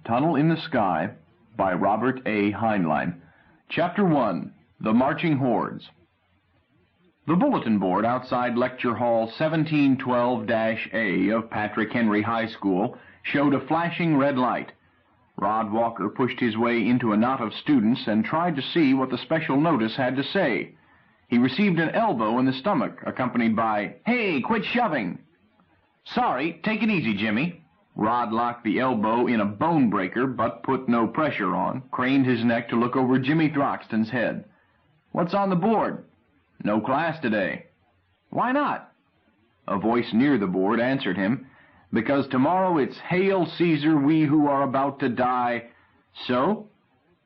Tunnel in the Sky by Robert A. Heinlein. Chapter 1. The Marching Hordes. The bulletin board outside Lecture Hall 1712-A of Patrick Henry High School showed a flashing red light. Rod Walker pushed his way into a knot of students and tried to see what the special notice had to say. He received an elbow in the stomach, accompanied by, "Hey, quit shoving!" "Sorry, take it easy, Jimmy." Rod locked the elbow in a bone breaker, but put no pressure on, craned his neck to look over Jimmy Throxton's head. "What's on the board?" "No class today." "Why not?" A voice near the board answered him, "Because tomorrow it's Hail Caesar, we who are about to die." "So?"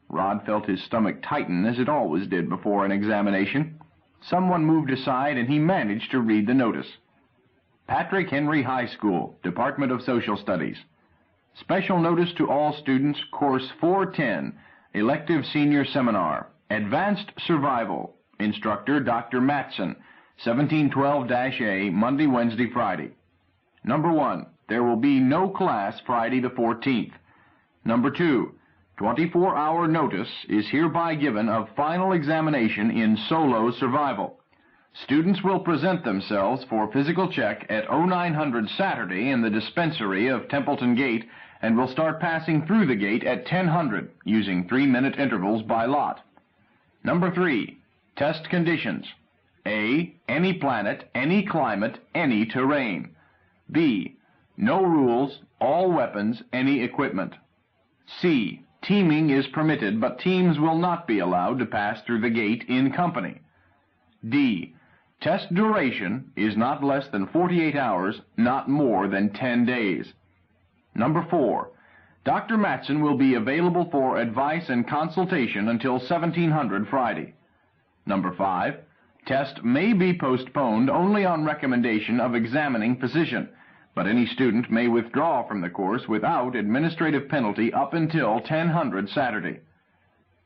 Rod felt his stomach tighten, as it always did before an examination. Someone moved aside, and he managed to read the notice. Patrick Henry High School, Department of Social Studies. Special notice to all students, Course 410, Elective Senior Seminar, Advanced Survival. Instructor, Dr. Matson, 1712-A, Monday, Wednesday, Friday. Number 1, there will be no class Friday the 14th. Number 2, 24-hour notice is hereby given of final examination in solo survival. Students will present themselves for physical check at 0900 Saturday in the dispensary of Templeton Gate and will start passing through the gate at 1000, using 3-minute intervals by lot. Number 3, test conditions. A, any planet, any climate, any terrain. B, no rules, all weapons, any equipment. C, teaming is permitted, but teams will not be allowed to pass through the gate in company. D, test duration is not less than 48 hours, not more than 10 days. Number 4, Dr. Matson will be available for advice and consultation until 1700 Friday. Number 5, test may be postponed only on recommendation of examining physician, but any student may withdraw from the course without administrative penalty up until 1000 Saturday.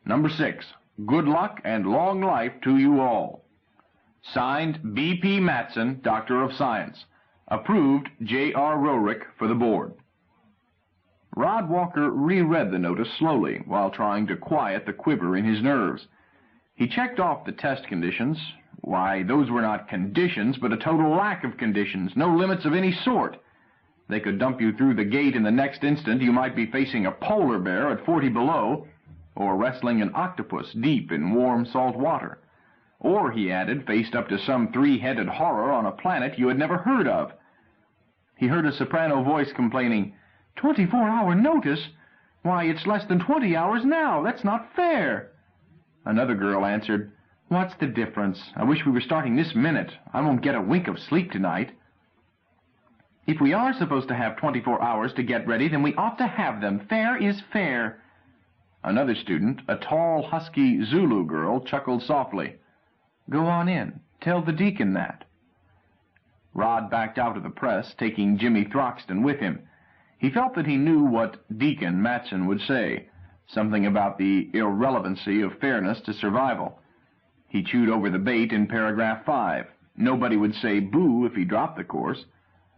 Number 6, good luck and long life to you all. Signed, B.P. Matson, Doctor of Science. Approved, J.R. Rorick for the board. Rod Walker reread the notice slowly while trying to quiet the quiver in his nerves. He checked off the test conditions. Why, those were not conditions, but a total lack of conditions, no limits of any sort. They could dump you through the gate in the next instant. You might be facing a polar bear at 40 below, or wrestling an octopus deep in warm salt water. Or, he added, faced up to some 3-headed horror on a planet you had never heard of. He heard a soprano voice complaining, 24-hour notice? Why, it's less than 20 hours now. That's not fair. Another girl answered, What's the difference? I wish we were starting this minute. I won't get a wink of sleep tonight. If we are supposed to have 24 hours to get ready, then we ought to have them. Fair is fair. Another student, a tall, husky Zulu girl, chuckled softly. Go on in. Tell the deacon that. Rod backed out of the press, taking Jimmy Throxton with him. He felt that he knew what Deacon Matson would say, something about the irrelevancy of fairness to survival. He chewed over the bait in paragraph 5. Nobody would say boo if he dropped the course.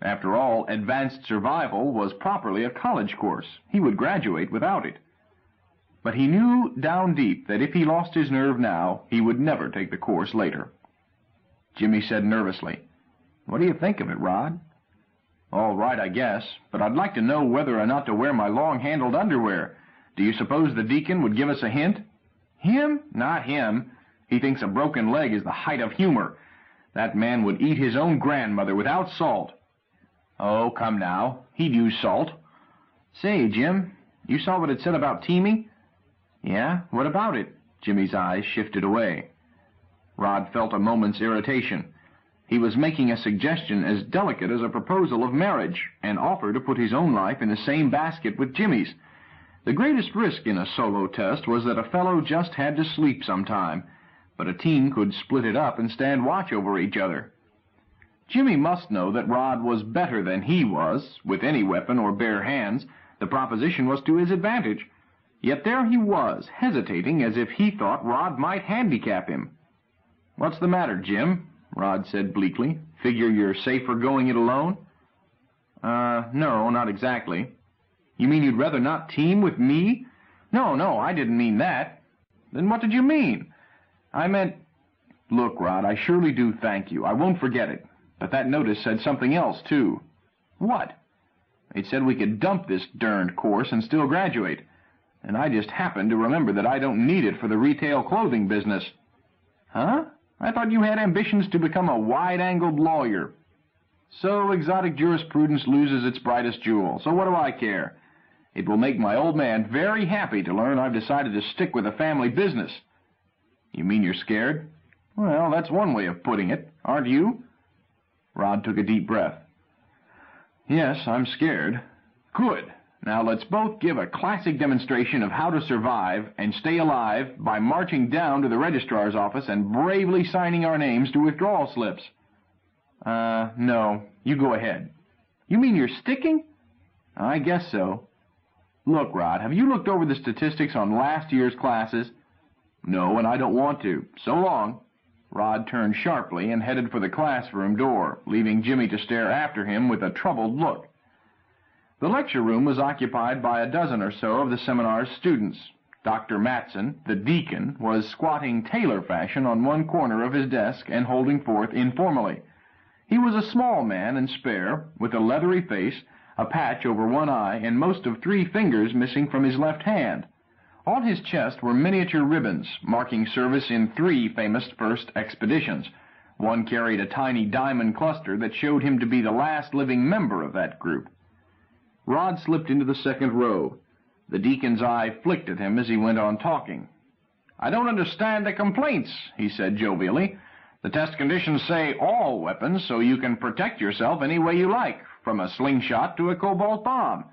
After all, advanced survival was properly a college course. He would graduate without it. But he knew down deep that if he lost his nerve now, he would never take the course later. Jimmy said nervously, What do you think of it, Rod? All right, I guess, but I'd like to know whether or not to wear my long-handled underwear. Do you suppose the deacon would give us a hint? Him? Not him. He thinks a broken leg is the height of humor. That man would eat his own grandmother without salt. Oh, come now. He'd use salt. Say, Jim, you saw what it said about teaming? Yeah? What about it? Jimmy's eyes shifted away. Rod felt a moment's irritation. He was making a suggestion as delicate as a proposal of marriage, an offer to put his own life in the same basket with Jimmy's. The greatest risk in a solo test was that a fellow just had to sleep sometime, but a team could split it up and stand watch over each other. Jimmy must know that Rod was better than he was, with any weapon or bare hands. The proposition was to his advantage. Yet there he was, hesitating as if he thought Rod might handicap him. What's the matter, Jim? Rod said bleakly. Figure you're safer going it alone? No, not exactly. You mean you'd rather not team with me? No, I didn't mean that. Then what did you mean? I meant... Look, Rod, I surely do thank you. I won't forget it. But that notice said something else, too. What? It said we could dump this darned course and still graduate. And I just happened to remember that I don't need it for the retail clothing business. Huh? I thought you had ambitions to become a wide-angled lawyer. So exotic jurisprudence loses its brightest jewel. So what do I care? It will make my old man very happy to learn I've decided to stick with a family business. You mean you're scared? Well, that's one way of putting it. Aren't you? Rod took a deep breath. Yes, I'm scared. Good. Now let's both give a classic demonstration of how to survive and stay alive by marching down to the registrar's office and bravely signing our names to withdrawal slips. No. You go ahead. You mean you're sticking? I guess so. Look, Rod, have you looked over the statistics on last year's classes? No, and I don't want to. So long. Rod turned sharply and headed for the classroom door, leaving Jimmy to stare after him with a troubled look. The lecture room was occupied by a dozen or so of the seminar's students. Dr. Matson, the deacon, was squatting tailor fashion on one corner of his desk and holding forth informally. He was a small man and spare, with a leathery face, a patch over one eye, and most of 3 fingers missing from his left hand. On his chest were miniature ribbons, marking service in 3 famous first expeditions. One carried a tiny diamond cluster that showed him to be the last living member of that group. Rod slipped into the second row. The deacon's eye flicked at him as he went on talking. "I don't understand the complaints," he said jovially. "The test conditions say all weapons, so you can protect yourself any way you like, from a slingshot to a cobalt bomb.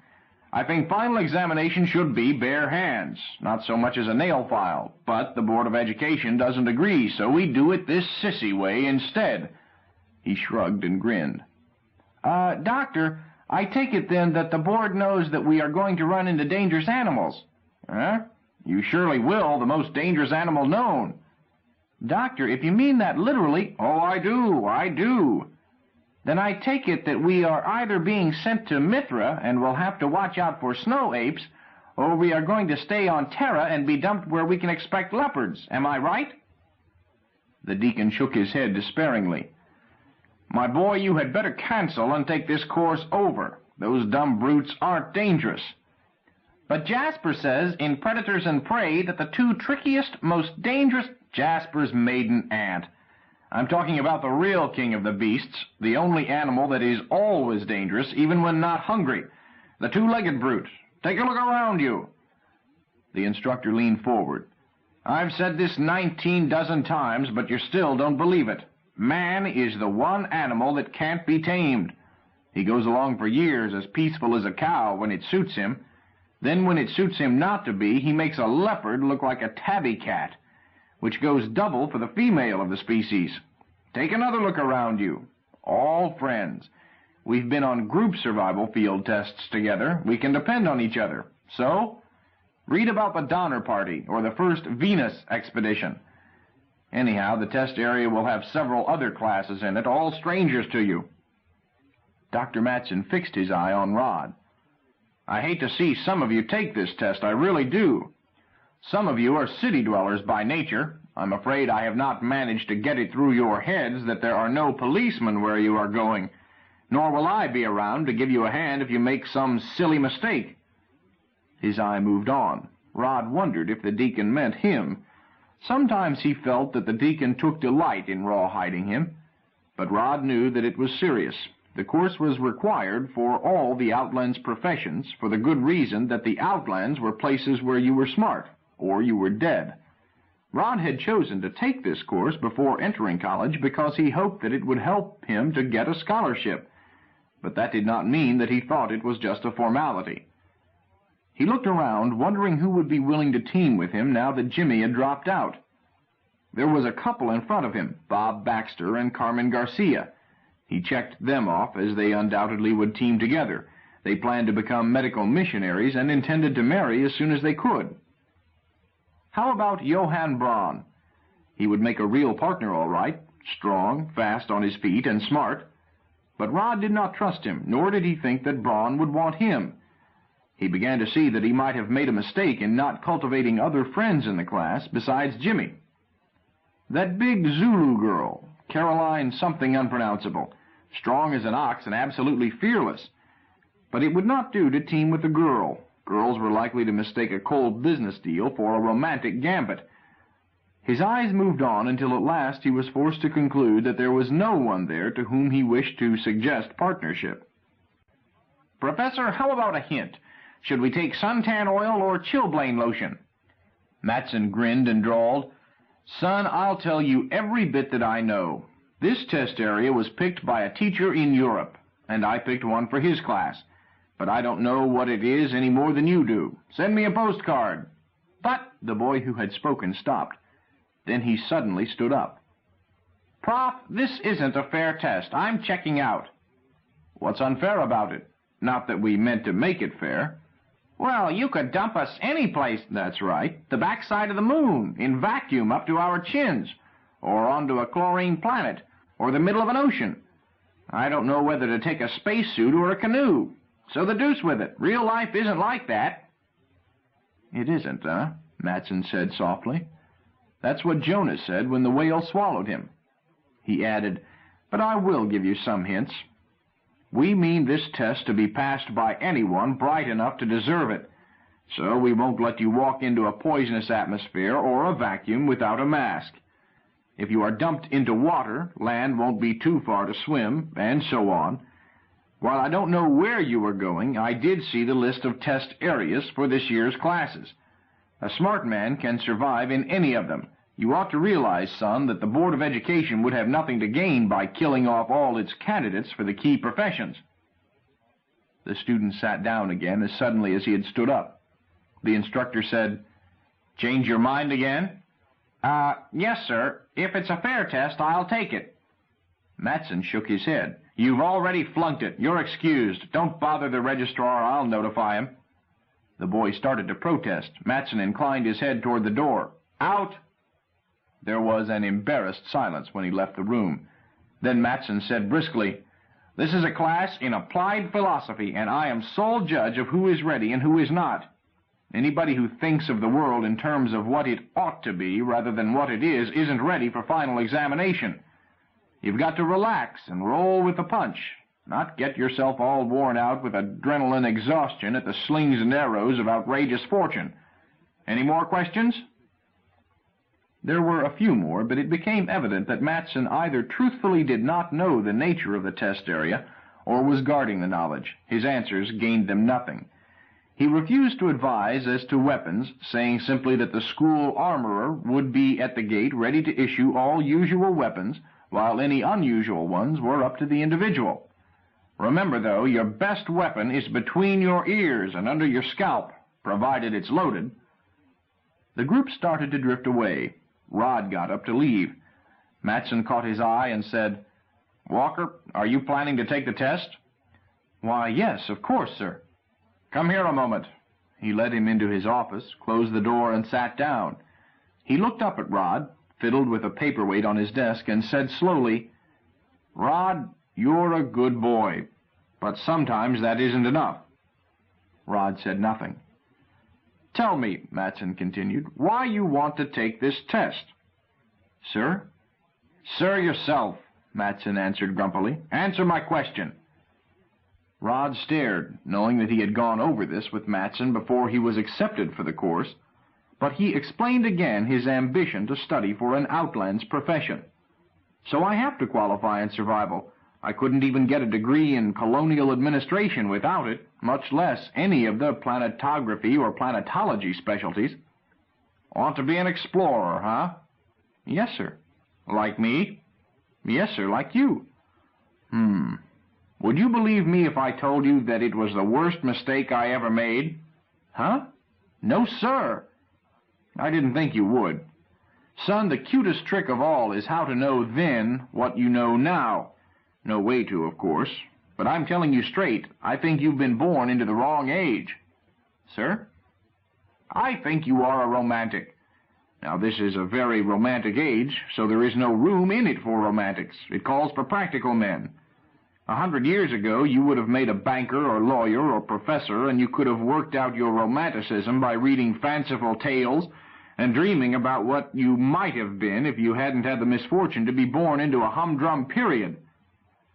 I think final examination should be bare hands, not so much as a nail file, but the Board of Education doesn't agree, so we do it this sissy way instead." He shrugged and grinned. Doctor, I take it then that the board knows that we are going to run into dangerous animals." "Huh? You surely will, the most dangerous animal known." "Doctor, if you mean that literally—" "Oh, I do. "Then I take it that we are either being sent to Mithra and will have to watch out for snow apes, or we are going to stay on Terra and be dumped where we can expect leopards. Am I right?" The deacon shook his head despairingly. "My boy, you had better cancel and take this course over. Those dumb brutes aren't dangerous." "But Jasper says in Predators and Prey that the 2 trickiest, most dangerous—" "Jasper's maiden aunt. I'm talking about the real king of the beasts, the only animal that is always dangerous, even when not hungry. The 2-legged brute. Take a look around you." The instructor leaned forward. "I've said this 19 dozen times, but you still don't believe it. Man is the one animal that can't be tamed. He goes along for years as peaceful as a cow when it suits him. Then when it suits him not to be, he makes a leopard look like a tabby cat, which goes double for the female of the species. Take another look around you. All friends. We've been on group survival field tests together. We can depend on each other. So, read about the Donner Party or the first Venus expedition. Anyhow, the test area will have several other classes in it, all strangers to you." Dr. Matson fixed his eye on Rod. "I hate to see some of you take this test, I really do. Some of you are city dwellers by nature. I'm afraid I have not managed to get it through your heads that there are no policemen where you are going, nor will I be around to give you a hand if you make some silly mistake." His eye moved on. Rod wondered if the deacon meant him. Sometimes he felt that the deacon took delight in rawhiding him, but Rod knew that it was serious. The course was required for all the Outlands professions, for the good reason that the Outlands were places where you were smart, or you were dead. Rod had chosen to take this course before entering college because he hoped that it would help him to get a scholarship, but that did not mean that he thought it was just a formality. He looked around, wondering who would be willing to team with him now that Jimmy had dropped out. There was a couple in front of him, Bob Baxter and Carmen Garcia. He checked them off, as they undoubtedly would team together. They planned to become medical missionaries and intended to marry as soon as they could. How about Johann Braun? He would make a real partner all right, strong, fast on his feet, and smart. But Rod did not trust him, nor did he think that Braun would want him. He began to see that he might have made a mistake in not cultivating other friends in the class besides Jimmy. That big Zulu girl, Caroline something unpronounceable, strong as an ox and absolutely fearless. But it would not do to team with a girl. Girls were likely to mistake a cold business deal for a romantic gambit. His eyes moved on until at last he was forced to conclude that there was no one there to whom he wished to suggest partnership. "Professor, how about a hint? Should we take suntan oil or chilblain lotion?" Matson grinned and drawled, "Son, I'll tell you every bit that I know. This test area was picked by a teacher in Europe, and I picked one for his class. But I don't know what it is any more than you do. Send me a postcard." "But—" the boy who had spoken stopped. Then he suddenly stood up. "Prof, this isn't a fair test. I'm checking out." "What's unfair about it? Not that we meant to make it fair." "Well, you could dump us any place." "That's right. The backside of the moon, in vacuum up to our chins, or onto a chlorine planet, or the middle of an ocean. I don't know whether to take a spacesuit or a canoe. So the deuce with it. Real life isn't like that." "It isn't, huh?" Matson said softly. "That's what Jonah said when the whale swallowed him." He added, "But I will give you some hints. We mean this test to be passed by anyone bright enough to deserve it, so we won't let you walk into a poisonous atmosphere or a vacuum without a mask. If you are dumped into water, land won't be too far to swim, and so on. While I don't know where you are going, I did see the list of test areas for this year's classes. A smart man can survive in any of them. You ought to realize, son, that the Board of Education would have nothing to gain by killing off all its candidates for the key professions." The student sat down again as suddenly as he had stood up. The instructor said, "Change your mind again?" Yes, sir. If it's a fair test, I'll take it." Matson shook his head. "You've already flunked it. You're excused. Don't bother the registrar. I'll notify him." The boy started to protest. Matson inclined his head toward the door. "Out!" There was an embarrassed silence when he left the room. Then Matson said briskly, "This is a class in applied philosophy, and I am sole judge of who is ready and who is not. Anybody who thinks of the world in terms of what it ought to be rather than what it is isn't ready for final examination. You've got to relax and roll with the punch, not get yourself all worn out with adrenaline exhaustion at the slings and arrows of outrageous fortune. Any more questions?" There were a few more, but it became evident that Matson either truthfully did not know the nature of the test area or was guarding the knowledge. His answers gained them nothing. He refused to advise as to weapons, saying simply that the school armorer would be at the gate ready to issue all usual weapons, while any unusual ones were up to the individual. "Remember, though, your best weapon is between your ears and under your scalp, provided it's loaded." The group started to drift away. Rod got up to leave. Matson caught his eye and said, "Walker, are you planning to take the test?" "Why, yes, of course, sir." "Come here a moment." He led him into his office, closed the door, and sat down. He looked up at Rod, fiddled with a paperweight on his desk, and said slowly, "Rod, you're a good boy, but sometimes that isn't enough." Rod said nothing. "Tell me," Matson continued, "why you want to take this test." "Sir?" "Sir yourself," Matson answered grumpily. "Answer my question." Rod stared, knowing that he had gone over this with Matson before he was accepted for the course, but he explained again his ambition to study for an outlands profession. "So I have to qualify in survival. I couldn't even get a degree in colonial administration without it, much less any of the planetography or planetology specialties." "Want to be an explorer, huh?" "Yes, sir." "Like me?" "Yes, sir, like you." Would you believe me if I told you that it was the worst mistake I ever made?" "Huh?" "No, sir." "I didn't think you would. Son, the cutest trick of all is how to know then what you know now. No way to, of course. But I'm telling you straight, I think you've been born into the wrong age." "Sir?" "I think you are a romantic. Now, this is a very romantic age, so there is no room in it for romantics. It calls for practical men. 100 years ago, you would have made a banker or lawyer or professor, and you could have worked out your romanticism by reading fanciful tales and dreaming about what you might have been if you hadn't had the misfortune to be born into a humdrum period.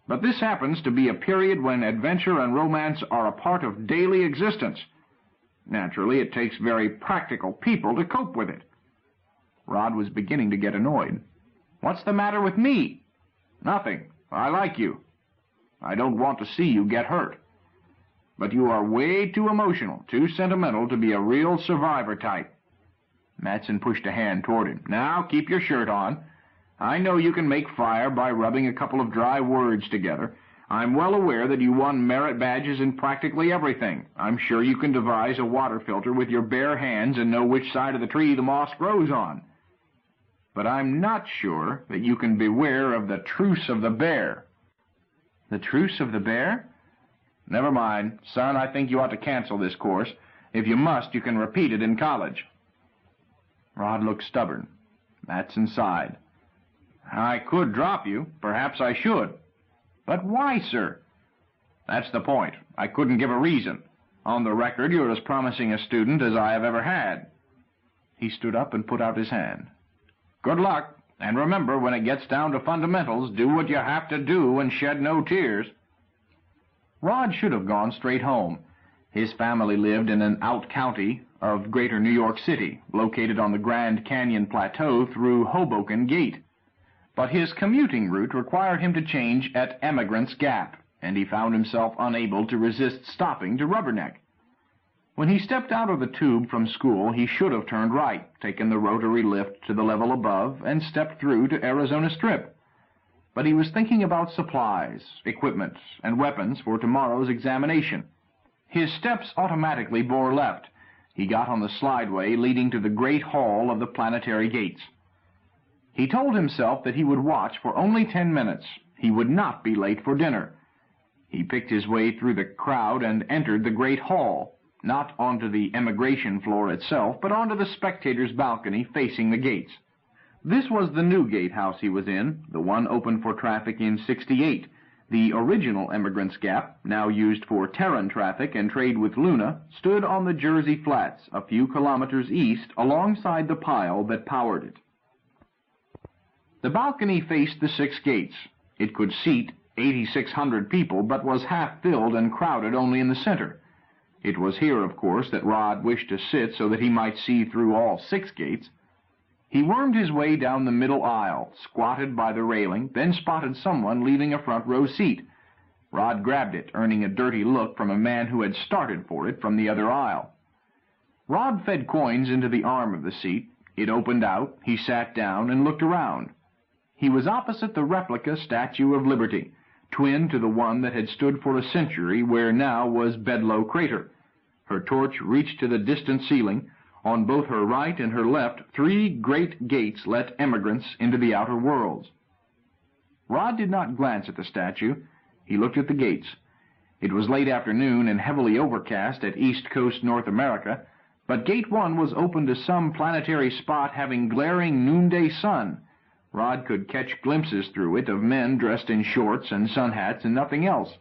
But this happens to be a period when adventure and romance are a part of daily existence. Naturally, it takes very practical people to cope with it. Rod was beginning to get annoyed. "What's the matter with me?" "Nothing. I like you. I don't want to see you get hurt. But you are way too emotional, too sentimental to be a real survivor type." Matson pushed a hand toward him. "Now, keep your shirt on. I know you can make fire by rubbing a couple of dry words together. I'm well aware that you won merit badges in practically everything. I'm sure you can devise a water filter with your bare hands and know which side of the tree the moss grows on. But I'm not sure that you can beware of the truce of the bear." "The truce of the bear?" "Never mind. Son, I think you ought to cancel this course. If you must, you can repeat it in college." Rod looked stubborn. Matson sighed. "I could drop you. Perhaps I should." "But why, sir?" "That's the point. I couldn't give a reason. On the record, you're as promising a student as I have ever had." He stood up and put out his hand. "Good luck, and remember, when it gets down to fundamentals, do what you have to do and shed no tears." Rod should have gone straight home. His family lived in an out-county of greater New York City, located on the Grand Canyon Plateau through Hoboken Gate. But his commuting route required him to change at Emigrant's Gap, and he found himself unable to resist stopping to Rubberneck. When he stepped out of the tube from school, he should have turned right, taken the rotary lift to the level above, and stepped through to Arizona Strip. But he was thinking about supplies, equipment, and weapons for tomorrow's examination. His steps automatically bore left. He got on the slideway leading to the great hall of the planetary gates. He told himself that he would watch for only 10 minutes. He would not be late for dinner. He picked his way through the crowd and entered the great hall, not onto the emigration floor itself, but onto the spectators' balcony facing the gates. This was the new gatehouse he was in, the one opened for traffic in '68. The original Emigrant's Gap, now used for Terran traffic and trade with Luna, stood on the Jersey Flats, a few kilometers east, alongside the pile that powered it. The balcony faced the 6 gates. It could seat 8,600 people, but was half-filled and crowded only in the center. It was here, of course, that Rod wished to sit so that he might see through all 6 gates. He wormed his way down the middle aisle, squatted by the railing, then spotted someone leaving a front-row seat. Rod grabbed it, earning a dirty look from a man who had started for it from the other aisle. Rod fed coins into the arm of the seat. It opened out. He sat down and looked around. He was opposite the replica Statue of Liberty, twin to the one that had stood for a century where now was Bedloe Crater. Her torch reached to the distant ceiling. On both her right and her left, 3 great gates let emigrants into the outer worlds. Rod did not glance at the statue. He looked at the gates. It was late afternoon and heavily overcast at East Coast North America, but Gate 1 was open to some planetary spot having glaring noonday sun. Rod could catch glimpses through it of men dressed in shorts and sun hats and nothing else.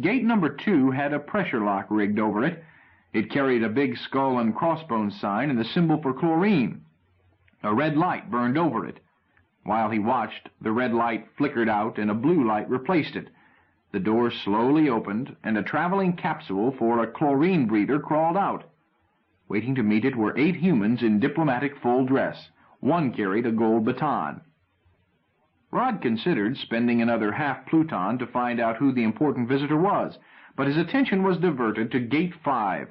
Gate number 2 had a pressure lock rigged over it. It carried a big skull and crossbones sign and the symbol for chlorine. A red light burned over it. While he watched, the red light flickered out and a blue light replaced it. The door slowly opened, and a traveling capsule for a chlorine breather crawled out. Waiting to meet it were 8 humans in diplomatic full dress. One carried a gold baton. Rod considered spending another half Pluton to find out who the important visitor was, but his attention was diverted to Gate 5.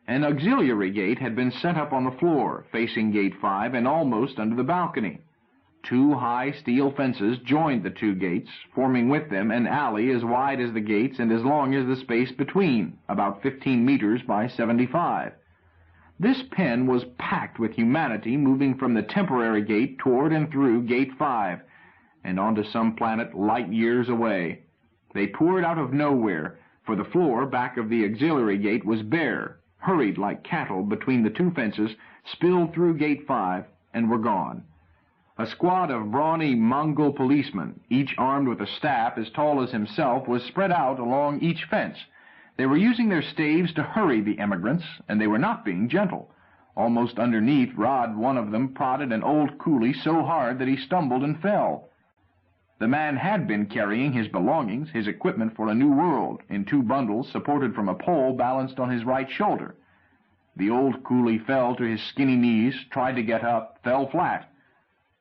An auxiliary gate had been set up on the floor, facing Gate 5 and almost under the balcony. 2 high steel fences joined the 2 gates, forming with them an alley as wide as the gates and as long as the space between, about 15 meters by 75. This pen was packed with humanity moving from the temporary gate toward and through Gate 5, and onto some planet light years away. They poured out of nowhere, for the floor back of the auxiliary gate was bare, hurried like cattle between the 2 fences, spilled through Gate 5, and were gone. A squad of brawny Mongol policemen, each armed with a staff as tall as himself, was spread out along each fence. They were using their staves to hurry the emigrants, and they were not being gentle. Almost underneath Rod, one of them prodded an old coolie so hard that he stumbled and fell. The man had been carrying his belongings, his equipment for a new world, in 2 bundles supported from a pole balanced on his right shoulder. The old coolie fell to his skinny knees, tried to get up, fell flat.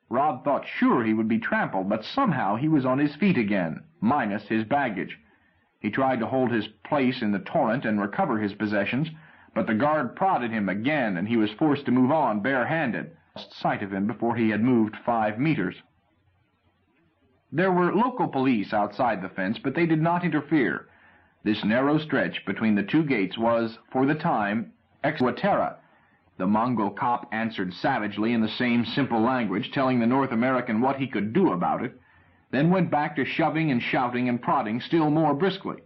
Rod thought sure he would be trampled, but somehow he was on his feet again, minus his baggage. He tried to hold his place in the torrent and recover his possessions, but the guard prodded him again, and he was forced to move on barehanded. Lost sight of him before he had moved 5 meters. There were local police outside the fence, but they did not interfere. This narrow stretch between the 2 gates was, for the time, ex terra. The Mongol cop answered savagely in the same simple language, telling the North American what he could do about it, then went back to shoving and shouting and prodding still more briskly.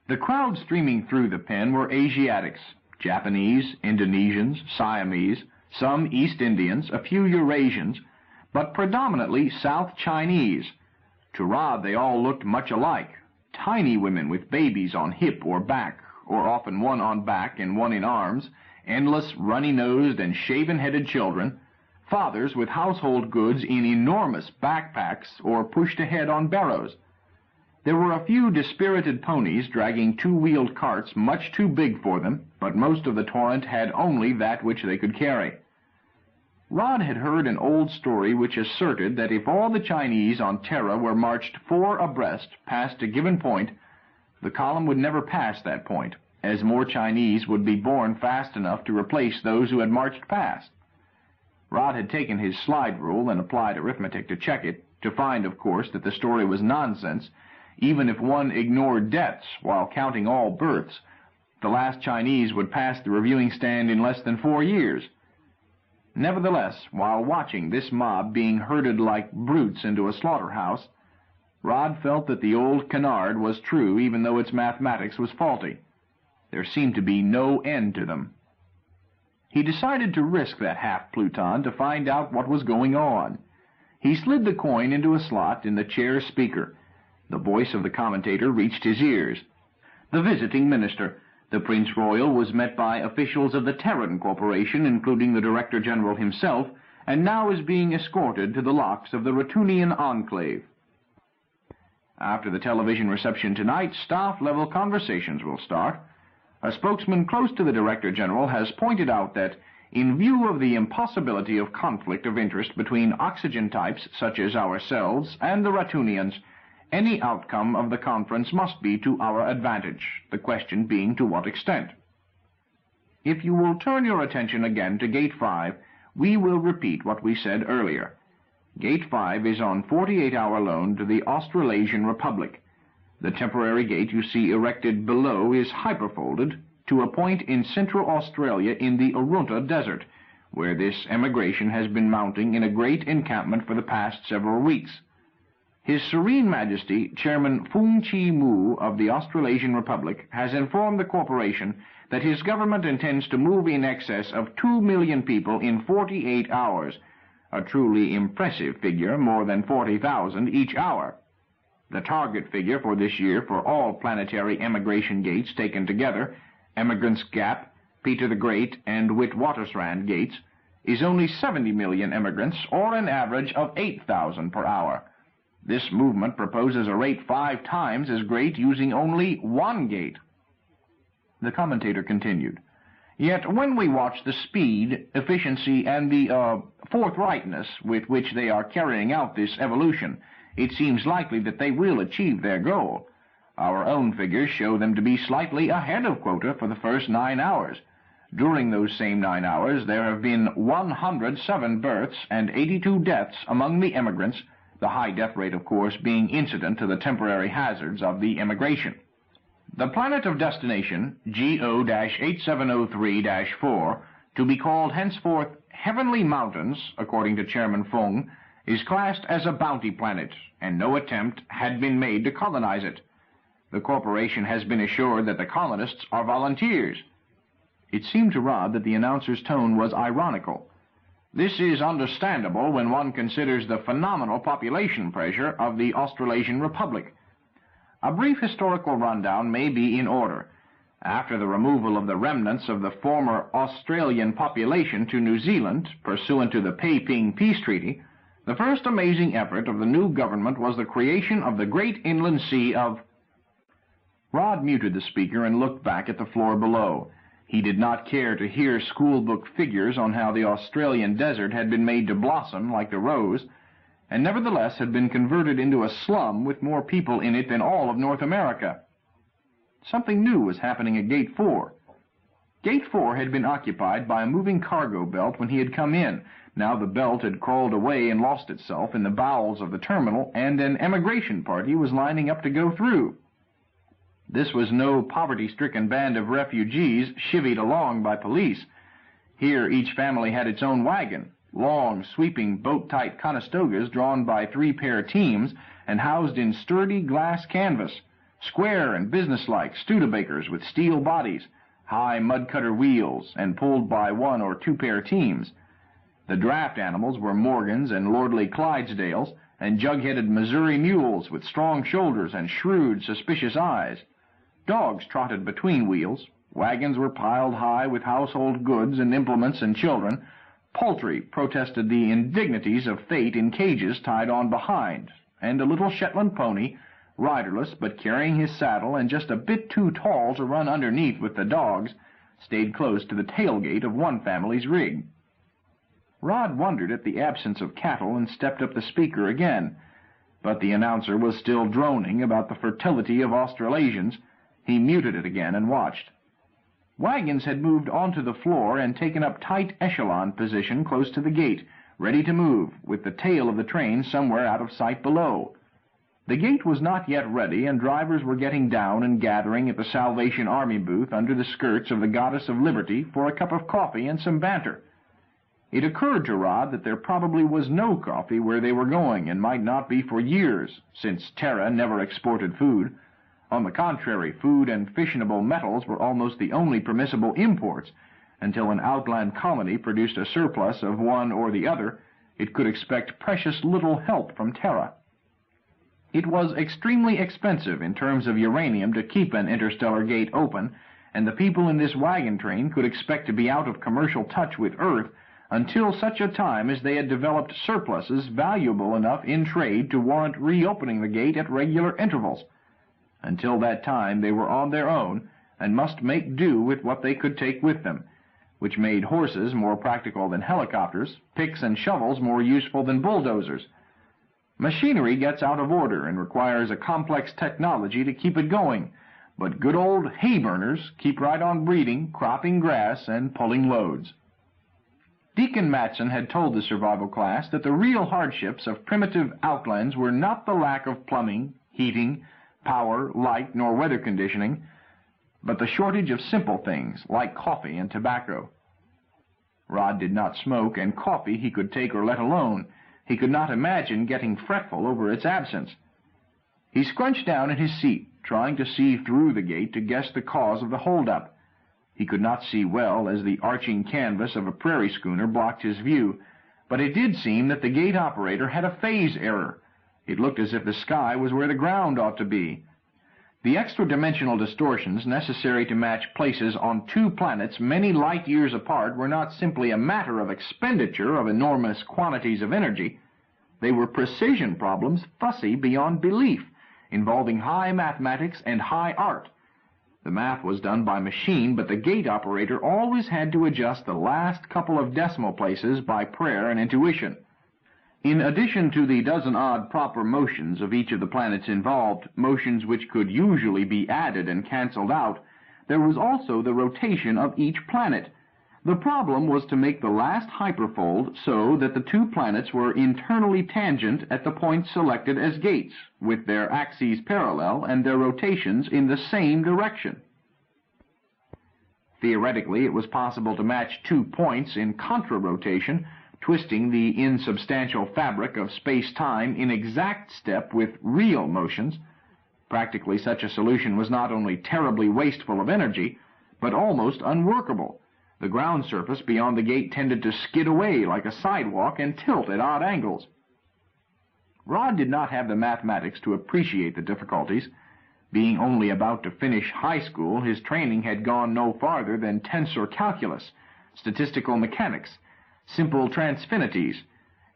The crowd streaming through the pen were Asiatics, Japanese, Indonesians, Siamese, some East Indians, a few Eurasians, but predominantly South Chinese. To Rod they all looked much alike, tiny women with babies on hip or back, or often one on back and one in arms, endless runny-nosed and shaven-headed children, fathers with household goods in enormous backpacks or pushed ahead on barrows. There were a few dispirited ponies dragging 2-wheeled carts much too big for them, but most of the torrent had only that which they could carry. Rod had heard an old story which asserted that if all the Chinese on Terra were marched 4 abreast past a given point, the column would never pass that point, as more Chinese would be born fast enough to replace those who had marched past. Rod had taken his slide rule and applied arithmetic to check it, to find, of course, that the story was nonsense. Even if one ignored deaths while counting all births, the last Chinese would pass the reviewing stand in less than 4 years. Nevertheless, while watching this mob being herded like brutes into a slaughterhouse, Rod felt that the old canard was true even though its mathematics was faulty. There seemed to be no end to them. He decided to risk that half-pluton to find out what was going on. He slid the coin into a slot in the chair speaker. The voice of the commentator reached his ears. The visiting minister, the Prince Royal, was met by officials of the Terran Corporation, including the Director General himself, and now is being escorted to the locks of the Rotunian Enclave. After the television reception tonight, staff-level conversations will start. A spokesman close to the Director General has pointed out that, in view of the impossibility of conflict of interest between oxygen types such as ourselves and the Rotunians, any outcome of the conference must be to our advantage, the question being to what extent. If you will turn your attention again to Gate 5, we will repeat what we said earlier. Gate 5 is on 48-hour loan to the Australasian Republic. The temporary gate you see erected below is hyperfolded to a point in Central Australia in the Arunta Desert, where this emigration has been mounting in a great encampment for the past several weeks. His Serene Majesty, Chairman Fung Chi Mu of the Australasian Republic, has informed the corporation that his government intends to move in excess of 2 million people in 48 hours, a truly impressive figure, more than 40,000 each hour. The target figure for this year for all planetary emigration gates taken together, Emigrants Gap, Peter the Great, and Witwatersrand gates, is only 70 million emigrants, or an average of 8,000 per hour. This movement proposes a rate 5 times as great using only 1 gate. The commentator continued, "Yet when we watch the speed, efficiency, and the forthrightness with which they are carrying out this evolution, it seems likely that they will achieve their goal. Our own figures show them to be slightly ahead of quota for the first 9 hours. During those same 9 hours, there have been 107 births and 82 deaths among the emigrants, the high death rate, of course, being incident to the temporary hazards of the emigration. The planet of destination, GO-8703-4, to be called henceforth Heavenly Mountains, according to Chairman Fung, is classed as a bounty planet, and no attempt had been made to colonize it. The corporation has been assured that the colonists are volunteers." It seemed to Rod that the announcer's tone was ironical. This is understandable when one considers the phenomenal population pressure of the Australasian Republic. A brief historical rundown may be in order. After the removal of the remnants of the former Australian population to New Zealand, pursuant to the Peiping Peace Treaty, the first amazing effort of the new government was the creation of the great inland sea of... Rod muted the speaker and looked back at the floor below. He did not care to hear schoolbook figures on how the Australian desert had been made to blossom like the rose, and nevertheless had been converted into a slum with more people in it than all of North America. Something new was happening at Gate 4. Gate 4 had been occupied by a moving cargo belt when he had come in. Now the belt had crawled away and lost itself in the bowels of the terminal, and an emigration party was lining up to go through. This was no poverty-stricken band of refugees chivied along by police. Here each family had its own wagon, long, sweeping, boat-tight Conestogas drawn by 3-pair teams and housed in sturdy glass canvas, square and businesslike Studebakers with steel bodies, high mud-cutter wheels, and pulled by 1 or 2-pair teams. The draft animals were Morgans and lordly Clydesdales, and jug-headed Missouri mules with strong shoulders and shrewd, suspicious eyes. Dogs trotted between wheels. Wagons were piled high with household goods and implements and children. Poultry protested the indignities of fate in cages tied on behind, and a little Shetland pony, riderless but carrying his saddle and just a bit too tall to run underneath with the dogs, stayed close to the tailgate of one family's rig. Rod wondered at the absence of cattle and stepped up the speaker again, but the announcer was still droning about the fertility of Australasians. He muted it again and watched. Wagons had moved onto the floor and taken up tight echelon position close to the gate, ready to move, with the tail of the train somewhere out of sight below. The gate was not yet ready, and drivers were getting down and gathering at the Salvation Army booth under the skirts of the Goddess of Liberty for a cup of coffee and some banter. It occurred to Rod that there probably was no coffee where they were going, and might not be for years, since Terra never exported food. On the contrary, food and fissionable metals were almost the only permissible imports. Until an outland colony produced a surplus of one or the other, it could expect precious little help from Terra. It was extremely expensive in terms of uranium to keep an interstellar gate open, and the people in this wagon train could expect to be out of commercial touch with Earth until such a time as they had developed surpluses valuable enough in trade to warrant reopening the gate at regular intervals. Until that time they were on their own, and must make do with what they could take with them, which made horses more practical than helicopters, picks and shovels more useful than bulldozers. Machinery gets out of order and requires a complex technology to keep it going, but good old hay burners keep right on breeding, cropping grass, and pulling loads. Deacon Matson had told the survival class that the real hardships of primitive outlands were not the lack of plumbing, heating, power, light, nor weather conditioning, but the shortage of simple things like coffee and tobacco. Rod did not smoke, and coffee he could take or let alone. He could not imagine getting fretful over its absence. He scrunched down in his seat, trying to see through the gate to guess the cause of the holdup. He could not see well, as the arching canvas of a prairie schooner blocked his view, but it did seem that the gate operator had a phase error. It looked as if the sky was where the ground ought to be. The extra-dimensional distortions necessary to match places on 2 planets many light-years apart were not simply a matter of expenditure of enormous quantities of energy. They were precision problems fussy beyond belief, involving high mathematics and high art. The math was done by machine, but the gate operator always had to adjust the last couple of decimal places by prayer and intuition. In addition to the dozen-odd proper motions of each of the planets involved, motions which could usually be added and canceled out, there was also the rotation of each planet. The problem was to make the last hyperfold so that the 2 planets were internally tangent at the points selected as gates, with their axes parallel and their rotations in the same direction. Theoretically, it was possible to match 2 points in contra-rotation, twisting the insubstantial fabric of space-time in exact step with real motions. Practically, such a solution was not only terribly wasteful of energy, but almost unworkable. The ground surface beyond the gate tended to skid away like a sidewalk and tilt at odd angles. Rod did not have the mathematics to appreciate the difficulties. Being only about to finish high school, his training had gone no farther than tensor calculus, statistical mechanics, simple transfinities,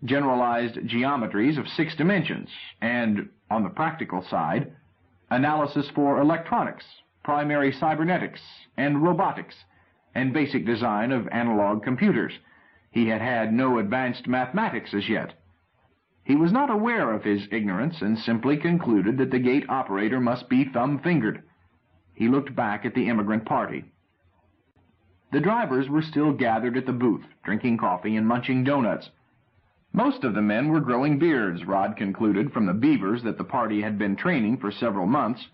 generalized geometries of 6 dimensions, and, on the practical side, analysis for electronics, primary cybernetics, and robotics, and basic design of analog computers. He had had no advanced mathematics as yet. He was not aware of his ignorance and simply concluded that the gate operator must be thumb-fingered. He looked back at the immigrant party. The drivers were still gathered at the booth, drinking coffee and munching donuts. Most of the men were growing beards, Rod concluded from the beavers that the party had been training for several months.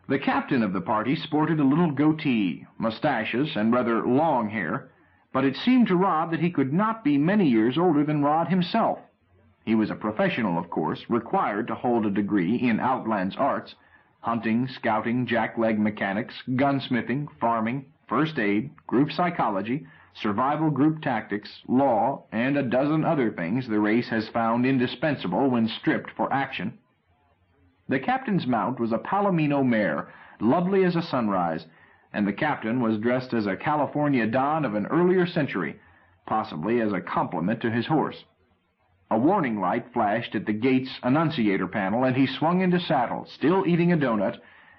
The captain of the party sported a little goatee, mustaches, and rather long hair, but it seemed to Rod that he could not be many years older than Rod himself. He was a professional, of course, required to hold a degree in Outlands arts, hunting, scouting, jackleg mechanics, gunsmithing, farming, first aid, group psychology, survival group tactics, law, and a dozen other things the race has found indispensable when stripped for action. The captain's mount was a Palomino mare, lovely as a sunrise, and the captain was dressed as a California don of an earlier century, possibly as a compliment to his horse. A warning light flashed at the gate's annunciator panel, and he swung into saddle, still eating a donut,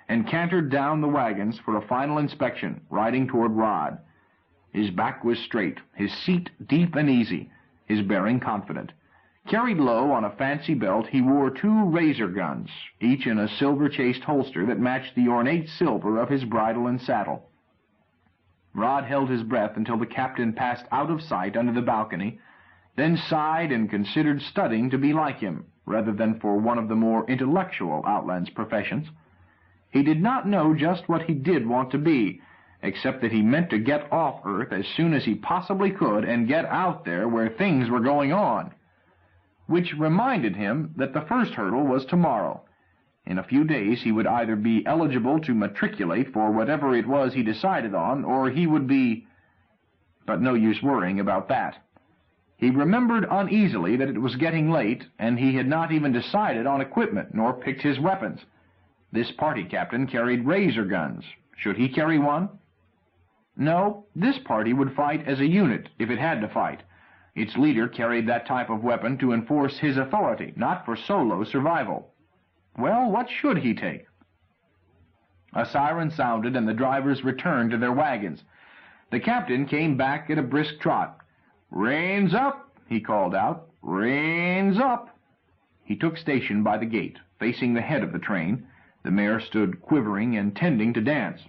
and cantered down the wagons for a final inspection, riding toward Rod. His back was straight, his seat deep and easy, his bearing confident. Carried low on a fancy belt, he wore 2 razor guns, each in a silver-chased holster that matched the ornate silver of his bridle and saddle. Rod held his breath until the captain passed out of sight under the balcony, then sighed and considered studying to be like him, rather than for one of the more intellectual Outlands professions. He did not know just what he did want to be, except that he meant to get off Earth as soon as he possibly could and get out there where things were going on. Which reminded him that the first hurdle was tomorrow. In a few days he would either be eligible to matriculate for whatever it was he decided on, or he would be... But no use worrying about that. He remembered uneasily that it was getting late, and he had not even decided on equipment, nor picked his weapons. This party captain carried razor guns. Should he carry one? No, this party would fight as a unit, if it had to fight. Its leader carried that type of weapon to enforce his authority, not for solo survival. Well, what should he take? A siren sounded, and the drivers returned to their wagons. The captain came back at a brisk trot. "Reins up," he called out. "Reins up." He took station by the gate, facing the head of the train. The mare stood quivering and tending to dance.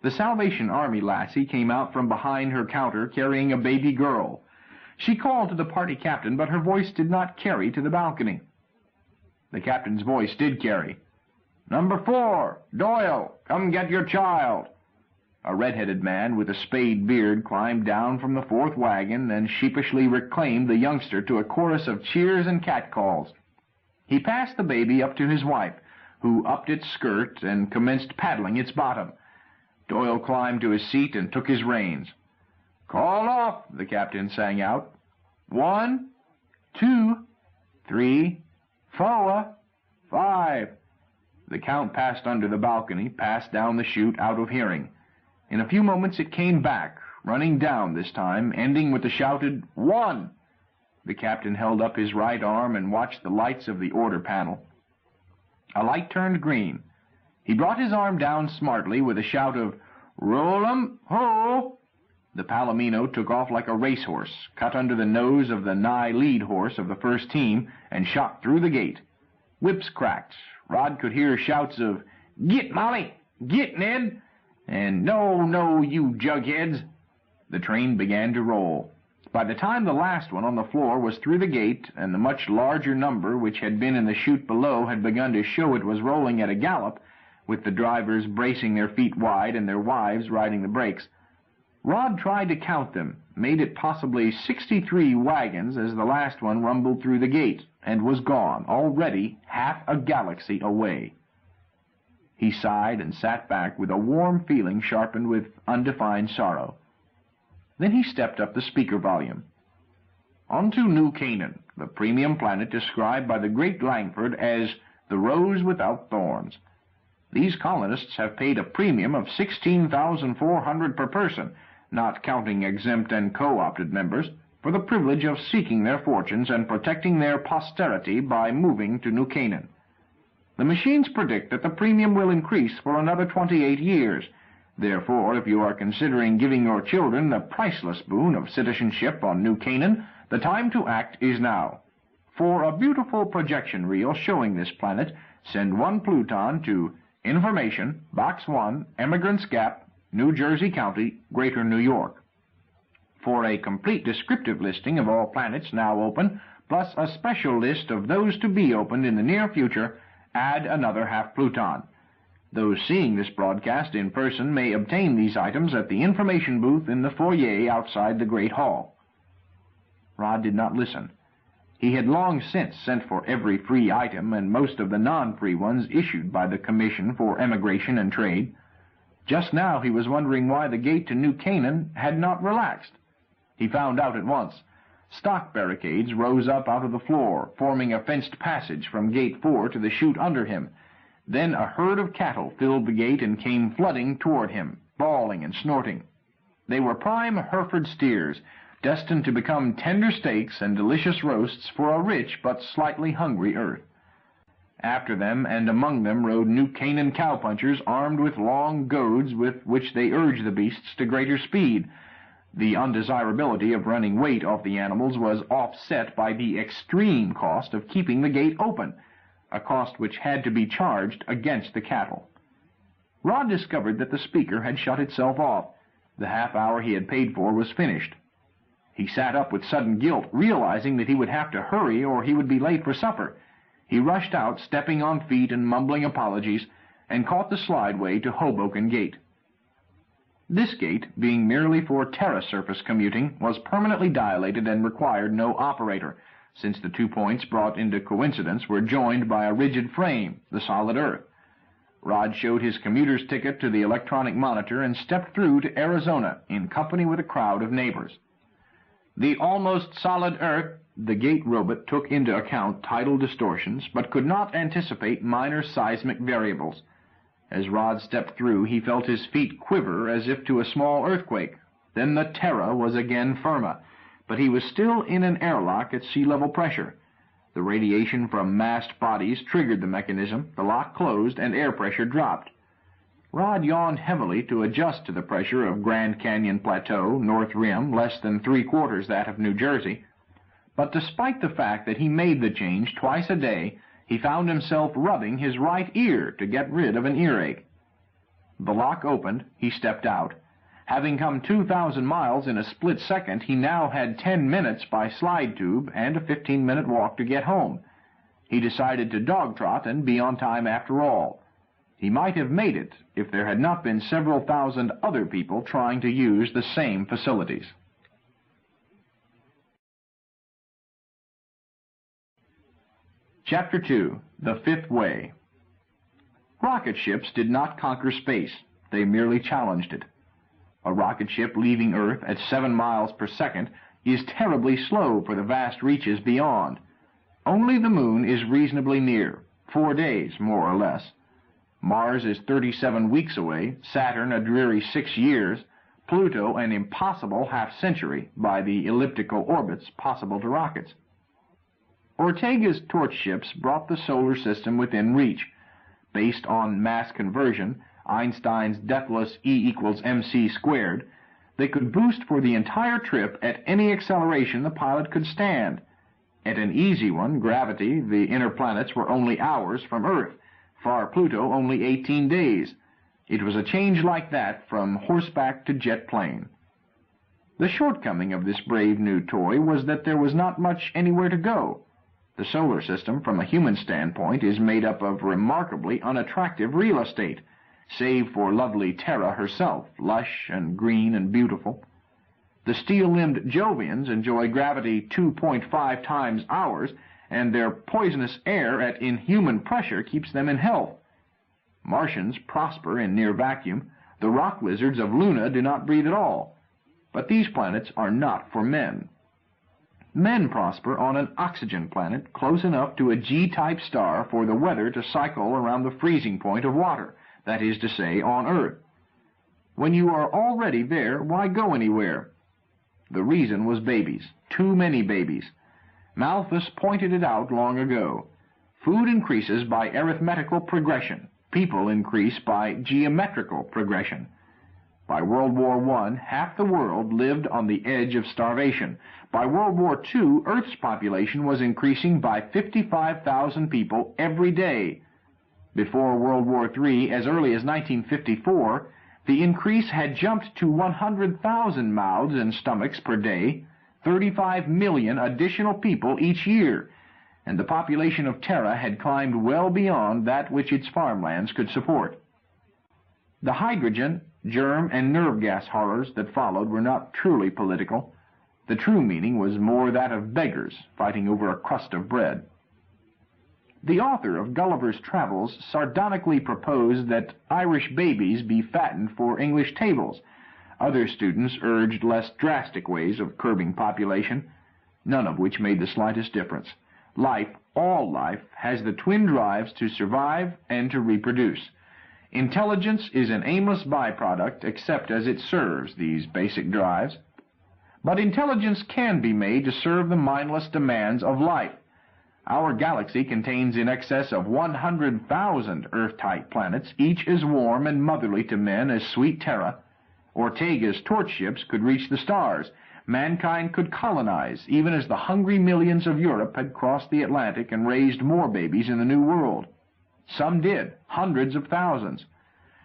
The Salvation Army lassie came out from behind her counter carrying a baby girl. She called to the party captain, but her voice did not carry to the balcony. The captain's voice did carry. "Number 4, Doyle, come get your child." A red-headed man with a spade beard climbed down from the 4th wagon and sheepishly reclaimed the youngster to a chorus of cheers and catcalls. He passed the baby up to his wife, who upped its skirt and commenced paddling its bottom. Doyle climbed to his seat and took his reins. "Call off," the captain sang out. 1, 2, 3, 4, 5. The count passed under the balcony, passed down the chute out of hearing. In a few moments it came back, running down this time, ending with the shouted 1. The captain held up his right arm and watched the lights of the order panel. A light turned green. He brought his arm down smartly with a shout of "Roll 'em, ho!" The Palomino took off like a racehorse, cut under the nose of the nigh lead horse of the first team, and shot through the gate. Whips cracked. Rod could hear shouts of "Git, Molly! Git, Ned!" and "No, no, you jugheads!" The train began to roll. By the time the last one on the floor was through the gate, and the much larger number which had been in the chute below had begun to show it was rolling at a gallop, with the drivers bracing their feet wide and their wives riding the brakes, Rod tried to count them, made it possibly 63 wagons as the last one rumbled through the gate, and was gone, already half a galaxy away. He sighed and sat back with a warm feeling sharpened with undefined sorrow. Then he stepped up the speaker volume. "On to New Canaan, the premium planet described by the great Langford as the rose without thorns. These colonists have paid a premium of $16,400 per person, not counting exempt and co-opted members, for the privilege of seeking their fortunes and protecting their posterity by moving to New Canaan. The machines predict that the premium will increase for another 28 years. Therefore, if you are considering giving your children the priceless boon of citizenship on New Canaan, the time to act is now. For a beautiful projection reel showing this planet, send 1 Pluton to Information, Box 1, Emigrants Gap, New Jersey County, Greater New York. For a complete descriptive listing of all planets now open, plus a special list of those to be opened in the near future, add another half Pluton. Those seeing this broadcast in person may obtain these items at the information booth in the foyer outside the Great Hall." Rod did not listen. He had long since sent for every free item and most of the non-free ones issued by the Commission for Emigration and Trade. Just now he was wondering why the gate to New Canaan had not relaxed. He found out at once. Stock barricades rose up out of the floor, forming a fenced passage from Gate 4 to the chute under him. Then a herd of cattle filled the gate and came flooding toward him, bawling and snorting. They were prime Hereford steers, destined to become tender steaks and delicious roasts for a rich but slightly hungry earth. After them and among them rode New Canaan cowpunchers armed with long goads with which they urged the beasts to greater speed. The undesirability of running weight off the animals was offset by the extreme cost of keeping the gate open, a cost which had to be charged against the cattle. Rod discovered that the speaker had shut itself off. The half hour he had paid for was finished. He sat up with sudden guilt, realizing that he would have to hurry or he would be late for supper. He rushed out, stepping on feet and mumbling apologies, and caught the slideway to Hoboken Gate. This gate, being merely for terra surface commuting, was permanently dilated and required no operator, since the 2 points brought into coincidence were joined by a rigid frame, the solid earth. Rod showed his commuter's ticket to the electronic monitor and stepped through to Arizona in company with a crowd of neighbors. The almost solid earth, the gate robot took into account tidal distortions, but could not anticipate minor seismic variables. As Rod stepped through, he felt his feet quiver as if to a small earthquake. Then the Terra was again firma, but he was still in an airlock at sea-level pressure. The radiation from massed bodies triggered the mechanism, the lock closed, and air pressure dropped. Rod yawned heavily to adjust to the pressure of Grand Canyon Plateau, North Rim, less than 3/4 that of New Jersey. But despite the fact that he made the change twice a day, he found himself rubbing his right ear to get rid of an earache. The lock opened, he stepped out. Having come 2,000 miles in a split second, he now had 10 minutes by slide tube and a 15-minute walk to get home. He decided to dog-trot and be on time after all. He might have made it if there had not been several thousand other people trying to use the same facilities. Chapter 2. The Fifth Way. Rocket ships did not conquer space. They merely challenged it. A rocket ship leaving Earth at 7 miles per second is terribly slow for the vast reaches beyond. Only the Moon is reasonably near, 4 days, more or less. Mars is 37 weeks away, Saturn a dreary 6 years, Pluto an impossible half-century by the elliptical orbits possible to rockets. Ortega's torch ships brought the solar system within reach. Based on mass conversion, Einstein's deathless E=mc², they could boost for the entire trip at any acceleration the pilot could stand. At an easy one, gravity, the inner planets were only hours from Earth, far Pluto only 18 days. It was a change like that from horseback to jet plane. The shortcoming of this brave new toy was that there was not much anywhere to go. The solar system, from a human standpoint, is made up of remarkably unattractive real estate, save for lovely Terra herself, lush and green and beautiful. The steel-limbed Jovians enjoy gravity 2.5 times ours, and their poisonous air at inhuman pressure keeps them in health. Martians prosper in near vacuum. The rock lizards of Luna do not breathe at all. But these planets are not for men. Men prosper on an oxygen planet close enough to a G-type star for the weather to cycle around the freezing point of water, that is to say, on Earth. When you are already there, why go anywhere? The reason was babies. Too many babies. Malthus pointed it out long ago. Food increases by arithmetical progression. People increase by geometrical progression. By World War I, half the world lived on the edge of starvation. By World War II, Earth's population was increasing by 55,000 people every day. Before World War III, as early as 1954, the increase had jumped to 100,000 mouths and stomachs per day, 35 million additional people each year, and the population of Terra had climbed well beyond that which its farmlands could support. The hydrogen, germ, and nerve gas horrors that followed were not truly political. The true meaning was more that of beggars fighting over a crust of bread. The author of Gulliver's Travels sardonically proposed that Irish babies be fattened for English tables. Other students urged less drastic ways of curbing population, none of which made the slightest difference. Life, all life, has the twin drives to survive and to reproduce. Intelligence is an aimless byproduct except as it serves these basic drives. But intelligence can be made to serve the mindless demands of life. Our galaxy contains in excess of 100,000 Earth-type planets, each as warm and motherly to men as sweet Terra. Ortega's torch ships could reach the stars. Mankind could colonize, even as the hungry millions of Europe had crossed the Atlantic and raised more babies in the New World. Some did, hundreds of thousands.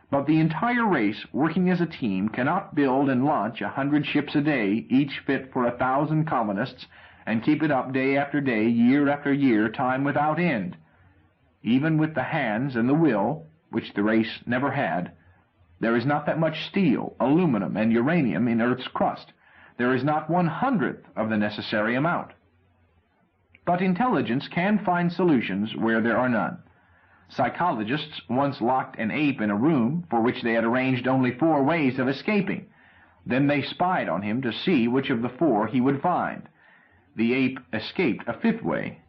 But the entire race, working as a team, cannot build and launch 100 ships a day, each fit for 1,000 colonists, and keep it up day after day, year after year, time without end. Even with the hands and the will, which the race never had, there is not that much steel, aluminum, and uranium in Earth's crust. There is not 1/100th of the necessary amount. But intelligence can find solutions where there are none. Psychologists once locked an ape in a room for which they had arranged only 4 ways of escaping. Then they spied on him to see which of the 4 he would find. The ape escaped a 5th way.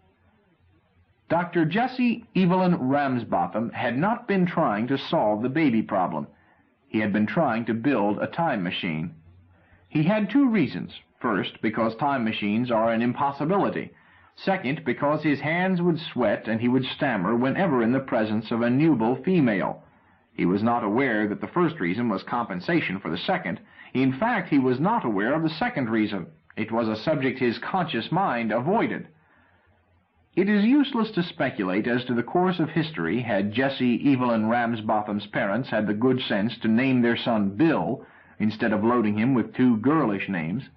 Dr. Jesse Evelyn Ramsbotham had not been trying to solve the baby problem. He had been trying to build a time machine. He had 2 reasons. First, because time machines are an impossibility. Second, because his hands would sweat and he would stammer whenever in the presence of a nubile female. He was not aware that the first reason was compensation for the second. In fact, he was not aware of the second reason. It was a subject his conscious mind avoided. It is useless to speculate as to the course of history had Jesse Evelyn Ramsbotham's parents had the good sense to name their son Bill instead of loading him with 2 girlish names.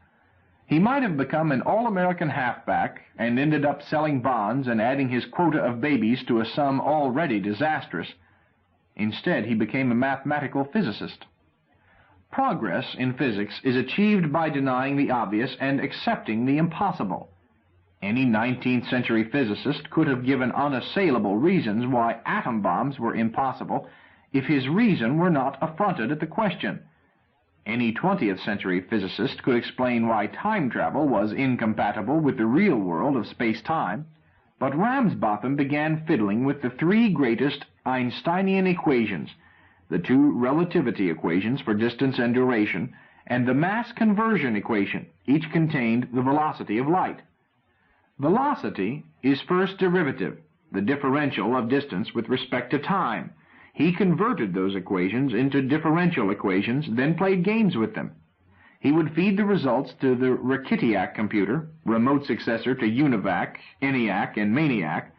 He might have become an all-American halfback and ended up selling bonds and adding his quota of babies to a sum already disastrous. Instead, he became a mathematical physicist. Progress in physics is achieved by denying the obvious and accepting the impossible. Any 19th century physicist could have given unassailable reasons why atom bombs were impossible if his reason were not affronted at the question. Any 20th century physicist could explain why time travel was incompatible with the real world of space-time, but Ramsbotham began fiddling with the 3 greatest Einsteinian equations, the 2 relativity equations for distance and duration, and the mass conversion equation. Each contained the velocity of light. Velocity is first derivative, the differential of distance with respect to time. He converted those equations into differential equations, then played games with them. He would feed the results to the Rickettsiak computer, remote successor to UNIVAC, ENIAC, and MANIAC.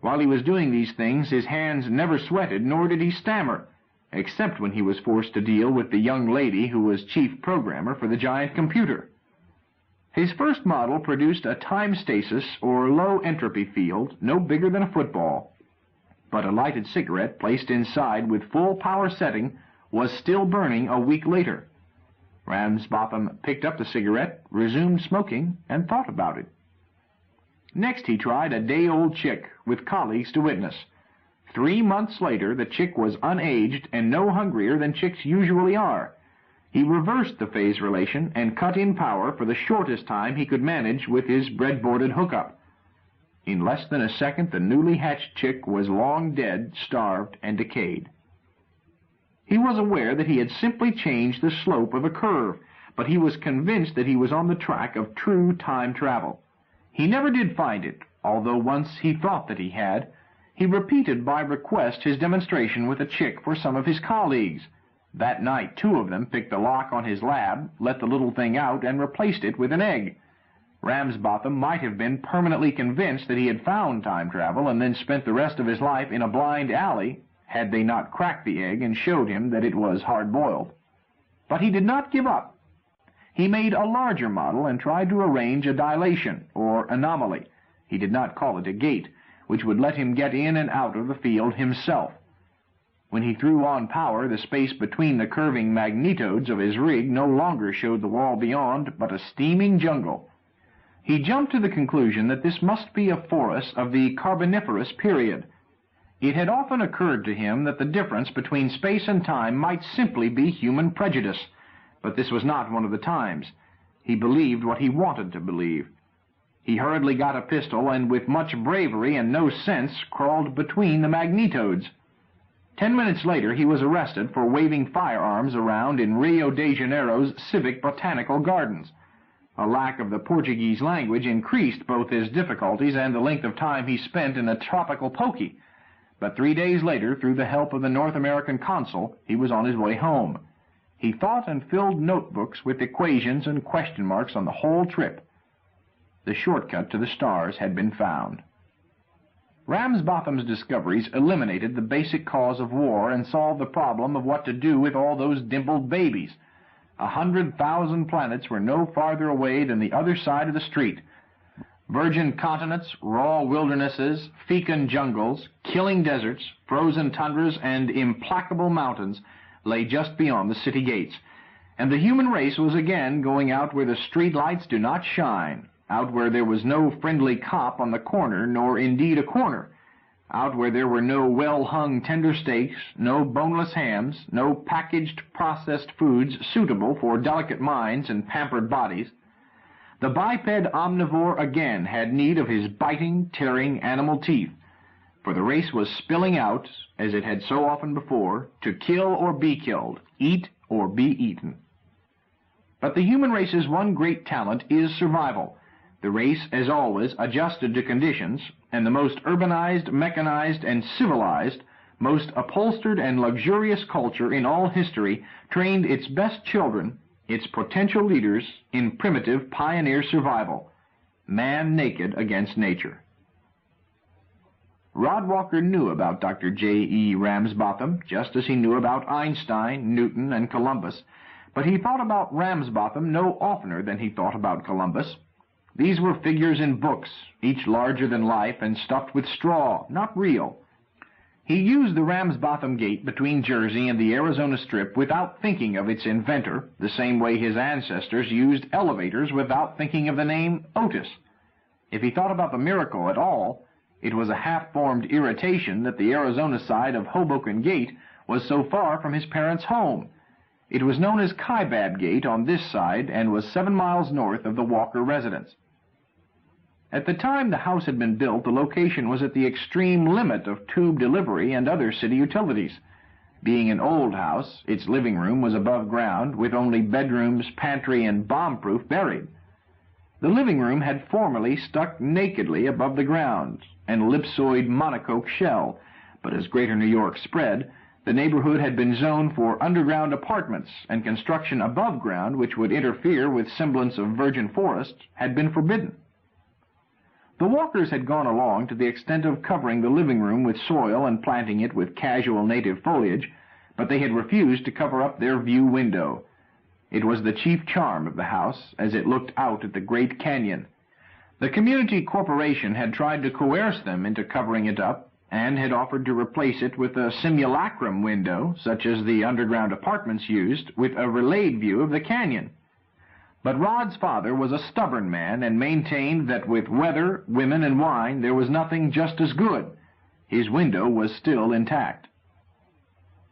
While he was doing these things, his hands never sweated, nor did he stammer, except when he was forced to deal with the young lady who was chief programmer for the giant computer. His first model produced a time stasis or low entropy field no bigger than a football. But a lighted cigarette placed inside with full power setting was still burning a week later. Ramsbotham picked up the cigarette, resumed smoking, and thought about it. Next he tried a day-old chick, with colleagues to witness. 3 months later the chick was unaged and no hungrier than chicks usually are. He reversed the phase relation and cut in power for the shortest time he could manage with his breadboarded hookup. In less than a second, the newly hatched chick was long dead, starved, and decayed. He was aware that he had simply changed the slope of a curve, but he was convinced that he was on the track of true time travel. He never did find it, although once he thought that he had. He repeated by request his demonstration with a chick for some of his colleagues. That night, 2 of them picked the lock on his lab, let the little thing out, and replaced it with an egg. Ramsbotham might have been permanently convinced that he had found time travel and then spent the rest of his life in a blind alley, had they not cracked the egg and showed him that it was hard-boiled. But he did not give up. He made a larger model and tried to arrange a dilation, or anomaly. He did not call it a gate, which would let him get in and out of the field himself. When he threw on power, the space between the curving magnetodes of his rig no longer showed the wall beyond, but a steaming jungle. He jumped to the conclusion that this must be a forest of the Carboniferous period. It had often occurred to him that the difference between space and time might simply be human prejudice, but this was not one of the times. He believed what he wanted to believe. He hurriedly got a pistol and, with much bravery and no sense, crawled between the magnetodes. 10 minutes later, he was arrested for waving firearms around in Rio de Janeiro's Civic Botanical Gardens. A lack of the Portuguese language increased both his difficulties and the length of time he spent in a tropical pokey. But 3 days later, through the help of the North American consul, he was on his way home. He thought and filled notebooks with equations and question marks on the whole trip. The shortcut to the stars had been found. Ramsbotham's discoveries eliminated the basic cause of war and solved the problem of what to do with all those dimpled babies. 100,000 planets were no farther away than the other side of the street. Virgin continents, raw wildernesses, fecund jungles, killing deserts, frozen tundras, and implacable mountains lay just beyond the city gates. And the human race was again going out where the street lights do not shine, out where there was no friendly cop on the corner, nor indeed a corner, out where there were no well-hung tender steaks, no boneless hams, no packaged processed foods suitable for delicate minds and pampered bodies. The biped omnivore again had need of his biting, tearing animal teeth, for the race was spilling out, as it had so often before, to kill or be killed, eat or be eaten. But the human race's one great talent is survival. The race, as always, adjusted to conditions, and the most urbanized, mechanized, and civilized, most upholstered and luxurious culture in all history trained its best children, its potential leaders, in primitive pioneer survival, man naked against nature. Rod Walker knew about Dr. J.E. Ramsbotham, just as he knew about Einstein, Newton, and Columbus, but he thought about Ramsbotham no oftener than he thought about Columbus. These were figures in books, each larger than life and stuffed with straw, not real. He used the Ramsbotham Gate between Jersey and the Arizona Strip without thinking of its inventor, the same way his ancestors used elevators without thinking of the name Otis. If he thought about the miracle at all, it was a half-formed irritation that the Arizona side of Hoboken Gate was so far from his parents' home. It was known as Kaibab Gate on this side and was 7 miles north of the Walker residence. At the time the house had been built, the location was at the extreme limit of tube delivery and other city utilities. Being an old house, its living room was above ground, with only bedrooms, pantry, and bomb-proof buried. The living room had formerly stuck nakedly above the ground, an ellipsoid monocoque shell, but as Greater New York spread, the neighborhood had been zoned for underground apartments, and construction above ground, which would interfere with semblance of virgin forest, had been forbidden. The Walkers had gone along to the extent of covering the living room with soil and planting it with casual native foliage, but they had refused to cover up their view window. It was the chief charm of the house, as it looked out at the Great Canyon. The community corporation had tried to coerce them into covering it up, and had offered to replace it with a simulacrum window, such as the underground apartments used, with a relayed view of the canyon. But Rod's father was a stubborn man and maintained that with weather, women, and wine there was nothing just as good. His window was still intact.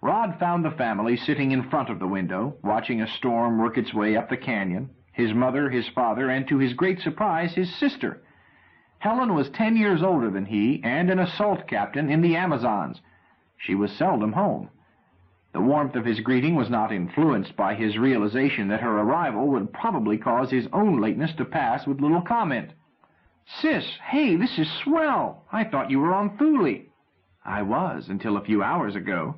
Rod found the family sitting in front of the window, watching a storm work its way up the canyon, his mother, his father, and to his great surprise, his sister. Helen was 10 years older than he and an assault captain in the Amazons. She was seldom home. The warmth of his greeting was not influenced by his realization that her arrival would probably cause his own lateness to pass with little comment. "Sis, hey, this is swell. I thought you were on Thule." "I was, until a few hours ago."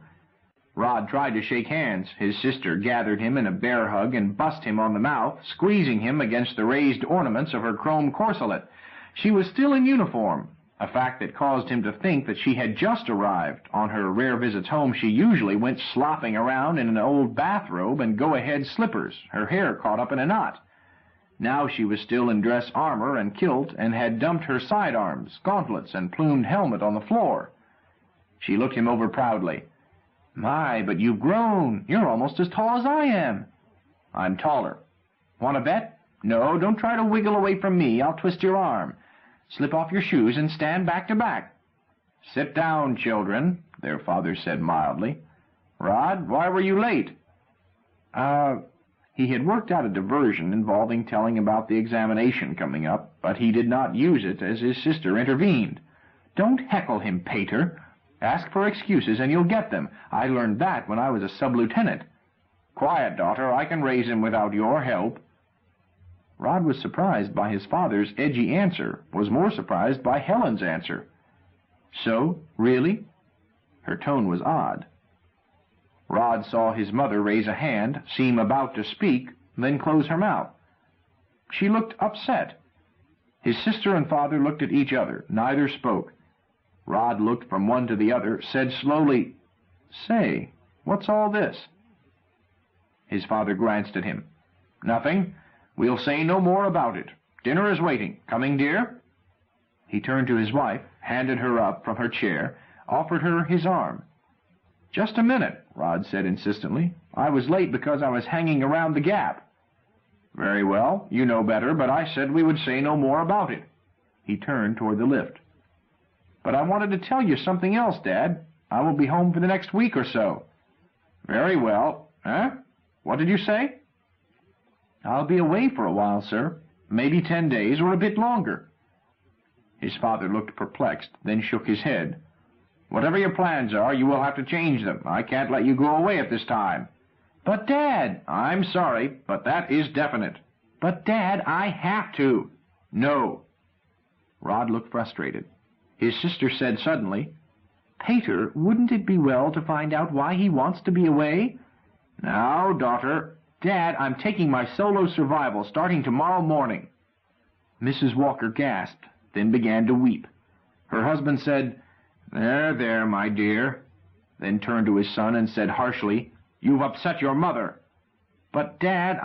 Rod tried to shake hands. His sister gathered him in a bear hug and bussed him on the mouth, squeezing him against the raised ornaments of her chrome corselet. She was still in uniform, a fact that caused him to think that she had just arrived. On her rare visits home, she usually went slopping around in an old bathrobe and go-ahead slippers, her hair caught up in a knot. Now she was still in dress armor and kilt and had dumped her sidearms, gauntlets, and plumed helmet on the floor. She looked him over proudly. "My, but you've grown. You're almost as tall as I am." "I'm taller." "Want to bet?" "No, don't try to wiggle away from me. I'll twist your arm. Slip off your shoes and stand back to back." "Sit down, children," their father said mildly. "Rod, why were you late?" He had worked out a diversion involving telling about the examination coming up, but he did not use it as his sister intervened. "Don't heckle him, Pater. Ask for excuses and you'll get them. I learned that when I was a sub-lieutenant." "Quiet, daughter. I can raise him without your help." Rod was surprised by his father's edgy answer, was more surprised by Helen's answer. "So? Really?" Her tone was odd. Rod saw his mother raise a hand, seem about to speak, then close her mouth. She looked upset. His sister and father looked at each other. Neither spoke. Rod looked from one to the other, said slowly, "Say, what's all this?" His father glanced at him. "Nothing. We'll say no more about it. Dinner is waiting. Coming, dear?" He turned to his wife, handed her up from her chair, offered her his arm. "Just a minute," Rod said insistently. "I was late because I was hanging around the Gap." "Very well. You know better, but I said we would say no more about it." He turned toward the lift. "But I wanted to tell you something else, Dad. I will be home for the next week or so." "Very well. Huh? What did you say?" "I'll be away for a while, sir. Maybe 10 days or a bit longer." His father looked perplexed, then shook his head. "Whatever your plans are, you will have to change them. I can't let you go away at this time." "But, Dad—" "I'm sorry, but that is definite." "But, Dad, I have to." "No." Rod looked frustrated. His sister said suddenly, "Pater, wouldn't it be well to find out why he wants to be away?" "Now, daughter." "Dad, I'm taking my solo survival starting tomorrow morning." Mrs. Walker gasped, then began to weep. Her husband said, "There, there, my dear," then turned to his son and said harshly, "You've upset your mother." "But, Dad,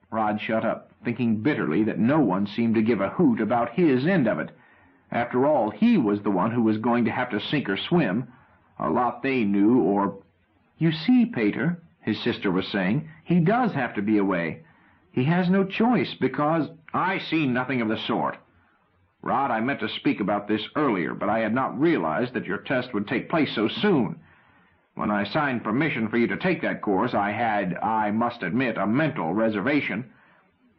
Rod shut up, thinking bitterly that no one seemed to give a hoot about his end of it. After all, he was the one who was going to have to sink or swim. A lot they knew, or... "You see, Pater," his sister was saying, "he does have to be away. He has no choice because—" "I see nothing of the sort. Rod, I meant to speak about this earlier, but I had not realized that your test would take place so soon. When I signed permission for you to take that course, I had, I must admit, a mental reservation.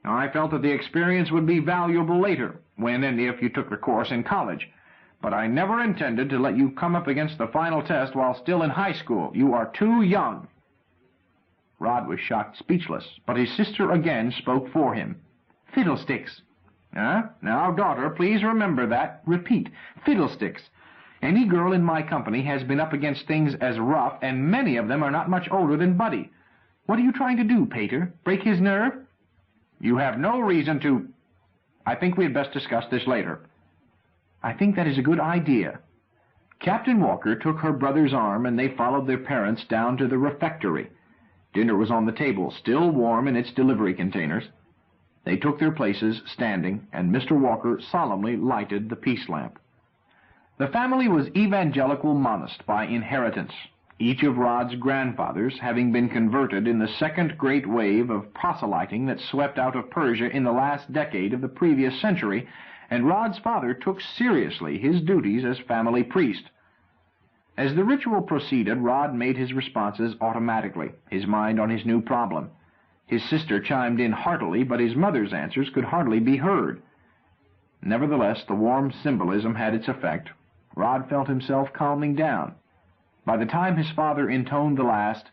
I felt that the experience would be valuable later, when and if you took the course in college. But I never intended to let you come up against the final test while still in high school. You are too young." Rod was shocked speechless, but his sister again spoke for him. "Fiddlesticks." Now, daughter, please remember that. Repeat, fiddlesticks. Any girl in my company has been up against things as rough, and many of them are not much older than Buddy. What are you trying to do, Pater? Break his nerve?" "You have no reason to—" "I think we had best discuss this later." "I think that is a good idea." Captain Walker took her brother's arm, and they followed their parents down to the refectory. Dinner was on the table, still warm in its delivery containers. They took their places, standing, and Mr. Walker solemnly lighted the peace lamp. The family was evangelical monist by inheritance, each of Rod's grandfathers having been converted in the second great wave of proselyting that swept out of Persia in the last decade of the previous century, and Rod's father took seriously his duties as family priest. As the ritual proceeded, Rod made his responses automatically, his mind on his new problem. His sister chimed in heartily, but his mother's answers could hardly be heard. Nevertheless, the warm symbolism had its effect. Rod felt himself calming down. By the time his father intoned the last,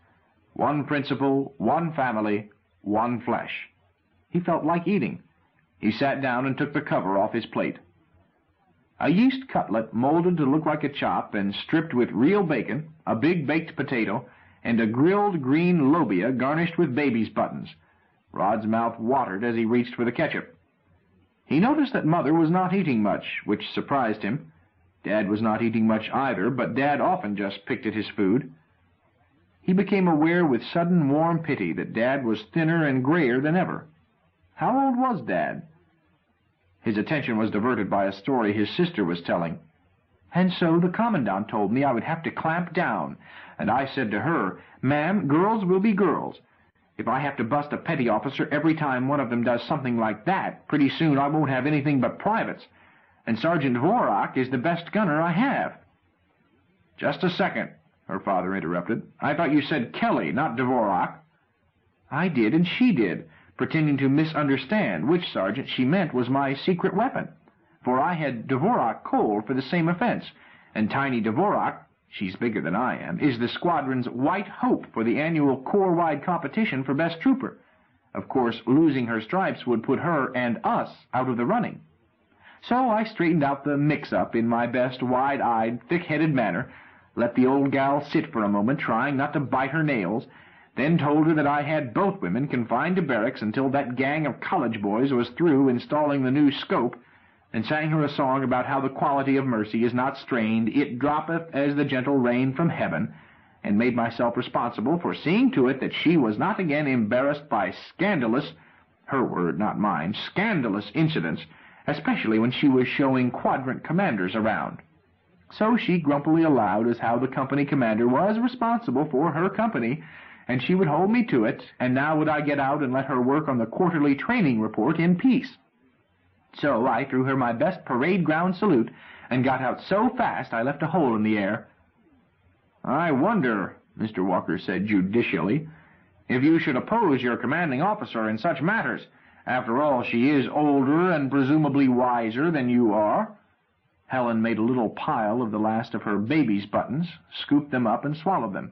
"One principle, one family, one flesh," he felt like eating. He sat down and took the cover off his plate. A yeast cutlet molded to look like a chop and stripped with real bacon, a big baked potato, and a grilled green lobia garnished with baby's buttons. Rod's mouth watered as he reached for the ketchup. He noticed that Mother was not eating much, which surprised him. Dad was not eating much either, but Dad often just picked at his food. He became aware with sudden warm pity that Dad was thinner and grayer than ever. How old was Dad? His attention was diverted by a story his sister was telling. "And so the commandant told me I would have to clamp down, and I said to her, 'Ma'am, girls will be girls. If I have to bust a petty officer every time one of them does something like that, pretty soon I won't have anything but privates, and Sergeant Dvorak is the best gunner I have.'" "Just a second," her father interrupted. "I thought you said Kelly, not Dvorak." "I did, and she did, pretending to misunderstand which sergeant she meant was my secret weapon, for I had Dvorak cold for the same offense, and Tiny Dvorak, she's bigger than I am, is the squadron's white hope for the annual Corps-wide competition for best trooper. Of course, losing her stripes would put her and us out of the running. So I straightened out the mix-up in my best wide-eyed, thick-headed manner, let the old gal sit for a moment, trying not to bite her nails, then told her that I had both women confined to barracks until that gang of college boys was through installing the new scope, and sang her a song about how the quality of mercy is not strained, it droppeth as the gentle rain from heaven, and made myself responsible for seeing to it that she was not again embarrassed by scandalous, her word, not mine, scandalous incidents, especially when she was showing quadrant commanders around. So she grumpily allowed as how the company commander was responsible for her company, and she would hold me to it, and now would I get out and let her work on the quarterly training report in peace. So I threw her my best parade ground salute, and got out so fast I left a hole in the air. "I wonder," Mr. Walker said judicially, "if you should oppose your commanding officer in such matters. After all, she is older and presumably wiser than you are." Helen made a little pile of the last of her baby's buttons, scooped them up, and swallowed them.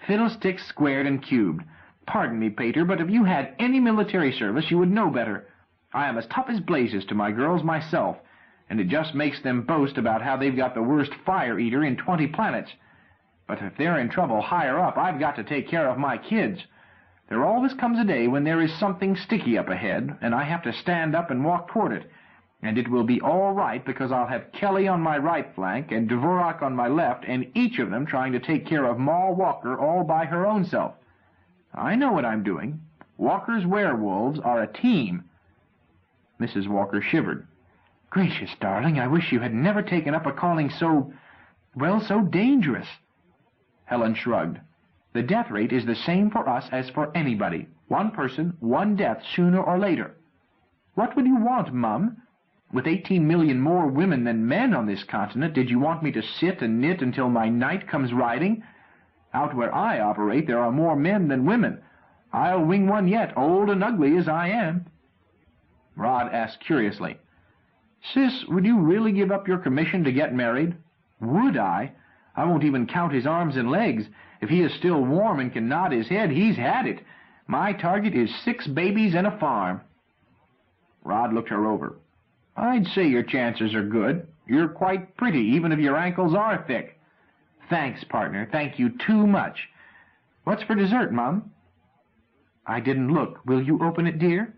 "Fiddlesticks squared and cubed. Pardon me, Pater, but if you had any military service, you would know better. I am as tough as blazes to my girls myself, and it just makes them boast about how they've got the worst fire-eater in 20 planets. But if they're in trouble higher up, I've got to take care of my kids. There always comes a day when there is something sticky up ahead, and I have to stand up and walk toward it. And it will be all right because I'll have Kelly on my right flank and Dvorak on my left, and each of them trying to take care of Ma Walker all by her own self. I know what I'm doing. Walker's werewolves are a team." Mrs. Walker shivered. "Gracious, darling, I wish you had never taken up a calling so dangerous." Helen shrugged. "The death rate is the same for us as for anybody. One person, one death sooner or later. What would you want, Mum? With 18 million more women than men on this continent, did you want me to sit and knit until my knight comes riding? Out where I operate, there are more men than women. I'll wing one yet, old and ugly as I am." Rod asked curiously, "Sis, would you really give up your commission to get married?" "Would I? I won't even count his arms and legs. If he is still warm and can nod his head, he's had it. My target is 6 babies and a farm." Rod looked her over. "I'd say your chances are good. You're quite pretty, even if your ankles are thick." "Thanks, partner. Thank you too much. What's for dessert, Mum?" "I didn't look. Will you open it, dear?"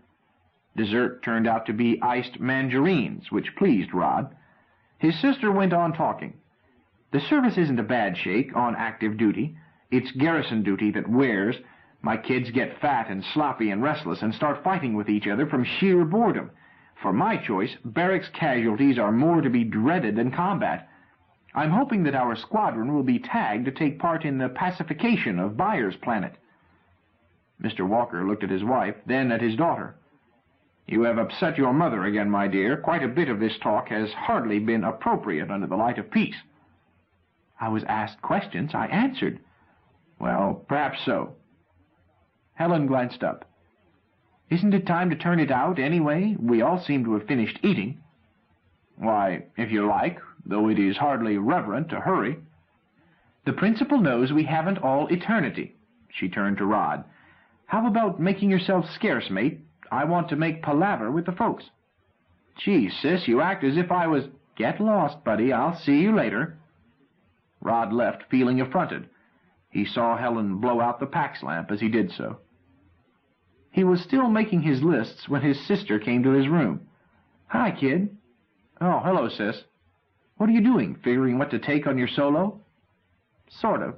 Dessert turned out to be iced mandarines, which pleased Rod. His sister went on talking. "The service isn't a bad shake on active duty. It's garrison duty that wears. My kids get fat and sloppy and restless and start fighting with each other from sheer boredom. For my choice, barracks casualties are more to be dreaded than combat. I'm hoping that our squadron will be tagged to take part in the pacification of Byers Planet." Mr. Walker looked at his wife, then at his daughter. "You have upset your mother again, my dear. Quite a bit of this talk has hardly been appropriate under the light of peace." I was asked questions. I answered. Well, perhaps so. Helen glanced up. Isn't it time to turn it out, anyway? We all seem to have finished eating. Why, if you like, though it is hardly reverent to hurry. The principal knows we haven't all eternity. She turned to Rod. How about making yourself scarce, mate? I want to make palaver with the folks. Gee, sis, you act as if I was... Get lost, buddy. I'll see you later. Rod left, feeling affronted. He saw Helen blow out the Pax lamp as he did so. He was still making his lists when his sister came to his room. Hi, kid. Oh, hello, sis. What are you doing, figuring what to take on your solo? Sort of.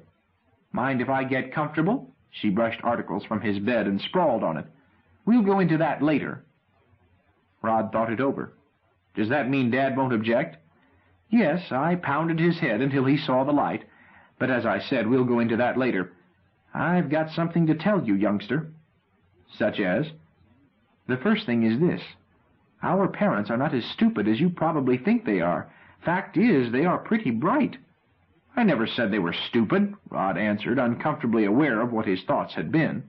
Mind if I get comfortable? She brushed articles from his bed and sprawled on it. We'll go into that later. Rod thought it over. Does that mean Dad won't object? Yes, I pounded his head until he saw the light, but as I said, we'll go into that later. I've got something to tell you, youngster. Such as? The first thing is this. Our parents are not as stupid as you probably think they are. Fact is, they are pretty bright. I never said they were stupid, Rod answered, uncomfortably aware of what his thoughts had been.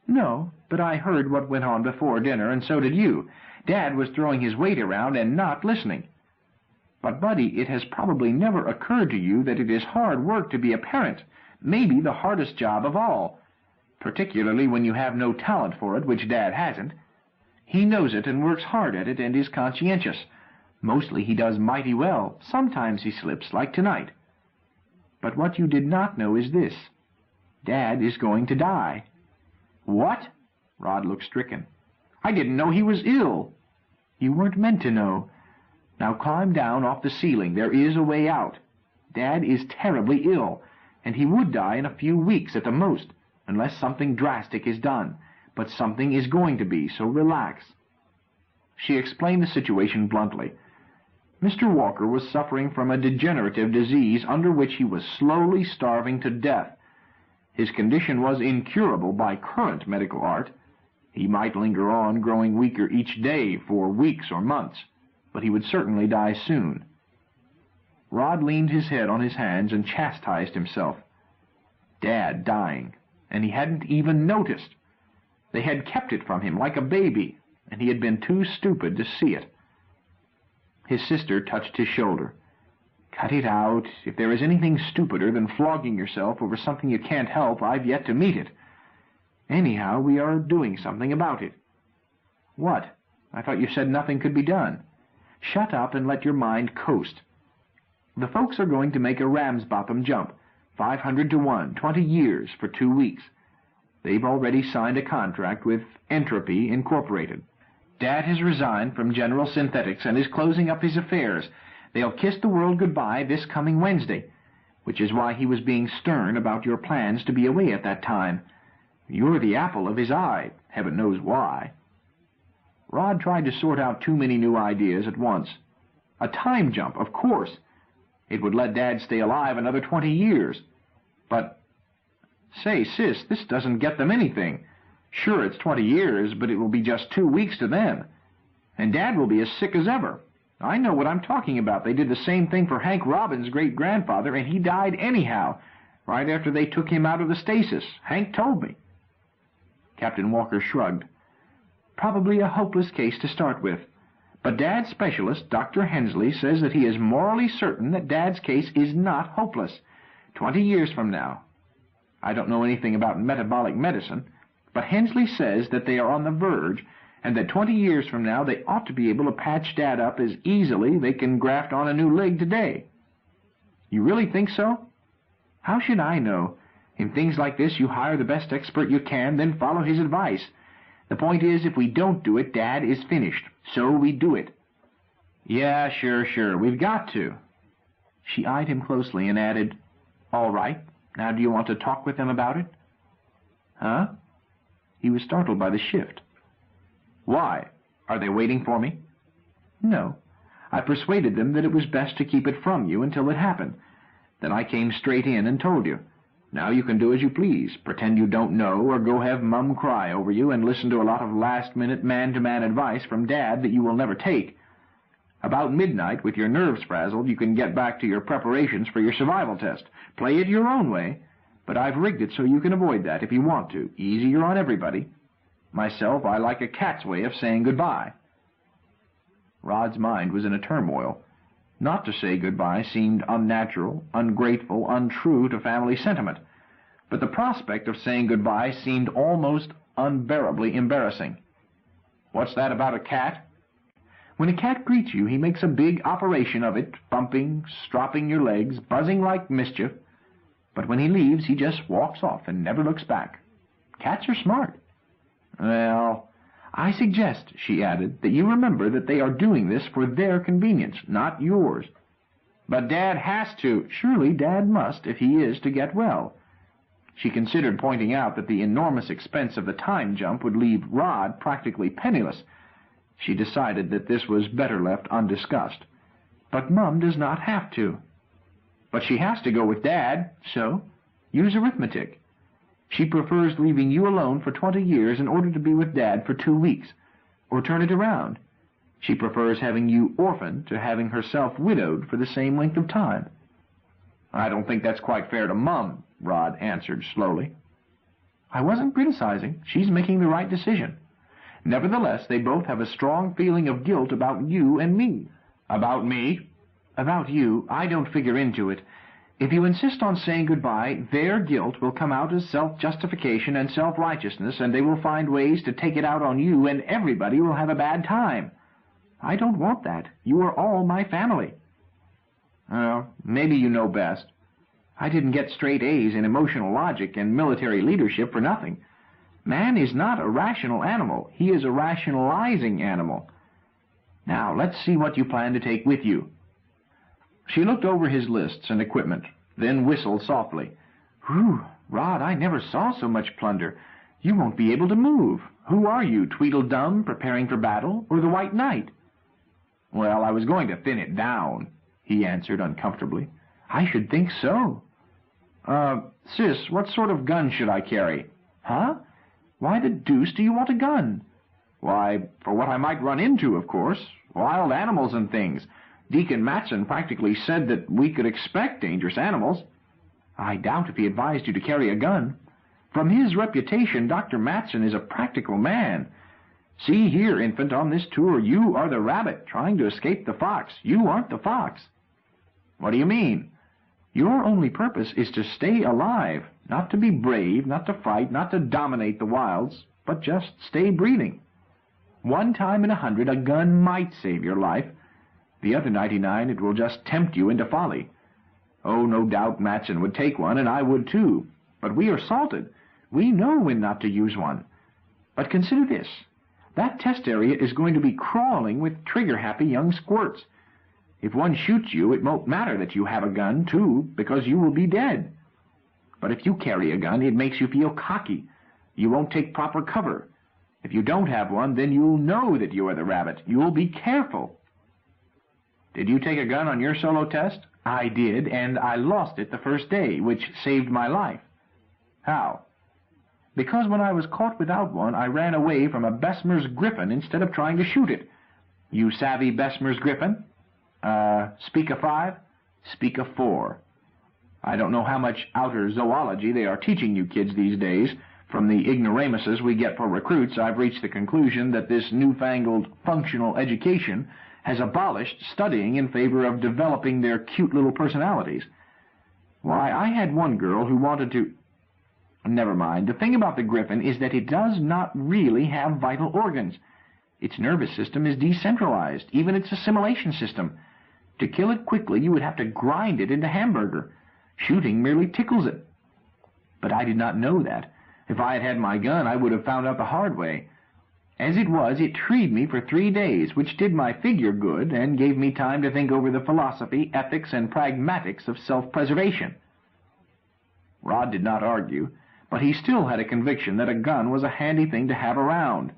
No, but I heard what went on before dinner, and so did you. Dad was throwing his weight around and not listening. But, buddy, it has probably never occurred to you that it is hard work to be a parent, maybe the hardest job of all, particularly when you have no talent for it, which Dad hasn't. He knows it and works hard at it and is conscientious. Mostly he does mighty well. Sometimes he slips, like tonight. But what you did not know is this. Dad is going to die. What? Rod looked stricken. I didn't know he was ill. You weren't meant to know. Now climb down off the ceiling. There is a way out. Dad is terribly ill, and he would die in a few weeks at the most, unless something drastic is done. But something is going to be, so relax. She explained the situation bluntly. Mr. Walker was suffering from a degenerative disease under which he was slowly starving to death. His condition was incurable by current medical art. He might linger on, growing weaker each day for weeks or months, but he would certainly die soon. Rod leaned his head on his hands and chastised himself. Dad dying, and he hadn't even noticed. They had kept it from him like a baby, and he had been too stupid to see it. His sister touched his shoulder. Cut it out. If there is anything stupider than flogging yourself over something you can't help, I've yet to meet it. Anyhow, we are doing something about it. What? I thought you said nothing could be done. Shut up and let your mind coast. The folks are going to make a Ramsbotham jump, 500 to 1, 20 years for 2 weeks. They've already signed a contract with Entropy Incorporated. Dad has resigned from General Synthetics and is closing up his affairs. They'll kiss the world goodbye this coming Wednesday, which is why he was being stern about your plans to be away at that time. You're the apple of his eye, heaven knows why. Rod tried to sort out too many new ideas at once. A time jump, of course. It would let Dad stay alive another 20 years. But, say, sis, this doesn't get them anything. Sure, it's 20 years, but it will be just 2 weeks to them. And Dad will be as sick as ever. I know what I'm talking about. They did the same thing for Hank Robin's great-grandfather, and he died anyhow, right after they took him out of the stasis. Hank told me. Captain Walker shrugged. Probably a hopeless case to start with. But Dad's specialist, Dr. Hensley, says that he is morally certain that Dad's case is not hopeless. 20 years from now. I don't know anything about metabolic medicine, but Hensley says that they are on the verge, and that 20 years from now they ought to be able to patch Dad up as easily they can graft on a new leg today. You really think so? How should I know? In things like this, you hire the best expert you can, then follow his advice. The point is, if we don't do it, Dad is finished. So we do it. Yeah, sure. We've got to. She eyed him closely and added, All right. Now do you want to talk with them about it? Huh? He was startled by the shift. Why? Are they waiting for me? No. I persuaded them that it was best to keep it from you until it happened. Then I came straight in and told you. Now you can do as you please. Pretend you don't know, or go have Mum cry over you and listen to a lot of last-minute man-to-man advice from Dad that you will never take. About midnight, with your nerves frazzled, you can get back to your preparations for your survival test. Play it your own way, but I've rigged it so you can avoid that if you want to. Easier on everybody. Myself, I like a cat's way of saying goodbye." Rod's mind was in a turmoil. Not to say goodbye seemed unnatural, ungrateful, untrue to family sentiment, but the prospect of saying goodbye seemed almost unbearably embarrassing. "What's that about a cat?" "When a cat greets you, he makes a big operation of it, bumping, stropping your legs, buzzing like mischief. But when he leaves, he just walks off and never looks back. Cats are smart." "Well, I suggest," she added, "that you remember that they are doing this for their convenience, not yours." "But Dad has to." "Surely Dad must if he is to get well." She considered pointing out that the enormous expense of the time jump would leave Rod practically penniless. She decided that this was better left undiscussed. "But Mum does not have to." "But she has to go with Dad." "So? Use arithmetic. She prefers leaving you alone for 20 years in order to be with Dad for 2 weeks. Or turn it around. She prefers having you orphaned to having herself widowed for the same length of time." "I don't think that's quite fair to Mum," Rod answered slowly. "I wasn't criticizing. She's making the right decision. Nevertheless, they both have a strong feeling of guilt about you and me." "About me?" "About you. I don't figure into it. If you insist on saying goodbye, their guilt will come out as self-justification and self-righteousness, and they will find ways to take it out on you, and everybody will have a bad time. I don't want that. You are all my family." "Well, maybe you know best." "I didn't get straight A's in emotional logic and military leadership for nothing. Man is not a rational animal. He is a rationalizing animal. Now, let's see what you plan to take with you." She looked over his lists and equipment, then whistled softly. "Whew, Rod, I never saw so much plunder. You won't be able to move. Who are you, Tweedledum, preparing for battle, or the White Knight?" "Well, I was going to thin it down," he answered uncomfortably. "I should think so." Sis, what sort of gun should I carry?" "Huh? Why the deuce do you want a gun?" "Why, for what I might run into, of course. Wild animals and things. Deacon Matson practically said that we could expect dangerous animals." "I doubt if he advised you to carry a gun. From his reputation, Dr. Matson is a practical man. See here, infant, on this tour, you are the rabbit trying to escape the fox. You aren't the fox." "What do you mean?" "Your only purpose is to stay alive, not to be brave, not to fight, not to dominate the wilds, but just stay breathing. 1 time in 100, a gun might save your life. The other 99, it will just tempt you into folly. Oh, no doubt Matson would take one, and I would too. But we are salted. We know when not to use one. But consider this. That test area is going to be crawling with trigger-happy young squirts. If one shoots you, it won't matter that you have a gun, too, because you will be dead. But if you carry a gun, it makes you feel cocky. You won't take proper cover. If you don't have one, then you'll know that you are the rabbit. You'll be careful." "Did you take a gun on your solo test?" "I did, and I lost it the first day, which saved my life." "How?" "Because when I was caught without one, I ran away from a Bessemer's Griffin instead of trying to shoot it. You savvy Bessemer's Griffin?" Speak of 5? Speak of 4. I don't know how much outer zoology they are teaching you kids these days. From the ignoramuses we get for recruits, I've reached the conclusion that this newfangled functional education has abolished studying in favor of developing their cute little personalities. Why, I had one girl who wanted to... Never mind. The thing about the griffin is that it does not really have vital organs. Its nervous system is decentralized, even its assimilation system. To kill it quickly, you would have to grind it into hamburger. Shooting merely tickles it. But I did not know that. If I had had my gun, I would have found out the hard way. As it was, it treed me for 3 days, which did my figure good and gave me time to think over the philosophy, ethics, and pragmatics of self-preservation. Rod did not argue, but he still had a conviction that a gun was a handy thing to have around.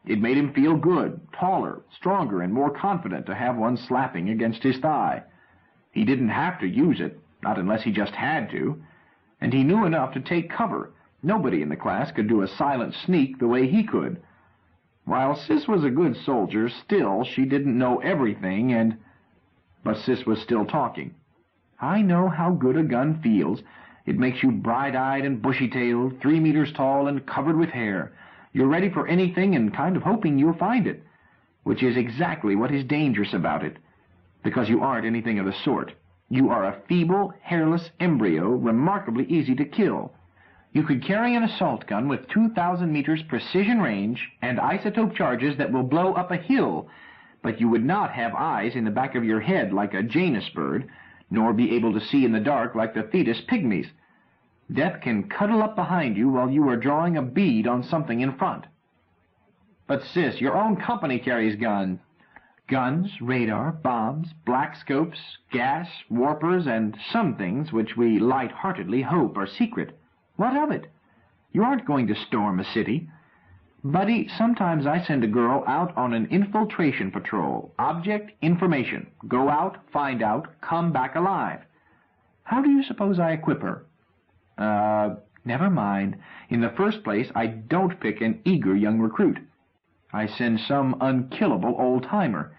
It made him feel good, taller, stronger, and more confident to have one slapping against his thigh. He didn't have to use it, not unless he just had to, and he knew enough to take cover. Nobody in the class could do a silent sneak the way he could. While Sis was a good soldier, still she didn't know everything, But Sis was still talking. "I know how good a gun feels. It makes you bright-eyed and bushy-tailed, 3 meters tall and covered with hair. You're ready for anything and kind of hoping you'll find it, which is exactly what is dangerous about it, because you aren't anything of the sort. You are a feeble, hairless embryo, remarkably easy to kill. You could carry an assault gun with 2,000 meters precision range and isotope charges that will blow up a hill, but you would not have eyes in the back of your head like a Janus bird, nor be able to see in the dark like the Thetis pygmies. Death can cuddle up behind you while you are drawing a bead on something in front." "But, Sis, your own company carries guns." "Guns, radar, bombs, black scopes, gas, warpers, and some things which we light-heartedly hope are secret. What of it? You aren't going to storm a city. Buddy, sometimes I send a girl out on an infiltration patrol. Object, information. Go out, find out, come back alive. How do you suppose I equip her?" Never mind. In the first place, I don't pick an eager young recruit. I send some unkillable old-timer.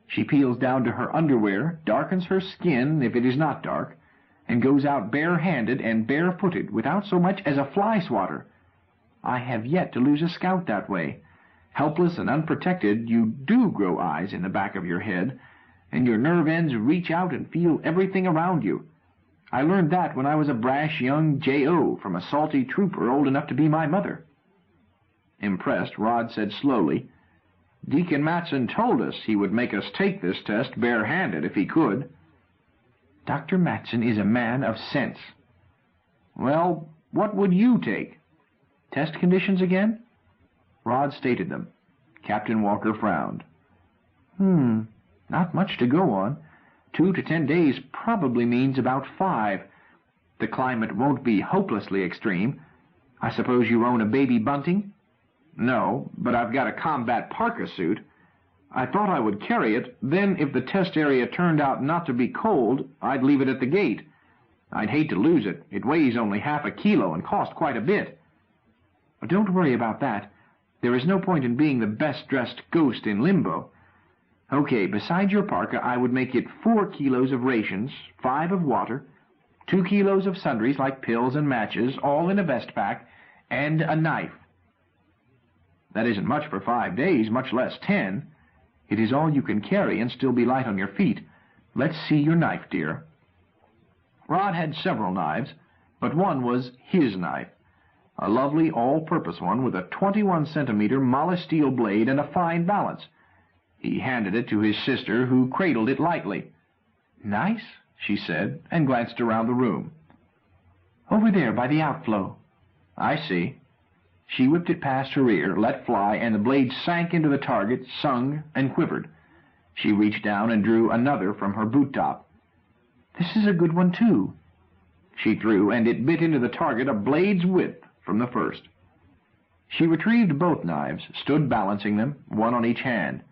She peels down to her underwear, darkens her skin if it is not dark, and goes out bare-handed and bare-footed without so much as a fly-swatter. I have yet to lose a scout that way. Helpless and unprotected, you do grow eyes in the back of your head, and your nerve ends reach out and feel everything around you. I learned that when I was a brash young J.O. from a salty trooper old enough to be my mother. Impressed, Rod said slowly, "Deacon Matson told us he would make us take this test bare-handed if he could." "Dr. Matson is a man of sense." "Well, what would you take?" "Test conditions again?" Rod stated them. Captain Walker frowned. Not much to go on. 2 to 10 days probably means about 5. The climate won't be hopelessly extreme. I suppose you own a baby bunting?" "No, but I've got a combat parka suit. I thought I would carry it, then if the test area turned out not to be cold, I'd leave it at the gate. I'd hate to lose it. It weighs only half a kilo and cost quite a bit." "Don't worry about that. There is no point in being the best-dressed ghost in limbo. Okay, besides your parka, I would make it 4 kilos of rations, 5 of water, 2 kilos of sundries like pills and matches, all in a vest pack, and a knife." "That isn't much for 5 days, much less 10. It is all you can carry and still be light on your feet. Let's see your knife, dear." Rod had several knives, but one was his knife, a lovely all-purpose one with a 21-centimeter molly-steel blade and a fine balance. He handed it to his sister, who cradled it lightly. "Nice," she said, and glanced around the room. "Over there by the outflow." "I see." She whipped it past her ear, let fly, and the blade sank into the target, sung, and quivered. She reached down and drew another from her boot top. "This is a good one, too." She threw, and it bit into the target a blade's width from the first. She retrieved both knives, stood balancing them, one on each hand.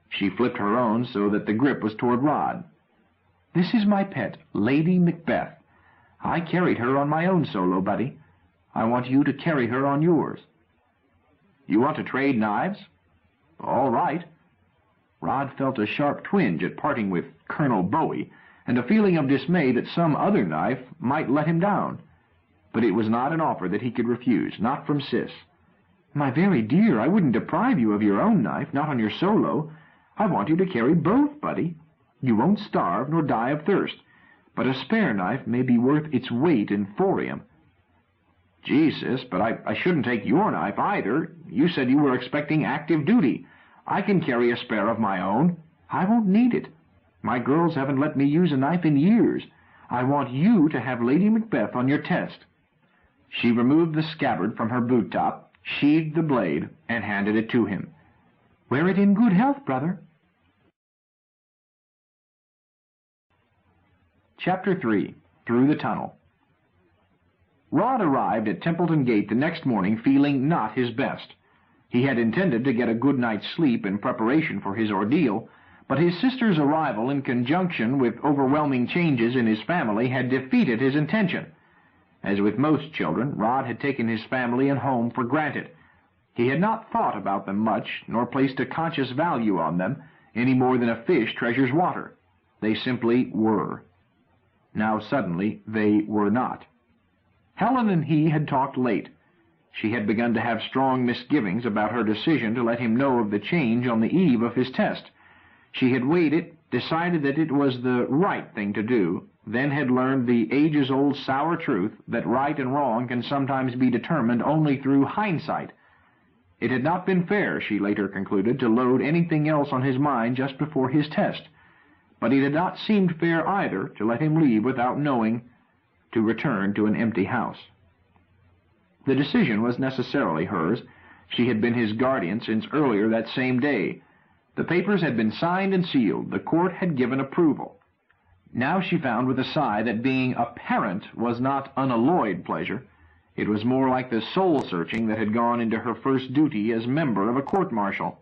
She flipped her own so that the grip was toward Rod. "This is my pet, Lady Macbeth. I carried her on my own solo, buddy. I want you to carry her on yours." "You want to trade knives?" "All right." Rod felt a sharp twinge at parting with Colonel Bowie, and a feeling of dismay that some other knife might let him down. But it was not an offer that he could refuse, not from Sis. "My very dear, I wouldn't deprive you of your own knife, not on your solo. I want you to carry both, buddy. You won't starve nor die of thirst, but a spare knife may be worth its weight in thorium." "Gee, Sis, but I shouldn't take your knife either. You said you were expecting active duty. I can carry a spare of my own. I won't need it. My girls haven't let me use a knife in years. I want you to have Lady Macbeth on your test." She removed the scabbard from her boot top, sheathed the blade, and handed it to him. "Wear it in good health, brother." Chapter 3. Through the Tunnel. Rod arrived at Templeton Gate the next morning feeling not his best. He had intended to get a good night's sleep in preparation for his ordeal, but his sister's arrival in conjunction with overwhelming changes in his family had defeated his intention. As with most children, Rod had taken his family and home for granted. He had not thought about them much, nor placed a conscious value on them, any more than a fish treasures water. They simply were. Now suddenly they were not. Helen and he had talked late. She had begun to have strong misgivings about her decision to let him know of the change on the eve of his test. She had weighed it, decided that it was the right thing to do, then had learned the ages-old sour truth that right and wrong can sometimes be determined only through hindsight. It had not been fair, she later concluded, to load anything else on his mind just before his test. But it had not seemed fair either to let him leave without knowing, to return to an empty house. The decision was necessarily hers. She had been his guardian since earlier that same day. The papers had been signed and sealed. The court had given approval. Now she found with a sigh that being a parent was not unalloyed pleasure. It was more like the soul-searching that had gone into her first duty as member of a court-martial.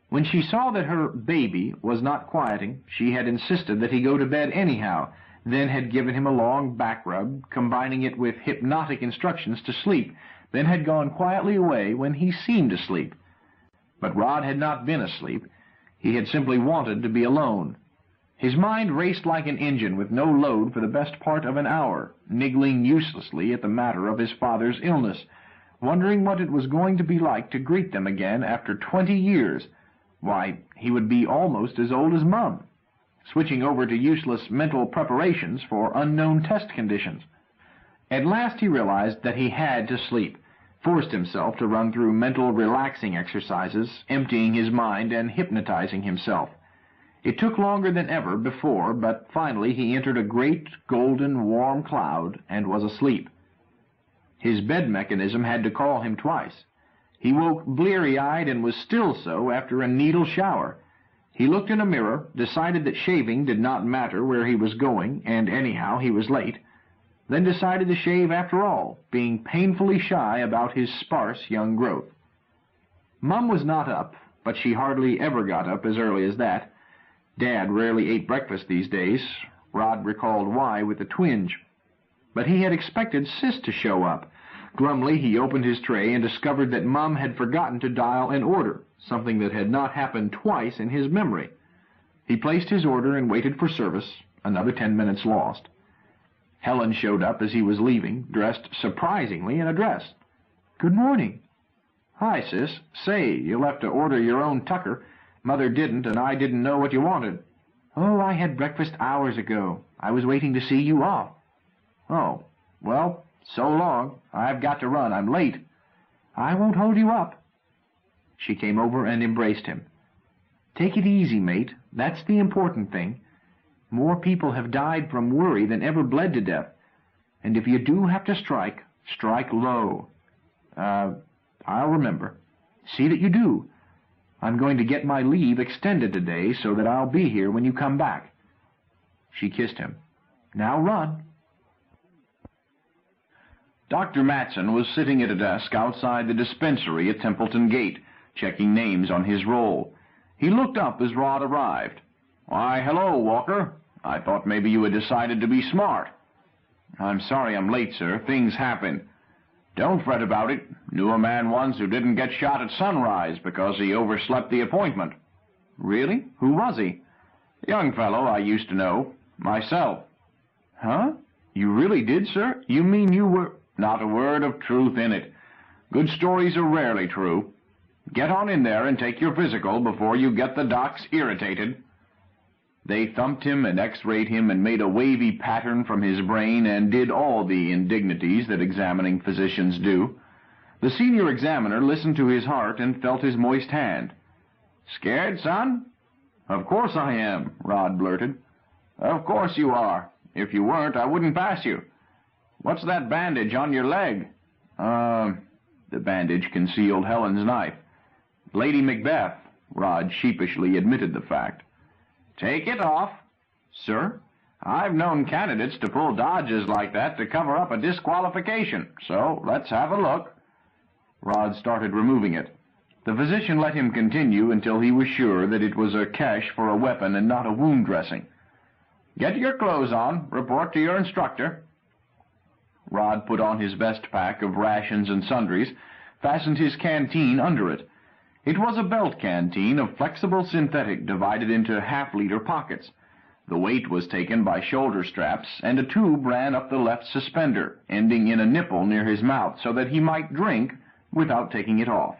When she saw that her baby was not quieting, she had insisted that he go to bed anyhow, then had given him a long back rub, combining it with hypnotic instructions to sleep, then had gone quietly away when he seemed asleep. But Rod had not been asleep. He had simply wanted to be alone. His mind raced like an engine with no load for the best part of an hour, niggling uselessly at the matter of his father's illness, wondering what it was going to be like to greet them again after 20 years. Why, he would be almost as old as Mum. Switching over to useless mental preparations for unknown test conditions. At last he realized that he had to sleep, forced himself to run through mental relaxing exercises, emptying his mind and hypnotizing himself. It took longer than ever before, but finally he entered a great, golden, warm cloud and was asleep. His bed mechanism had to call him twice. He woke bleary-eyed and was still so after a needle shower. He looked in a mirror, decided that shaving did not matter where he was going, and anyhow he was late, then decided to shave after all, being painfully shy about his sparse young growth. Mum was not up, but she hardly ever got up as early as that. Dad rarely ate breakfast these days. Rod recalled why with a twinge. But he had expected Sis to show up. Glumly he opened his tray and discovered that Mum had forgotten to dial an order, something that had not happened twice in his memory. He placed his order and waited for service, another 10 minutes lost. Helen showed up as he was leaving, dressed surprisingly in a dress. "Good morning." "Hi, Sis. Say, you'll have to order your own tucker. Mother didn't, and I didn't know what you wanted." "Oh, I had breakfast hours ago. I was waiting to see you off." "Oh, well, so long. I've got to run. I'm late." "I won't hold you up." She came over and embraced him. "Take it easy, mate. That's the important thing. More people have died from worry than ever bled to death. And if you do have to strike, strike low." I'll remember." "See that you do. I'm going to get my leave extended today so that I'll be here when you come back." She kissed him. "Now run." Dr. Matson was sitting at a desk outside the dispensary at Templeton Gate, checking names on his roll. He looked up as Rod arrived. "Why, hello, Walker. I thought maybe you had decided to be smart." "I'm sorry I'm late, sir. Things happen." "Don't fret about it. Knew a man once who didn't get shot at sunrise because he overslept the appointment." "Really? Who was he?" "A young fellow I used to know. Myself." "Huh? You really did, sir? You mean you were—" "Not a word of truth in it. Good stories are rarely true. Get on in there and take your physical before you get the docs irritated." They thumped him and x-rayed him and made a wavy pattern from his brain and did all the indignities that examining physicians do. The senior examiner listened to his heart and felt his moist hand. "Scared, son?" "Of course I am," Rod blurted. "Of course you are. If you weren't, I wouldn't pass you. What's that bandage on your leg?" The bandage concealed Helen's knife. "Lady Macbeth," Rod sheepishly admitted the fact. "Take it off." "Sir?" "I've known candidates to pull dodges like that to cover up a disqualification, so let's have a look." Rod started removing it. The physician let him continue until he was sure that it was a cache for a weapon and not a wound dressing. "Get your clothes on. Report to your instructor." Rod put on his vest pack of rations and sundries, fastened his canteen under it. It was a belt canteen of flexible synthetic divided into half-liter pockets. The weight was taken by shoulder straps, and a tube ran up the left suspender, ending in a nipple near his mouth so that he might drink without taking it off.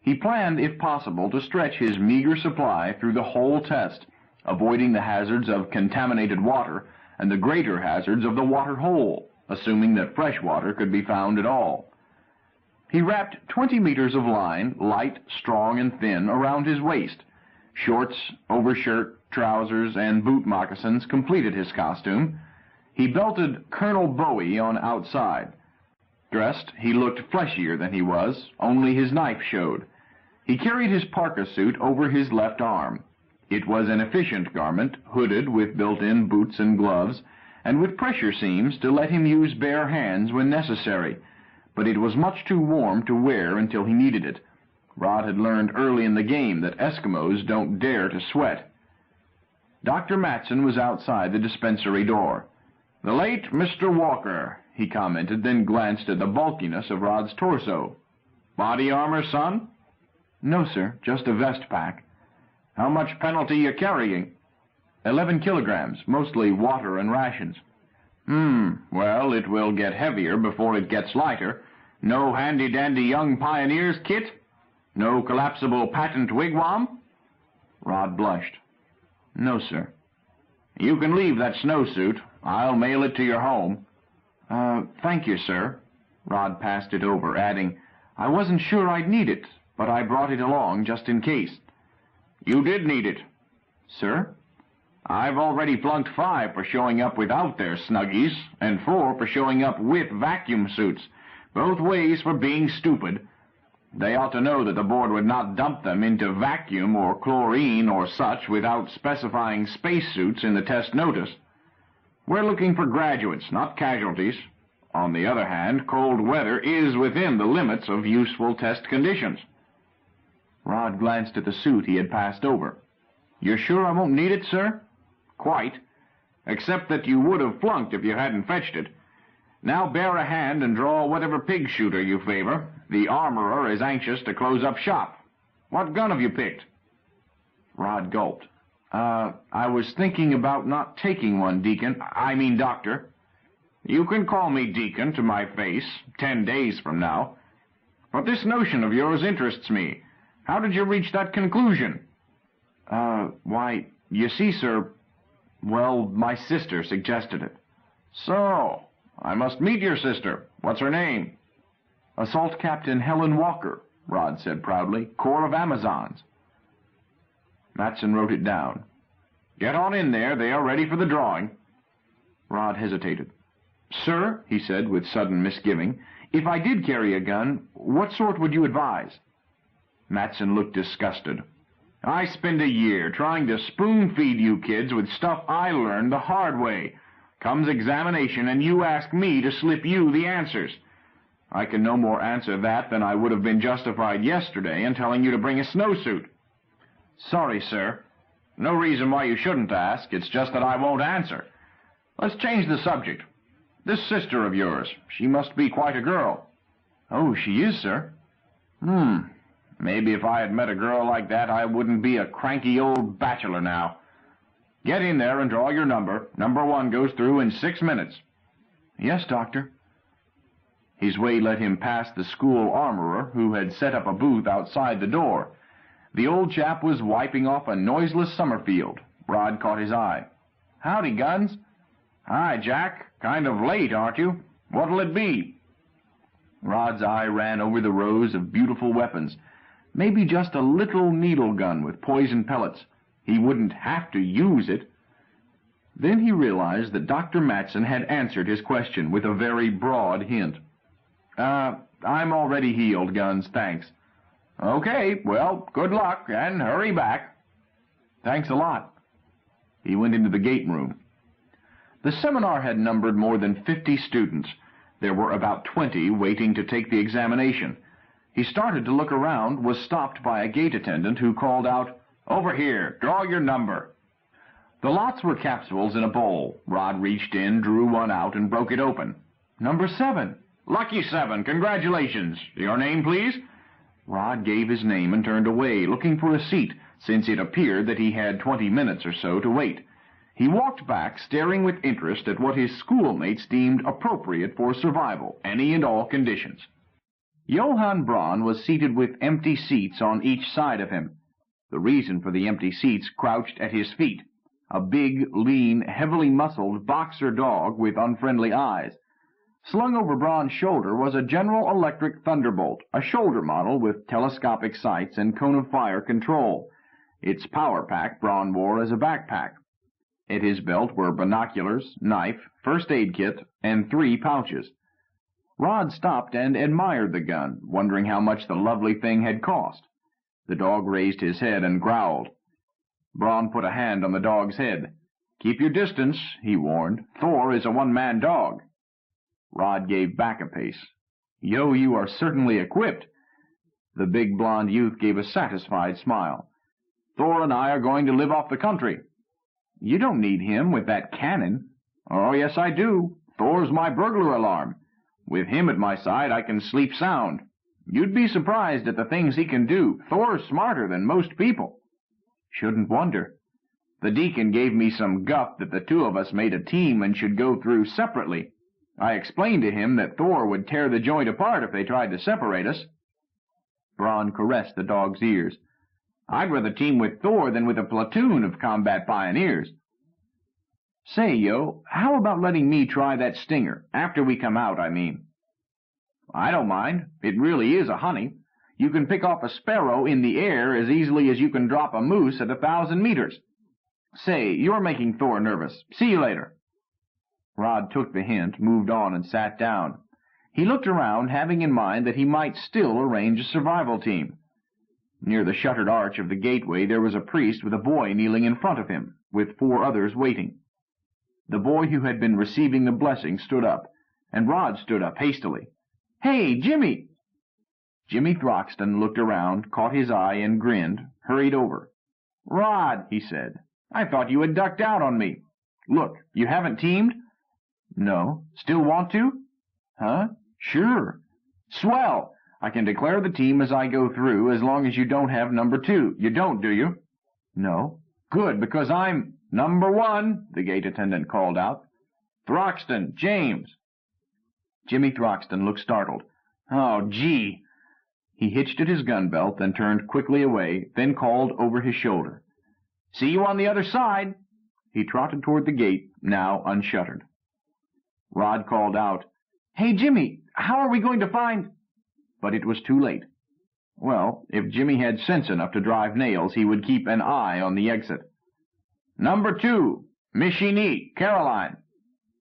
He planned, if possible, to stretch his meager supply through the whole test, avoiding the hazards of contaminated water and the greater hazards of the water hole, assuming that fresh water could be found at all. He wrapped 20 meters of line, light, strong, and thin, around his waist. Shorts, overshirt, trousers, and boot moccasins completed his costume. He belted Colonel Bowie on outside. Dressed, he looked fleshier than he was, only his knife showed. He carried his parka suit over his left arm. It was an efficient garment, hooded with built-in boots and gloves, and with pressure seams to let him use bare hands when necessary, but it was much too warm to wear until he needed it. Rod had learned early in the game that Eskimos don't dare to sweat. Dr. Matson was outside the dispensary door. "The late Mr. Walker," he commented, then glanced at the bulkiness of Rod's torso. "Body armor, son?" "No, sir, just a vest pack." "How much penalty you carrying?" 11 kilograms, mostly water and rations." Well, it will get heavier before it gets lighter. No handy-dandy young pioneers kit? No collapsible patent wigwam?" Rod blushed. "No, sir." "You can leave that snowsuit. I'll mail it to your home." Thank you, sir." Rod passed it over, adding, "I wasn't sure I'd need it, but I brought it along just in case." "You did need it." "Sir?" "I've already flunked 5 for showing up without their snuggies, and 4 for showing up with vacuum suits. Both ways for being stupid. They ought to know that the board would not dump them into vacuum or chlorine or such without specifying spacesuits in the test notice. We're looking for graduates, not casualties. On the other hand, cold weather is within the limits of useful test conditions." Rod glanced at the suit he had passed over. "You're sure I won't need it, sir?" "Quite. Except that you would have flunked if you hadn't fetched it. Now bear a hand and draw whatever pig shooter you favor. The armorer is anxious to close up shop. What gun have you picked?" Rod gulped. I was thinking about not taking one, Deacon. I mean, Doctor." "You can call me Deacon to my face 10 days from now. But this notion of yours interests me. How did you reach that conclusion?" Why, you see, sir, well, my sister suggested it." "So, I must meet your sister. What's her name?" "Assault Captain Helen Walker," Rod said proudly, "Corps of Amazons." Matson wrote it down. "Get on in there. They are ready for the drawing." Rod hesitated. "Sir," he said with sudden misgiving, "if I did carry a gun, what sort would you advise?" Matson looked disgusted. "I spend a year trying to spoon-feed you kids with stuff I learned the hard way. Comes examination, and you ask me to slip you the answers. I can no more answer that than I would have been justified yesterday in telling you to bring a snowsuit." "Sorry, sir." "No reason why you shouldn't ask. It's just that I won't answer. Let's change the subject. This sister of yours, she must be quite a girl." "Oh, she is, sir." Maybe if I had met a girl like that, I wouldn't be a cranky old bachelor now. Get in there and draw your number. Number 1 goes through in 6 minutes. "Yes, Doctor." His way led him past the school armorer, who had set up a booth outside the door. The old chap was wiping off a noiseless Summerfield. Rod caught his eye. "Howdy, Guns." "Hi, Jack. Kind of late, aren't you? What'll it be?" Rod's eye ran over the rows of beautiful weapons. Maybe just a little needle gun with poison pellets. He wouldn't have to use it. Then he realized that Dr. Matson had answered his question with a very broad hint. I'm already healed, Guns, thanks." "Okay, well, good luck, and hurry back." "Thanks a lot." He went into the gate room. The seminar had numbered more than 50 students. There were about 20 waiting to take the examination. He started to look around, was stopped by a gate attendant who called out, "Over here, draw your number." The lots were capsules in a bowl. Rod reached in, drew one out, and broke it open. "Number 7. Lucky 7, congratulations. Your name, please? Rod gave his name and turned away, looking for a seat, since it appeared that he had 20 minutes or so to wait. He walked back, staring with interest at what his schoolmates deemed appropriate for survival, any and all conditions. Johann Braun was seated with empty seats on each side of him. The reason for the empty seats crouched at his feet, a big, lean, heavily muscled boxer dog with unfriendly eyes. Slung over Braun's shoulder was a General Electric Thunderbolt, a shoulder model with telescopic sights and cone-of-fire control. Its power pack Braun wore as a backpack. At his belt were binoculars, knife, first aid kit, and 3 pouches. Rod stopped and admired the gun, wondering how much the lovely thing had cost. The dog raised his head and growled. Braun put a hand on the dog's head. "Keep your distance," he warned. "Thor is a one-man dog." Rod gave back a pace. "Yo, you are certainly equipped." The big blond youth gave a satisfied smile. "Thor and I are going to live off the country." "You don't need him with that cannon." "Oh, yes, I do. Thor's my burglar alarm. With him at my side, I can sleep sound. You'd be surprised at the things he can do. Thor's smarter than most people." "Shouldn't wonder." "The deacon gave me some guff that the 2 of us made a team and should go through separately. I explained to him that Thor would tear the joint apart if they tried to separate us." Braun caressed the dog's ears. "I'd rather team with Thor than with a platoon of combat pioneers." "Say, Yo, how about letting me try that stinger? After we come out, I mean." "I don't mind. It really is a honey. You can pick off a sparrow in the air as easily as you can drop a moose at 1,000 meters. Say, you're making Thor nervous. See you later." Rod took the hint, moved on, and sat down. He looked around, having in mind that he might still arrange a survival team. Near the shuttered arch of the gateway there was a priest with a boy kneeling in front of him, with 4 others waiting. The boy who had been receiving the blessing stood up, and Rod stood up hastily. "Hey, Jimmy!" Jimmy Throxton looked around, caught his eye, and grinned, hurried over. "Rod," he said, "I thought you had ducked out on me. Look, you haven't teamed?" "No. Still want to?" "Huh? Sure." "Swell! I can declare the team as I go through, as long as you don't have number 2. You don't, do you?" "No." "Good, because I'm—" "Number 1, the gate attendant called out. "Throxton, James." Jimmy Throxton looked startled. "Oh, gee." He hitched at his gun belt and turned quickly away, then called over his shoulder. "See you on the other side." He trotted toward the gate, now unshuttered. Rod called out, "Hey, Jimmy, how are we going to find—" But it was too late. Well, if Jimmy had sense enough to drive nails, he would keep an eye on the exit. "Number 2, Mishini, Caroline."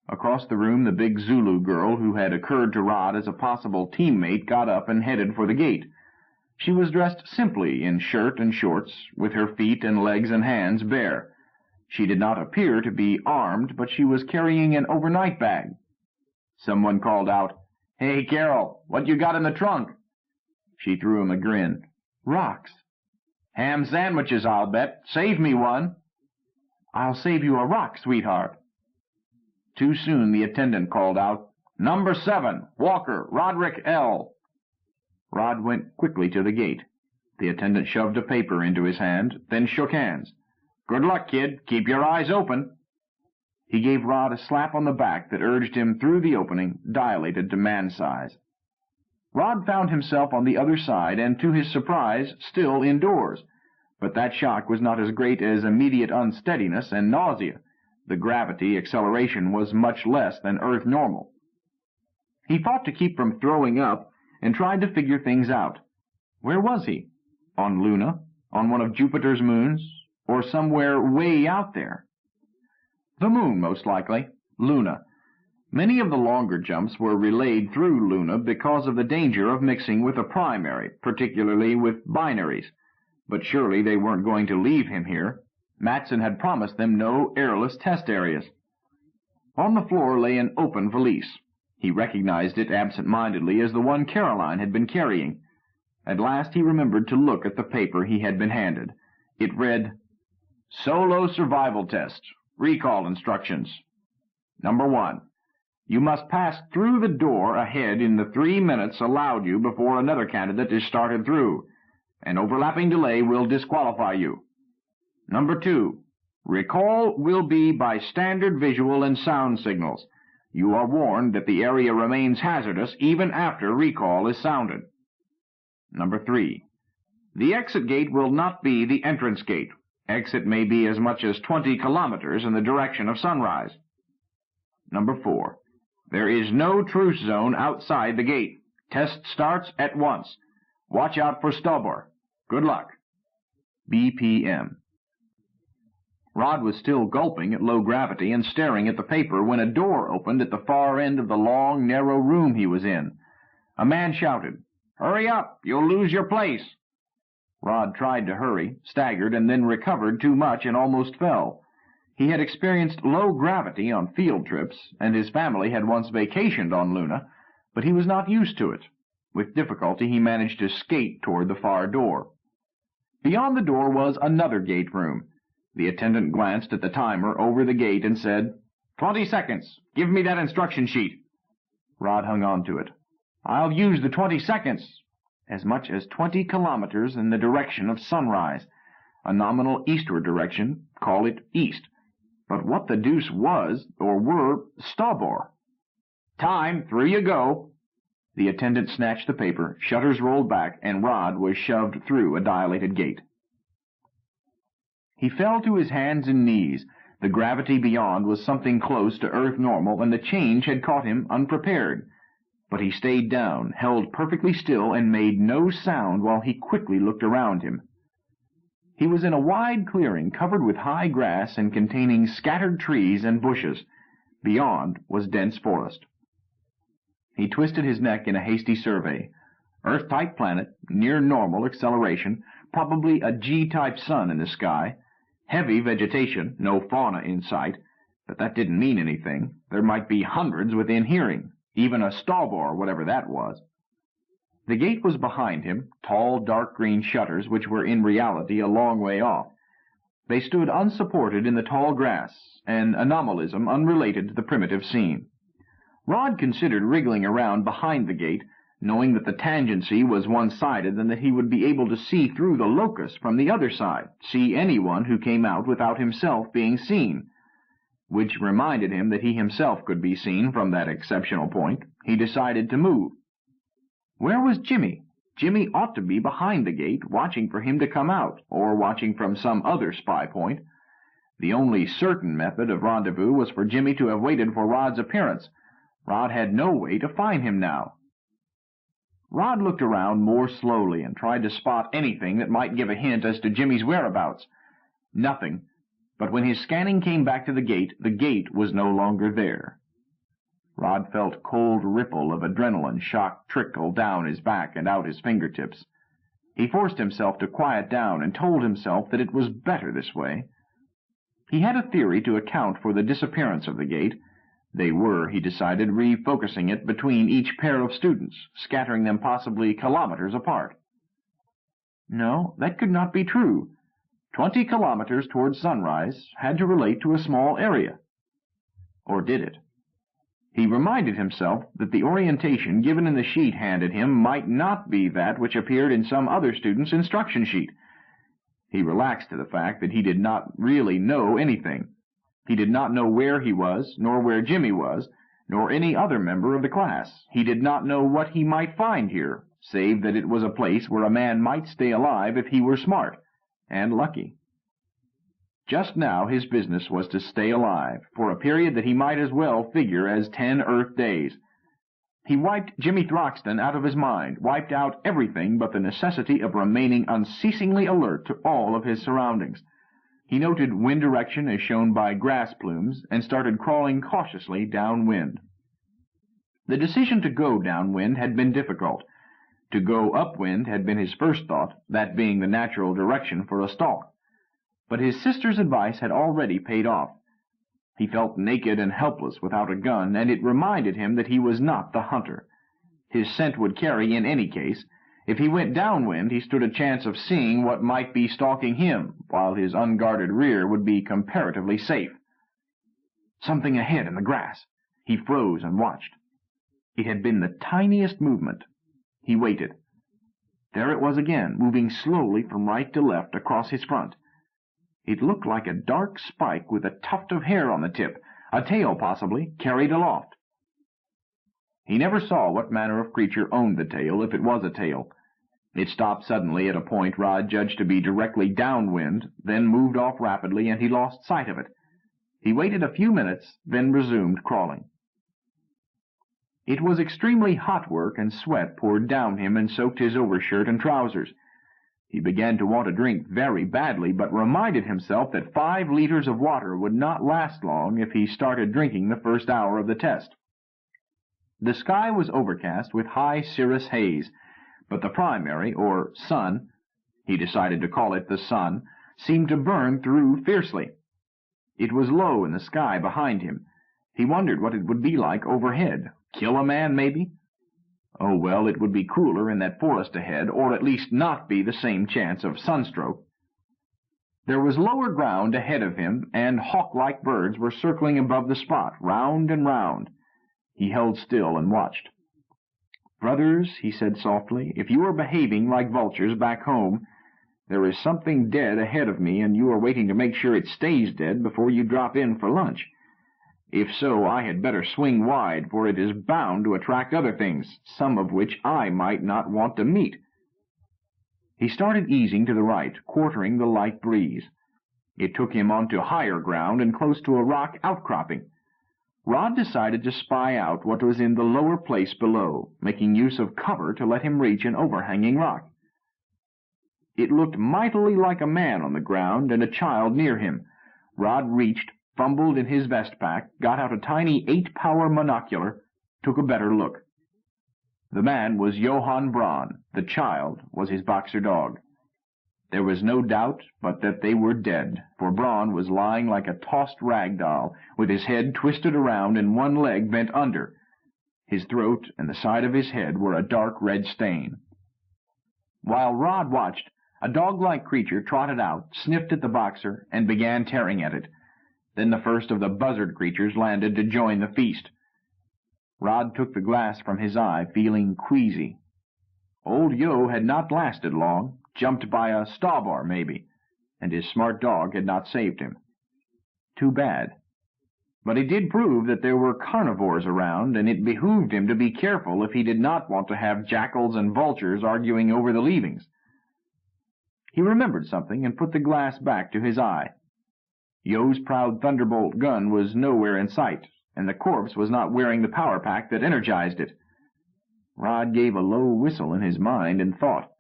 Across the room, the big Zulu girl who had occurred to Rod as a possible teammate got up and headed for the gate. She was dressed simply in shirt and shorts, with her feet and legs and hands bare. She did not appear to be armed, but she was carrying an overnight bag. Someone called out, "Hey, Carol, what you got in the trunk?" She threw him a grin. "Rocks." "Ham sandwiches, I'll bet. Save me one." "I'll save you a rock, sweetheart." Too soon the attendant called out, "Number 7, Walker, Roderick L." Rod went quickly to the gate. The attendant shoved a paper into his hand, then shook hands. "Good luck, kid. Keep your eyes open." He gave Rod a slap on the back that urged him through the opening, dilated to man-size. Rod found himself on the other side and, to his surprise, still indoors. But that shock was not as great as immediate unsteadiness and nausea. The gravity acceleration was much less than Earth normal. He fought to keep from throwing up and tried to figure things out. Where was he? On Luna? On one of Jupiter's moons? Or somewhere way out there? The moon, most likely. Luna. Many of the longer jumps were relayed through Luna because of the danger of mixing with a primary, particularly with binaries. But surely they weren't going to leave him here. Matson had promised them no airless test areas. On the floor lay an open valise. He recognized it absent-mindedly as the one Caroline had been carrying. At last he remembered to look at the paper he had been handed. It read, "Solo survival test. Recall instructions. Number 1. You must pass through the door ahead in the 3 minutes allowed you before another candidate is started through. An overlapping delay will disqualify you. Number 2. Recall will be by standard visual and sound signals. You are warned that the area remains hazardous even after recall is sounded. Number 3. The exit gate will not be the entrance gate. Exit may be as much as 20 kilometers in the direction of sunrise. Number 4. There is no truce zone outside the gate. Test starts at once. Watch out for stubborn. Good luck. BPM. Rod was still gulping at low gravity and staring at the paper when a door opened at the far end of the long, narrow room he was in. A man shouted, "Hurry up! You'll lose your place!" Rod tried to hurry, staggered, and then recovered too much and almost fell. He had experienced low gravity on field trips, and his family had once vacationed on Luna, but he was not used to it. With difficulty he managed to skate toward the far door. Beyond the door was another gate room. The attendant glanced at the timer over the gate and said, 20 seconds. Give me that instruction sheet." Rod hung on to it. "I'll use the 20 seconds." As much as 20 kilometers in the direction of sunrise. A nominal eastward direction, call it east. But what the deuce was, or were, Stabor? "Time, through you go." The attendant snatched the paper, shutters rolled back, and Rod was shoved through a dilated gate. He fell to his hands and knees. The gravity beyond was something close to Earth normal, and the change had caught him unprepared. But he stayed down, held perfectly still, and made no sound while he quickly looked around him. He was in a wide clearing covered with high grass and containing scattered trees and bushes. Beyond was dense forest. He twisted his neck in a hasty survey. Earth-type planet, near normal acceleration, probably a G-type sun in the sky. Heavy vegetation, no fauna in sight, but that didn't mean anything. There might be hundreds within hearing, even a Stabor, whatever that was. The gate was behind him, tall dark green shutters which were in reality a long way off. They stood unsupported in the tall grass, an anomalism unrelated to the primitive scene. Rod considered wriggling around behind the gate, knowing that the tangency was one-sided and that he would be able to see through the locus from the other side, see anyone who came out without himself being seen. Which reminded him that he himself could be seen from that exceptional point. He decided to move. Where was Jimmy? Jimmy ought to be behind the gate, watching for him to come out, or watching from some other spy point. The only certain method of rendezvous was for Jimmy to have waited for Rod's appearance. Rod had no way to find him now. Rod looked around more slowly and tried to spot anything that might give a hint as to Jimmy's whereabouts. Nothing, but when his scanning came back to the gate was no longer there. Rod felt a cold ripple of adrenaline shock trickle down his back and out his fingertips. He forced himself to quiet down and told himself that it was better this way. He had a theory to account for the disappearance of the gate. They were, he decided, refocusing it between each pair of students, scattering them possibly kilometers apart. No, that could not be true. 20 kilometers towards sunrise had to relate to a small area. Or did it? He reminded himself that the orientation given in the sheet handed him might not be that which appeared in some other student's instruction sheet. He relaxed to the fact that he did not really know anything. He did not know where he was, nor where Jimmy was, nor any other member of the class. He did not know what he might find here, save that it was a place where a man might stay alive if he were smart, and lucky. Just now his business was to stay alive, for a period that he might as well figure as 10 Earth days. He wiped Jimmy Throxton out of his mind, wiped out everything but the necessity of remaining unceasingly alert to all of his surroundings. He noted wind direction as shown by grass plumes, and started crawling cautiously downwind. The decision to go downwind had been difficult. To go upwind had been his first thought, that being the natural direction for a stalk. But his sister's advice had already paid off. He felt naked and helpless without a gun, and it reminded him that he was not the hunter. His scent would carry in any case. If he went downwind, he stood a chance of seeing what might be stalking him, while his unguarded rear would be comparatively safe. Something ahead in the grass. He froze and watched. It had been the tiniest movement. He waited. There it was again, moving slowly from right to left across his front. It looked like a dark spike with a tuft of hair on the tip, a tail possibly, carried aloft. He never saw what manner of creature owned the tail, if it was a tail. It stopped suddenly at a point Rod judged to be directly downwind, then moved off rapidly, and he lost sight of it. He waited a few minutes, then resumed crawling. It was extremely hot work, and sweat poured down him and soaked his overshirt and trousers. He began to want a drink very badly, but reminded himself that 5 liters of water would not last long if he started drinking the first hour of the test. The sky was overcast with high cirrus haze, but the primary, or sun, he decided to call it the sun, seemed to burn through fiercely. It was low in the sky behind him. He wondered what it would be like overhead. Kill a man, maybe? Oh, well, it would be cooler in that forest ahead, or at least not be the same chance of sunstroke. There was lower ground ahead of him, and hawk-like birds were circling above the spot, round and round. He held still and watched. "Brothers," he said softly, "if you are behaving like vultures back home, there is something dead ahead of me, and you are waiting to make sure it stays dead before you drop in for lunch. If so, I had better swing wide, for it is bound to attract other things, some of which I might not want to meet." He started easing to the right, quartering the light breeze. It took him onto higher ground and close to a rock outcropping. Rod decided to spy out what was in the lower place below, making use of cover to let him reach an overhanging rock. It looked mightily like a man on the ground and a child near him. Rod reached, fumbled in his vest pack, got out a tiny 8-power monocular, took a better look. The man was Johann Braun. The child was his boxer dog. There was no doubt but that they were dead, for Braun was lying like a tossed rag doll, with his head twisted around and one leg bent under. His throat and the side of his head were a dark red stain. While Rod watched, a dog-like creature trotted out, sniffed at the boxer, and began tearing at it. Then the first of the buzzard creatures landed to join the feast. Rod took the glass from his eye, feeling queasy. Old Yo had not lasted long, jumped by a stawbar maybe, and his smart dog had not saved him. Too bad. But it did prove that there were carnivores around, and it behooved him to be careful if he did not want to have jackals and vultures arguing over the leavings. He remembered something and put the glass back to his eye. Yo's proud Thunderbolt gun was nowhere in sight, and the corpse was not wearing the power pack that energized it. Rod gave a low whistle in his mind and thought.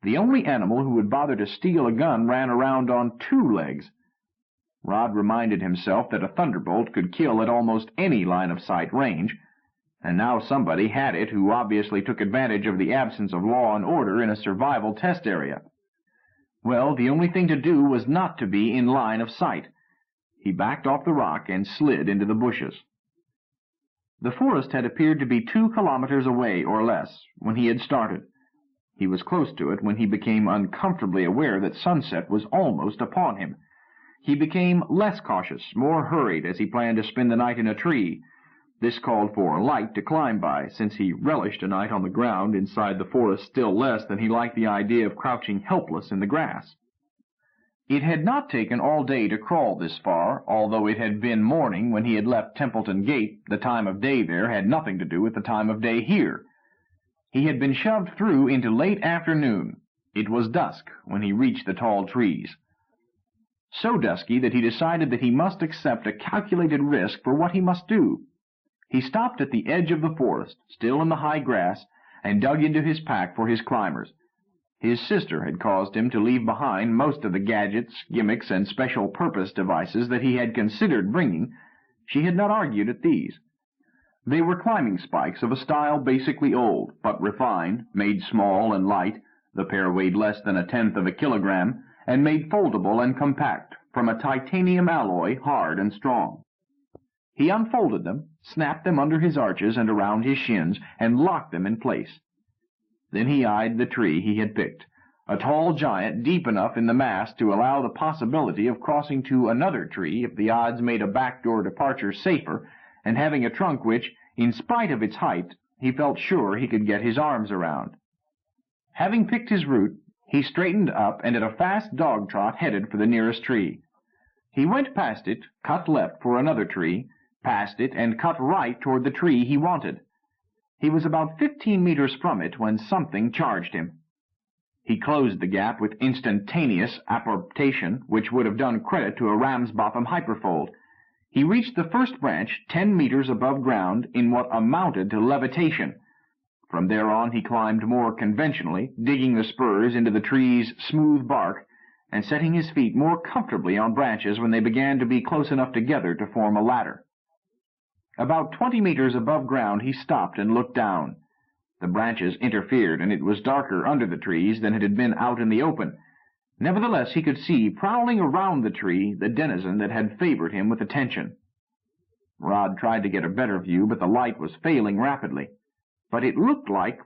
The only animal who would bother to steal a gun ran around on 2 legs. Rod reminded himself that a thunderbolt could kill at almost any line-of-sight range, and now somebody had it who obviously took advantage of the absence of law and order in a survival test area. Well, the only thing to do was not to be in line of sight. He backed off the rock and slid into the bushes. The forest had appeared to be 2 kilometers away or less when he had started. He was close to it when he became uncomfortably aware that sunset was almost upon him. He became less cautious, more hurried as he planned to spend the night in a tree. This called for light to climb by, since he relished a night on the ground inside the forest still less than he liked the idea of crouching helpless in the grass. It had not taken all day to crawl this far, although it had been morning when he had left Templeton Gate. The time of day there had nothing to do with the time of day here. He had been shoved through into late afternoon. It was dusk when he reached the tall trees. So dusky that he decided that he must accept a calculated risk for what he must do. He stopped at the edge of the forest, still in the high grass, and dug into his pack for his climbers. His sister had caused him to leave behind most of the gadgets, gimmicks, and special-purpose devices that he had considered bringing. She had not argued at these. They were climbing spikes of a style basically old, but refined, made small and light. The pair weighed less than 1/10 of a kilogram, and made foldable and compact, from a titanium alloy, hard and strong. He unfolded them, snapped them under his arches and around his shins, and locked them in place. Then he eyed the tree he had picked, a tall giant deep enough in the mass to allow the possibility of crossing to another tree if the odds made a backdoor departure safer, and having a trunk which, in spite of its height, he felt sure he could get his arms around. Having picked his route, he straightened up and at a fast dog trot headed for the nearest tree. He went past it, cut left for another tree, past it, and cut right toward the tree he wanted. He was about 15 meters from it when something charged him. He closed the gap with instantaneous apportation, which would have done credit to a Ramsbotham hyperfold. He reached the first branch 10 meters above ground in what amounted to levitation. From there on he climbed more conventionally, digging the spurs into the tree's smooth bark and setting his feet more comfortably on branches when they began to be close enough together to form a ladder. About 20 meters above ground he stopped and looked down. The branches interfered, and it was darker under the trees than it had been out in the open. Nevertheless, he could see, prowling around the tree, the denizen that had favored him with attention. Rod tried to get a better view, but the light was failing rapidly. But it looked like,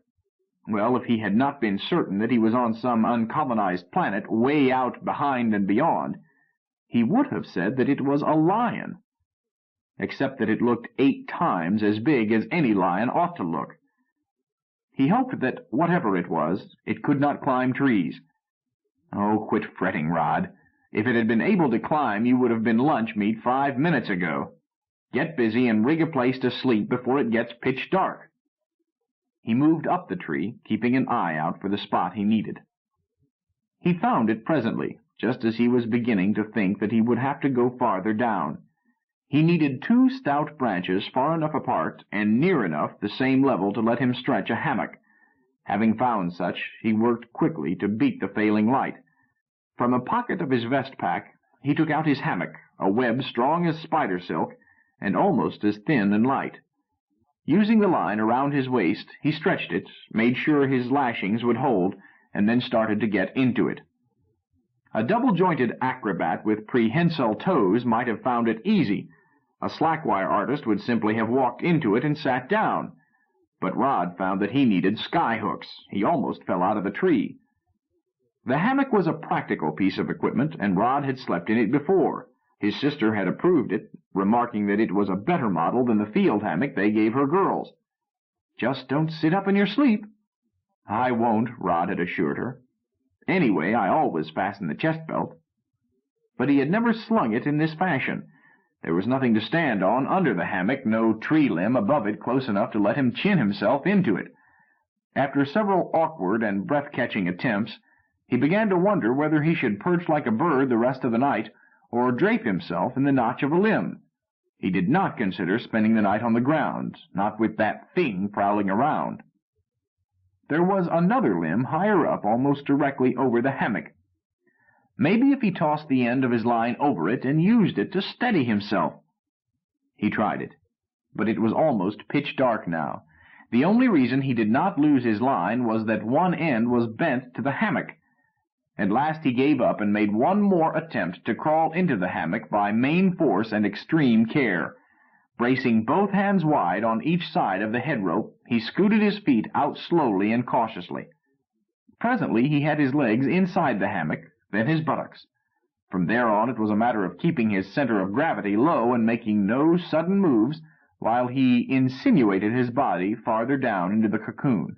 well, if he had not been certain that he was on some uncommonized planet way out behind and beyond, he would have said that it was a lion, except that it looked 8 times as big as any lion ought to look. He hoped that, whatever it was, it could not climb trees. Oh, quit fretting, Rod. If it had been able to climb, you would have been lunch meat 5 minutes ago. Get busy and rig a place to sleep before it gets pitch dark. He moved up the tree, keeping an eye out for the spot he needed. He found it presently, just as he was beginning to think that he would have to go farther down. He needed 2 stout branches far enough apart and near enough the same level to let him stretch a hammock. Having found such, he worked quickly to beat the failing light. From a pocket of his vest pack, he took out his hammock, a web strong as spider silk and almost as thin and light. Using the line around his waist, he stretched it, made sure his lashings would hold, and then started to get into it. A double-jointed acrobat with prehensile toes might have found it easy. A slackwire artist would simply have walked into it and sat down. But Rod found that he needed skyhooks. He almost fell out of the tree. The hammock was a practical piece of equipment, and Rod had slept in it before. His sister had approved it, remarking that it was a better model than the field hammock they gave her girls. "Just don't sit up in your sleep." "I won't," Rod had assured her. "Anyway, I always fasten the chest belt." But he had never slung it in this fashion. There was nothing to stand on under the hammock, no tree limb above it close enough to let him chin himself into it. After several awkward and breath-catching attempts, he began to wonder whether he should perch like a bird the rest of the night or drape himself in the notch of a limb. He did not consider spending the night on the ground, not with that thing prowling around. There was another limb higher up, almost directly over the hammock. Maybe if he tossed the end of his line over it and used it to steady himself. He tried it, but it was almost pitch dark now. The only reason he did not lose his line was that one end was bent to the hammock. At last he gave up and made one more attempt to crawl into the hammock by main force and extreme care. Bracing both hands wide on each side of the head rope, he scooted his feet out slowly and cautiously. Presently he had his legs inside the hammock, then his buttocks. From there on it was a matter of keeping his center of gravity low and making no sudden moves while he insinuated his body farther down into the cocoon.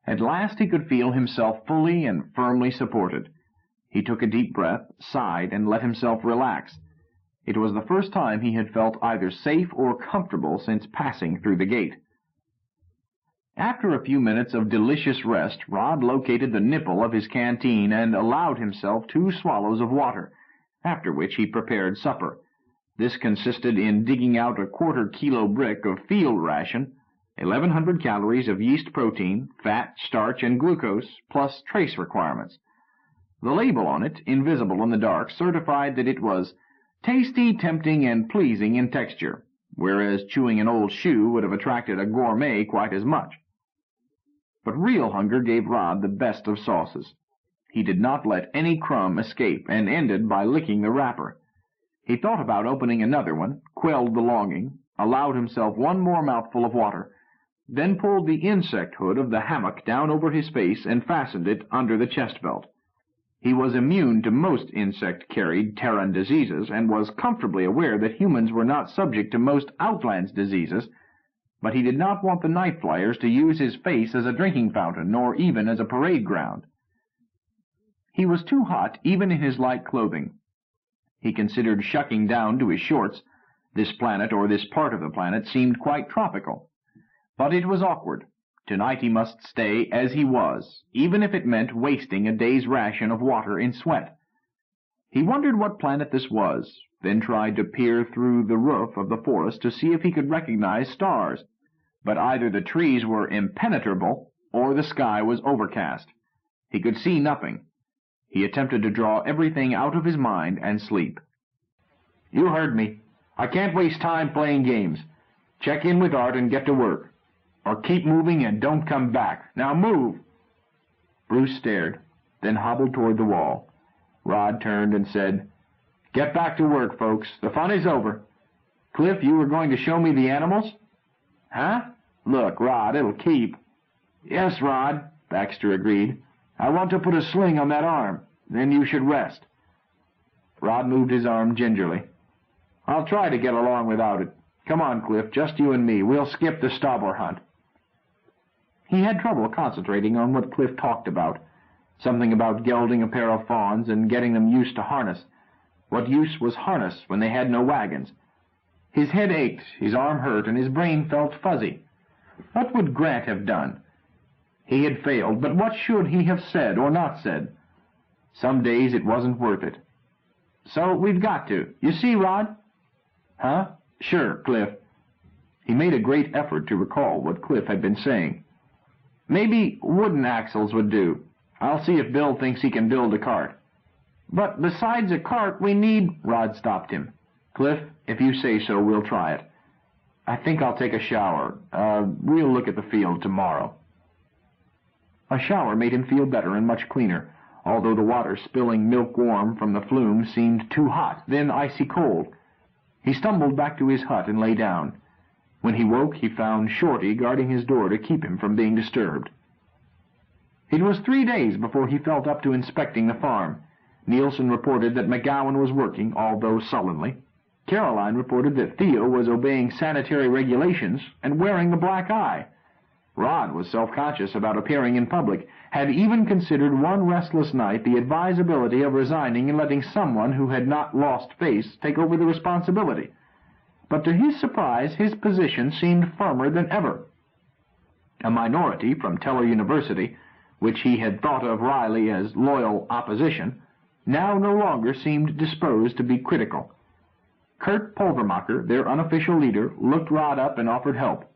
At last he could feel himself fully and firmly supported. He took a deep breath, sighed, and let himself relax. It was the first time he had felt either safe or comfortable since passing through the gate. After a few minutes of delicious rest, Rod located the nipple of his canteen and allowed himself 2 swallows of water, after which he prepared supper. This consisted in digging out a 1/4 kilo brick of field ration, 1,100 calories of yeast protein, fat, starch, and glucose, plus trace requirements. The label on it, invisible in the dark, certified that it was tasty, tempting, and pleasing in texture, whereas chewing an old shoe would have attracted a gourmet quite as much. But real hunger gave Rod the best of sauces. He did not let any crumb escape, and ended by licking the wrapper. He thought about opening another one, quelled the longing, allowed himself one more mouthful of water, then pulled the insect hood of the hammock down over his face and fastened it under the chest belt. He was immune to most insect-carried Terran diseases and was comfortably aware that humans were not subject to most Outlands diseases, but he did not want the night flyers to use his face as a drinking fountain, nor even as a parade ground. He was too hot even in his light clothing. He considered shucking down to his shorts. This planet, or this part of the planet, seemed quite tropical. But it was awkward. Tonight he must stay as he was, even if it meant wasting a day's ration of water in sweat. He wondered what planet this was, then tried to peer through the roof of the forest to see if he could recognize stars. But either the trees were impenetrable, or the sky was overcast. He could see nothing. He attempted to draw everything out of his mind and sleep. "You heard me. I can't waste time playing games. Check in with Art and get to work. Or keep moving and don't come back. Now move!" Bruce stared, then hobbled toward the wall. Rod turned and said, "Get back to work, folks. The fun is over. Cliff, you were going to show me the animals?" "Huh? Look, Rod, it'll keep." "Yes, Rod," Baxter agreed. "I want to put a sling on that arm. Then you should rest." Rod moved his arm gingerly. "I'll try to get along without it. Come on, Cliff, just you and me. We'll skip the Stobber hunt." He had trouble concentrating on what Cliff talked about. Something about gelding a pair of fawns and getting them used to harness. What use was harness when they had no wagons? His head ached, his arm hurt, and his brain felt fuzzy. What would Grant have done? He had failed, but what should he have said or not said? Some days it wasn't worth it. "So we've got to. You see, Rod?" "Huh? Sure, Cliff." He made a great effort to recall what Cliff had been saying. "Maybe wooden axles would do. I'll see if Bill thinks he can build a cart." "But besides a cart, we need—" Rod stopped him. "Cliff, if you say so, we'll try it. I think I'll take a shower. We'll look at the field tomorrow." A shower made him feel better and much cleaner, although the water spilling milk-warm from the flume seemed too hot, then icy cold. He stumbled back to his hut and lay down. When he woke, he found Shorty guarding his door to keep him from being disturbed. It was 3 days before he felt up to inspecting the farm. Nielsen reported that McGowan was working, although sullenly. Caroline reported that Theo was obeying sanitary regulations and wearing the black eye. Rod was self-conscious about appearing in public, had even considered one restless night the advisability of resigning and letting someone who had not lost face take over the responsibility. But to his surprise, his position seemed firmer than ever. A minority from Teller University, which he had thought of wryly as loyal opposition, now no longer seemed disposed to be critical. Kurt Pulvermacher, their unofficial leader, looked Rod up and offered help.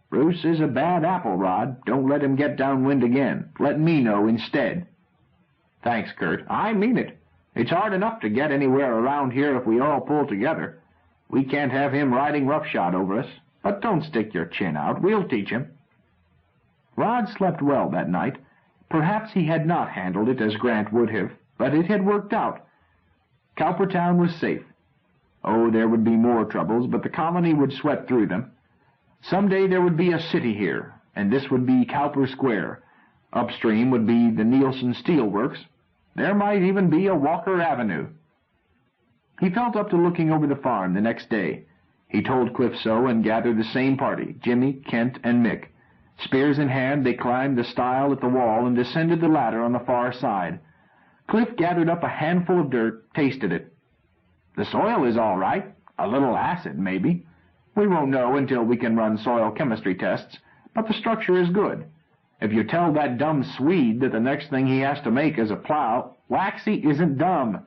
"Bruce is a bad apple, Rod. Don't let him get downwind again. Let me know instead." "Thanks, Kurt. I mean it. It's hard enough to get anywhere around here if we all pull together. We can't have him riding roughshod over us. But don't stick your chin out. We'll teach him." Rod slept well that night. Perhaps he had not handled it as Grant would have, but it had worked out. Cowpertown was safe. Oh, there would be more troubles, but the colony would sweat through them. Someday there would be a city here, and this would be Cowper Square. Upstream would be the Nielsen Steel Works. There might even be a Walker Avenue. He felt up to looking over the farm the next day. He told Cliff so and gathered the same party, Jimmy, Kent, and Mick. Spears in hand, they climbed the stile at the wall and descended the ladder on the far side. Cliff gathered up a handful of dirt, tasted it. "The soil is all right. A little acid, maybe. We won't know until we can run soil chemistry tests, but the structure is good. If you tell that dumb Swede that the next thing he has to make is a plow—" "Waxy isn't dumb.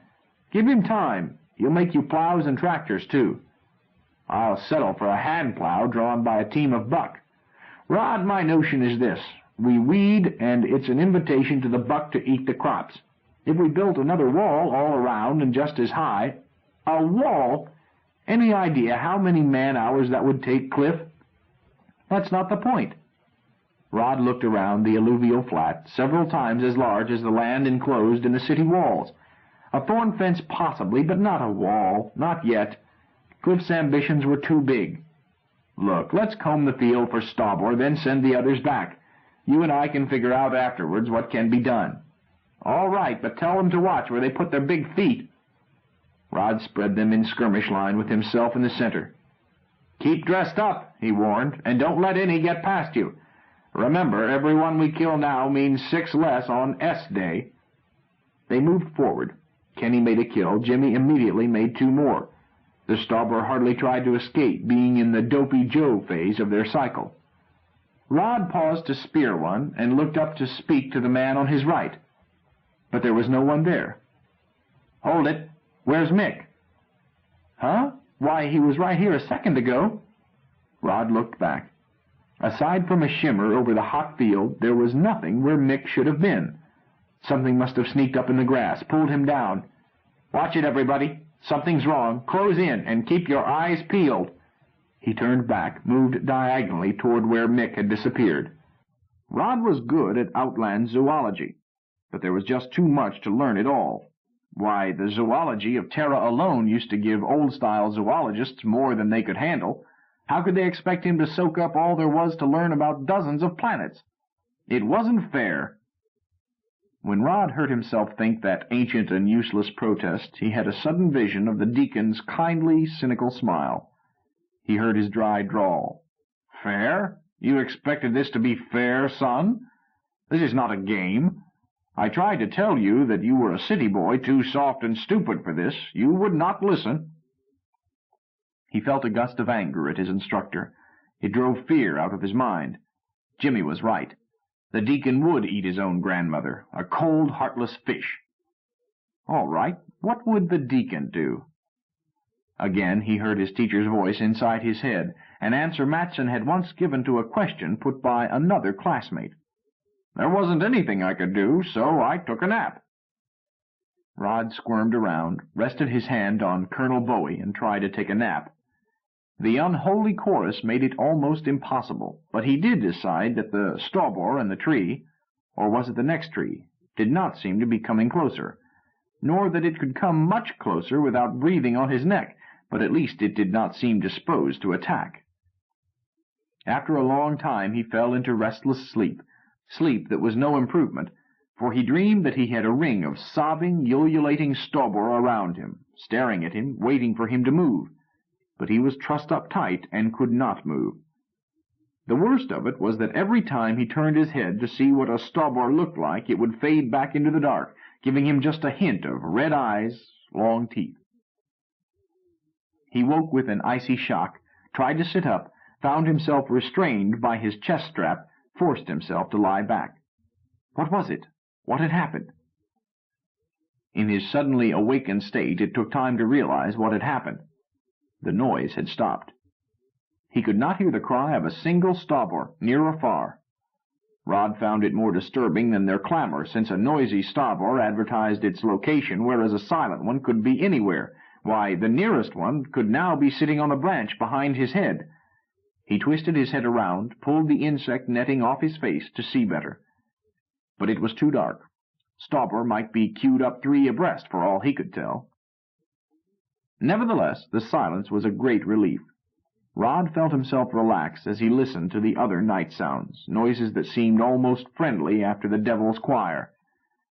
Give him time. He'll make you plows and tractors, too." "I'll settle for a hand plow drawn by a team of buck. Rod, my notion is this. We weed, and it's an invitation to the buck to eat the crops. If we built another wall all around and just as high—" "A wall? Any idea how many man-hours that would take, Cliff?" "That's not the point." Rod looked around the alluvial flat, several times as large as the land enclosed in the city walls. A thorn fence possibly, but not a wall, not yet. Cliff's ambitions were too big. "Look, let's comb the field for Stobber, then send the others back. You and I can figure out afterwards what can be done." "All right, but tell them to watch where they put their big feet." Rod spread them in skirmish line with himself in the center. "Keep dressed up," he warned, "and don't let any get past you. Remember, every one we kill now means 6 less on S Day." They moved forward. Kenny made a kill. Jimmy immediately made 2 more. The Stauber hardly tried to escape, being in the Dopey Joe phase of their cycle. Rod paused to spear one and looked up to speak to the man on his right. But there was no one there. "Hold it. Where's Mick?" "Huh? Why, he was right here a second ago." Rod looked back. Aside from a shimmer over the hot field, there was nothing where Mick should have been. Something must have sneaked up in the grass, pulled him down. "Watch it, everybody. Something's wrong. Close in and keep your eyes peeled." He turned back, moved diagonally toward where Mick had disappeared. Rod was good at outland zoology, but there was just too much to learn it all. Why, the zoology of Terra alone used to give old-style zoologists more than they could handle. How could they expect him to soak up all there was to learn about dozens of planets? It wasn't fair. When Rod heard himself think that ancient and useless protest, he had a sudden vision of the deacon's kindly, cynical smile. He heard his dry drawl. "Fair? You expected this to be fair, son? This is not a game. I tried to tell you that you were a city boy too soft and stupid for this. You would not listen." He felt a gust of anger at his instructor. It drove fear out of his mind. Jimmy was right. The deacon would eat his own grandmother, a cold, heartless fish. All right, what would the deacon do? Again he heard his teacher's voice inside his head, an answer Matson had once given to a question put by another classmate. "There wasn't anything I could do, so I took a nap." Rod squirmed around, rested his hand on Colonel Bowie, and tried to take a nap. The unholy chorus made it almost impossible, but he did decide that the Stauber and the tree, or was it the next tree, did not seem to be coming closer, nor that it could come much closer without breathing on his neck, but at least it did not seem disposed to attack. After a long time he fell into restless sleep that was no improvement, for he dreamed that he had a ring of sobbing, ululating Stauber around him, staring at him, waiting for him to move. But he was trussed up tight and could not move. The worst of it was that every time he turned his head to see what a Stauber looked like, it would fade back into the dark, giving him just a hint of red eyes, long teeth. He woke with an icy shock, tried to sit up, found himself restrained by his chest strap, forced himself to lie back. What was it? What had happened? In his suddenly awakened state, it took time to realize what had happened. The noise had stopped. He could not hear the cry of a single Stauber, near or far. Rod found it more disturbing than their clamor, since a noisy Stauber advertised its location, whereas a silent one could be anywhere. Why, the nearest one could now be sitting on a branch behind his head. He twisted his head around, pulled the insect netting off his face to see better. But it was too dark. Stauber might be queued up 3 abreast, for all he could tell. Nevertheless, the silence was a great relief. Rod felt himself relax as he listened to the other night sounds, noises that seemed almost friendly after the devil's choir.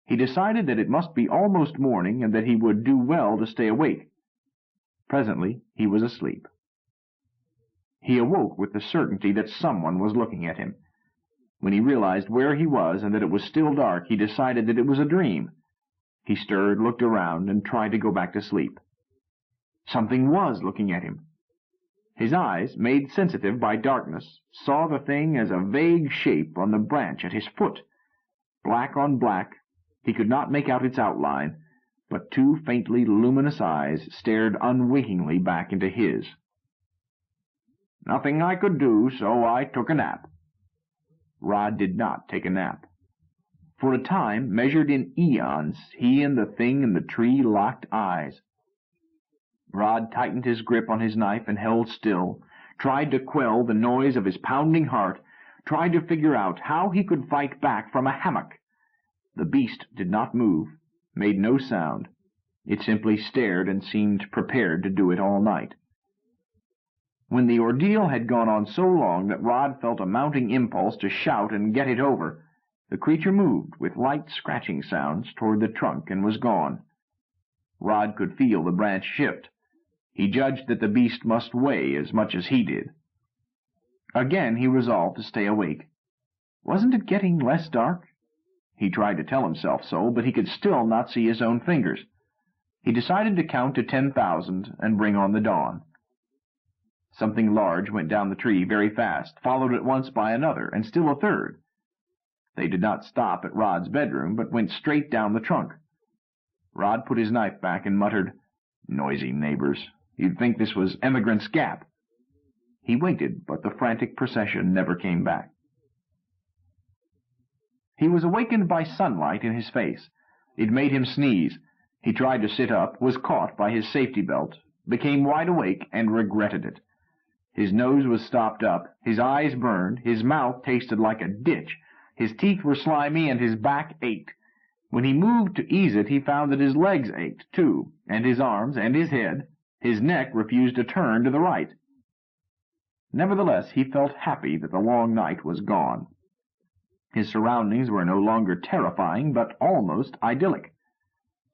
He decided that it must be almost morning and that he would do well to stay awake. Presently he was asleep. He awoke with the certainty that someone was looking at him. When he realized where he was and that it was still dark, he decided that it was a dream. He stirred, looked around, and tried to go back to sleep. Something was looking at him. His eyes, made sensitive by darkness, saw the thing as a vague shape on the branch at his foot. Black on black, he could not make out its outline, but 2 faintly luminous eyes stared unwinkingly back into his. "Nothing I could do, so I took a nap." Rod did not take a nap. For a time, measured in eons, he and the thing in the tree locked eyes. Rod tightened his grip on his knife and held still, tried to quell the noise of his pounding heart, tried to figure out how he could fight back from a hammock. The beast did not move, made no sound. It simply stared and seemed prepared to do it all night. When the ordeal had gone on so long that Rod felt a mounting impulse to shout and get it over, The creature moved with light scratching sounds toward the trunk and was gone. Rod could feel the branch shift. He judged that the beast must weigh as much as he did. Again he resolved to stay awake. Wasn't it getting less dark? He tried to tell himself so, but he could still not see his own fingers. He decided to count to 10,000 and bring on the dawn. Something large went down the tree very fast, followed at once by another, and still a third. They did not stop at Rod's bedroom, but went straight down the trunk. Rod put his knife back and muttered, "Noisy neighbors. You'd think this was Emigrant's Gap." He waited, but the frantic procession never came back. He was awakened by sunlight in his face. It made him sneeze. He tried to sit up, was caught by his safety belt, became wide awake, and regretted it. His nose was stopped up, his eyes burned, his mouth tasted like a ditch, his teeth were slimy, and his back ached. When he moved to ease it, he found that his legs ached, too, and his arms, and his head. His neck refused to turn to the right. Nevertheless, he felt happy that the long night was gone. His surroundings were no longer terrifying, but almost idyllic.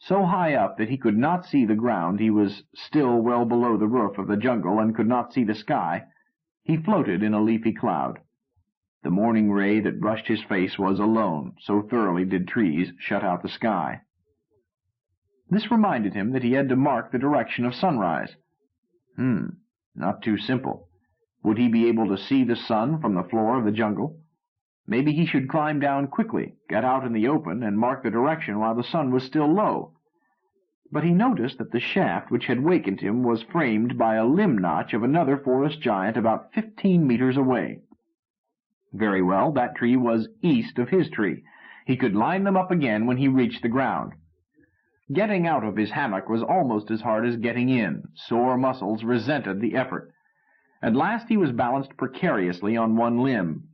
So high up that he could not see the ground, he was still well below the roof of the jungle and could not see the sky. He floated in a leafy cloud. The morning ray that brushed his face was alone, so thoroughly did trees shut out the sky. This reminded him that he had to mark the direction of sunrise. Not too simple. Would he be able to see the sun from the floor of the jungle? Maybe he should climb down quickly, get out in the open, and mark the direction while the sun was still low. But he noticed that the shaft which had wakened him was framed by a limb notch of another forest giant about 15 meters away. Very well, that tree was east of his tree. He could line them up again when he reached the ground. Getting out of his hammock was almost as hard as getting in. Sore muscles resented the effort. At last he was balanced precariously on one limb.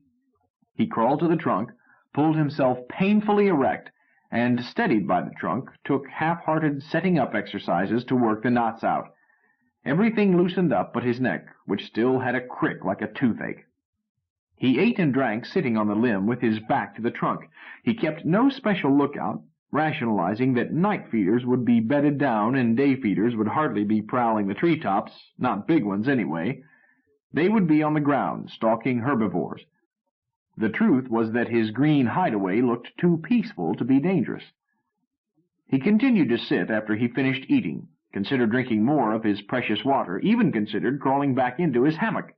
He crawled to the trunk, pulled himself painfully erect, and, steadied by the trunk, took half-hearted setting-up exercises to work the knots out. Everything loosened up but his neck, which still had a crick like a toothache. He ate and drank sitting on the limb with his back to the trunk. He kept no special lookout, rationalizing that night feeders would be bedded down and day feeders would hardly be prowling the treetops, not big ones anyway. They would be on the ground, stalking herbivores. The truth was that his green hideaway looked too peaceful to be dangerous. He continued to sit after he finished eating, considered drinking more of his precious water, even considered crawling back into his hammock.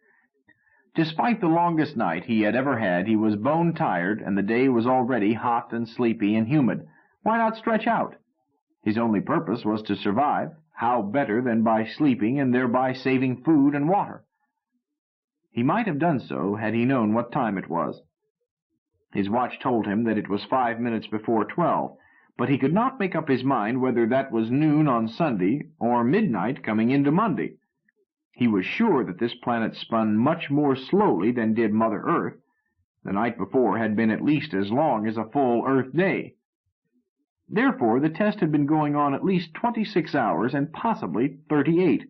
Despite the longest night he had ever had, he was bone-tired, and the day was already hot and sleepy and humid. Why not stretch out? His only purpose was to survive. How better than by sleeping and thereby saving food and water? He might have done so had he known what time it was. His watch told him that it was 5 minutes before 12, but he could not make up his mind whether that was noon on Sunday or midnight coming into Monday. He was sure that this planet spun much more slowly than did Mother Earth. The night before had been at least as long as a full Earth day. Therefore, the test had been going on at least 26 hours and possibly 38,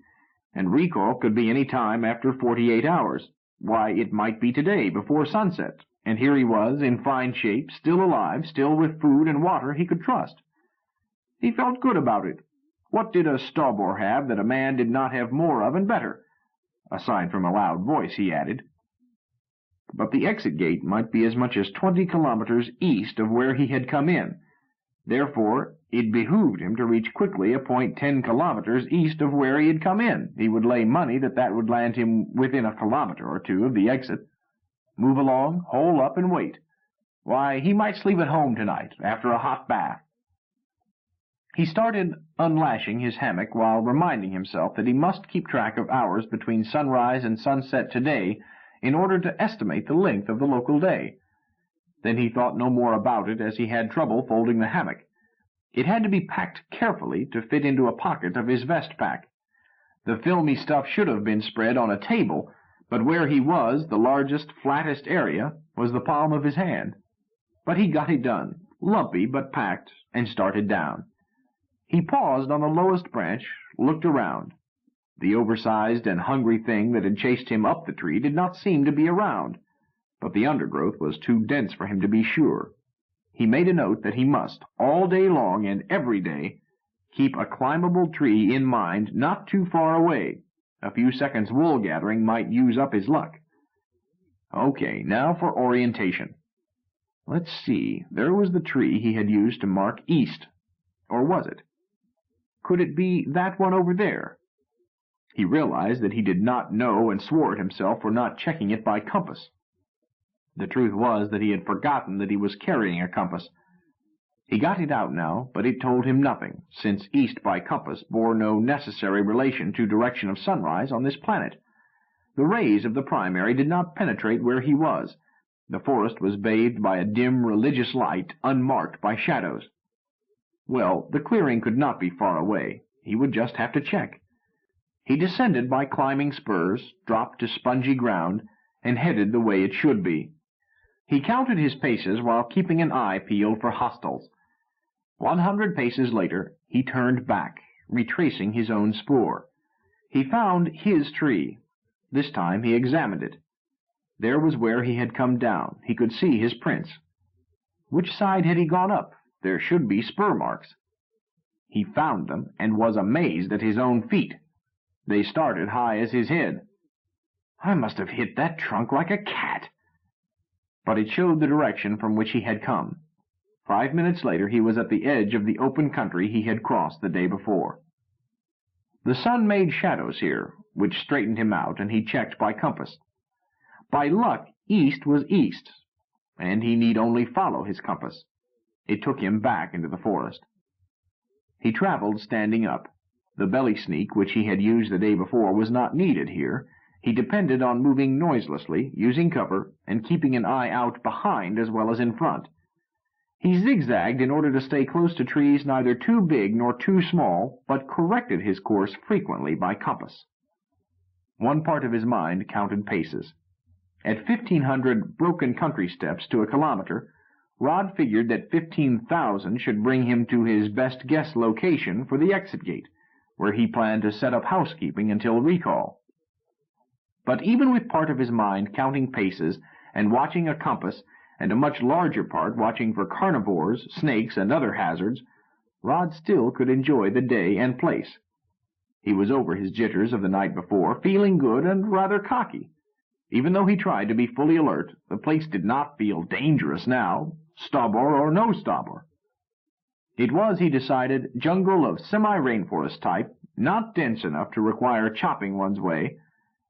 and recall could be any time after 48 hours. Why, it might be today, before sunset, and here he was, in fine shape, still alive, still with food and water he could trust. He felt good about it. What did a Stawbor have that a man did not have more of and better? Aside from a loud voice, he added. But the exit gate might be as much as 20 kilometers east of where he had come in. Therefore, it behooved him to reach quickly a point 10 kilometers east of where he had come in. He would lay money that would land him within a kilometer or two of the exit. Move along, hole up, and wait. Why, he might sleep at home tonight, after a hot bath. He started unlashing his hammock while reminding himself that he must keep track of hours between sunrise and sunset today in order to estimate the length of the local day. Then he thought no more about it, as he had trouble folding the hammock. It had to be packed carefully to fit into a pocket of his vest pack. The filmy stuff should have been spread on a table, but where he was, the largest, flattest area was the palm of his hand. But he got it done, lumpy but packed, and started down. He paused on the lowest branch, looked around. The oversized and hungry thing that had chased him up the tree did not seem to be around, but the undergrowth was too dense for him to be sure. He made a note that he must, all day long and every day, keep a climbable tree in mind not too far away. A few seconds wool gathering might use up his luck. Okay, now for orientation. Let's see, there was the tree he had used to mark east. Or was it? Could it be that one over there? He realized that he did not know and swore at himself for not checking it by compass. The truth was that he had forgotten that he was carrying a compass. He got it out now, but it told him nothing, since east by compass bore no necessary relation to direction of sunrise on this planet. The rays of the primary did not penetrate where he was. The forest was bathed by a dim religious light, unmarked by shadows. Well, the clearing could not be far away. He would just have to check. He descended by climbing spurs, dropped to spongy ground, and headed the way it should be. He counted his paces while keeping an eye peeled for hostiles. 100 paces later, he turned back, retracing his own spoor. He found his tree. This time he examined it. There was where he had come down. He could see his prints. Which side had he gone up? There should be spur marks. He found them, and was amazed at his own feet. They started high as his head. I must have hit that trunk like a cat. But it showed the direction from which he had come. 5 minutes later he was at the edge of the open country he had crossed the day before. The sun made shadows here, which straightened him out, and he checked by compass. By luck, east was east, and he need only follow his compass. It took him back into the forest. He traveled standing up. The belly sneak which he had used the day before was not needed here. He depended on moving noiselessly, using cover, and keeping an eye out behind as well as in front. He zigzagged in order to stay close to trees neither too big nor too small, but corrected his course frequently by compass. One part of his mind counted paces. At 1,500 broken country steps to a kilometer, Rod figured that 15,000 should bring him to his best guess location for the exit gate, where he planned to set up housekeeping until recall. But even with part of his mind counting paces and watching a compass, and a much larger part watching for carnivores, snakes, and other hazards, Rod still could enjoy the day and place. He was over his jitters of the night before, feeling good and rather cocky. Even though he tried to be fully alert, the place did not feel dangerous now, stubborn or no stubborn. It was, he decided, jungle of semi-rainforest type, not dense enough to require chopping one's way.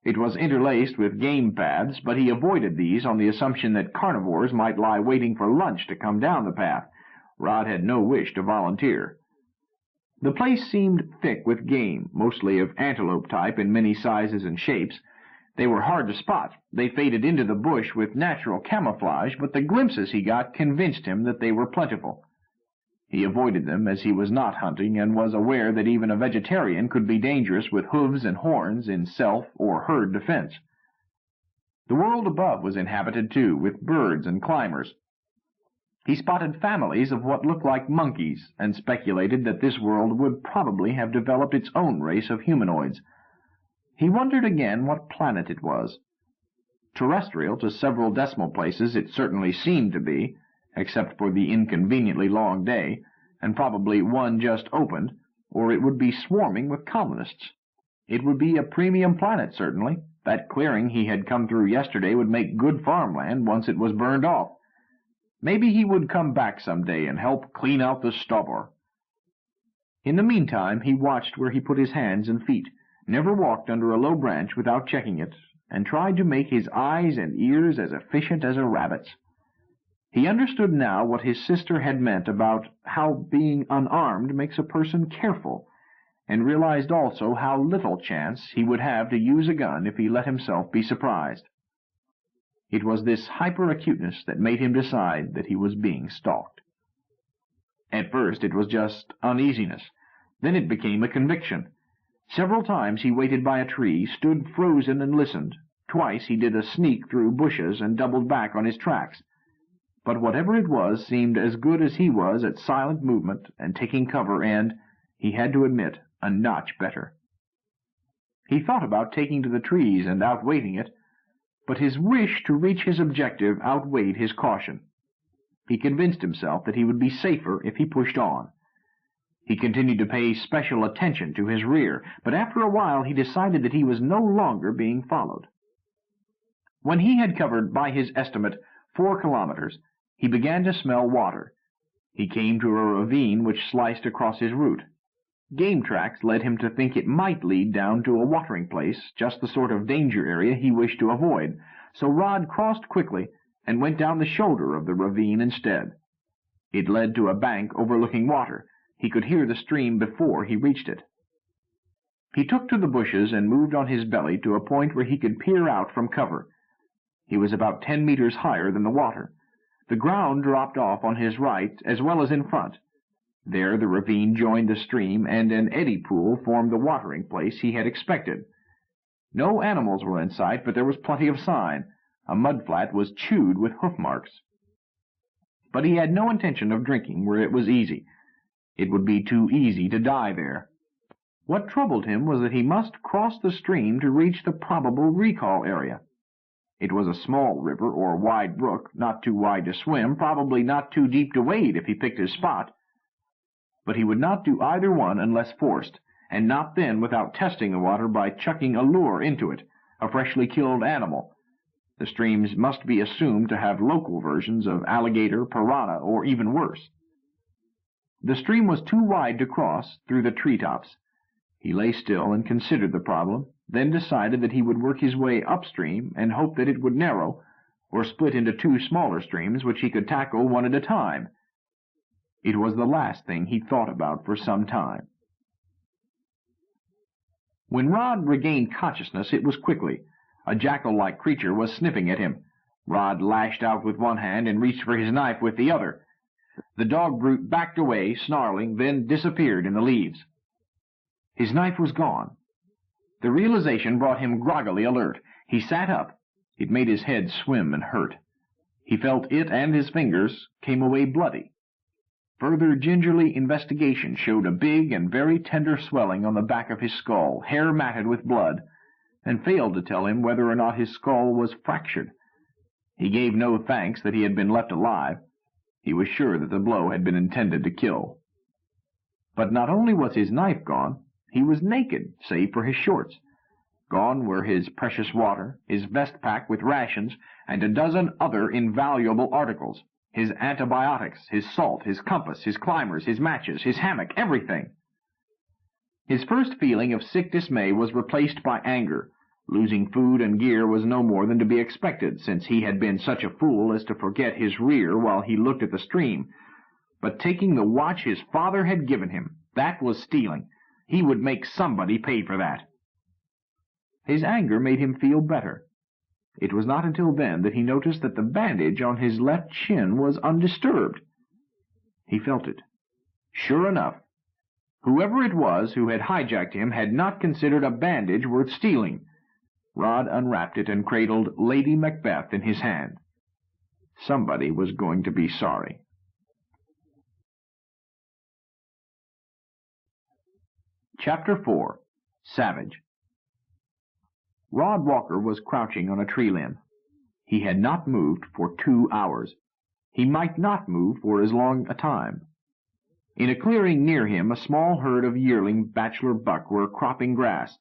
It was interlaced with game paths, but he avoided these on the assumption that carnivores might lie waiting for lunch to come down the path. Rod had no wish to volunteer. The place seemed thick with game, mostly of antelope type in many sizes and shapes. They were hard to spot. They faded into the bush with natural camouflage, but the glimpses he got convinced him that they were plentiful. He avoided them as he was not hunting, and was aware that even a vegetarian could be dangerous with hooves and horns in self or herd defense. The world above was inhabited, too, with birds and climbers. He spotted families of what looked like monkeys, and speculated that this world would probably have developed its own race of humanoids. He wondered again what planet it was. Terrestrial to several decimal places it certainly seemed to be, except for the inconveniently long day, and probably one just opened, or it would be swarming with colonists. It would be a premium planet, certainly. That clearing he had come through yesterday would make good farmland once it was burned off. Maybe he would come back some day and help clean out the stubble. In the meantime, he watched where he put his hands and feet, never walked under a low branch without checking it, and tried to make his eyes and ears as efficient as a rabbit's. He understood now what his sister had meant about how being unarmed makes a person careful, and realized also how little chance he would have to use a gun if he let himself be surprised. It was this hyper-acuteness that made him decide that he was being stalked. At first it was just uneasiness. Then it became a conviction. Several times he waited by a tree, stood frozen and listened. Twice he did a sneak through bushes and doubled back on his tracks. But whatever it was seemed as good as he was at silent movement and taking cover and, he had to admit, a notch better. He thought about taking to the trees and outweighting it, but his wish to reach his objective outweighed his caution. He convinced himself that he would be safer if he pushed on. He continued to pay special attention to his rear, but after a while he decided that he was no longer being followed. When he had covered, by his estimate, 4 kilometers, he began to smell water. He came to a ravine which sliced across his route. Game tracks led him to think it might lead down to a watering place, just the sort of danger area he wished to avoid, so Rod crossed quickly and went down the shoulder of the ravine instead. It led to a bank overlooking water. He could hear the stream before he reached it. He took to the bushes and moved on his belly to a point where he could peer out from cover. He was about 10 meters higher than the water. The ground dropped off on his right as well as in front. There the ravine joined the stream, and an eddy pool formed the watering place he had expected. No animals were in sight, but there was plenty of sign. A mudflat was chewed with hoof marks. But he had no intention of drinking where it was easy. It would be too easy to die there. What troubled him was that he must cross the stream to reach the probable recall area. It was a small river or wide brook, not too wide to swim, probably not too deep to wade if he picked his spot. But he would not do either one unless forced, and not then without testing the water by chucking a lure into it, a freshly killed animal. The streams must be assumed to have local versions of alligator, piranha, or even worse. The stream was too wide to cross through the treetops. He lay still and considered the problem, then decided that he would work his way upstream and hope that it would narrow, or split into 2 smaller streams which he could tackle one at a time. It was the last thing he thought about for some time. When Rod regained consciousness, it was quickly. A jackal-like creature was sniffing at him. Rod lashed out with one hand and reached for his knife with the other. The dog brute backed away, snarling, then disappeared in the leaves. His knife was gone. The realization brought him groggily alert. He sat up. It made his head swim and hurt. He felt it and his fingers came away bloody. Further gingerly investigation showed a big and very tender swelling on the back of his skull, hair matted with blood, and failed to tell him whether or not his skull was fractured. He gave no thanks that he had been left alive. He was sure that the blow had been intended to kill. But not only was his knife gone, he was naked, save for his shorts. Gone were his precious water, his vest pack with rations, and a dozen other invaluable articles. His antibiotics, his salt, his compass, his climbers, his matches, his hammock, everything. His first feeling of sick dismay was replaced by anger. Losing food and gear was no more than to be expected, since he had been such a fool as to forget his rear while he looked at the stream. But taking the watch his father had given him, that was stealing. He would make somebody pay for that. His anger made him feel better. It was not until then that he noticed that the bandage on his left chin was undisturbed. He felt it. Sure enough, whoever it was who had hijacked him had not considered a bandage worth stealing. Rod unwrapped it and cradled Lady Macbeth in his hand. Somebody was going to be sorry. Chapter 4. Savage. Rod Walker was crouching on a tree limb. He had not moved for 2 hours. He might not move for as long a time. In a clearing near him, a small herd of yearling bachelor buck were cropping grass.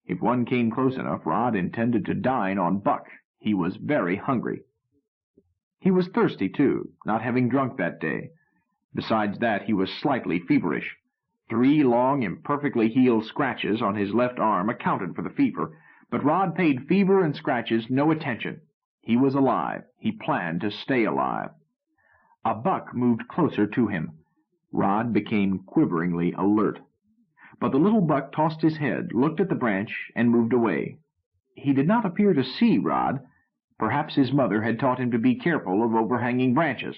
If one came close enough, Rod intended to dine on buck. He was very hungry. He was thirsty, too, not having drunk that day. Besides that, he was slightly feverish. 3 long, imperfectly healed scratches on his left arm accounted for the fever, but Rod paid fever and scratches no attention. He was alive. He planned to stay alive. A buck moved closer to him. Rod became quiveringly alert. But the little buck tossed his head, looked at the branch, and moved away. He did not appear to see Rod. Perhaps his mother had taught him to be careful of overhanging branches,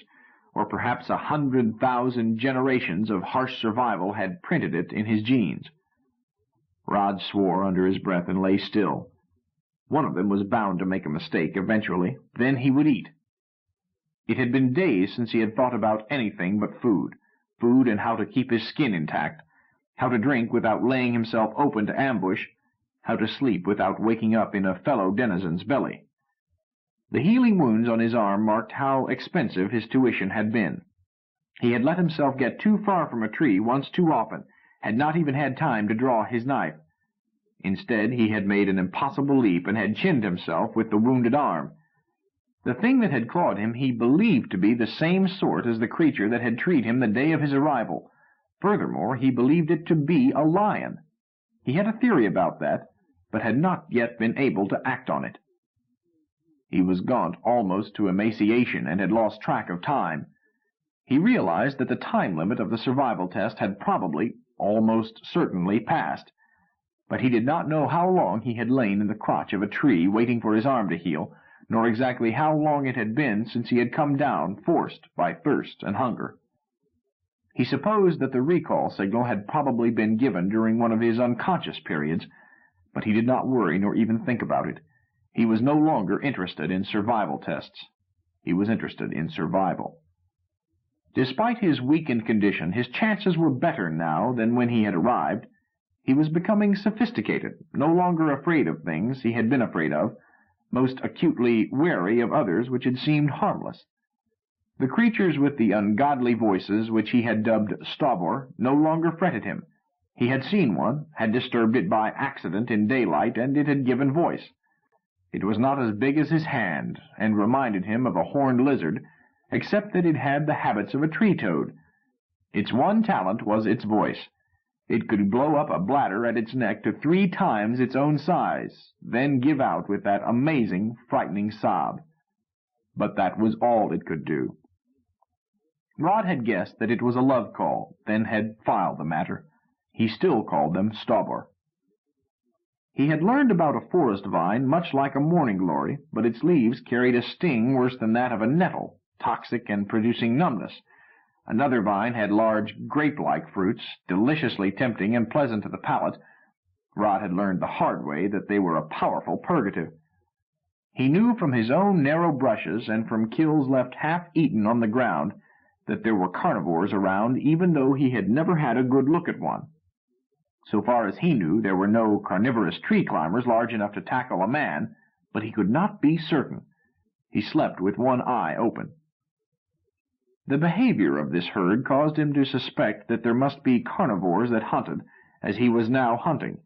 or perhaps 100,000 generations of harsh survival had printed it in his genes. Rod swore under his breath and lay still. One of them was bound to make a mistake eventually. Then he would eat. It had been days since he had thought about anything but food. Food and how to keep his skin intact. How to drink without laying himself open to ambush. How to sleep without waking up in a fellow denizen's belly. The healing wounds on his arm marked how expensive his tuition had been. He had let himself get too far from a tree once too often, had not even had time to draw his knife. Instead, he had made an impossible leap and had chinned himself with the wounded arm. The thing that had clawed him he believed to be the same sort as the creature that had treed him the day of his arrival. Furthermore, he believed it to be a lion. He had a theory about that, but had not yet been able to act on it. He was gaunt almost to emaciation and had lost track of time. He realized that the time limit of the survival test had probably, almost certainly, passed, but he did not know how long he had lain in the crotch of a tree waiting for his arm to heal, nor exactly how long it had been since he had come down, forced by thirst and hunger. He supposed that the recall signal had probably been given during one of his unconscious periods, but he did not worry nor even think about it. He was no longer interested in survival tests. He was interested in survival. Despite his weakened condition, his chances were better now than when he had arrived. He was becoming sophisticated, no longer afraid of things he had been afraid of, most acutely wary of others which had seemed harmless. The creatures with the ungodly voices which he had dubbed Staubor no longer fretted him. He had seen one, had disturbed it by accident in daylight, and it had given voice. It was not as big as his hand, and reminded him of a horned lizard, except that it had the habits of a tree-toad. Its one talent was its voice. It could blow up a bladder at its neck to 3 times its own size, then give out with that amazing, frightening sob. But that was all it could do. Rod had guessed that it was a love call, then had filed the matter. He still called them Staubor. He had learned about a forest vine much like a morning glory, but its leaves carried a sting worse than that of a nettle, toxic and producing numbness. Another vine had large, grape-like fruits, deliciously tempting and pleasant to the palate. Rod had learned the hard way that they were a powerful purgative. He knew from his own narrow brushes and from kills left half-eaten on the ground that there were carnivores around, even though he had never had a good look at one. So far as he knew, there were no carnivorous tree climbers large enough to tackle a man, but he could not be certain. He slept with one eye open. The behavior of this herd caused him to suspect that there must be carnivores that hunted, as he was now hunting,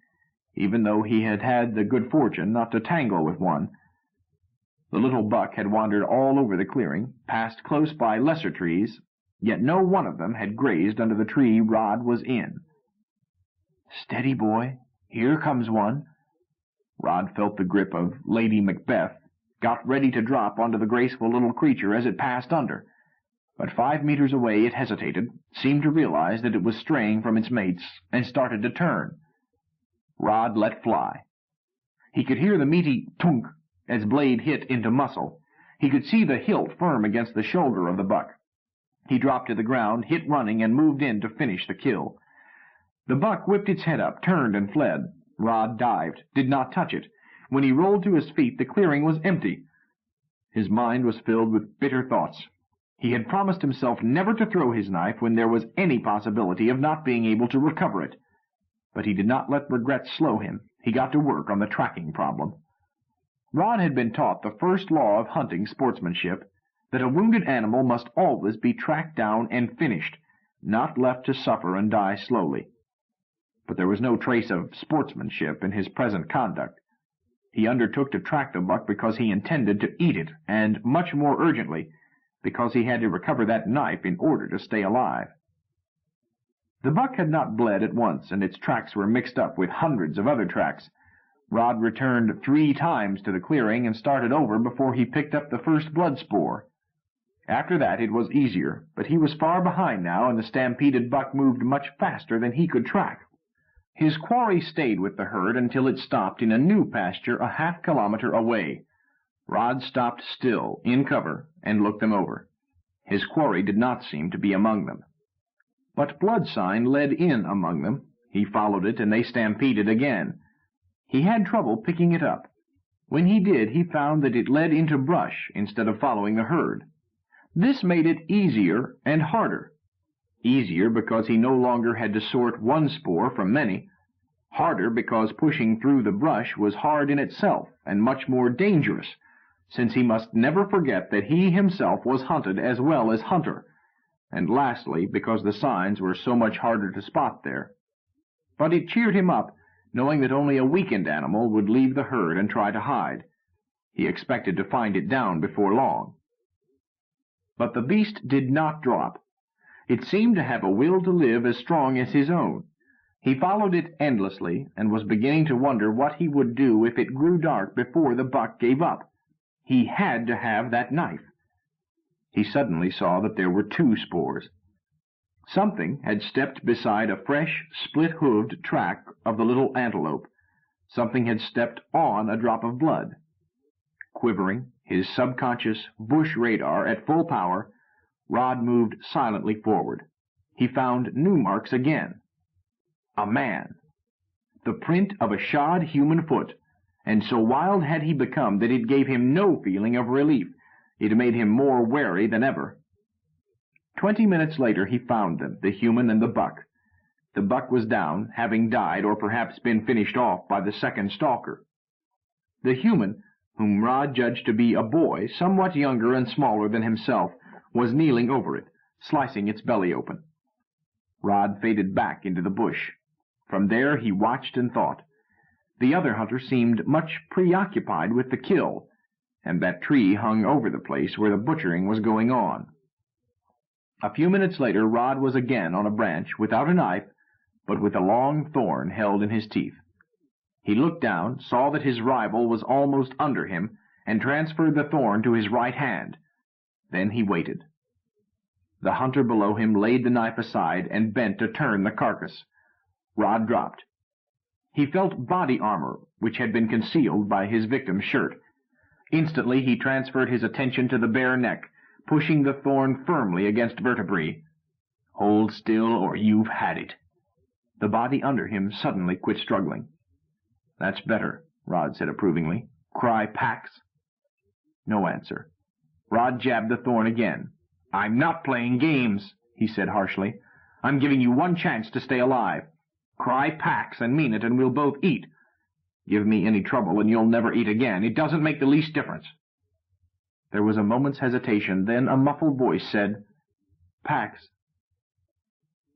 even though he had had the good fortune not to tangle with one. The little buck had wandered all over the clearing, passed close by lesser trees, yet no one of them had grazed under the tree Rod was in. "Steady, boy. Here comes one." Rod felt the grip of Lady Macbeth, got ready to drop onto the graceful little creature as it passed under. But 5 meters away it hesitated, seemed to realize that it was straying from its mates, and started to turn. Rod let fly. He could hear the meaty tunk as blade hit into muscle. He could see the hilt firm against the shoulder of the buck. He dropped to the ground, hit running, and moved in to finish the kill. The buck whipped its head up, turned, and fled. Rod dived, did not touch it. When he rolled to his feet, the clearing was empty. His mind was filled with bitter thoughts. He had promised himself never to throw his knife when there was any possibility of not being able to recover it. But he did not let regret slow him. He got to work on the tracking problem. Rod had been taught the first law of hunting sportsmanship, that a wounded animal must always be tracked down and finished, not left to suffer and die slowly. But there was no trace of sportsmanship in his present conduct. He undertook to track the buck because he intended to eat it, and, much more urgently, because he had to recover that knife in order to stay alive. The buck had not bled at once, and its tracks were mixed up with hundreds of other tracks. Rod returned 3 times to the clearing and started over before he picked up the first blood spoor. After that it was easier, but he was far behind now, and the stampeded buck moved much faster than he could track. His quarry stayed with the herd until it stopped in a new pasture a half-kilometer away. Rod stopped still, in cover, and looked them over. His quarry did not seem to be among them. But blood sign led in among them. He followed it, and they stampeded again. He had trouble picking it up. When he did, he found that it led into brush instead of following the herd. This made it easier and harder. Easier because he no longer had to sort one spoor from many. Harder because pushing through the brush was hard in itself and much more dangerous, since he must never forget that he himself was hunted as well as hunter, and lastly, because the signs were so much harder to spot there. But it cheered him up, knowing that only a weakened animal would leave the herd and try to hide. He expected to find it down before long. But the beast did not drop. It seemed to have a will to live as strong as his own. He followed it endlessly, and was beginning to wonder what he would do if it grew dark before the buck gave up. He had to have that knife. He suddenly saw that there were 2 spoors. Something had stepped beside a fresh, split-hooved track of the little antelope. Something had stepped on a drop of blood. Quivering, his subconscious bush radar at full power, Rod moved silently forward. He found new marks again. A man. The print of a shod human foot, and so wild had he become that it gave him no feeling of relief. It made him more wary than ever. 20 minutes later he found them, the human and the buck. The buck was down, having died or perhaps been finished off by the second stalker. The human, whom Rod judged to be a boy, somewhat younger and smaller than himself, was kneeling over it, slicing its belly open. Rod faded back into the bush. From there he watched and thought. The other hunter seemed much preoccupied with the kill, and that tree hung over the place where the butchering was going on. A few minutes later Rod was again on a branch, without a knife, but with a long thorn held in his teeth. He looked down, saw that his rival was almost under him, and transferred the thorn to his right hand. Then he waited. The hunter below him laid the knife aside and bent to turn the carcass. Rod dropped. He felt body armor, which had been concealed by his victim's shirt. Instantly he transferred his attention to the bare neck, pushing the thorn firmly against vertebrae. "Hold still, or you've had it." The body under him suddenly quit struggling. "That's better," Rod said approvingly. "Cry Pax." No answer. Rod jabbed the thorn again. "I'm not playing games," he said harshly. "I'm giving you one chance to stay alive. Cry Pax and mean it, and we'll both eat. Give me any trouble and you'll never eat again. It doesn't make the least difference." There was a moment's hesitation, then a muffled voice said, "Pax."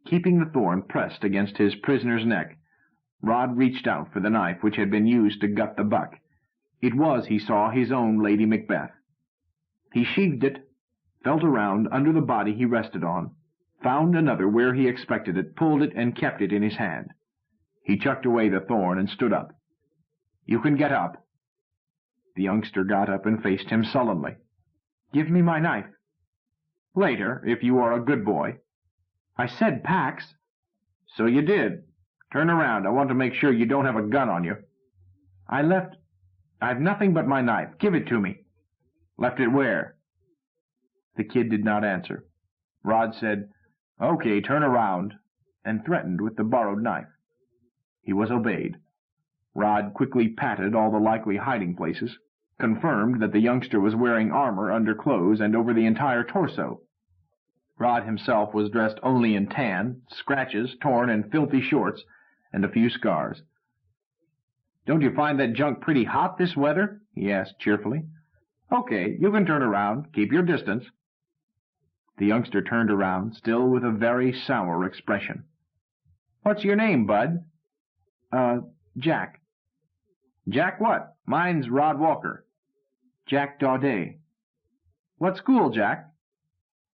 Keeping the thorn pressed against his prisoner's neck, Rod reached out for the knife which had been used to gut the buck. It was, he saw, his own Lady Macbeth. He sheathed it, felt around under the body he rested on, found another where he expected it, pulled it, and kept it in his hand. He chucked away the thorn and stood up. "You can get up." The youngster got up and faced him sullenly. "Give me my knife." "Later, if you are a good boy." "I said Pax." "So you did. Turn around. I want to make sure you don't have a gun on you." I've nothing but my knife. Give it to me." "Left it where?" The kid did not answer. Rod said, "Okay, turn around," and threatened with the borrowed knife. He was obeyed. Rod quickly patted all the likely hiding places, confirmed that the youngster was wearing armor under clothes and over the entire torso. Rod himself was dressed only in tan, scratches, torn and filthy shorts, and a few scars. "Don't you find that junk pretty hot this weather?" he asked cheerfully. "Okay, you can turn around. Keep your distance." The youngster turned around, still with a very sour expression. "What's your name, bud?" Jack." "Jack what? Mine's Rod Walker." "Jack Daudet." "What school, Jack?"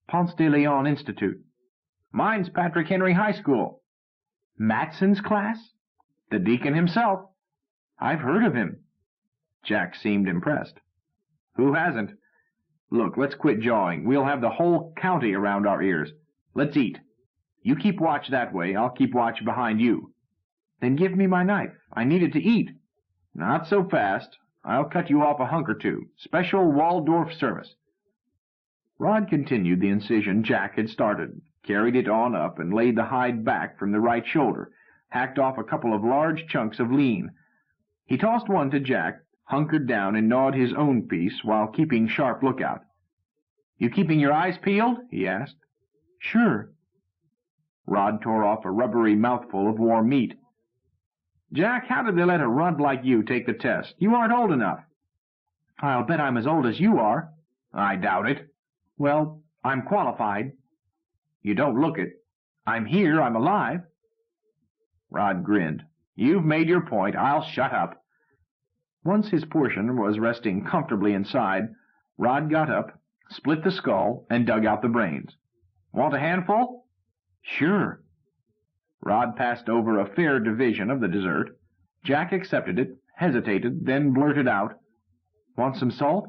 "Ponce de Leon Institute." "Mine's Patrick Henry High School." "Matson's class?" "The deacon himself." "I've heard of him." Jack seemed impressed. "Who hasn't? Look, let's quit jawing. We'll have the whole county around our ears. Let's eat. You keep watch that way. I'll keep watch behind you." "Then give me my knife. I need it to eat." "Not so fast. I'll cut you off a hunk or two. Special Waldorf service." Rod continued the incision Jack had started, carried it on up, and laid the hide back from the right shoulder, hacked off a couple of large chunks of lean. He tossed one to Jack, hunkered down and gnawed his own piece while keeping sharp lookout. "You keeping your eyes peeled?" he asked. "Sure." Rod tore off a rubbery mouthful of warm meat. "Jack, how did they let a runt like you take the test? You aren't old enough." I'll bet I'm as old as you are. I doubt it. Well, I'm qualified. You don't look it. I'm here, I'm alive. Rod grinned. You've made your point. I'll shut up. Once his portion was resting comfortably inside, Rod got up, split the skull, and dug out the brains. Want a handful? Sure. Rod passed over a fair division of the dessert. Jack accepted it, hesitated, then blurted out, Want some salt?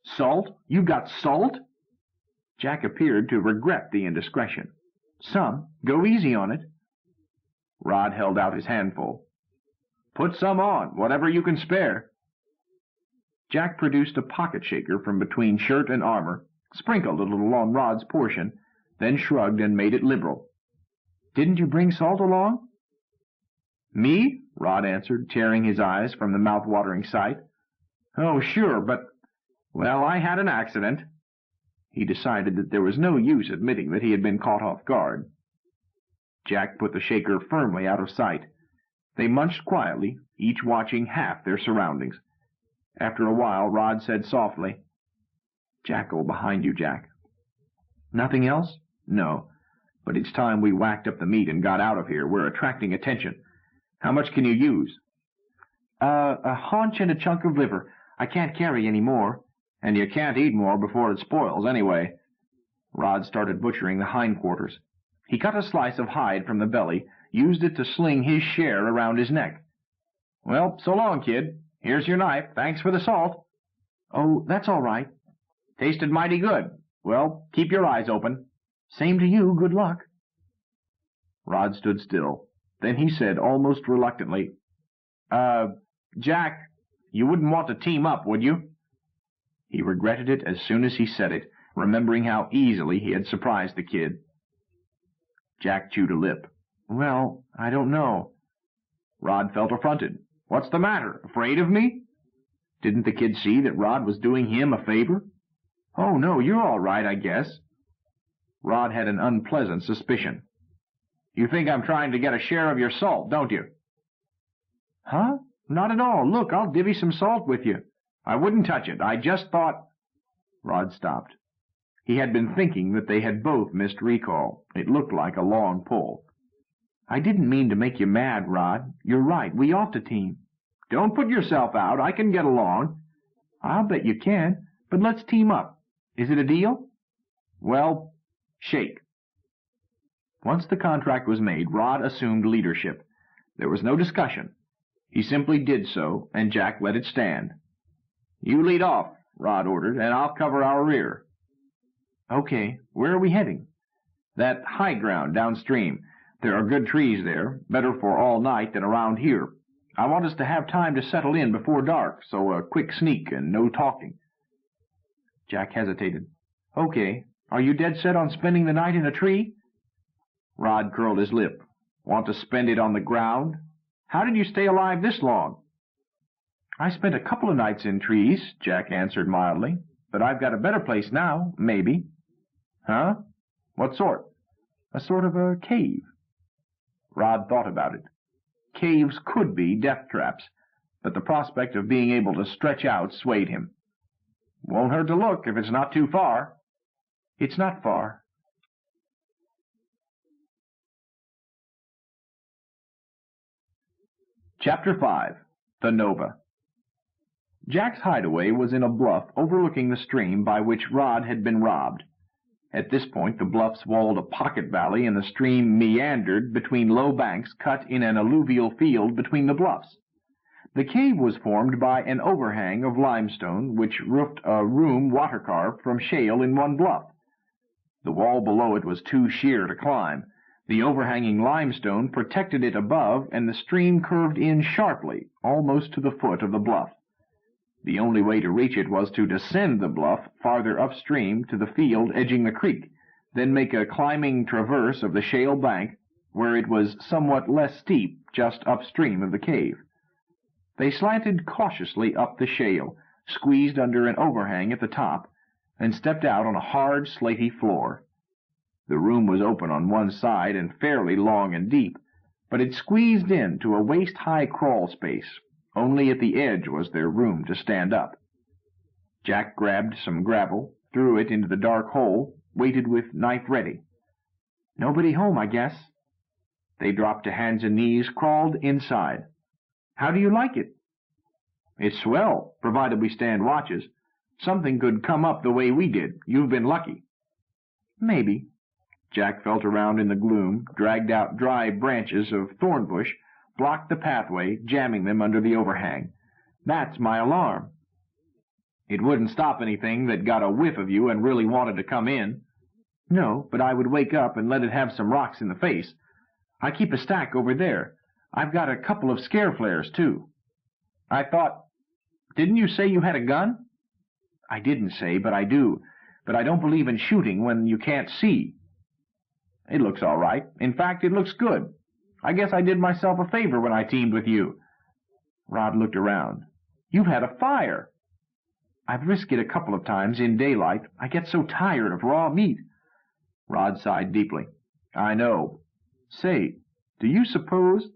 Salt? You got salt? Jack appeared to regret the indiscretion. Some. Go easy on it. Rod held out his handful. Put some on, whatever you can spare. Jack produced a pocket shaker from between shirt and armor, sprinkled a little on Rod's portion, then shrugged and made it liberal. Didn't you bring salt along? Me? Rod answered, tearing his eyes from the mouth-watering sight. Oh, sure, but, well, I had an accident. He decided that there was no use admitting that he had been caught off guard. Jack put the shaker firmly out of sight. They munched quietly, each watching half their surroundings. After a while, Rod said softly, Jackal behind you, Jack. Nothing else? No, but it's time we whacked up the meat and got out of here. We're attracting attention. How much can you use? A haunch and a chunk of liver. I can't carry any more. And you can't eat more before it spoils, anyway. Rod started butchering the hindquarters. He cut a slice of hide from the belly, used it to sling his share around his neck. Well, so long, kid. Here's your knife. Thanks for the salt. Oh, that's all right. Tasted mighty good. Well, keep your eyes open. Same to you. Good luck. Rod stood still. Then he said, almost reluctantly, Jack, you wouldn't want to team up, would you? He regretted it as soon as he said it, remembering how easily he had surprised the kid. Jack chewed a lip. Well, I don't know. Rod felt affronted. What's the matter? Afraid of me? Didn't the kid see that Rod was doing him a favor? Oh, no, you're all right, I guess. Rod had an unpleasant suspicion. You think I'm trying to get a share of your salt, don't you? Huh? Not at all. Look, I'll divvy some salt with you. I wouldn't touch it. I just thought... Rod stopped. He had been thinking that they had both missed recall. It looked like a long pull. I didn't mean to make you mad, Rod. You're right. We ought to team. Don't put yourself out. I can get along. I'll bet you can. But let's team up. Is it a deal? Well, shake. Once the contract was made, Rod assumed leadership. There was no discussion. He simply did so, and Jack let it stand. You lead off, Rod ordered, and I'll cover our rear. Okay. Where are we heading? That high ground downstream. There are good trees there, better for all night than around here. I want us to have time to settle in before dark, so a quick sneak and no talking. Jack hesitated. Okay. Are you dead set on spending the night in a tree? Rod curled his lip. Want to spend it on the ground? How did you stay alive this long? I spent a couple of nights in trees, Jack answered mildly. But I've got a better place now, maybe. Huh? What sort? A sort of a cave. Rod thought about it. Caves could be death traps, but the prospect of being able to stretch out swayed him. Won't hurt to look if it's not too far. It's not far. Chapter 5. The Nova. Jack's hideaway was in a bluff overlooking the stream by which Rod had been robbed. At this point the bluffs walled a pocket valley and the stream meandered between low banks cut in an alluvial field between the bluffs. The cave was formed by an overhang of limestone which roofed a room water-carved from shale in one bluff. The wall below it was too sheer to climb. The overhanging limestone protected it above, and the stream curved in sharply, almost to the foot of the bluff. The only way to reach it was to descend the bluff farther upstream to the field edging the creek, then make a climbing traverse of the shale bank, where it was somewhat less steep just upstream of the cave. They slanted cautiously up the shale, squeezed under an overhang at the top, and stepped out on a hard, slaty floor. The room was open on one side and fairly long and deep, but it squeezed in to a waist-high crawl space. Only at the edge was there room to stand up. Jack grabbed some gravel, threw it into the dark hole, waited with knife ready. "Nobody home, I guess." They dropped to hands and knees, crawled inside. "How do you like it?" "It's swell, provided we stand watches. Something could come up the way we did. You've been lucky." "Maybe." Jack felt around in the gloom, dragged out dry branches of thornbush, blocked the pathway, jamming them under the overhang. "That's my alarm." "It wouldn't stop anything that got a whiff of you and really wanted to come in." "No, but I would wake up and let it have some rocks in the face. I keep a stack over there. I've got a couple of scare flares, too." "I thought... Didn't you say you had a gun?" "I didn't say, but I do. But I don't believe in shooting when you can't see." "It looks all right. In fact, it looks good. I guess I did myself a favor when I teamed with you." Rod looked around. "You've had a fire." "I've risked it a couple of times in daylight. I get so tired of raw meat." Rod sighed deeply. "I know. Say, do you suppose—"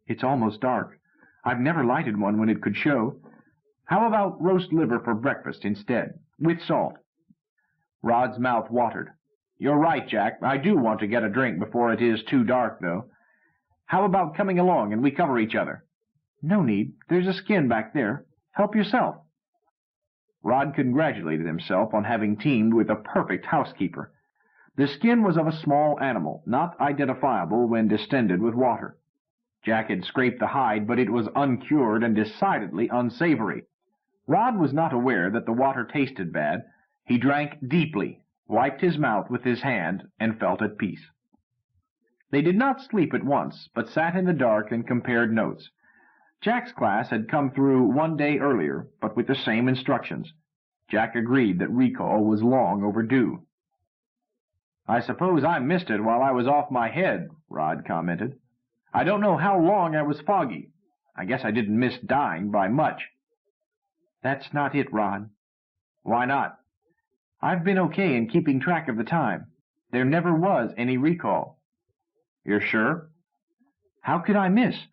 "It's almost dark. I've never lighted one when it could show. How about roast liver for breakfast instead, with salt?" Rod's mouth watered. "You're right, Jack. I do want to get a drink before it is too dark, though. How about coming along and we cover each other?" "No need. There's a skin back there. Help yourself." Rod congratulated himself on having teamed with a perfect housekeeper. The skin was of a small animal, not identifiable when distended with water. Jack had scraped the hide, but it was uncured and decidedly unsavory. Rod was not aware that the water tasted bad. He drank deeply, wiped his mouth with his hand, and felt at peace. They did not sleep at once, but sat in the dark and compared notes. Jack's class had come through one day earlier, but with the same instructions. Jack agreed that recall was long overdue. "I suppose I missed it while I was off my head," Rod commented. "I don't know how long I was foggy. I guess I didn't miss dying by much." "That's not it, Rod." "Why not?" "I've been okay in keeping track of the time. There never was any recall." "You're sure?" "How could I miss?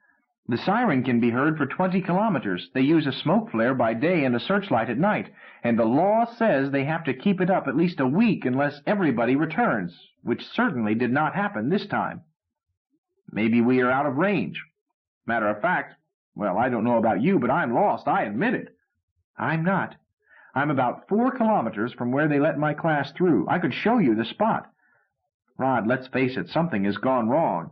The siren can be heard for 20 kilometers. They use a smoke flare by day and a searchlight at night, and the law says they have to keep it up at least a week unless everybody returns, which certainly did not happen this time." "Maybe we are out of range. Matter of fact, well, I don't know about you, but I'm lost, I admit it." "I'm not. I'm about 4 kilometers from where they let my class through. I could show you the spot." "Rod, let's face it, something has gone wrong.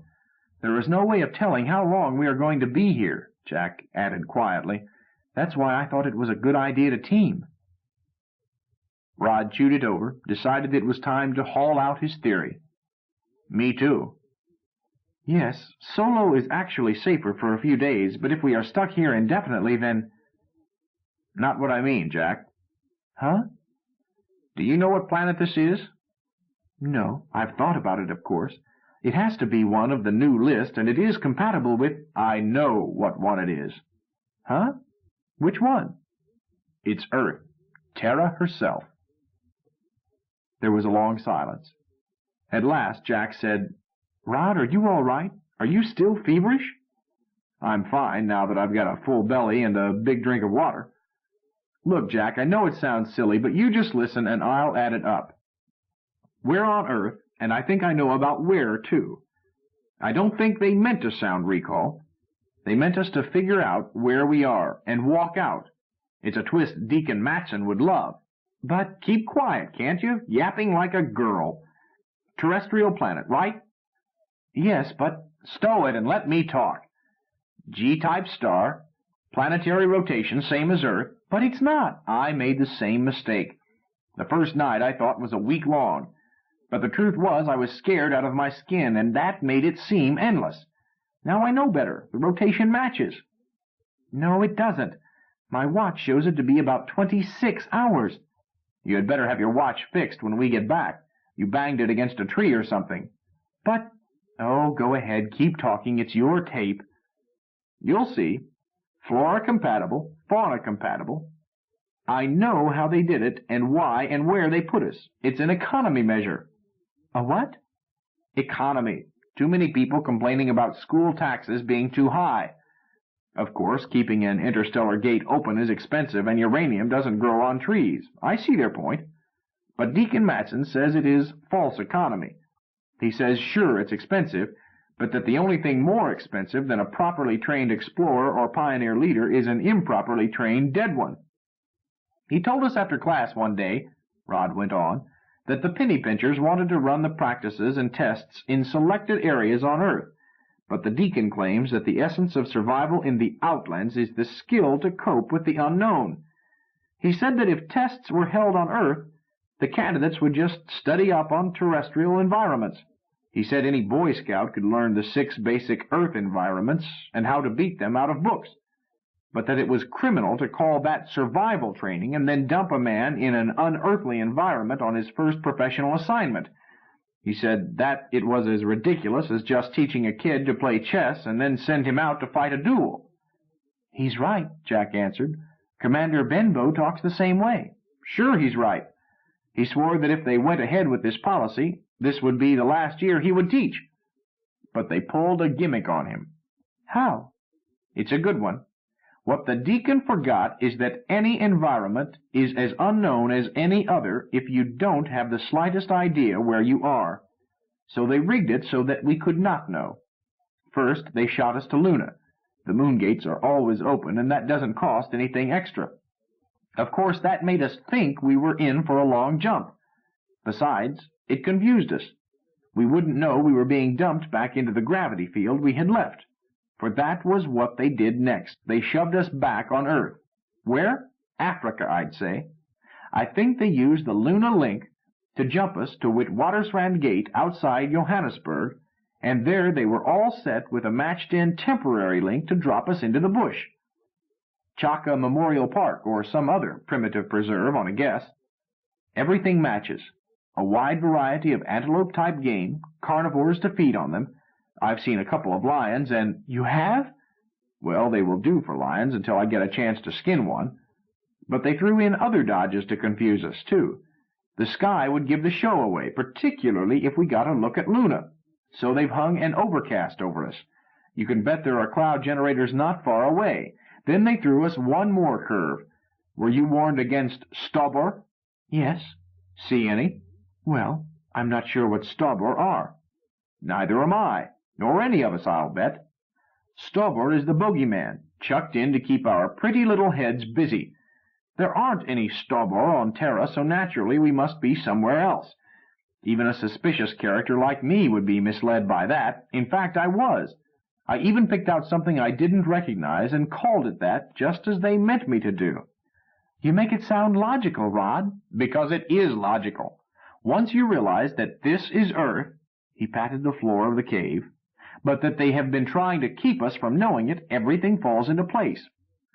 There is no way of telling how long we are going to be here," Jack added quietly. "That's why I thought it was a good idea to team." Rod chewed it over, decided it was time to haul out his theory. "Me too." "Yes, solo is actually safer for a few days, but if we are stuck here indefinitely, then—" "Not what I mean, Jack." "Huh?" "Do you know what planet this is?" "No, I've thought about it, of course. It has to be one of the new list, and it is compatible with—" "I know what one it is." "Huh? Which one?" "It's Earth. Terra herself." There was a long silence. At last Jack said, "Rod, are you all right? Are you still feverish?" "I'm fine now that I've got a full belly and a big drink of water." "Look, Jack, I know it sounds silly, but you just listen and I'll add it up. We're on Earth, and I think I know about where, too. I don't think they meant to sound recall. They meant us to figure out where we are and walk out. It's a twist Deacon Matson would love. But keep quiet, can't you? Yapping like a girl. Terrestrial planet, right?" "Yes, but—" "Stow it and let me talk. G-type star, planetary rotation, same as Earth, but it's not. I made the same mistake. The first night I thought was a week long, but the truth was I was scared out of my skin, and that made it seem endless. Now I know better. The rotation matches." "No, it doesn't. My watch shows it to be about 26 hours. "You had better have your watch fixed when we get back. You banged it against a tree or something." "But—" "Oh, go ahead. Keep talking. It's your tape." "You'll see. Flora compatible, fauna compatible. I know how they did it, and why and where they put us. It's an economy measure." "A what?" "Economy. Too many people complaining about school taxes being too high. Of course, keeping an interstellar gate open is expensive, and uranium doesn't grow on trees. I see their point. But Deacon Matson says it is false economy. He says, sure, it's expensive, but that the only thing more expensive than a properly trained explorer or pioneer leader is an improperly trained dead one. He told us after class one day, Rod went on, that the penny pinchers wanted to run the practices and tests in selected areas on Earth, but the deacon claims that the essence of survival in the outlands is the skill to cope with the unknown. He said that if tests were held on Earth, the candidates would just study up on terrestrial environments. He said any Boy Scout could learn the 6 basic Earth environments and how to beat them out of books, but that it was criminal to call that survival training and then dump a man in an unearthly environment on his first professional assignment. He said that it was as ridiculous as just teaching a kid to play chess and then send him out to fight a duel. He's right, Jack answered. Commander Benbow talks the same way. Sure, he's right. He swore that if they went ahead with this policy, this would be the last year he would teach. But they pulled a gimmick on him. How? It's a good one. What the deacon forgot is that any environment is as unknown as any other if you don't have the slightest idea where you are. So they rigged it so that we could not know. First, they shot us to Luna. The moon gates are always open, and that doesn't cost anything extra. Of course, that made us think we were in for a long jump. Besides, it confused us. We wouldn't know we were being dumped back into the gravity field we had left. For that was what they did next. They shoved us back on Earth. Where? Africa, I'd say. I think they used the Luna Link to jump us to Witwatersrand Gate outside Johannesburg, and there they were all set with a matched-in temporary link to drop us into the bush. Chaka Memorial Park or some other primitive preserve on a guess. Everything matches. A wide variety of antelope-type game, carnivores to feed on them. I've seen a couple of lions, and... You have? Well, they will do for lions until I get a chance to skin one. But they threw in other dodges to confuse us, too. The sky would give the show away, particularly if we got a look at Luna. So they've hung an overcast over us. You can bet there are cloud generators not far away. Then they threw us one more curve. Were you warned against Stobor? Yes. See any? Well, I'm not sure what Stobor are. Neither am I. Nor any of us, I'll bet. Stobor is the bogeyman, chucked in to keep our pretty little heads busy. There aren't any Stobor on Terra, so naturally we must be somewhere else. Even a suspicious character like me would be misled by that. In fact, I was. I even picked out something I didn't recognize and called it that just as they meant me to do. You make it sound logical, Rod. Because it is logical. Once you realize that this is Earth, he patted the floor of the cave, but that they have been trying to keep us from knowing it, everything falls into place.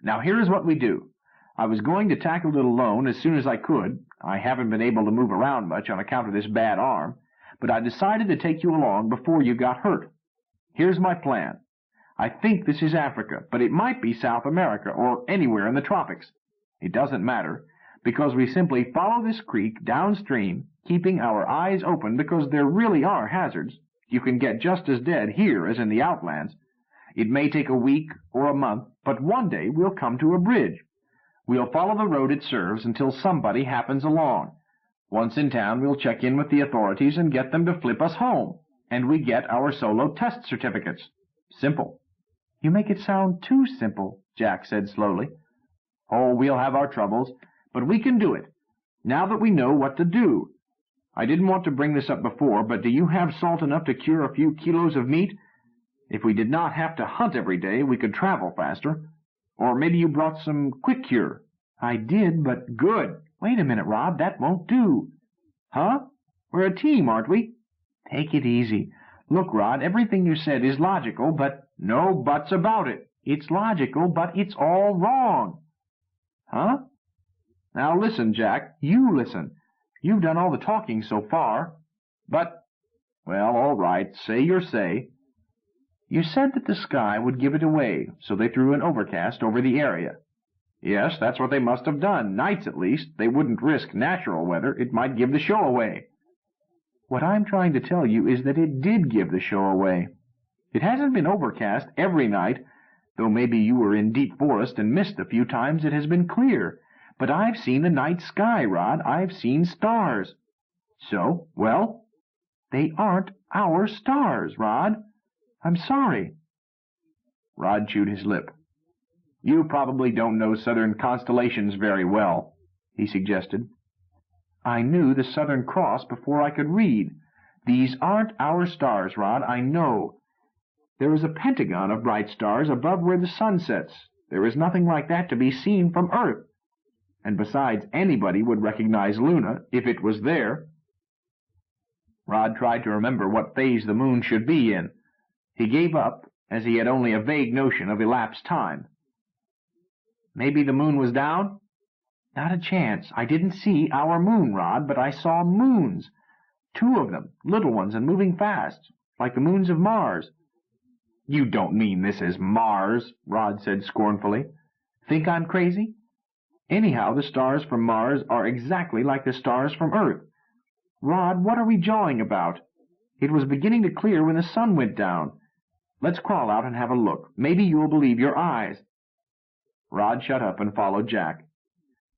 Now here is what we do. I was going to tackle it alone as soon as I could. I haven't been able to move around much on account of this bad arm, but I decided to take you along before you got hurt. Here's my plan. I think this is Africa, but it might be South America or anywhere in the tropics. It doesn't matter, because we simply follow this creek downstream, keeping our eyes open because there really are hazards. You can get just as dead here as in the outlands. It may take a week or a month, but one day we'll come to a bridge. We'll follow the road it serves until somebody happens along. Once in town, we'll check in with the authorities and get them to flip us home, and we get our solo test certificates. Simple. You make it sound too simple, Jack said slowly. Oh, we'll have our troubles, but we can do it, now that we know what to do. I didn't want to bring this up before, but do you have salt enough to cure a few kilos of meat? If we did not have to hunt every day, we could travel faster. Or maybe you brought some quick cure. I did, but... Good. Wait a minute, Rob, that won't do. Huh? We're a team, aren't we? Take it easy. Look, Rod, everything you said is logical, but... No buts about it. It's logical, but it's all wrong. Huh? Now listen, Jack. You listen. You've done all the talking so far. But, well, all right, say your say. You said that the sky would give it away, so they threw an overcast over the area. Yes, that's what they must have done. Nights, at least. They wouldn't risk natural weather. It might give the show away. What I'm trying to tell you is that it did give the show away. It hasn't been overcast every night, Though maybe you were in deep forest and missed the few times it has been clear. But I've seen the night sky, Rod. I've seen stars. So, well, they aren't our stars, Rod. I'm sorry. Rod chewed his lip. You probably don't know southern constellations very well, he suggested. I knew the Southern Cross before I could read. These aren't our stars, Rod, I know. There is a pentagon of bright stars above where the sun sets. There is nothing like that to be seen from Earth. And besides, anybody would recognize Luna if it was there. Rod tried to remember what phase the moon should be in. He gave up, as he had only a vague notion of elapsed time. Maybe the moon was down? Not a chance. I didn't see our moon, Rod, but I saw moons. 2 of them, little ones and moving fast, like the moons of Mars. You don't mean this is Mars, Rod said scornfully. Think I'm crazy? Anyhow, the stars from Mars are exactly like the stars from Earth. Rod, what are we jawing about? It was beginning to clear when the sun went down. Let's crawl out and have a look. Maybe you'll believe your eyes. Rod shut up and followed Jack.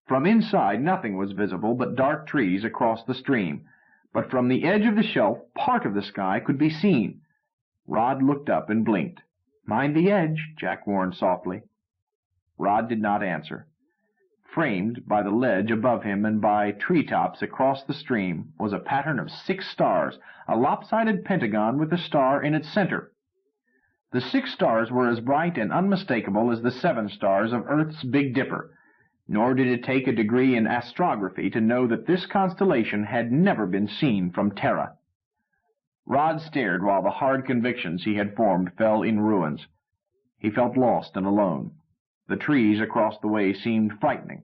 From inside, nothing was visible but dark trees across the stream, but from the edge of the shelf, part of the sky could be seen. Rod looked up and blinked. Mind the edge, Jack warned softly. Rod did not answer. Framed by the ledge above him and by treetops across the stream was a pattern of 6 stars, a lopsided pentagon with a star in its center. The 6 stars were as bright and unmistakable as the 7 stars of Earth's Big Dipper, nor did it take a degree in astrography to know that this constellation had never been seen from Terra. Rod stared while the hard convictions he had formed fell in ruins. He felt lost and alone. The trees across the way seemed frightening.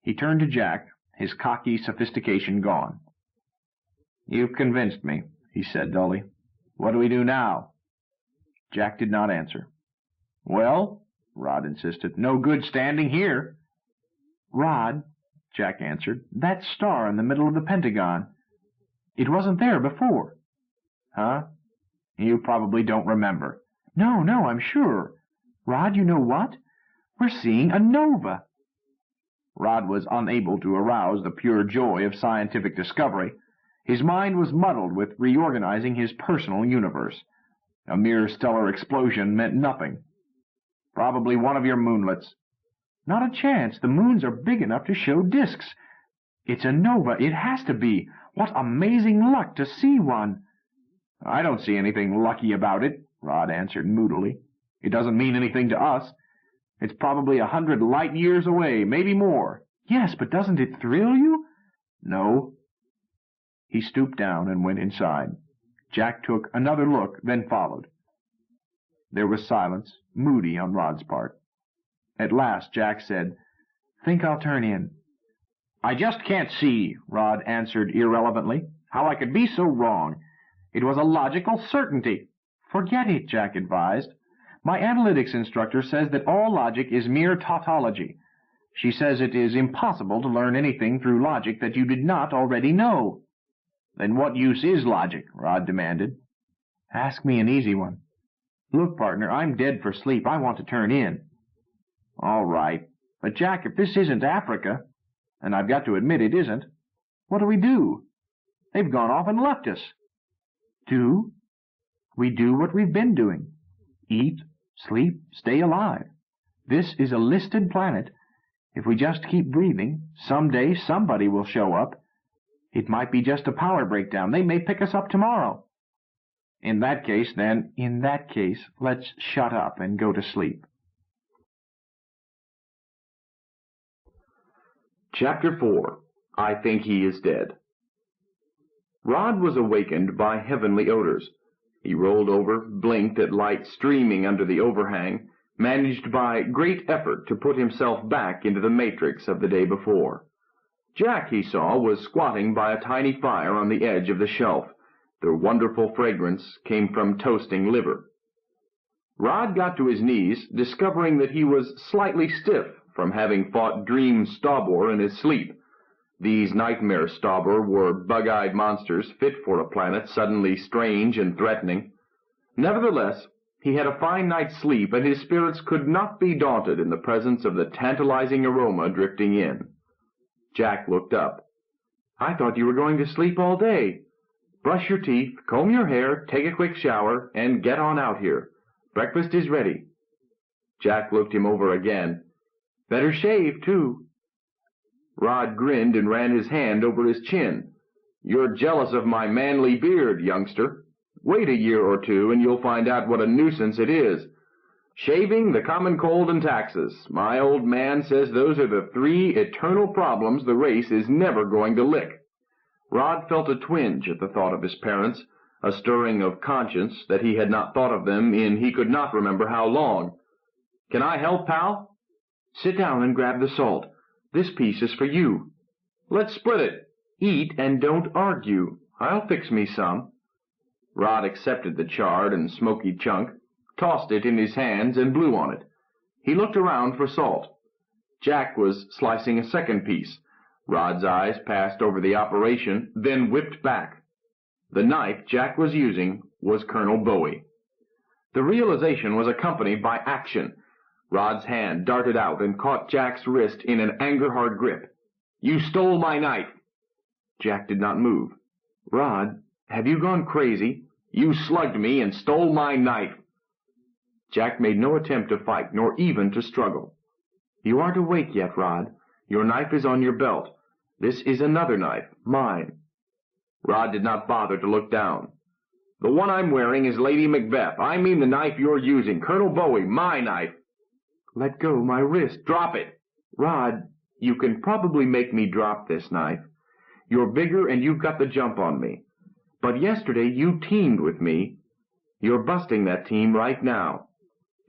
He turned to Jack, his cocky sophistication gone. "You've convinced me," he said dully. "What do we do now?" Jack did not answer. "Well," Rod insisted, "no good standing here." "Rod," Jack answered, "that star in the middle of the pentagon, it wasn't there before." "Huh? You probably don't remember." No, I'm sure. Rod, you know what? We're seeing a nova." Rod was unable to arouse the pure joy of scientific discovery. His mind was muddled with reorganizing his personal universe. A mere stellar explosion meant nothing. "Probably one of your moonlets." "Not a chance. The moons are big enough to show disks. It's a nova. It has to be. What amazing luck to see one." "I don't see anything lucky about it," Rod answered moodily. "It doesn't mean anything to us. It's probably 100 light years away, maybe more." "Yes, but doesn't it thrill you?" "No." He stooped down and went inside. Jack took another look, then followed. There was silence, moody on Rod's part. At last Jack said, "Think I'll turn in." "I just can't see," Rod answered irrelevantly, "how I could be so wrong. It was a logical certainty." "Forget it," Jack advised. "My analytics instructor says that all logic is mere tautology. She says it is impossible to learn anything through logic that you did not already know." "Then what use is logic?" Rod demanded. "Ask me an easy one." "Look, partner, I'm dead for sleep. I want to turn in." "All right. But, Jack, if this isn't Africa, and I've got to admit it isn't, what do we do? They've gone off and left us." "Do? We do what we've been doing. Eat, sleep, stay alive. This is a listed planet. If we just keep breathing, someday somebody will show up. It might be just a power breakdown. They may pick us up tomorrow." In that case, let's shut up and go to sleep." Chapter 4. I Think He Is Dead. Rod was awakened by heavenly odors. He rolled over, blinked at light streaming under the overhang, managed by great effort to put himself back into the matrix of the day before. Jack, he saw, was squatting by a tiny fire on the edge of the shelf. The wonderful fragrance came from toasting liver. Rod got to his knees, discovering that he was slightly stiff from having fought dream Staubor in his sleep. These nightmare Staubor were bug-eyed monsters fit for a planet suddenly strange and threatening. Nevertheless, He had a fine night's sleep, and his spirits could not be daunted in the presence of the tantalizing aroma drifting in. Jack looked up. "I thought you were going to sleep all day. Brush your teeth, comb your hair, take a quick shower, and get on out here. Breakfast is ready." Jack looked him over again. "Better shave, too." Rod grinned and ran his hand over his chin. "You're jealous of my manly beard, youngster. Wait a year or two, and you'll find out what a nuisance it is. Shaving, the common cold, and taxes. My old man says those are the three eternal problems the race is never going to lick." Rod felt a twinge at the thought of his parents, a stirring of conscience that he had not thought of them in he could not remember how long. "Can I help, pal?" "Sit down and grab the salt. This piece is for you." "Let's split it." "Eat and don't argue. I'll fix me some." Rod accepted the charred and smoky chunk, tossed it in his hands, and blew on it. He looked around for salt. Jack was slicing a second piece. Rod's eyes passed over the operation, then whipped back. The knife Jack was using was Colonel Bowie. The realization was accompanied by action. Rod's hand darted out and caught Jack's wrist in an anger-hard grip. "You stole my knife." Jack did not move. "Rod, have you gone crazy?" "You slugged me and stole my knife." Jack made no attempt to fight, nor even to struggle. "You aren't awake yet, Rod. Your knife is on your belt. This is another knife, mine." Rod did not bother to look down. "The one I'm wearing is Lady Macbeth. I mean the knife you're using. Colonel Bowie, my knife." "Let go my wrist." "Drop it." "Rod, you can probably make me drop this knife. You're bigger and you've got the jump on me. But yesterday you teamed with me. You're busting that team right now.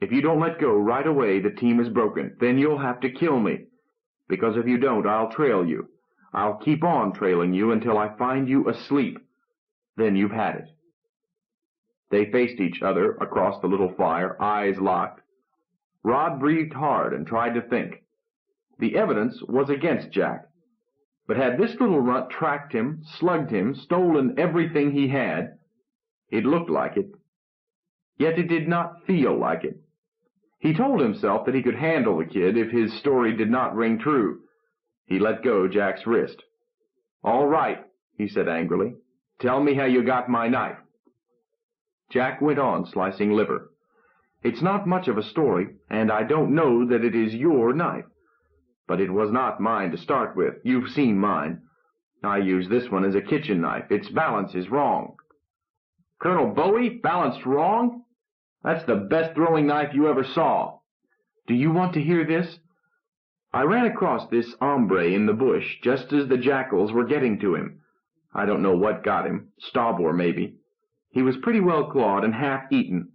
If you don't let go right away, the team is broken. Then you'll have to kill me. Because if you don't, I'll trail you. I'll keep on trailing you until I find you asleep. Then you've had it." They faced each other across the little fire, eyes locked. Rod breathed hard and tried to think. The evidence was against Jack. But had this little runt tracked him, slugged him, stolen everything he had? It looked like it. Yet it did not feel like it. He told himself that he could handle the kid if his story did not ring true. He let go Jack's wrist. "All right," he said angrily. "Tell me how you got my knife." Jack went on slicing liver. "It's not much of a story, and I don't know that it is your knife. But it was not mine to start with. You've seen mine. I use this one as a kitchen knife. Its balance is wrong." "Colonel Bowie, balanced wrong? That's the best throwing knife you ever saw." "Do you want to hear this? I ran across this hombre in the bush just as the jackals were getting to him. I don't know what got him, Stobor maybe. He was pretty well clawed and half-eaten.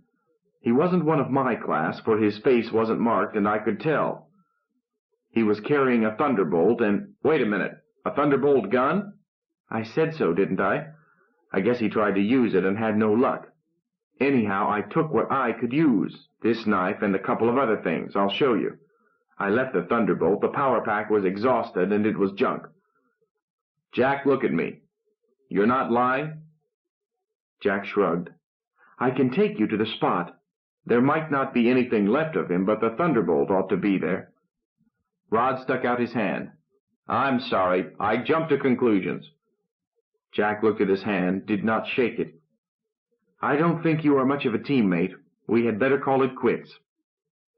He wasn't one of my class, for his face wasn't marked, and I could tell. He was carrying a thunderbolt, and—" "Wait a minute. A thunderbolt gun?" "I said so, didn't I? I guess he tried to use it and had no luck. Anyhow, I took what I could use, this knife and a couple of other things. I'll show you. I left the thunderbolt. The power pack was exhausted, and it was junk." "Jack, look at me. You're not lying?" Jack shrugged. "I can take you to the spot. There might not be anything left of him, but the thunderbolt ought to be there." Rod stuck out his hand. "I'm sorry. I jumped to conclusions." Jack looked at his hand, did not shake it. "I don't think you are much of a teammate. We had better call it quits."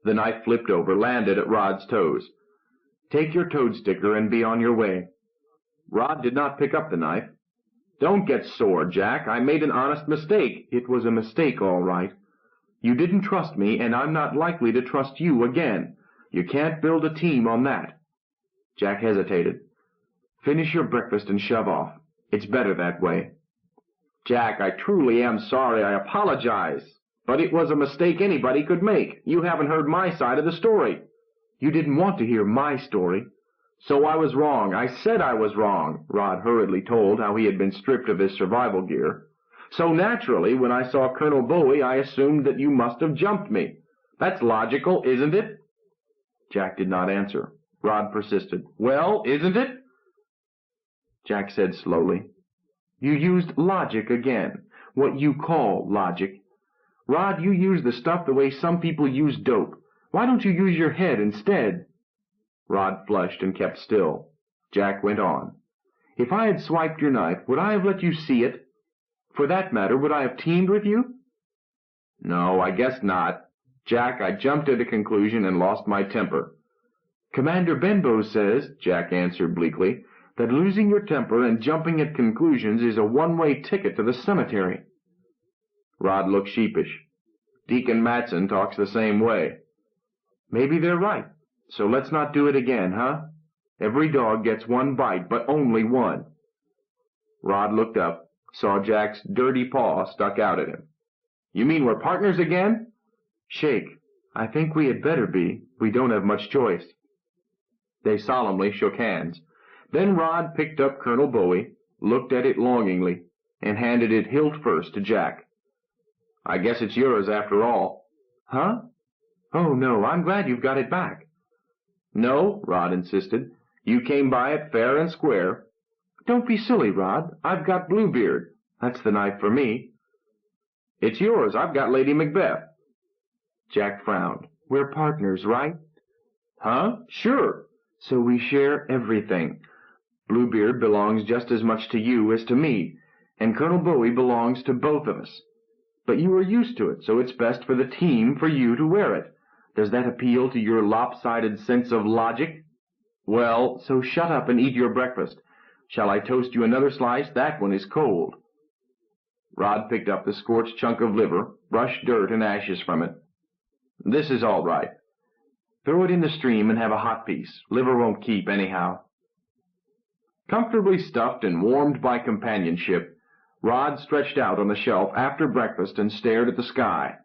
The knife flipped over, landed at Rod's toes. "Take your toad sticker and be on your way." Rod did not pick up the knife. "Don't get sore, Jack. I made an honest mistake." "It was a mistake, all right. You didn't trust me, and I'm not likely to trust you again. You can't build a team on that." Jack hesitated. "Finish your breakfast and shove off. It's better that way." "Jack, I truly am sorry. I apologize. But it was a mistake anybody could make. You haven't heard my side of the story." "You didn't want to hear my story." "So I was wrong. I said I was wrong." Rod hurriedly told how he had been stripped of his survival gear. "So naturally, when I saw Colonel Bowie, I assumed that you must have jumped me. That's logical, isn't it?" Jack did not answer. Rod persisted. "Well, isn't it?" Jack said slowly, "You used logic again. What you call logic. Rod, you use the stuff the way some people use dope. Why don't you use your head instead?" Rod flushed and kept still. Jack went on. "If I had swiped your knife, would I have let you see it? For that matter, would I have teamed with you?" "No, I guess not. Jack, I jumped at a conclusion and lost my temper." "Commander Benbow says," Jack answered bleakly, "that losing your temper and jumping at conclusions is a one-way ticket to the cemetery." Rod looked sheepish. "Deacon Matson talks the same way." "Maybe they're right. So let's not do it again, huh? Every dog gets one bite, but only one." Rod looked up, saw Jack's dirty paw stuck out at him. "You mean we're partners again?" "Shake. I think we had better be. We don't have much choice." They solemnly shook hands. Then Rod picked up Colonel Bowie, looked at it longingly, and handed it hilt first to Jack. "I guess it's yours after all." "Huh? Oh, no, I'm glad you've got it back." "No," Rod insisted. "You came by it fair and square." "Don't be silly, Rod. I've got Bluebeard. That's the knife for me." "It's yours. I've got Lady Macbeth." Jack frowned. "We're partners, right?" "Huh? Sure." "So we share everything. Bluebeard belongs just as much to you as to me, and Colonel Bowie belongs to both of us. But you are used to it, so it's best for the team for you to wear it. Does that appeal to your lopsided sense of logic? Well, so shut up and eat your breakfast. Shall I toast you another slice? That one is cold." Rod picked up the scorched chunk of liver, brushed dirt and ashes from it. "This is all right. Throw it in the stream and have a hot piece. Liver won't keep anyhow." Comfortably stuffed and warmed by companionship, Rod stretched out on the shelf after breakfast and stared at the sky.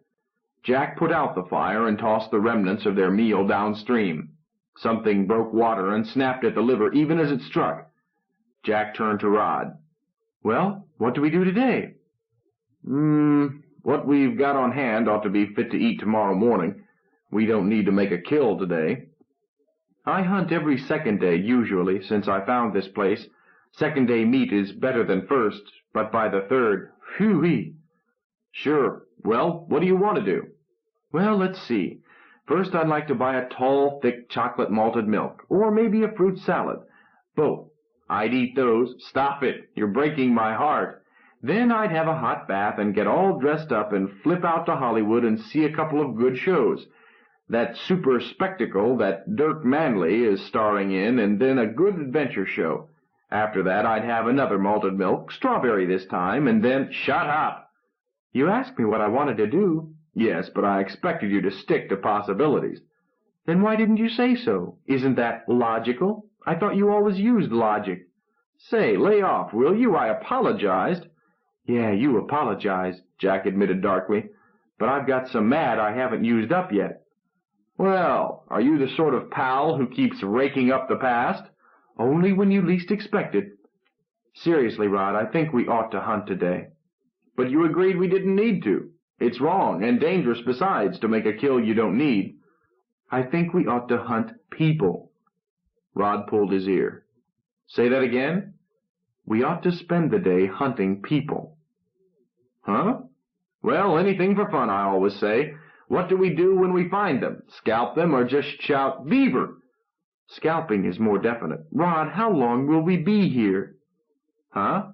Jack put out the fire and tossed the remnants of their meal downstream. Something broke water and snapped at the liver even as it struck. Jack turned to Rod. "Well, what do we do today?" What we've got on hand ought to be fit to eat tomorrow morning. We don't need to make a kill today." "I hunt every second day, usually, since I found this place. Second day meat is better than first, but by the third, phew-wee." "Sure. Well, what do you want to do?" "Well, let's see. First I'd like to buy a tall, thick chocolate malted milk, or maybe a fruit salad. Both. I'd eat those." "Stop it. You're breaking my heart." "Then I'd have a hot bath and get all dressed up and flip out to Hollywood and see a couple of good shows. That super spectacle that Dirk Manley is starring in, and then a good adventure show. After that I'd have another malted milk, strawberry this time, and then—" "Shut up!" "You asked me what I wanted to do." "Yes, but I expected you to stick to possibilities." "Then why didn't you say so? Isn't that logical? I thought you always used logic." "Say, lay off, will you? I apologized." "Yeah, you apologized," Jack admitted darkly. "But I've got some mad I haven't used up yet." "Well, are you the sort of pal who keeps raking up the past?" "Only when you least expect it. Seriously, Rod, I think we ought to hunt today." "But you agreed we didn't need to. It's wrong, and dangerous besides, to make a kill you don't need." "I think we ought to hunt people." Rod pulled his ear. "Say that again?" "We ought to spend the day hunting people." "Huh? Well, anything for fun, I always say. What do we do when we find them? Scalp them or just shout, 'Beaver'?" "Scalping is more definite. Rod, how long will we be here?" "Huh?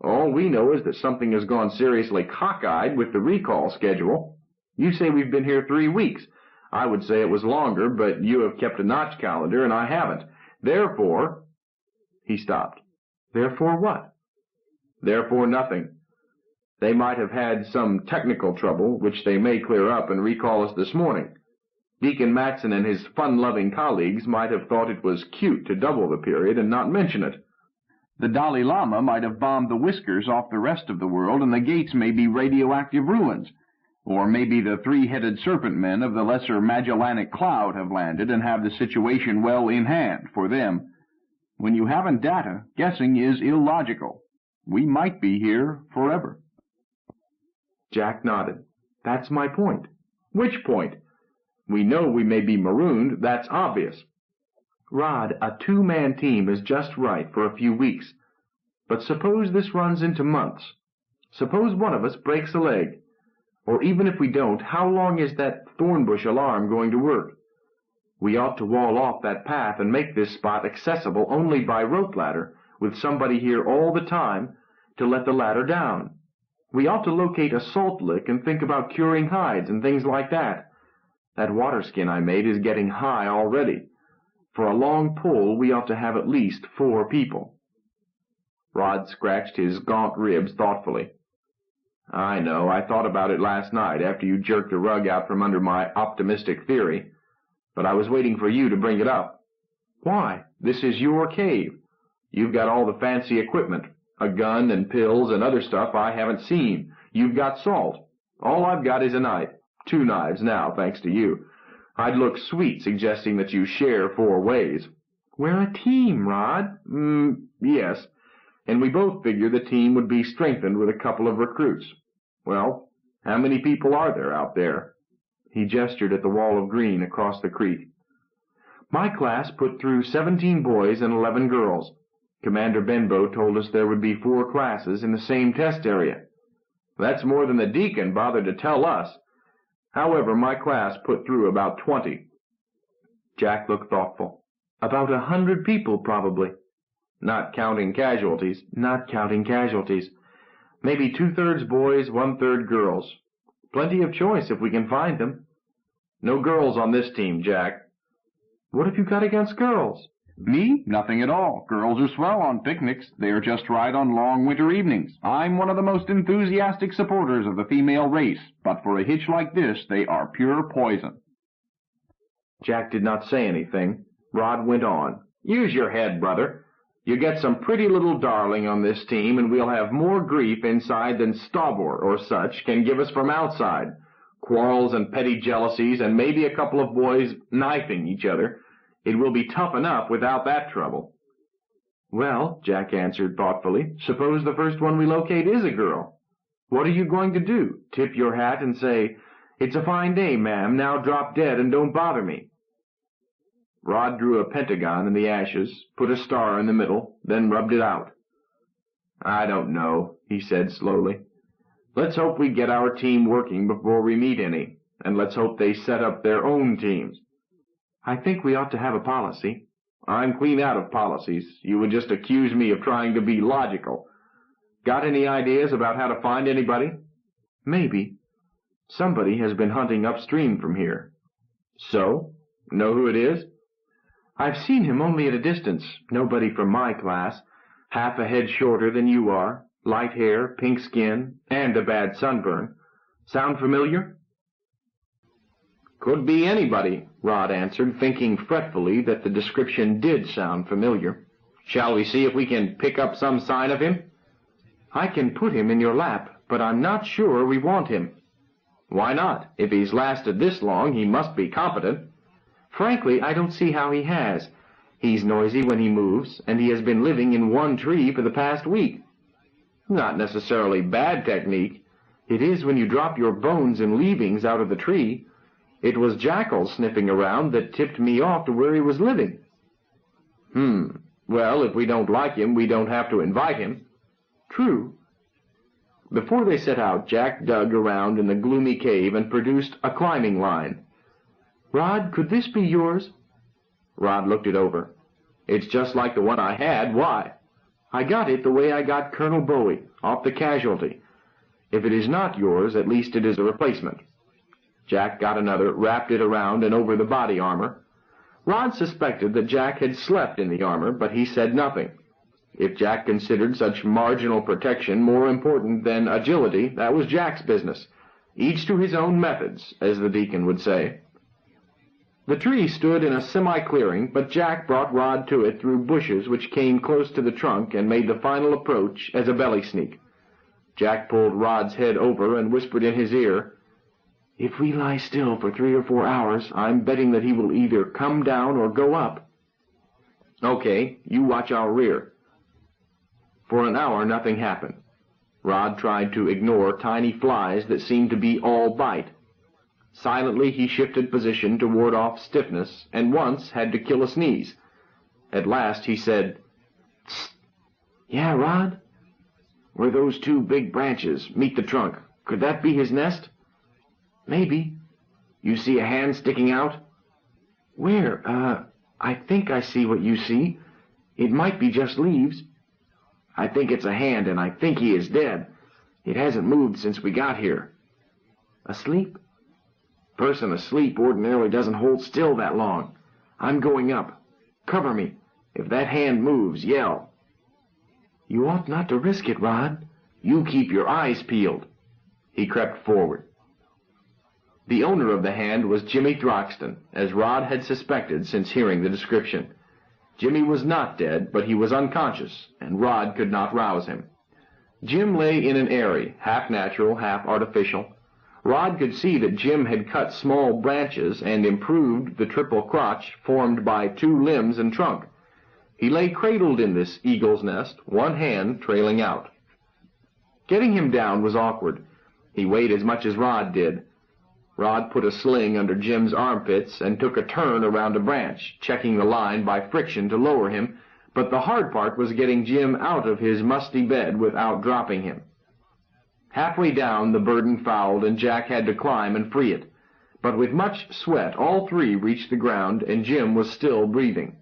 All we know is that something has gone seriously cockeyed with the recall schedule. You say we've been here 3 weeks. I would say it was longer, but you have kept a notch calendar, and I haven't. Therefore—" He stopped. "Therefore what?" "Therefore nothing. They might have had some technical trouble, which they may clear up and recall us this morning. Deacon Matson and his fun-loving colleagues might have thought it was cute to double the period and not mention it. The Dalai Lama might have bombed the whiskers off the rest of the world, and the gates may be radioactive ruins. Or maybe the 3-headed serpent men of the Lesser Magellanic Cloud have landed and have the situation well in hand for them. When you haven't data, guessing is illogical. We might be here forever." Jack nodded. "That's my point." "Which point?" "We know we may be marooned. That's obvious." "Rod, a 2-man team is just right for a few weeks. But suppose this runs into months. Suppose one of us breaks a leg. Or even if we don't, how long is that thornbush alarm going to work? We ought to wall off that path and make this spot accessible only by rope ladder, with somebody here all the time to let the ladder down. We ought to locate a salt lick and think about curing hides and things like that. That water skin I made is getting high already. For a long pull, we ought to have at least 4 people. Rod scratched his gaunt ribs thoughtfully. I know, I thought about it last night after you jerked the rug out from under my optimistic theory, but I was waiting for you to bring it up. Why? This is your cave. You've got all the fancy equipment, a gun and pills and other stuff I haven't seen. You've got salt. All I've got is a knife. 2 knives now, thanks to you. I'd look sweet suggesting that you share 4 ways. We're a team, Rod. Yes. And we both figure the team would be strengthened with a couple of recruits. Well, how many people are there out there? He gestured at the wall of green across the creek. My class put through 17 boys and 11 girls. Commander Benbow told us there would be 4 classes in the same test area. That's more than the deacon bothered to tell us. However, my class put through about 20. Jack looked thoughtful. About 100 people, probably. Not counting casualties. Not counting casualties. Maybe 2/3 boys, 1/3 girls. Plenty of choice if we can find them. No girls on this team, Jack. What have you got against girls? Me? Nothing at all. Girls are swell on picnics. They are just right on long winter evenings. I'm one of the most enthusiastic supporters of the female race, but for a hitch like this, they are pure poison. Jack did not say anything. Rod went on. Use your head, brother. You get some pretty little darling on this team, and we'll have more grief inside than Stauber or such can give us from outside. Quarrels and petty jealousies, and maybe a couple of boys knifing each other. It will be tough enough without that trouble. Well, Jack answered thoughtfully, suppose the first one we locate is a girl. What are you going to do? Tip your hat and say, "It's a fine day, ma'am, now drop dead and don't bother me"? Rod drew a pentagon in the ashes, put a star in the middle, then rubbed it out. I don't know, he said slowly. Let's hope we get our team working before we meet any, and let's hope they set up their own teams. I think we ought to have a policy. I'm clean out of policies. You would just accuse me of trying to be logical. Got any ideas about how to find anybody? Maybe. Somebody has been hunting upstream from here. So? Know who it is? I've seen him only at a distance. Nobody from my class. Half a head shorter than you are. Light hair, pink skin, and a bad sunburn. Sound familiar? Could be anybody, Rod answered, thinking fretfully that the description did sound familiar. Shall we see if we can pick up some sign of him? I can put him in your lap, but I'm not sure we want him. Why not? If he's lasted this long, he must be competent. Frankly, I don't see how he has. He's noisy when he moves, and he has been living in one tree for the past week. Not necessarily bad technique. It is when you drop your bones and leavings out of the tree. It was jackals sniffing around that tipped me off to where he was living. Well, if we don't like him, we don't have to invite him. True. Before they set out, Jack dug around in the gloomy cave and produced a climbing line. Rod, could this be yours? Rod looked it over. It's just like the one I had. Why? I got it the way I got Colonel Bowie, off the casualty. If it is not yours, at least it is a replacement. Jack got another, wrapped it around and over the body armor. Rod suspected that Jack had slept in the armor, but he said nothing. If Jack considered such marginal protection more important than agility, that was Jack's business. Each to his own methods, as the deacon would say. The tree stood in a semi-clearing, but Jack brought Rod to it through bushes which came close to the trunk and made the final approach as a belly sneak. Jack pulled Rod's head over and whispered in his ear, "If we lie still for 3 or 4 hours, I'm betting that he will either come down or go up." "Okay, you watch our rear." For an hour nothing happened. Rod tried to ignore tiny flies that seemed to be all bite. Silently he shifted position to ward off stiffness, and once had to kill a sneeze. At last he said, "Tsk. Yeah, Rod? Where those 2 big branches meet the trunk, could that be his nest?" Maybe. You see a hand sticking out? Where? I think I see what you see. It might be just leaves. I think it's a hand, and I think he is dead. It hasn't moved since we got here. Asleep? Person asleep ordinarily doesn't hold still that long. I'm going up. Cover me. If that hand moves, yell. You ought not to risk it, Rod. You keep your eyes peeled. He crept forward. The owner of the hand was Jimmy Throxton, as Rod had suspected since hearing the description. Jimmy was not dead, but he was unconscious, and Rod could not rouse him. Jim lay in an eyrie, half natural, half artificial. Rod could see that Jim had cut small branches and improved the triple crotch formed by 2 limbs and trunk. He lay cradled in this eagle's nest, one hand trailing out. Getting him down was awkward. He weighed as much as Rod did. Rod put a sling under Jim's armpits and took a turn around a branch, checking the line by friction to lower him, but the hard part was getting Jim out of his musty bed without dropping him. Halfway down, the burden fouled, and Jack had to climb and free it. But with much sweat, all 3 reached the ground, and Jim was still breathing.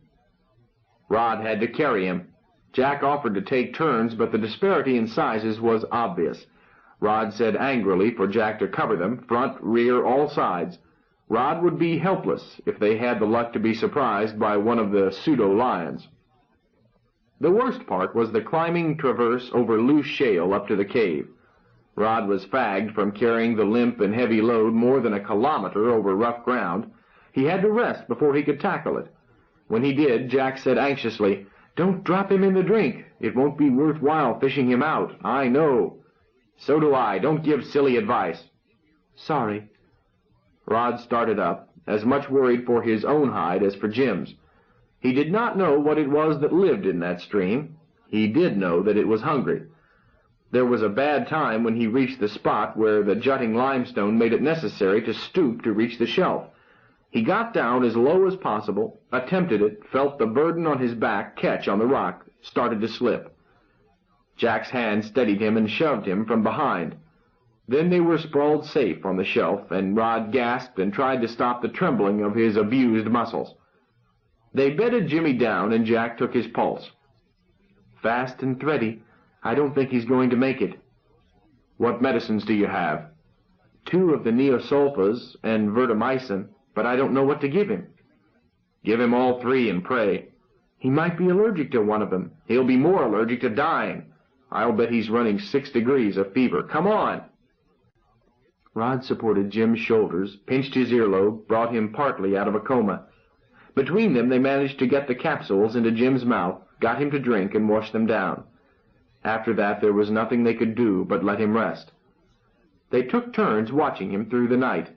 Rod had to carry him. Jack offered to take turns, but the disparity in sizes was obvious. Rod said angrily for Jack to cover them, front, rear, all sides. Rod would be helpless if they had the luck to be surprised by one of the pseudo-lions. The worst part was the climbing traverse over loose shale up to the cave. Rod was fagged from carrying the limp and heavy load more than a kilometer over rough ground. He had to rest before he could tackle it. When he did, Jack said anxiously, "Don't drop him in the drink. It won't be worthwhile fishing him out. I know." "So do I. Don't give silly advice." "Sorry." Rod started up, as much worried for his own hide as for Jim's. He did not know what it was that lived in that stream. He did know that it was hungry. There was a bad time when he reached the spot where the jutting limestone made it necessary to stoop to reach the shelf. He got down as low as possible, attempted it, felt the burden on his back catch on the rock, started to slip. Jack's hand steadied him and shoved him from behind. Then they were sprawled safe on the shelf, and Rod gasped and tried to stop the trembling of his abused muscles. They bedded Jimmy down, and Jack took his pulse. "Fast and thready. I don't think he's going to make it." "What medicines do you have?" "2 of the neosulfas and vertamicin, but I don't know what to give him." "Give him all 3 and pray." "He might be allergic to one of them." "He'll be more allergic to dying. I'll bet he's running 6 degrees of fever. Come on!" Rod supported Jim's shoulders, pinched his earlobe, brought him partly out of a coma. Between them they managed to get the capsules into Jim's mouth, got him to drink, and wash them down. After that there was nothing they could do but let him rest. They took turns watching him through the night.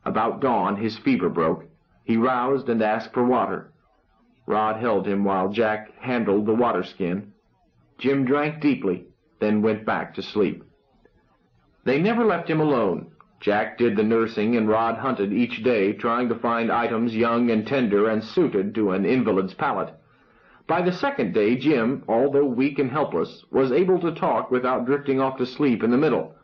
About dawn his fever broke. He roused and asked for water. Rod held him while Jack handled the water skin. Jim drank deeply, then went back to sleep. They never left him alone. Jack did the nursing, and Rod hunted each day, trying to find items young and tender and suited to an invalid's palate. By the 2nd day, Jim, although weak and helpless, was able to talk without drifting off to sleep in the middle.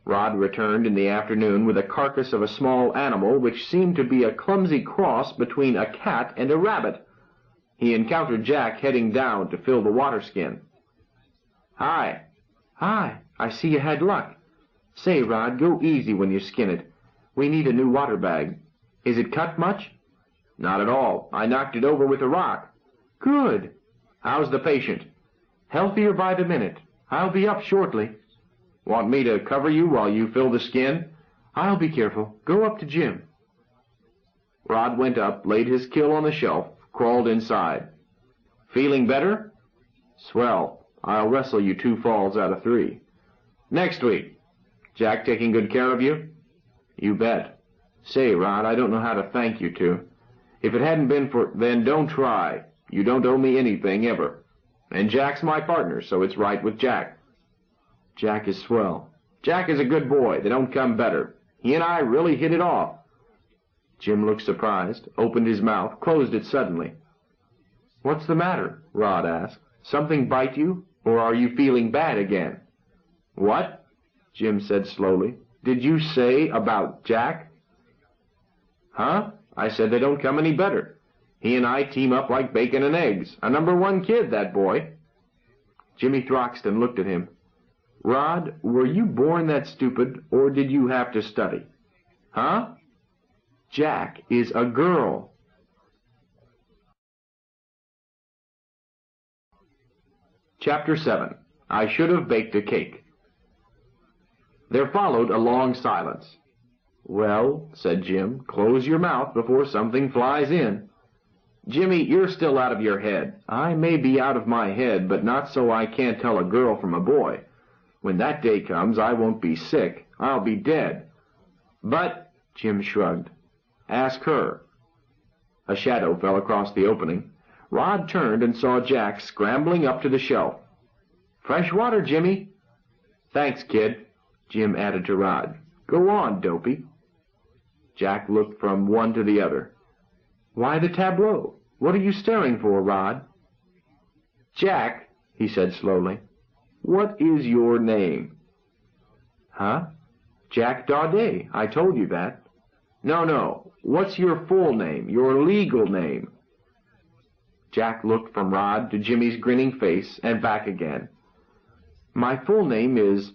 Rod returned in the afternoon with a carcass of a small animal which seemed to be a clumsy cross between a cat and a rabbit. He encountered Jack heading down to fill the water skin. "Hi." "Hi. I see you had luck. Say, Rod, go easy when you skin it. We need a new water bag. Is it cut much?" "Not at all. I knocked it over with a rock." "Good." "How's the patient?" "Healthier by the minute. I'll be up shortly." "Want me to cover you while you fill the skin?" "I'll be careful. Go up to Jim." Rod went up, laid his kill on the shelf, crawled inside. "Feeling better?" "Swell. I'll wrestle you 2 falls out of 3. "Next week. Jack taking good care of you?" "You bet." "Say, Rod, I don't know how to thank you two. If it hadn't been for—" "Then don't try. You don't owe me anything, ever. And Jack's my partner, so it's right with Jack." "Jack is swell." "Jack is a good boy. They don't come better. He and I really hit it off." Jim looked surprised, opened his mouth, closed it suddenly. "What's the matter?" Rod asked. "Something bite you, or are you feeling bad again?" "What?" Jim said slowly. did you say about Jack?" "Huh? I said they don't come any better. He and I team up like bacon and eggs. A #1 kid, that boy." Jimmy Throxton looked at him. "Rod, were you born that stupid, or did you have to study?" "Huh? Jack is a girl." Chapter 7. I Should Have Baked a Cake. There followed a long silence. "Well," said Jim, "close your mouth before something flies in." "Jimmy, you're still out of your head." "I may be out of my head, but not so I can't tell a girl from a boy. When that day comes, I won't be sick. I'll be dead." "But," Jim shrugged, "ask her." A shadow fell across the opening. Rod turned and saw Jack scrambling up to the shelf. "Fresh water, Jimmy." "Thanks, kid," Jim added to Rod. "Go on, dopey." Jack looked from one to the other. "Why the tableau? What are you staring for, Rod?" "Jack," he said slowly, "what is your name?" "Huh? Jack Daudet. I told you that." No. What's your full name, your legal name?" Jack looked from Rod to Jimmy's grinning face and back again. "My full name is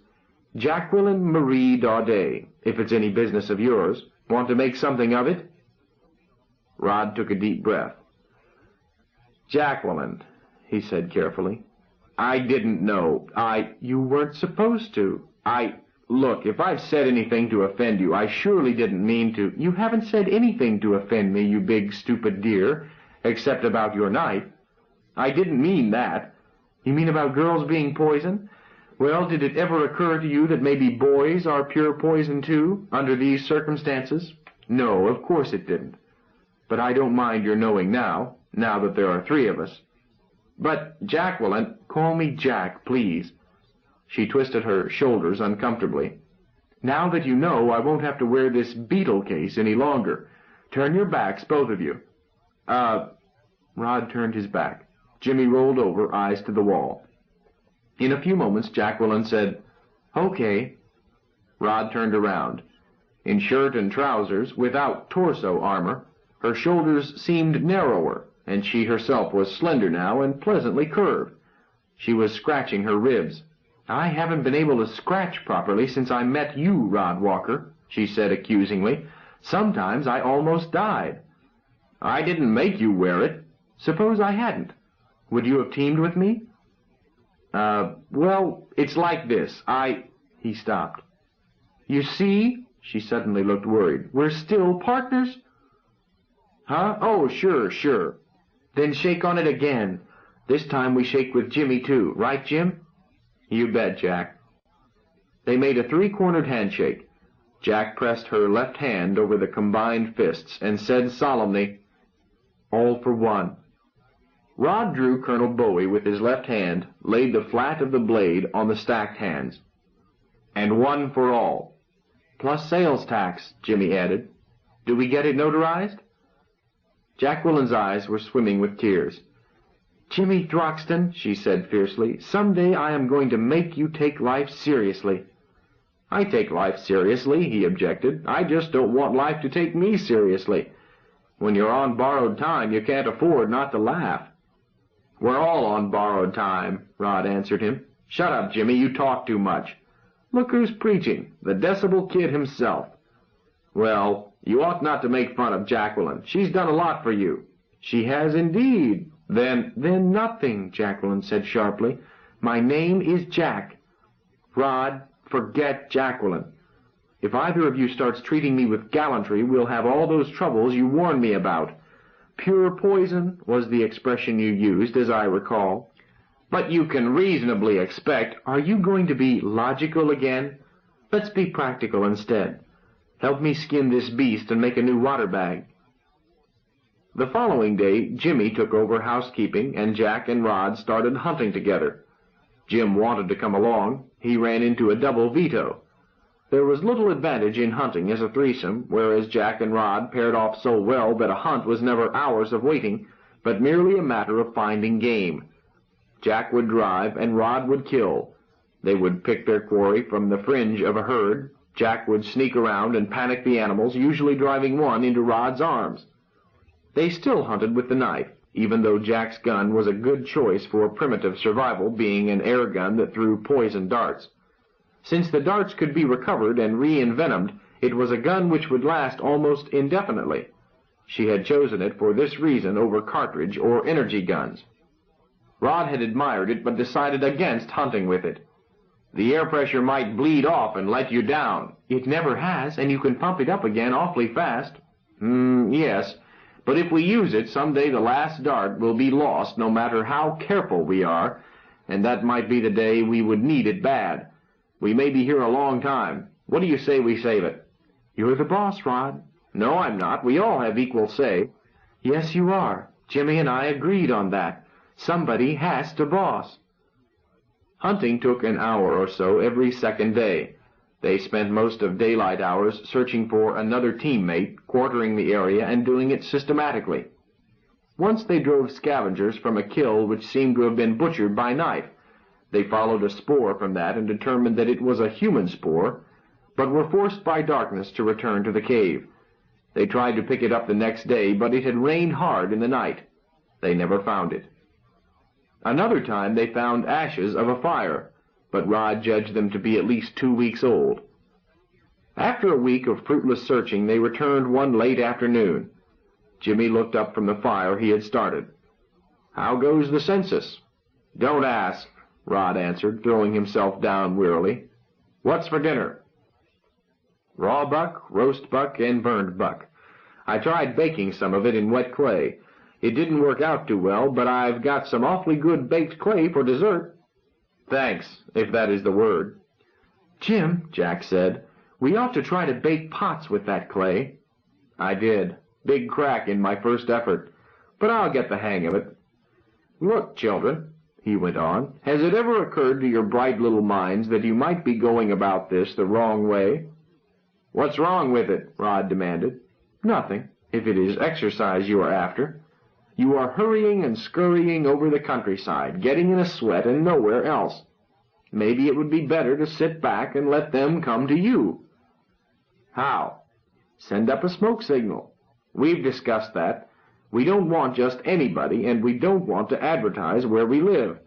Jacqueline Marie Daudet, if it's any business of yours. Want to make something of it?" Rod took a deep breath. "Jacqueline," he said carefully, "I didn't know. You weren't supposed to. Look, if I've said anything to offend you, I surely didn't mean to." "You haven't said anything to offend me, you big stupid dear, except about your knife." "I didn't mean that." "You mean about girls being poison? Well, did it ever occur to you that maybe boys are pure poison too, under these circumstances?" "No, of course it didn't. But I don't mind your knowing now that there are 3 of us." "But, Jacqueline—" "Call me Jack, please." She twisted her shoulders uncomfortably. "Now that you know, I won't have to wear this beetle case any longer. Turn your backs, both of you." Rod turned his back. Jimmy rolled over, eyes to the wall. In a few moments, Jacqueline said, "Okay." Rod turned around. In shirt and trousers, without torso armor, her shoulders seemed narrower, and she herself was slender now and pleasantly curved. She was scratching her ribs. "I haven't been able to scratch properly since I met you, Rod Walker," she said accusingly. "Sometimes I almost died." "I didn't make you wear it." "Suppose I hadn't. Would you have teamed with me?" Well, it's like this. He stopped. "You see?" She suddenly looked worried. "We're still partners?" "Huh? Oh, sure. Then shake on it again. This time we shake with Jimmy, too. Right, Jim?" "You bet, Jack." They made a 3-cornered handshake. Jack pressed her left hand over the combined fists and said solemnly, "All for one." Rod drew Colonel Bowie with his left hand, laid the flat of the blade on the stacked hands. "And one for all." "Plus sales tax," Jimmy added. "Do we get it notarized?" Jacqueline's eyes were swimming with tears. "Jimmy Throxton," she said fiercely, "someday I am going to make you take life seriously." "I take life seriously," he objected. "I just don't want life to take me seriously. When you're on borrowed time, you can't afford not to laugh." "We're all on borrowed time," Rod answered him. "Shut up, Jimmy, you talk too much. Look who's preaching, the Decibel Kid himself." "Well, you ought not to make fun of Jacqueline. She's done a lot for you." "She has indeed." Then nothing," Jacqueline said sharply. "My name is Jack." "Rod, forget Jacqueline. If either of you starts treating me with gallantry, we'll have all those troubles you warned me about. Pure poison was the expression you used, as I recall." "But you can reasonably expect—" "Are you going to be logical again? Let's be practical instead. Help me skin this beast and make a new water bag." The following day, Jimmy took over housekeeping, and Jack and Rod started hunting together. Jim wanted to come along. He ran into a double veto. There was little advantage in hunting as a threesome, whereas Jack and Rod paired off so well that a hunt was never hours of waiting, but merely a matter of finding game. Jack would drive and Rod would kill. They would pick their quarry from the fringe of a herd, Jack would sneak around and panic the animals, usually driving one into Rod's arms. They still hunted with the knife, even though Jack's gun was a good choice for primitive survival, being an air gun that threw poison darts. Since the darts could be recovered and re-envenomed, it was a gun which would last almost indefinitely. She had chosen it for this reason over cartridge or energy guns. Rod had admired it, but decided against hunting with it. The air pressure might bleed off and let you down. It never has, and you can pump it up again awfully fast. Yes, but if we use it, someday the last dart will be lost no matter how careful we are, and that might be the day we would need it bad. We may be here a long time. What do you say we save it? You're the boss, Rod. No, I'm not. We all have equal say. Yes, you are. Jimmy and I agreed on that. Somebody has to boss. Hunting took an hour or so every second day. They spent most of daylight hours searching for another teammate, quartering the area, and doing it systematically. Once they drove scavengers from a kill which seemed to have been butchered by knife. They followed a spoor from that and determined that it was a human spoor, but were forced by darkness to return to the cave. They tried to pick it up the next day, but it had rained hard in the night. They never found it. Another time they found ashes of a fire, but Rod judged them to be at least 2 weeks old. After a week of fruitless searching, they returned one late afternoon. Jimmy looked up from the fire he had started. "How goes the census?" "Don't ask," Rod answered, throwing himself down wearily. "What's for dinner?" "Raw buck, roast buck, and burned buck. I tried baking some of it in wet clay. It didn't work out too well, but I've got some awfully good baked clay for dessert." "Thanks, if that is the word." "Jim," Jack said, "we ought to try to bake pots with that clay." "I did. Big crack in my first effort. But I'll get the hang of it. Look, children," he went on, "has it ever occurred to your bright little minds that you might be going about this the wrong way?" "What's wrong with it?" Rod demanded. "Nothing, if it is exercise you are after. You are hurrying and scurrying over the countryside, getting in a sweat and nowhere else. Maybe it would be better to sit back and let them come to you." "How?" "Send up a smoke signal. We've discussed that. We don't want just anybody, and we don't want to advertise where we live.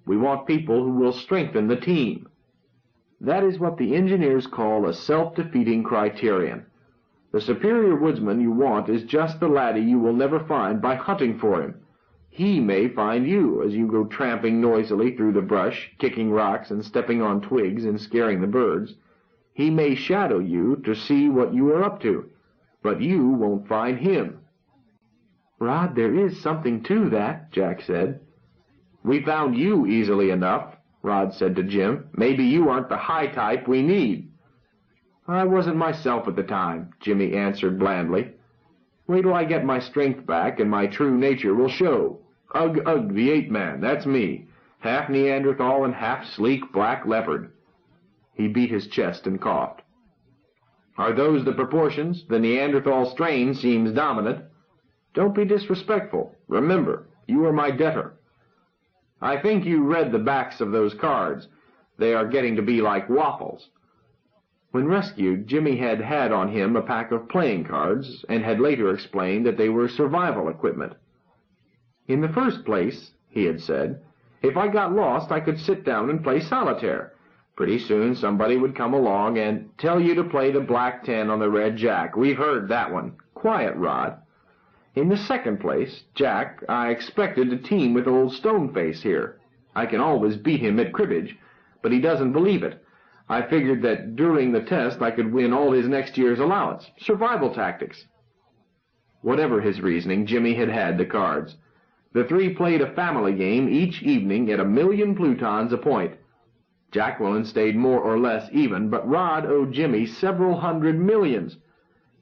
We want people who will strengthen the team. That is what the engineers call a self-defeating criterion. The superior woodsman you want is just the laddie you will never find by hunting for him. He may find you as you go tramping noisily through the brush, kicking rocks and stepping on twigs and scaring the birds. He may shadow you to see what you are up to, but you won't find him." "Rod, there is something to that," Jack said. "We found you easily enough," Rod said to Jim. "Maybe you aren't the high type we need." "I wasn't myself at the time," Jimmy answered blandly. "Wait till I get my strength back, and my true nature will show. Ugh, the ape-man, that's me. Half Neanderthal and half sleek black leopard." He beat his chest and coughed. "Are those the proportions? The Neanderthal strain seems dominant." "Don't be disrespectful. Remember, you are my debtor." "I think you read the backs of those cards. They are getting to be like waffles." When rescued, Jimmy had had on him a pack of playing cards, and had later explained that they were survival equipment. "In the first place," he had said, "if I got lost, I could sit down and play solitaire. Pretty soon somebody would come along and tell you to play the black 10 on the red jack. We've heard that one. Quiet, Rod. In the second place, Jack, I expected to team with old Stoneface here. I can always beat him at cribbage, but he doesn't believe it. I figured that during the test I could win all his next year's allowance. Survival tactics." Whatever his reasoning, Jimmy had had the cards. The three played a family game each evening at 1,000,000 plutons a point. Jacqueline stayed more or less even, but Rod owed Jimmy several hundred millions.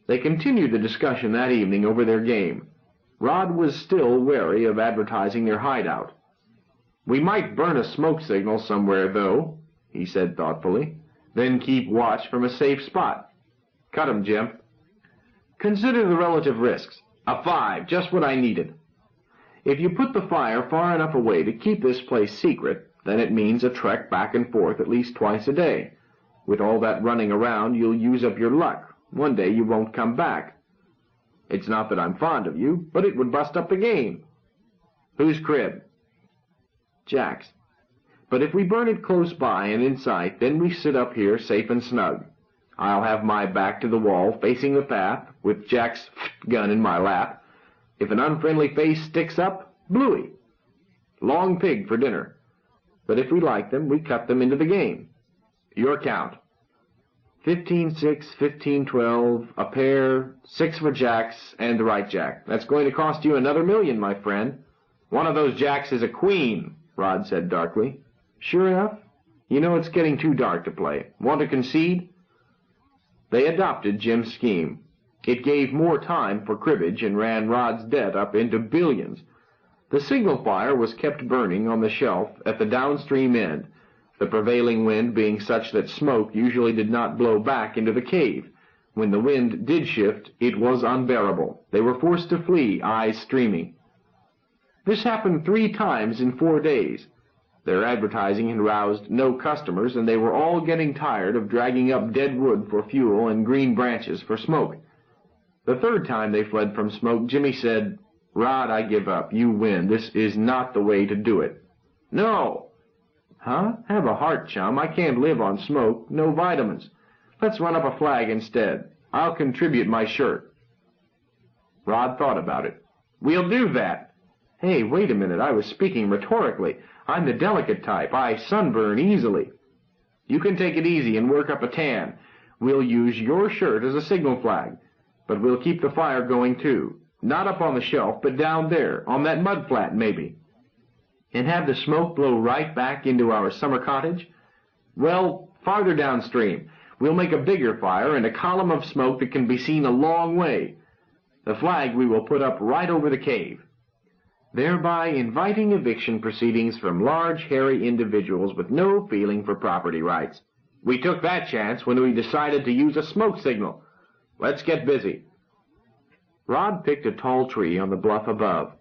They continued the discussion that evening over their game. Rod was still wary of advertising their hideout. "We might burn a smoke signal somewhere, though," he said thoughtfully. "Then keep watch from a safe spot. Cut 'em, Jim." "Consider the relative risks. A 5, just what I needed. If you put the fire far enough away to keep this place secret, then it means a trek back and forth at least twice a day. With all that running around, you'll use up your luck. One day you won't come back. It's not that I'm fond of you, but it would bust up the game. Whose crib? Jack's. But if we burn it close by and in sight, then we sit up here safe and snug. I'll have my back to the wall, facing the path, with Jack's gun in my lap. If an unfriendly face sticks up, bluey. Long pig for dinner. But if we like them, we cut them into the game. Your count. 15-6, 15-12, a pair, 6 for Jacks, and the right Jack. That's going to cost you another $1 million, my friend. One of those Jacks is a queen, Rod said darkly. Sure enough. You know it's getting too dark to play. Want to concede? They adopted Jim's scheme. It gave more time for cribbage and ran Rod's debt up into billions. The signal fire was kept burning on the shelf at the downstream end, the prevailing wind being such that smoke usually did not blow back into the cave. When the wind did shift, it was unbearable. They were forced to flee, eyes streaming. This happened 3 times in 4 days. Their advertising had roused no customers, and they were all getting tired of dragging up dead wood for fuel and green branches for smoke. The 3rd time they fled from smoke, Jimmy said, Rod, I give up. You win. This is not the way to do it. No. Huh? Have a heart, chum. I can't live on smoke. No vitamins. Let's run up a flag instead. I'll contribute my shirt. Rod thought about it. We'll do that. Hey, wait a minute. I was speaking rhetorically. I'm the delicate type. I sunburn easily. You can take it easy and work up a tan. We'll use your shirt as a signal flag, but we'll keep the fire going too. Not up on the shelf, but down there, on that mud flat maybe. And have the smoke blow right back into our summer cottage? Well, farther downstream. We'll make a bigger fire and a column of smoke that can be seen a long way. The flag we will put up right over the cave, thereby inviting eviction proceedings from large, hairy individuals with no feeling for property rights. We took that chance when we decided to use a smoke signal. Let's get busy. Rod picked a tall tree on the bluff above.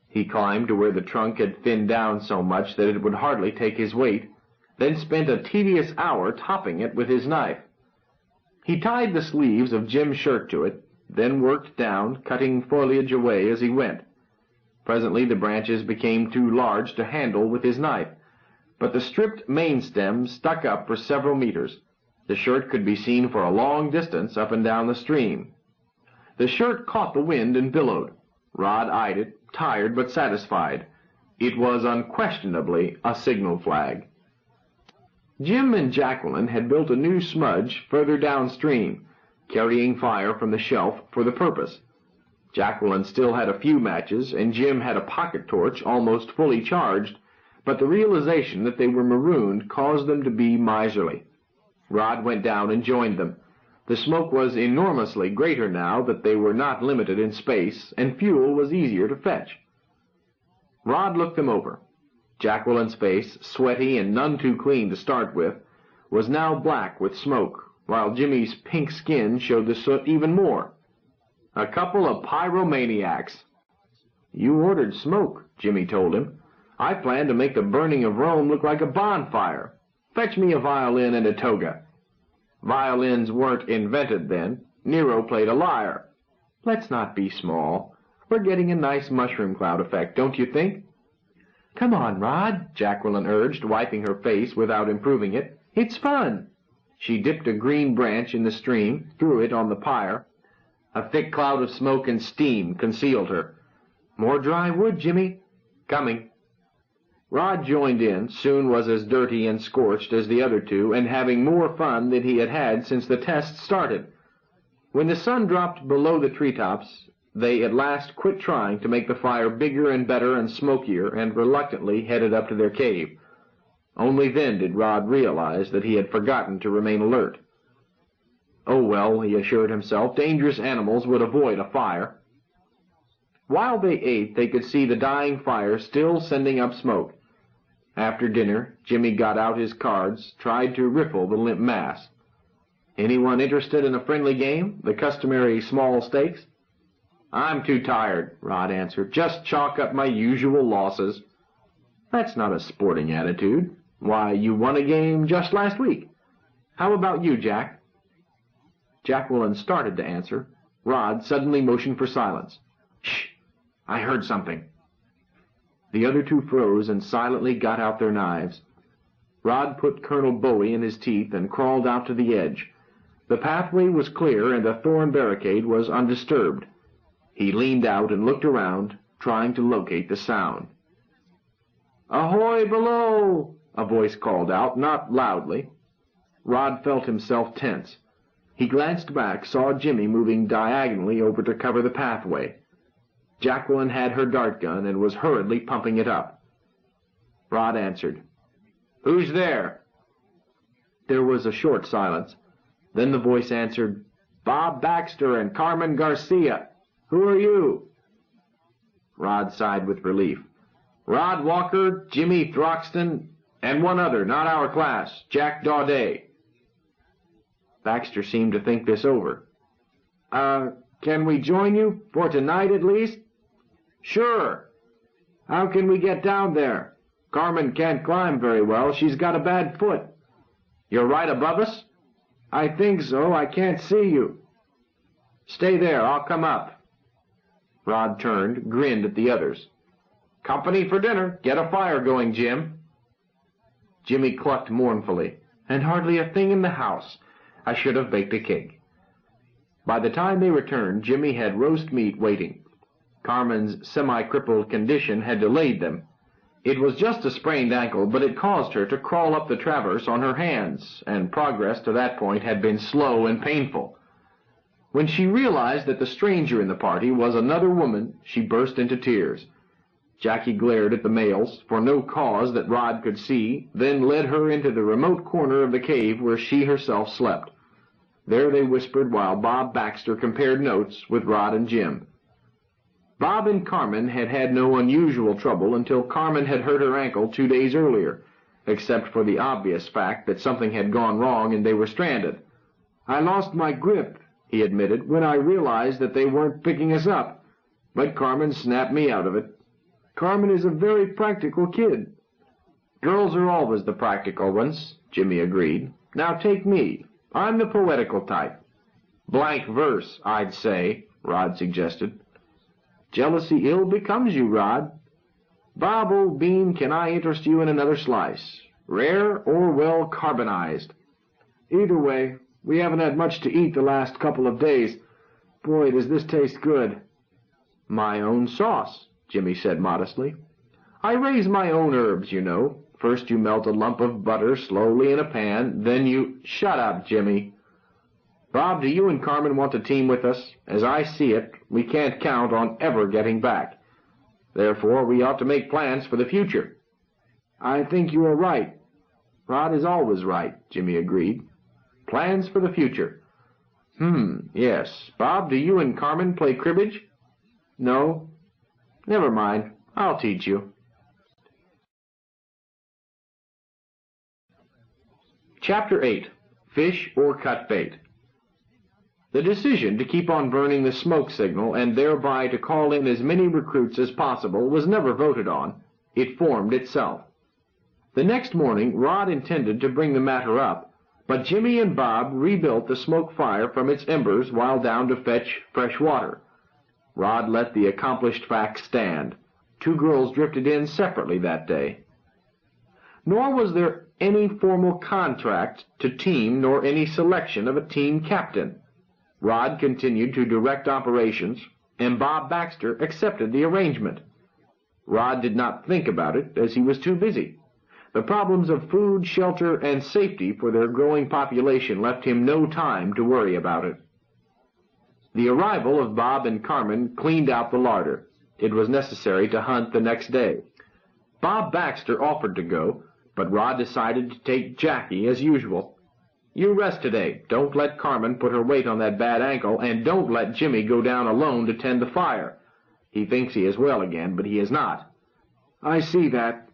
He climbed to where the trunk had thinned down so much that it would hardly take his weight, then spent a tedious hour topping it with his knife. He tied the sleeves of Jim's shirt to it, then worked down, cutting foliage away as he went. Presently the branches became too large to handle with his knife, but the stripped main stem stuck up for several meters. The shirt could be seen for a long distance up and down the stream. The shirt caught the wind and billowed. Rod eyed it, tired but satisfied. It was unquestionably a signal flag. Jim and Jacqueline had built a new smudge further downstream, carrying fire from the shelf for the purpose. Jacqueline still had a few matches, and Jim had a pocket torch almost fully charged, but the realization that they were marooned caused them to be miserly. Rod went down and joined them. The smoke was enormously greater now that they were not limited in space, and fuel was easier to fetch. Rod looked them over. Jacqueline's face, sweaty and none too clean to start with, was now black with smoke, while Jimmy's pink skin showed the soot even more. A couple of pyromaniacs. You ordered smoke, Jimmy told him. I planned to make the burning of Rome look like a bonfire. Fetch me a violin and a toga. Violins weren't invented then. Nero played a lyre. Let's not be small. We're getting a nice mushroom cloud effect, don't you think? Come on, Rod, Jacqueline urged, wiping her face without improving it. It's fun. She dipped a green branch in the stream, threw it on the pyre. A thick cloud of smoke and steam concealed her. More dry wood, Jimmy. Coming. Rod joined in, soon was as dirty and scorched as the other two, and having more fun than he had had since the test started. When the sun dropped below the treetops, they at last quit trying to make the fire bigger and better and smokier, and reluctantly headed up to their cave. Only then did Rod realize that he had forgotten to remain alert. Oh well, he assured himself, dangerous animals would avoid a fire. While they ate, they could see the dying fire still sending up smoke. After dinner, Jimmy got out his cards, tried to riffle the limp mass. Anyone interested in a friendly game, the customary small stakes? I'm too tired, Rod answered. Just chalk up my usual losses. That's not a sporting attitude. Why, you won a game just last week. How about you, Jack?" Jacqueline started to answer. Rod suddenly motioned for silence. "Shh! I heard something." The other two froze and silently got out their knives. Rod put Colonel Bowie in his teeth and crawled out to the edge. The pathway was clear and the thorn barricade was undisturbed. He leaned out and looked around, trying to locate the sound. "Ahoy below!" a voice called out, not loudly. Rod felt himself tense. He glanced back, saw Jimmy moving diagonally over to cover the pathway. Jacqueline had her dart gun and was hurriedly pumping it up. Rod answered. "Who's there?" There was a short silence. Then the voice answered, "Bob Baxter and Carmen Garcia. Who are you?" Rod sighed with relief. "Rod Walker, Jimmy Throxton, and one other, not our class, Jack Daudet." Baxter seemed to think this over. Can we join you, for tonight at least?" "Sure." "How can we get down there? Carmen can't climb very well. She's got a bad foot." "You're right above us?" "I think so. I can't see you." "Stay there. I'll come up." Rod turned, grinned at the others. "Company for dinner. Get a fire going, Jim." Jimmy clucked mournfully. "And hardly a thing in the house. I should have baked a cake." By the time they returned, Jimmy had roast meat waiting. Carmen's semi-crippled condition had delayed them. It was just a sprained ankle, but it caused her to crawl up the traverse on her hands, and progress to that point had been slow and painful. When she realized that the stranger in the party was another woman, she burst into tears. Jackie glared at the males, for no cause that Rod could see, then led her into the remote corner of the cave where she herself slept. There they whispered while Bob Baxter compared notes with Rod and Jim. Bob and Carmen had had no unusual trouble until Carmen had hurt her ankle 2 days earlier, except for the obvious fact that something had gone wrong and they were stranded. "I lost my grip," he admitted, "when I realized that they weren't picking us up. But Carmen snapped me out of it. Carmen is a very practical kid." "Girls are always the practical ones," Jimmy agreed. "Now take me. I'm the poetical type." "Blank verse, I'd say," Rod suggested. "Jealousy ill becomes you, Rod. Bob, old bean, can I interest you in another slice? Rare or well carbonized?" "Either way. We haven't had much to eat the last couple of days. Boy, does this taste good." "My own sauce," Jimmy said modestly. "I raise my own herbs, you know. First you melt a lump of butter slowly in a pan, then you—" "Shut up, Jimmy." "Bob, do you and Carmen want to team with us? As I see it, we can't count on ever getting back. Therefore, we ought to make plans for the future." "I think you are right." "Rod is always right," Jimmy agreed. "Plans for the future. Yes. Bob, do you and Carmen play cribbage?" "No." "Never mind. I'll teach you." Chapter 8. Fish or Cut Bait. The decision to keep on burning the smoke signal and thereby to call in as many recruits as possible was never voted on. It formed itself. The next morning Rod intended to bring the matter up, but Jimmy and Bob rebuilt the smoke fire from its embers while down to fetch fresh water. Rod let the accomplished fact stand. 2 girls drifted in separately that day. Nor was there any formal contract to team nor any selection of a team captain. Rod continued to direct operations, and Bob Baxter accepted the arrangement. Rod did not think about it, as he was too busy. The problems of food, shelter, and safety for their growing population left him no time to worry about it. The arrival of Bob and Carmen cleaned out the larder. It was necessary to hunt the next day. Bob Baxter offered to go, but Rod decided to take Jackie as usual. "You rest today. Don't let Carmen put her weight on that bad ankle, and don't let Jimmy go down alone to tend the fire. He thinks he is well again, but he is not." "I see that."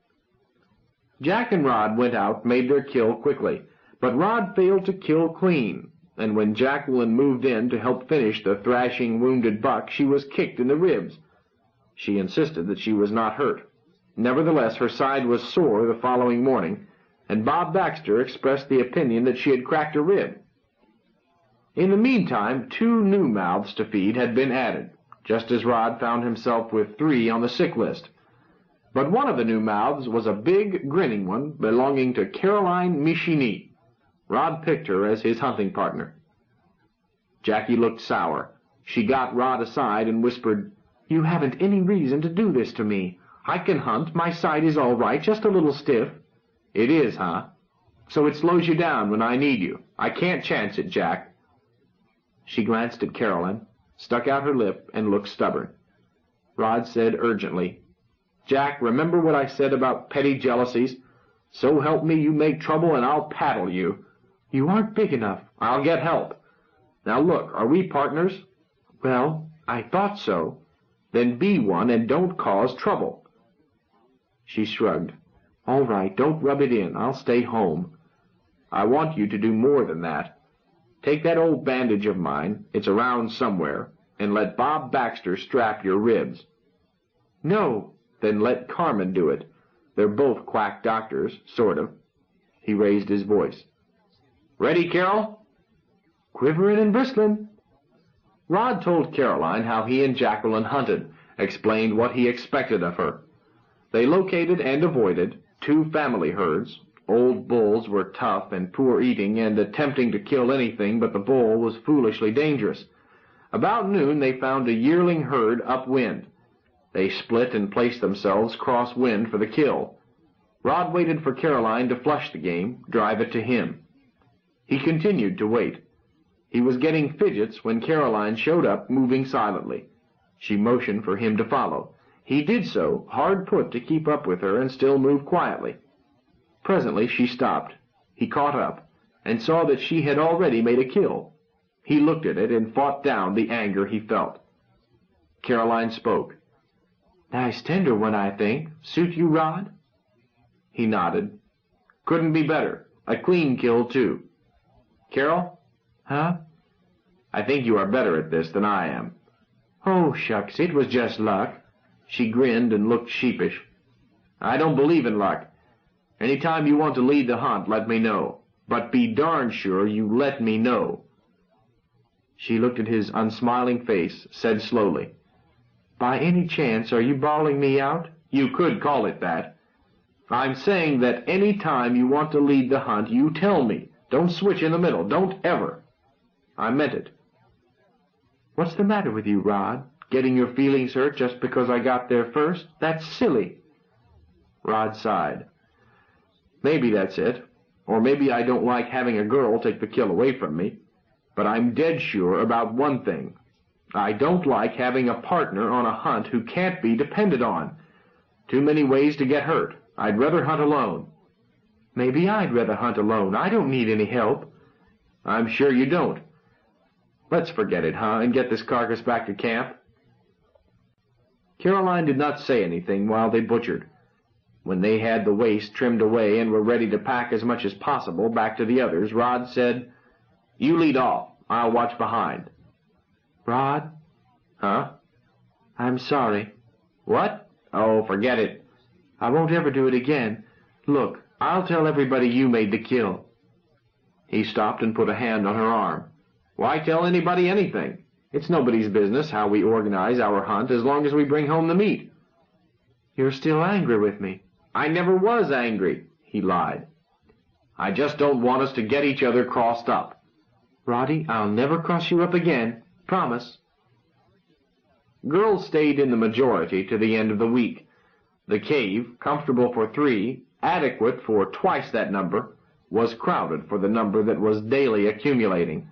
Jack and Rod went out, made their kill quickly, but Rod failed to kill clean, and when Jacqueline moved in to help finish the thrashing wounded buck, she was kicked in the ribs. She insisted that she was not hurt. Nevertheless, her side was sore the following morning, and Bob Baxter expressed the opinion that she had cracked a rib. In the meantime, 2 new mouths to feed had been added, just as Rod found himself with 3 on the sick list. But one of the new mouths was a big, grinning one belonging to Caroline Michini. Rod picked her as his hunting partner. Jackie looked sour. She got Rod aside and whispered, "You haven't any reason to do this to me. I can hunt. My sight is all right, just a little stiff." "It is, huh? So it slows you down when I need you. I can't chance it, Jack." She glanced at Caroline, stuck out her lip, and looked stubborn. Rod said urgently, "Jack, remember what I said about petty jealousies? So help me, you make trouble and I'll paddle you." "You aren't big enough." "I'll get help. Now look, are we partners?" "Well, I thought so." "Then be one and don't cause trouble." She shrugged. "All right, don't rub it in. I'll stay home." "I want you to do more than that. Take that old bandage of mine, it's around somewhere, and let Bob Baxter strap your ribs." "No." "Then let Carmen do it. They're both quack doctors, sort of." He raised his voice. "Ready, Carol?" "Quiverin' and bristlin'." Rod told Caroline how he and Jacqueline hunted, explained what he expected of her. They located and avoided 2 family herds. Old bulls were tough and poor eating, and attempting to kill anything but the bull was foolishly dangerous. About noon they found a yearling herd upwind. They split and placed themselves cross-wind for the kill. Rod waited for Caroline to flush the game, drive it to him. He continued to wait. He was getting fidgets when Caroline showed up, moving silently. She motioned for him to follow. He did so, hard put to keep up with her and still move quietly. Presently she stopped. He caught up, and saw that she had already made a kill. He looked at it and fought down the anger he felt. Caroline spoke. "Nice tender one, I think. Suit you, Rod?" He nodded. "Couldn't be better. A clean kill, too. Carol?" "Huh?" "I think you are better at this than I am." "Oh, shucks, it was just luck." She grinned and looked sheepish. "I don't believe in luck. Any time you want to lead the hunt, let me know. But be darn sure you let me know." She looked at his unsmiling face, said slowly, "By any chance, are you bawling me out?" "You could call it that. I'm saying that any time you want to lead the hunt, you tell me. Don't switch in the middle. Don't ever." "I meant it." "What's the matter with you, Rod? Getting your feelings hurt just because I got there first? That's silly." Rod sighed. "Maybe that's it. Or maybe I don't like having a girl take the kill away from me. But I'm dead sure about one thing. I don't like having a partner on a hunt who can't be depended on. Too many ways to get hurt. I'd rather hunt alone." "Maybe I'd rather hunt alone. I don't need any help." "I'm sure you don't. Let's forget it, huh, and get this carcass back to camp?" Caroline did not say anything while they butchered. When they had the waist trimmed away and were ready to pack as much as possible back to the others, Rod said, "You lead off. I'll watch behind." "Rod?" "Huh?" "I'm sorry." "What?" "Oh, forget it." "I won't ever do it again. Look, I'll tell everybody you made the kill." He stopped and put a hand on her arm. "Why tell anybody anything? It's nobody's business how we organize our hunt as long as we bring home the meat." "You're still angry with me." "I never was angry," he lied. "I just don't want us to get each other crossed up." "Roddy, I'll never cross you up again. Promise." Girls stayed in the majority to the end of the week. The cave, comfortable for 3, adequate for twice that number, was crowded for the number that was daily accumulating.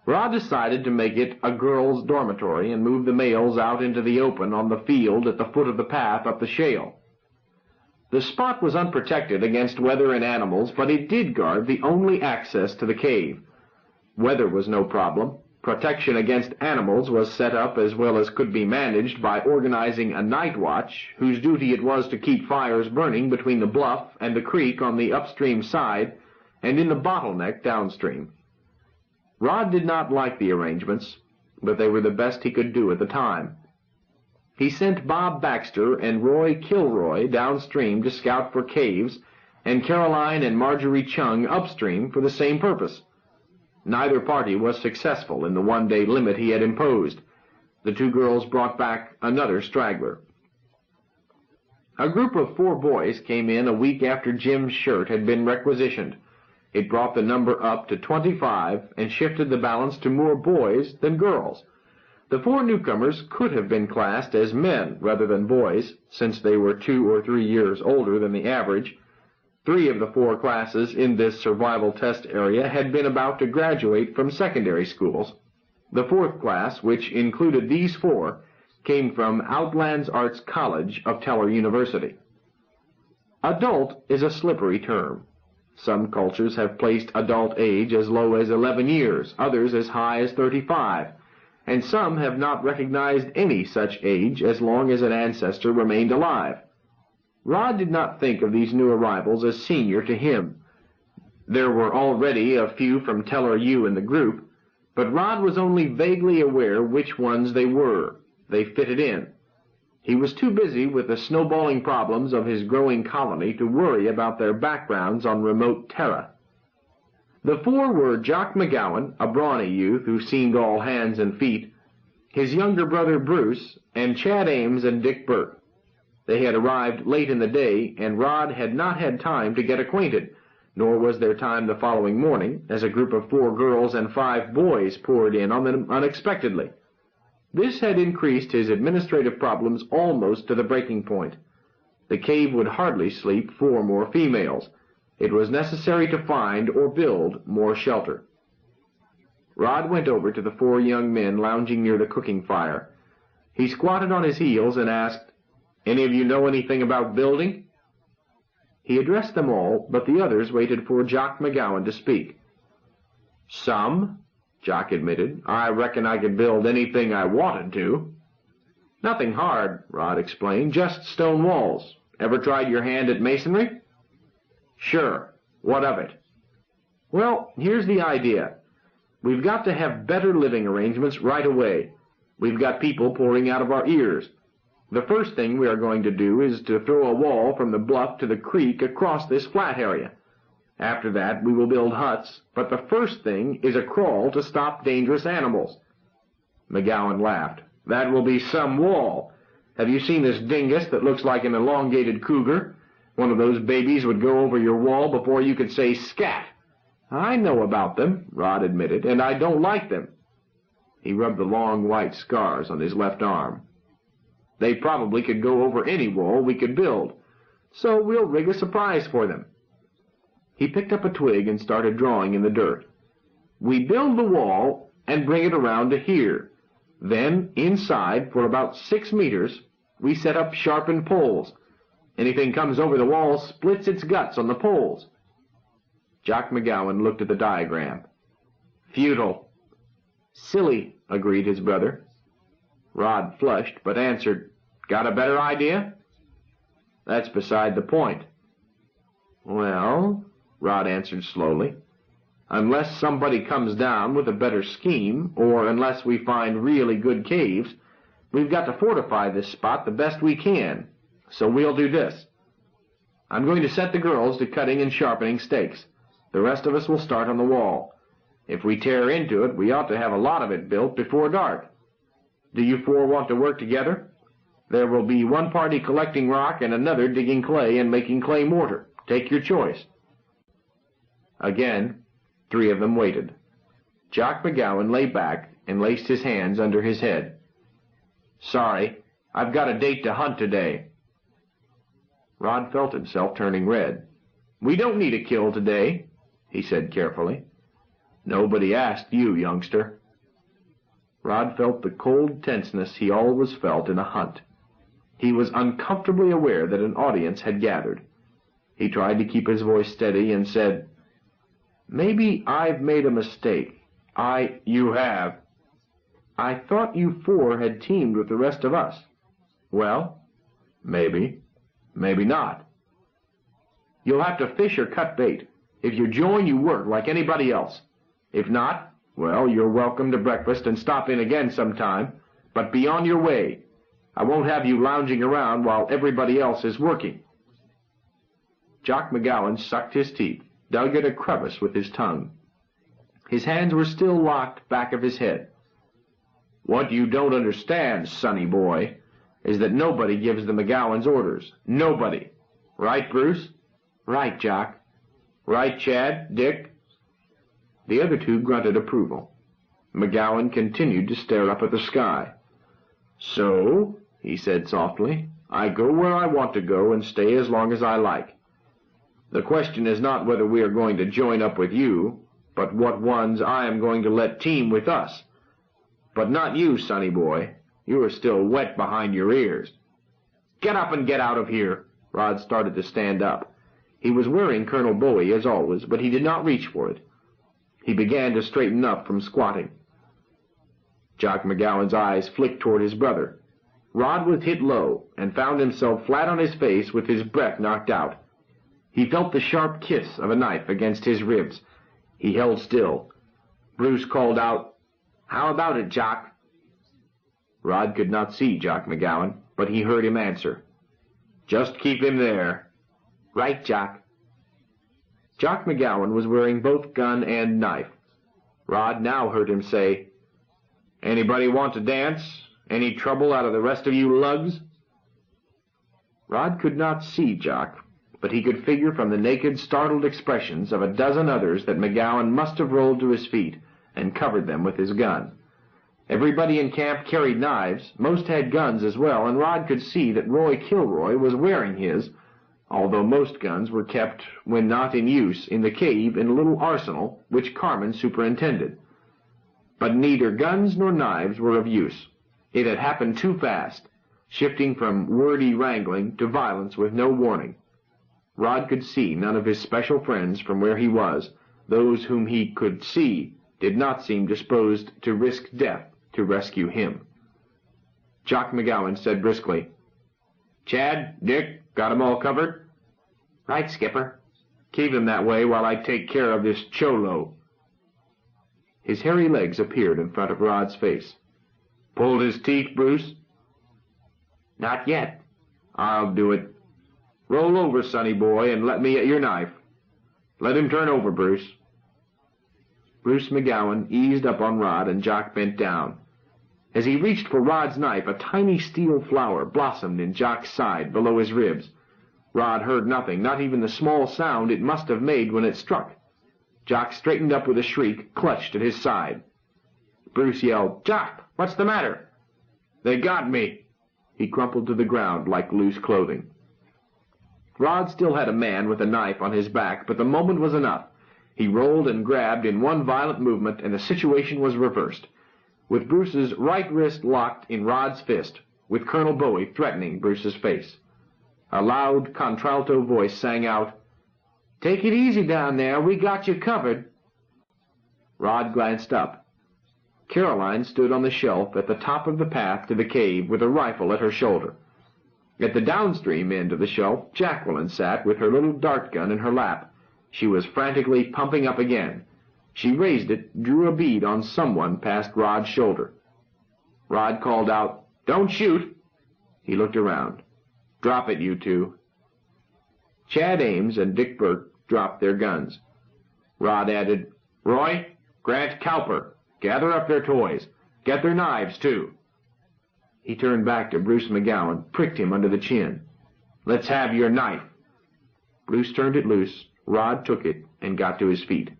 Rod decided to make it a girls' dormitory and move the males out into the open on the field at the foot of the path up the shale. The spot was unprotected against weather and animals, but it did guard the only access to the cave. Weather was no problem. Protection against animals was set up as well as could be managed by organizing a night watch, whose duty it was to keep fires burning between the bluff and the creek on the upstream side and in the bottleneck downstream. Rod did not like the arrangements, but they were the best he could do at the time. He sent Bob Baxter and Roy Kilroy downstream to scout for caves and Caroline and Marjorie Chung upstream for the same purpose. Neither party was successful in the one-day limit he had imposed. The two girls brought back another straggler. A group of 4 boys came in a week after Jim's shirt had been requisitioned. It brought the number up to 25 and shifted the balance to more boys than girls. The 4 newcomers could have been classed as men rather than boys, since they were 2 or 3 years older than the average. 3 of the 4 classes in this survival test area had been about to graduate from secondary schools. The 4th class, which included these 4, came from Outlands Arts College of Teller University. Adult is a slippery term. Some cultures have placed adult age as low as 11 years, others as high as 35, and some have not recognized any such age as long as an ancestor remained alive. Rod did not think of these new arrivals as senior to him. There were already a few from Teller U in the group, but Rod was only vaguely aware which ones they were. They fitted in. He was too busy with the snowballing problems of his growing colony to worry about their backgrounds on remote Terra. The 4 were Jock McGowan, a brawny youth who seemed all hands and feet, his younger brother Bruce, and Chad Ames and Dick Burke. They had arrived late in the day, and Rod had not had time to get acquainted, nor was there time the following morning, as a group of 4 girls and 5 boys poured in on them unexpectedly. This had increased his administrative problems almost to the breaking point. The cave would hardly sleep 4 more females. It was necessary to find or build more shelter. Rod went over to the 4 young men lounging near the cooking fire. He squatted on his heels and asked, "Any of you know anything about building?" He addressed them all, but the others waited for Jock McGowan to speak. "Some," Jock admitted. "I reckon I could build anything I wanted to." "Nothing hard," Rod explained, "just stone walls. Ever tried your hand at masonry?" "Sure. What of it?" "Well, here's the idea. We've got to have better living arrangements right away. We've got people pouring out of our ears. The first thing we are going to do is to throw a wall from the bluff to the creek across this flat area. After that, we will build huts, but the first thing is a crawl to stop dangerous animals." McGowan laughed. "That will be some wall. Have you seen this dingus that looks like an elongated cougar? One of those babies would go over your wall before you could say scat." "I know about them," Rod admitted, "and I don't like them." He rubbed the long white scars on his left arm. "They probably could go over any wall we could build, so we'll rig a surprise for them." He picked up a twig and started drawing in the dirt. "We build the wall and bring it around to here. Then, inside, for about 6 meters, we set up sharpened poles. Anything comes over the wall splits its guts on the poles." Jock McGowan looked at the diagram. "Futile." "Silly," agreed his brother. Rod flushed, but answered, "Got a better idea?" "That's beside the point." "Well," Rod answered slowly, "unless somebody comes down with a better scheme, or unless we find really good caves, we've got to fortify this spot the best we can. So we'll do this. I'm going to set the girls to cutting and sharpening stakes. The rest of us will start on the wall. If we tear into it, we ought to have a lot of it built before dark. Do you 4 want to work together? There will be one party collecting rock and another digging clay and making clay mortar. Take your choice." Again, 3 of them waited. Jock McGowan lay back and laced his hands under his head. "Sorry, I've got a date to hunt today." Rod felt himself turning red. "We don't need a kill today," he said carefully. "Nobody asked you, youngster." Rod felt the cold tenseness he always felt in a hunt. He was uncomfortably aware that an audience had gathered. He tried to keep his voice steady and said, "Maybe I've made a mistake. You have." "I thought you 4 had teamed with the rest of us." "Well, maybe. Maybe not." "You'll have to fish or cut bait. If you join, you work like anybody else. If not, well, you're welcome to breakfast and stop in again sometime, but be on your way. I won't have you lounging around while everybody else is working." Jock McGowan sucked his teeth, dug at a crevice with his tongue. His hands were still locked back of his head. "What you don't understand, sonny boy, is that nobody gives the McGowans orders. Nobody. Right, Bruce?" "Right, Jock." "Right, Chad, Dick?" The other two grunted approval. McGowan continued to stare up at the sky. "So," he said softly, "I go where I want to go and stay as long as I like. The question is not whether we are going to join up with you, but what ones I am going to let team with us. But not you, sonny boy. You are still wet behind your ears." "Get up and get out of here." Rod started to stand up. He was wearing Colonel Bowie, as always, but he did not reach for it. He began to straighten up from squatting. Jock McGowan's eyes flicked toward his brother. Rod was hit low, and found himself flat on his face with his breath knocked out. He felt the sharp kiss of a knife against his ribs. He held still. Bruce called out, "How about it, Jock?" Rod could not see Jock McGowan, but he heard him answer, "Just keep him there." "Right, Jock." Jock McGowan was wearing both gun and knife. Rod now heard him say, "Anybody want to dance? Any trouble out of the rest of you lugs?" Rod could not see Jock, but he could figure from the naked, startled expressions of a dozen others that McGowan must have rolled to his feet and covered them with his gun. Everybody in camp carried knives, most had guns as well, and Rod could see that Roy Kilroy was wearing his, although most guns were kept, when not in use, in the cave in a little arsenal which Carmen superintended. But neither guns nor knives were of use. It had happened too fast, shifting from wordy wrangling to violence with no warning. Rod could see none of his special friends from where he was. Those whom he could see did not seem disposed to risk death to rescue him. Jock McGowan said briskly, "Chad, Dick, got 'em all covered?" "Right, Skipper." "Keep him that way while I take care of this cholo." His hairy legs appeared in front of Rod's face. "Pulled his teeth, Bruce?" "Not yet." "I'll do it. Roll over, sonny boy, and let me at your knife. Let him turn over, Bruce." Bruce McGowan eased up on Rod, and Jock bent down. As he reached for Rod's knife, a tiny steel flower blossomed in Jock's side below his ribs. Rod heard nothing, not even the small sound it must have made when it struck. Jock straightened up with a shriek, clutched at his side. Bruce yelled, "Jock, what's the matter?" "They got me." He crumpled to the ground like loose clothing. Rod still had a man with a knife on his back, but the moment was enough. He rolled and grabbed in one violent movement, and the situation was reversed. With Bruce's right wrist locked in Rod's fist, with Colonel Bowie threatening Bruce's face. A loud contralto voice sang out, "Take it easy down there, we got you covered." Rod glanced up. Caroline stood on the shelf at the top of the path to the cave with a rifle at her shoulder. At the downstream end of the shelf, Jacqueline sat with her little dart gun in her lap. She was frantically pumping up again. She raised it, drew a bead on someone past Rod's shoulder. Rod called out, "Don't shoot!" He looked around. "Drop it, you two." Chad Ames and Dick Burke dropped their guns. Rod added, "Roy, Grant, Cowper, gather up their toys. Get their knives, too." He turned back to Bruce McGowan, pricked him under the chin. "Let's have your knife." Bruce turned it loose. Rod took it and got to his feet.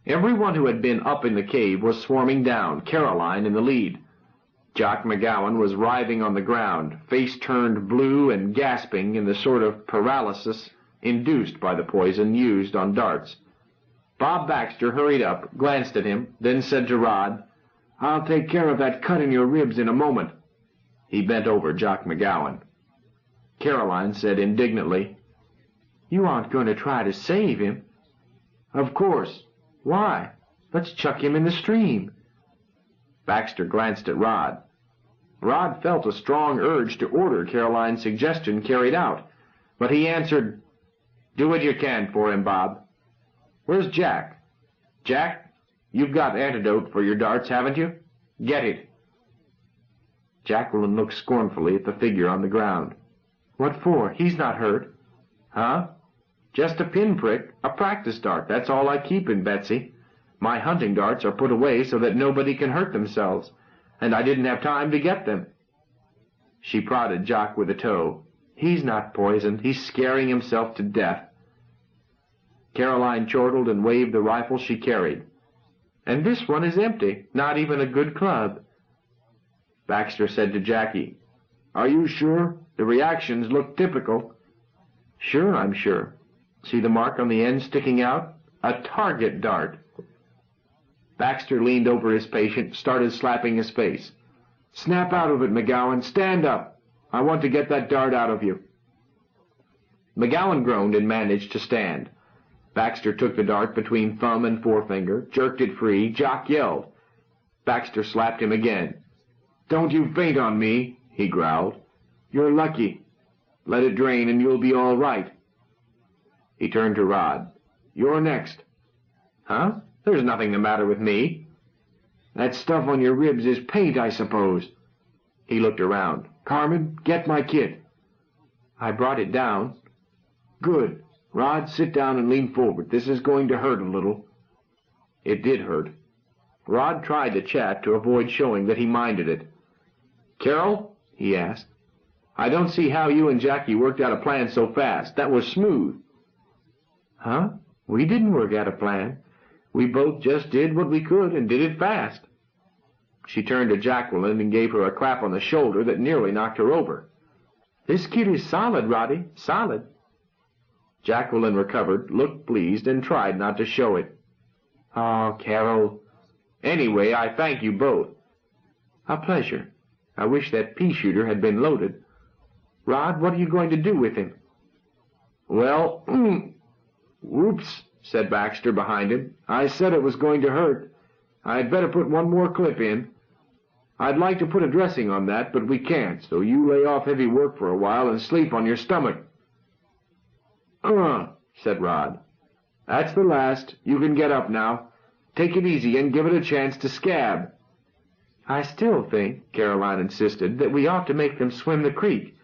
Everyone who had been up in the cave was swarming down, Caroline in the lead. Jock McGowan was writhing on the ground, face turned blue and gasping in the sort of paralysis induced by the poison used on darts. Bob Baxter hurried up, glanced at him, then said to Rod, "I'll take care of that cut in your ribs in a moment." He bent over Jock McGowan. Caroline said indignantly, "You aren't going to try to save him?" "Of course. Why? Let's chuck him in the stream." Baxter glanced at Rod. Rod felt a strong urge to order Caroline's suggestion carried out, but he answered, "Do what you can for him, Bob. Where's Jack? Jack, you've got antidote for your darts, haven't you? Get it." Jacqueline looked scornfully at the figure on the ground. "What for? He's not hurt." "Huh? Just a pinprick, a practice dart, that's all I keep in, Betsy. My hunting darts are put away so that nobody can hurt themselves, and I didn't have time to get them." She prodded Jock with a toe. "He's not poisoned. He's scaring himself to death." Caroline chortled and waved the rifle she carried. "And this one is empty, not even a good club." Baxter said to Jackie, "Are you sure? The reactions look typical." "Sure, I'm sure. See the mark on the end sticking out? A target dart." Baxter leaned over his patient, started slapping his face. "Snap out of it, McGowan. Stand up. I want to get that dart out of you." McGowan groaned and managed to stand. Baxter took the dart between thumb and forefinger, jerked it free. Jock yelled. Baxter slapped him again. "Don't you faint on me," he growled. "You're lucky. Let it drain and you'll be all right." He turned to Rod. "You're next." "Huh? There's nothing the matter with me." "That stuff on your ribs is paint, I suppose." He looked around. "Carmen, get my kit." "I brought it down." "Good. Rod, sit down and lean forward. This is going to hurt a little." It did hurt. Rod tried to chat to avoid showing that he minded it. "Carol," he asked, "I don't see how you and Jackie worked out a plan so fast. That was smooth." "Huh? We didn't work out a plan. We both just did what we could and did it fast." She turned to Jacqueline and gave her a clap on the shoulder that nearly knocked her over. "This kid is solid, Roddy, solid." Jacqueline recovered, looked pleased, and tried not to show it. "Oh, Carol. Anyway, I thank you both." "A pleasure. I wish that pea-shooter had been loaded. Rod, what are you going to do with him?" "Well, whoops," said Baxter behind him. "I said it was going to hurt. I'd better put one more clip in. I'd like to put a dressing on that, but we can't, so you lay off heavy work for a while and sleep on your stomach." Said Rod. "That's the last. You can get up now. Take it easy and give it a chance to scab." "I still think," Caroline insisted, "that we ought to make them swim the creek.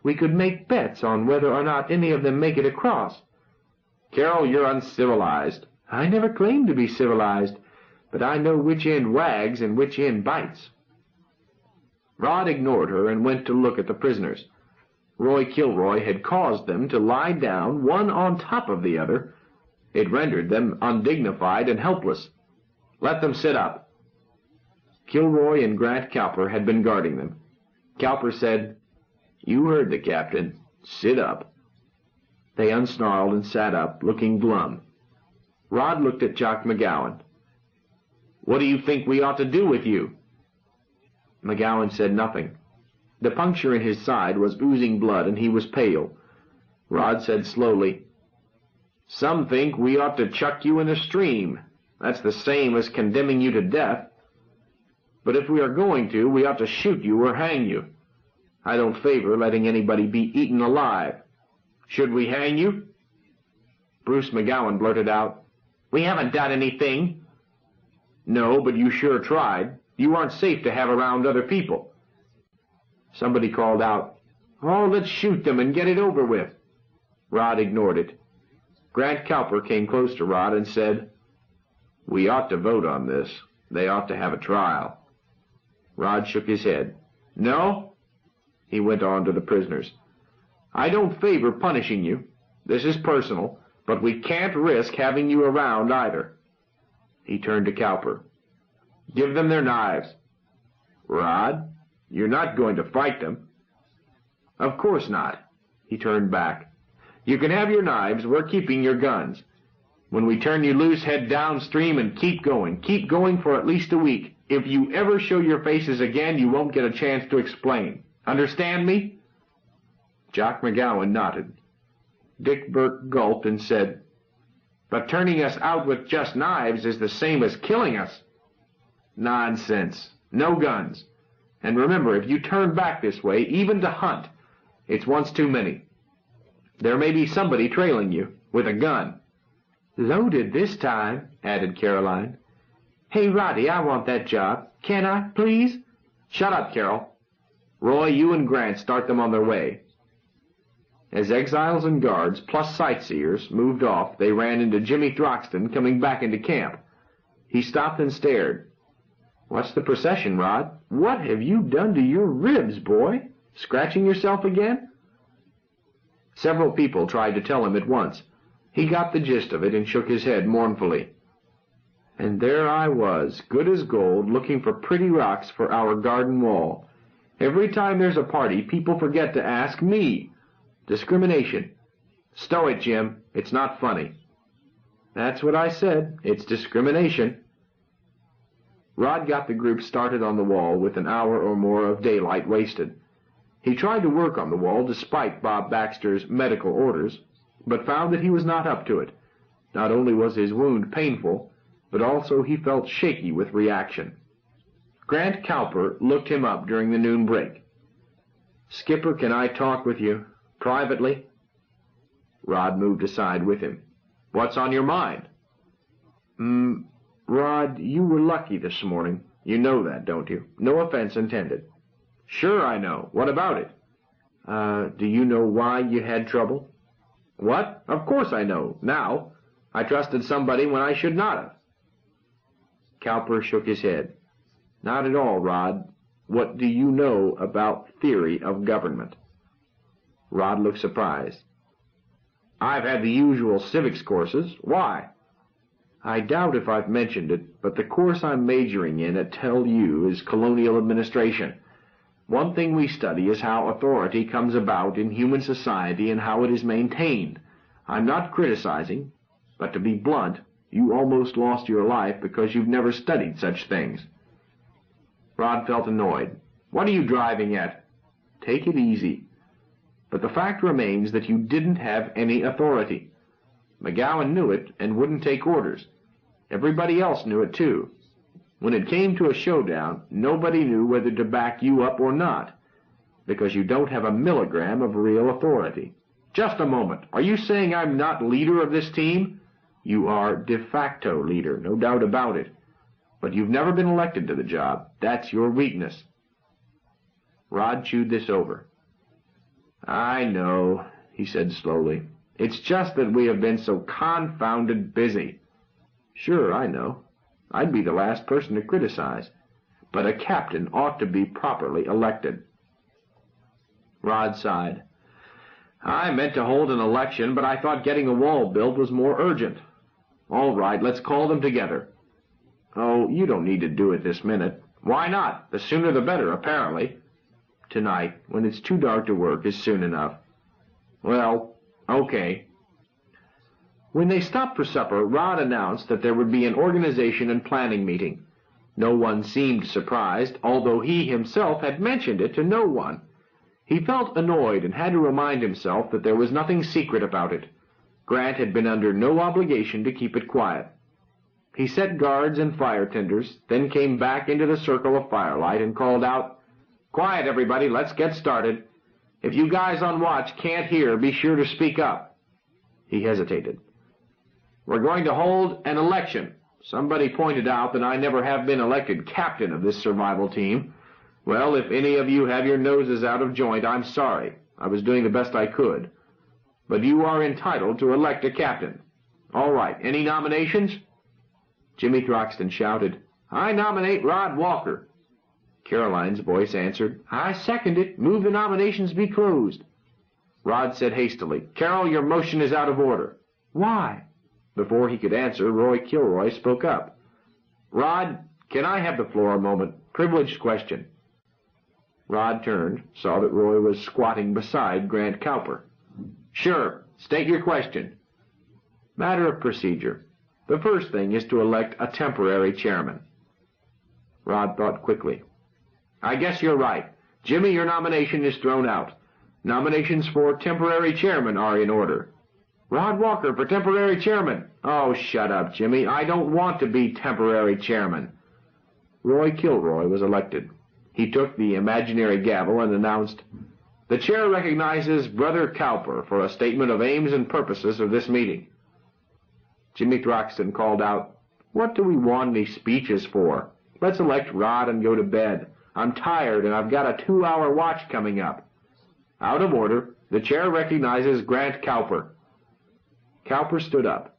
We could make bets on whether or not any of them make it across." "Carol, you're uncivilized." "I never claimed to be civilized, but I know which end wags and which end bites." Rod ignored her and went to look at the prisoners. Roy Kilroy had caused them to lie down one on top of the other. It rendered them undignified and helpless. "Let them sit up." Kilroy and Grant Cowper had been guarding them. Cowper said, "You heard the captain. Sit up." They unsnarled and sat up, looking glum. Rod looked at Jock McGowan. "What do you think we ought to do with you?" McGowan said nothing. The puncture in his side was oozing blood, and he was pale. Rod said slowly, "Some think we ought to chuck you in the stream. That's the same as condemning you to death. But if we are going to, we ought to shoot you or hang you. I don't favor letting anybody be eaten alive. Should we hang you?" Bruce McGowan blurted out, "We haven't done anything." "No, but you sure tried. You aren't safe to have around other people." Somebody called out, "Oh, let's shoot them and get it over with." Rod ignored it. Grant Cowper came close to Rod and said, "We ought to vote on this. They ought to have a trial." Rod shook his head. "No," he went on to the prisoners. "I don't favor punishing you. This is personal, but we can't risk having you around either." He turned to Cowper. "Give them their knives." "Rod, you're not going to fight them." "Of course not." He turned back. "You can have your knives. We're keeping your guns. When we turn you loose, head downstream and keep going. Keep going for at least a week. If you ever show your faces again, you won't get a chance to explain. Understand me?" Jock McGowan nodded. Dick Burke gulped and said, "But turning us out with just knives is the same as killing us." "Nonsense. No guns. And remember, if you turn back this way, even to hunt, it's once too many. There may be somebody trailing you, with a gun." "Loaded this time," added Caroline. "Hey, Roddy, I want that job. Can I, please?" "Shut up, Carol. Roy, you and Grant start them on their way." As exiles and guards, plus sightseers, moved off, they ran into Jimmy Throxton coming back into camp. He stopped and stared. "What's the procession, Rod? What have you done to your ribs, boy? Scratching yourself again?" Several people tried to tell him at once. He got the gist of it and shook his head mournfully. "And there I was, good as gold, looking for pretty rocks for our garden wall. Every time there's a party, people forget to ask me. Discrimination. Stow it, Jim. It's not funny." "That's what I said. It's discrimination." Rod got the group started on the wall with an hour or more of daylight wasted. He tried to work on the wall despite Bob Baxter's medical orders, but found that he was not up to it. Not only was his wound painful, but also he felt shaky with reaction. Grant Cowper looked him up during the noon break. "Skipper, can I talk with you privately?" Rod moved aside with him. "What's on your mind?" Rod, you were lucky this morning. You know that, don't you? No offense intended." "Sure I know. What about it?" Do you know why you had trouble?" "What? Of course I know. Now. I trusted somebody when I should not have." Cowper shook his head. "Not at all, Rod. What do you know about theory of government?" Rod looked surprised. "I've had the usual civics courses. Why?" "I doubt if I've mentioned it, but the course I'm majoring in at TELU is colonial administration. One thing we study is how authority comes about in human society and how it is maintained. I'm not criticizing, but to be blunt, you almost lost your life because you've never studied such things." Rod felt annoyed. "What are you driving at?" "Take it easy. But the fact remains that you didn't have any authority. McGowan knew it and wouldn't take orders. Everybody else knew it too. When it came to a showdown, nobody knew whether to back you up or not, because you don't have a milligram of real authority." "Just a moment. Are you saying I'm not leader of this team?" "You are de facto leader, no doubt about it. But you've never been elected to the job. That's your weakness." Rod chewed this over. "I know," he said slowly. "It's just that we have been so confounded busy." "Sure, I know. I'd be the last person to criticize. But a captain ought to be properly elected." Rod sighed. "I meant to hold an election, but I thought getting a wall built was more urgent." "All right, let's call them together." "Oh, you don't need to do it this minute." "Why not? The sooner the better, apparently." "Tonight, when it's too dark to work, is soon enough." "Well, okay." When they stopped for supper, Rod announced that there would be an organization and planning meeting. No one seemed surprised, although he himself had mentioned it to no one. He felt annoyed and had to remind himself that there was nothing secret about it. Grant had been under no obligation to keep it quiet. He set guards and fire tenders, then came back into the circle of firelight and called out, "Quiet, everybody, let's get started. If you guys on watch can't hear, be sure to speak up." He hesitated. "We're going to hold an election. Somebody pointed out that I never have been elected captain of this survival team. Well, if any of you have your noses out of joint, I'm sorry. I was doing the best I could. But you are entitled to elect a captain. All right, any nominations?" Jimmy Throxton shouted, "I nominate Rod Walker." Caroline's voice answered, "I second it. Move the nominations be closed." Rod said hastily, "Carol, your motion is out of order." "Why?" Before he could answer, Roy Kilroy spoke up. "Rod, can I have the floor a moment? Privileged question." Rod turned, saw that Roy was squatting beside Grant Cowper. "Sure. State your question." "Matter of procedure. The first thing is to elect a temporary chairman." Rod thought quickly. "I guess you're right. Jimmy, your nomination is thrown out. Nominations for temporary chairman are in order." "Rod Walker for temporary chairman." "Oh, shut up, Jimmy. I don't want to be temporary chairman." Roy Kilroy was elected. He took the imaginary gavel and announced, "The chair recognizes Brother Cowper for a statement of aims and purposes of this meeting." Jimmy Throxton called out, "What do we want any speeches for? Let's elect Rod and go to bed. I'm tired, and I've got a 2-hour watch coming up." "Out of order. The chair recognizes Grant Cowper." Cowper stood up.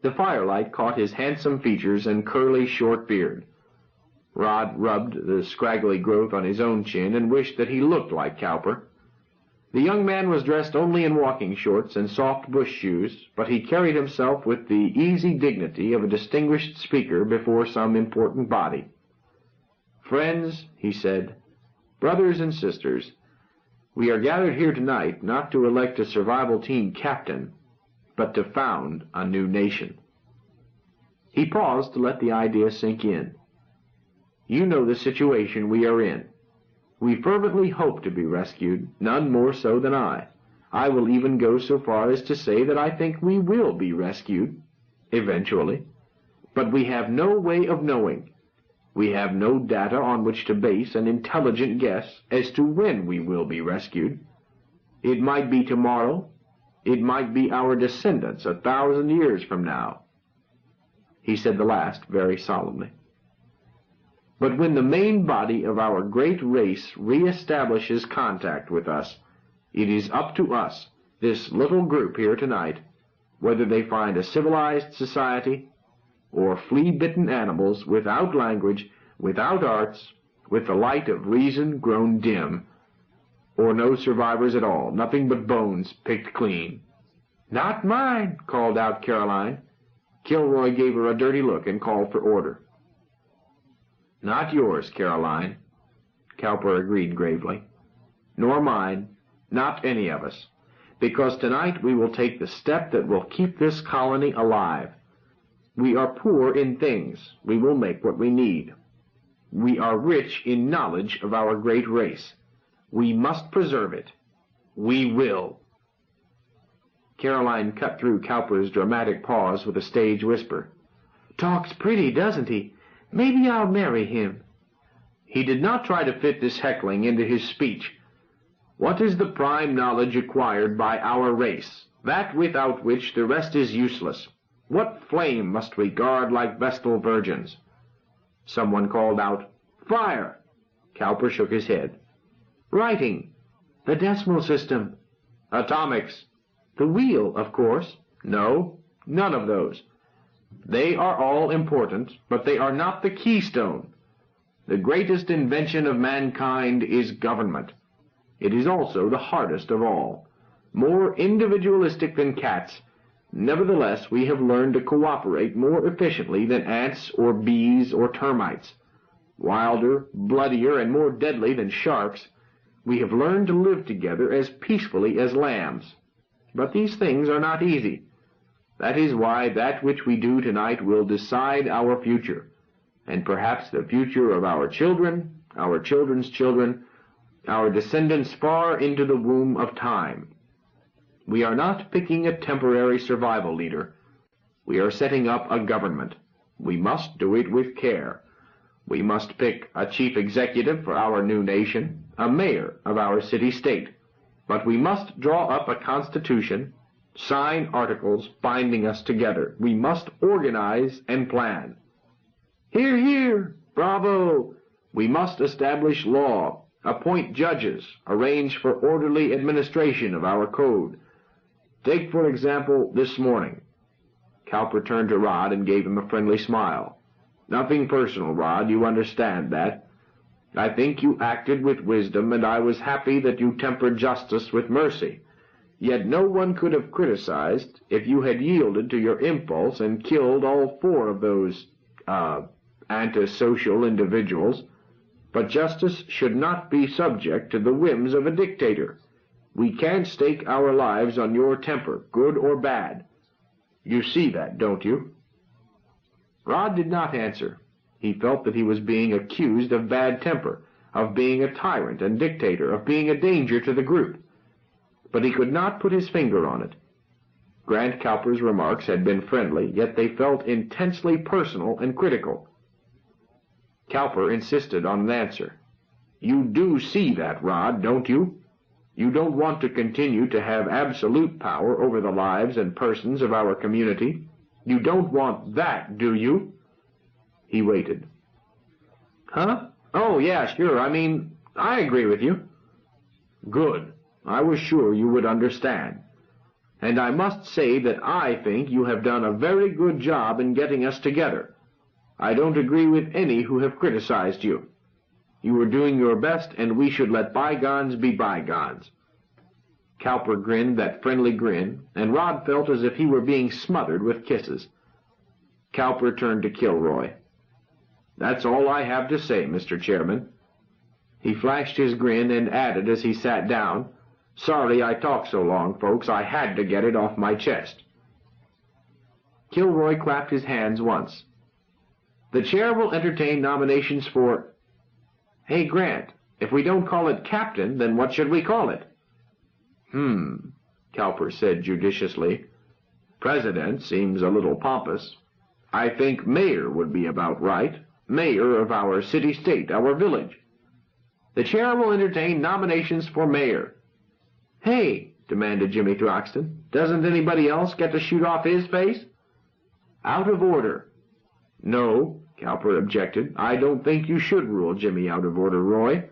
The firelight caught his handsome features and curly, short beard. Rod rubbed the scraggly growth on his own chin and wished that he looked like Cowper. The young man was dressed only in walking shorts and soft bush shoes, but he carried himself with the easy dignity of a distinguished speaker before some important body. "Friends," he said, "brothers and sisters, we are gathered here tonight not to elect a survival team captain, but to found a new nation." He paused to let the idea sink in. "You know the situation we are in. We fervently hope to be rescued, none more so than I. I will even go so far as to say that I think we will be rescued, eventually. But we have no way of knowing. We have no data on which to base an intelligent guess as to when we will be rescued. It might be tomorrow. It might be our descendants 1,000 years from now." He said the last very solemnly. "But when the main body of our great race reestablishes contact with us, it is up to us, this little group here tonight, whether they find a civilized society or flea-bitten animals without language, without arts, with the light of reason grown dim, or no survivors at all, nothing but bones picked clean." "Not mine," called out Caroline. Kilroy gave her a dirty look and called for order. "Not yours, Caroline," Cowper agreed gravely. "Nor mine, not any of us, because tonight we will take the step that will keep this colony alive. We are poor in things. We will make what we need. We are rich in knowledge of our great race. We must preserve it. We will." Caroline cut through Cowper's dramatic pause with a stage whisper. "Talks pretty, doesn't he? Maybe I'll marry him." He did not try to fit this heckling into his speech. "What is the prime knowledge acquired by our race, that without which the rest is useless? What flame must we guard like Vestal virgins?" Someone called out, "Fire!" Cowper shook his head. "Writing." "The decimal system." "Atomics." "The wheel, of course." "No, none of those. They are all important, but they are not the keystone. The greatest invention of mankind is government. It is also the hardest of all. More individualistic than cats, nevertheless we have learned to cooperate more efficiently than ants or bees or termites. Wilder, bloodier, and more deadly than sharks, we have learned to live together as peacefully as lambs. But these things are not easy. That is why that which we do tonight will decide our future, and perhaps the future of our children, our children's children, our descendants far into the womb of time. We are not picking a temporary survival leader. We are setting up a government. We must do it with care. We must pick a chief executive for our new nation, a mayor of our city-state. But we must draw up a constitution, sign articles binding us together. We must organize and plan. Hear, hear! Bravo! We must establish law, appoint judges, arrange for orderly administration of our code. Take, for example, this morning. Cowper turned to Rod and gave him a friendly smile. Nothing personal, Rod, you understand that. I think you acted with wisdom, and I was happy that you tempered justice with mercy. Yet no one could have criticized if you had yielded to your impulse and killed all four of those, antisocial individuals. But justice should not be subject to the whims of a dictator. We can't stake our lives on your temper, good or bad. You see that, don't you?" Rod did not answer. He felt that he was being accused of bad temper, of being a tyrant and dictator, of being a danger to the group. But he could not put his finger on it. Grant Cowper's remarks had been friendly, yet they felt intensely personal and critical. Cowper insisted on an answer. "You do see that, Rod, don't you? You don't want to continue to have absolute power over the lives and persons of our community. You don't want that, do you?" He waited. "Huh? Oh, yeah, sure. I agree with you." "Good. I was sure you would understand. And I must say that I think you have done a very good job in getting us together. I don't agree with any who have criticized you. You were doing your best, and we should let bygones be bygones." Cowper grinned that friendly grin, and Rod felt as if he were being smothered with kisses. Cowper turned to Kilroy. "That's all I have to say, Mr. Chairman." He flashed his grin and added as he sat down, "Sorry I talked so long, folks. I had to get it off my chest." Kilroy clapped his hands once. "The chair will entertain nominations for—" "Hey, Grant, if we don't call it captain, then what should we call it?" Cowper said judiciously. "President seems a little pompous. I think mayor would be about right. Mayor of our city-state, our village." "The chair will entertain nominations for mayor." "Hey," demanded Jimmy Throxton, "doesn't anybody else get to shoot off his face?" "Out of order." "No," Cowper objected. "I don't think you should rule Jimmy out of order, Roy.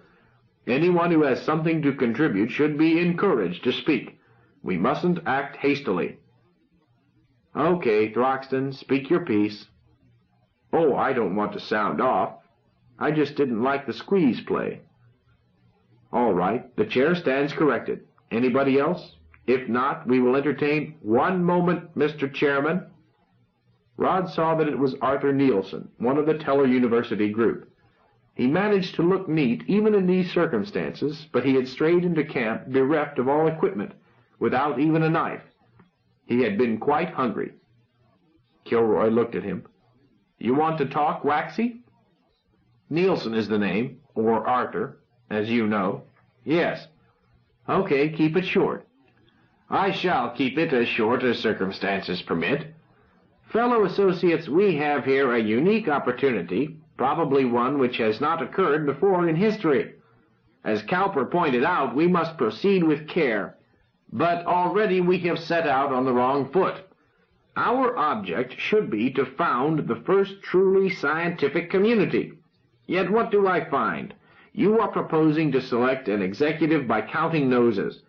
Anyone who has something to contribute should be encouraged to speak. We mustn't act hastily." "Okay, Throxton, speak your piece." "Oh, I don't want to sound off. I just didn't like the squeeze play." "All right, the chair stands corrected. Anybody else? If not, we will entertain—" "One moment, Mr. Chairman." Rod saw that it was Arthur Nielsen, one of the Teller University group. He managed to look neat even in these circumstances, but he had strayed into camp bereft of all equipment, without even a knife. He had been quite hungry. Kilroy looked at him. "You want to talk, Waxy?" "Nielsen is the name, or Arthur, as you know." "Yes." "Okay, keep it short." "I shall keep it as short as circumstances permit. Fellow associates, we have here a unique opportunity, probably one which has not occurred before in history. As Cowper pointed out, we must proceed with care, but already we have set out on the wrong foot. Our object should be to found the first truly scientific community. Yet what do I find? You are proposing to select an executive by counting noses.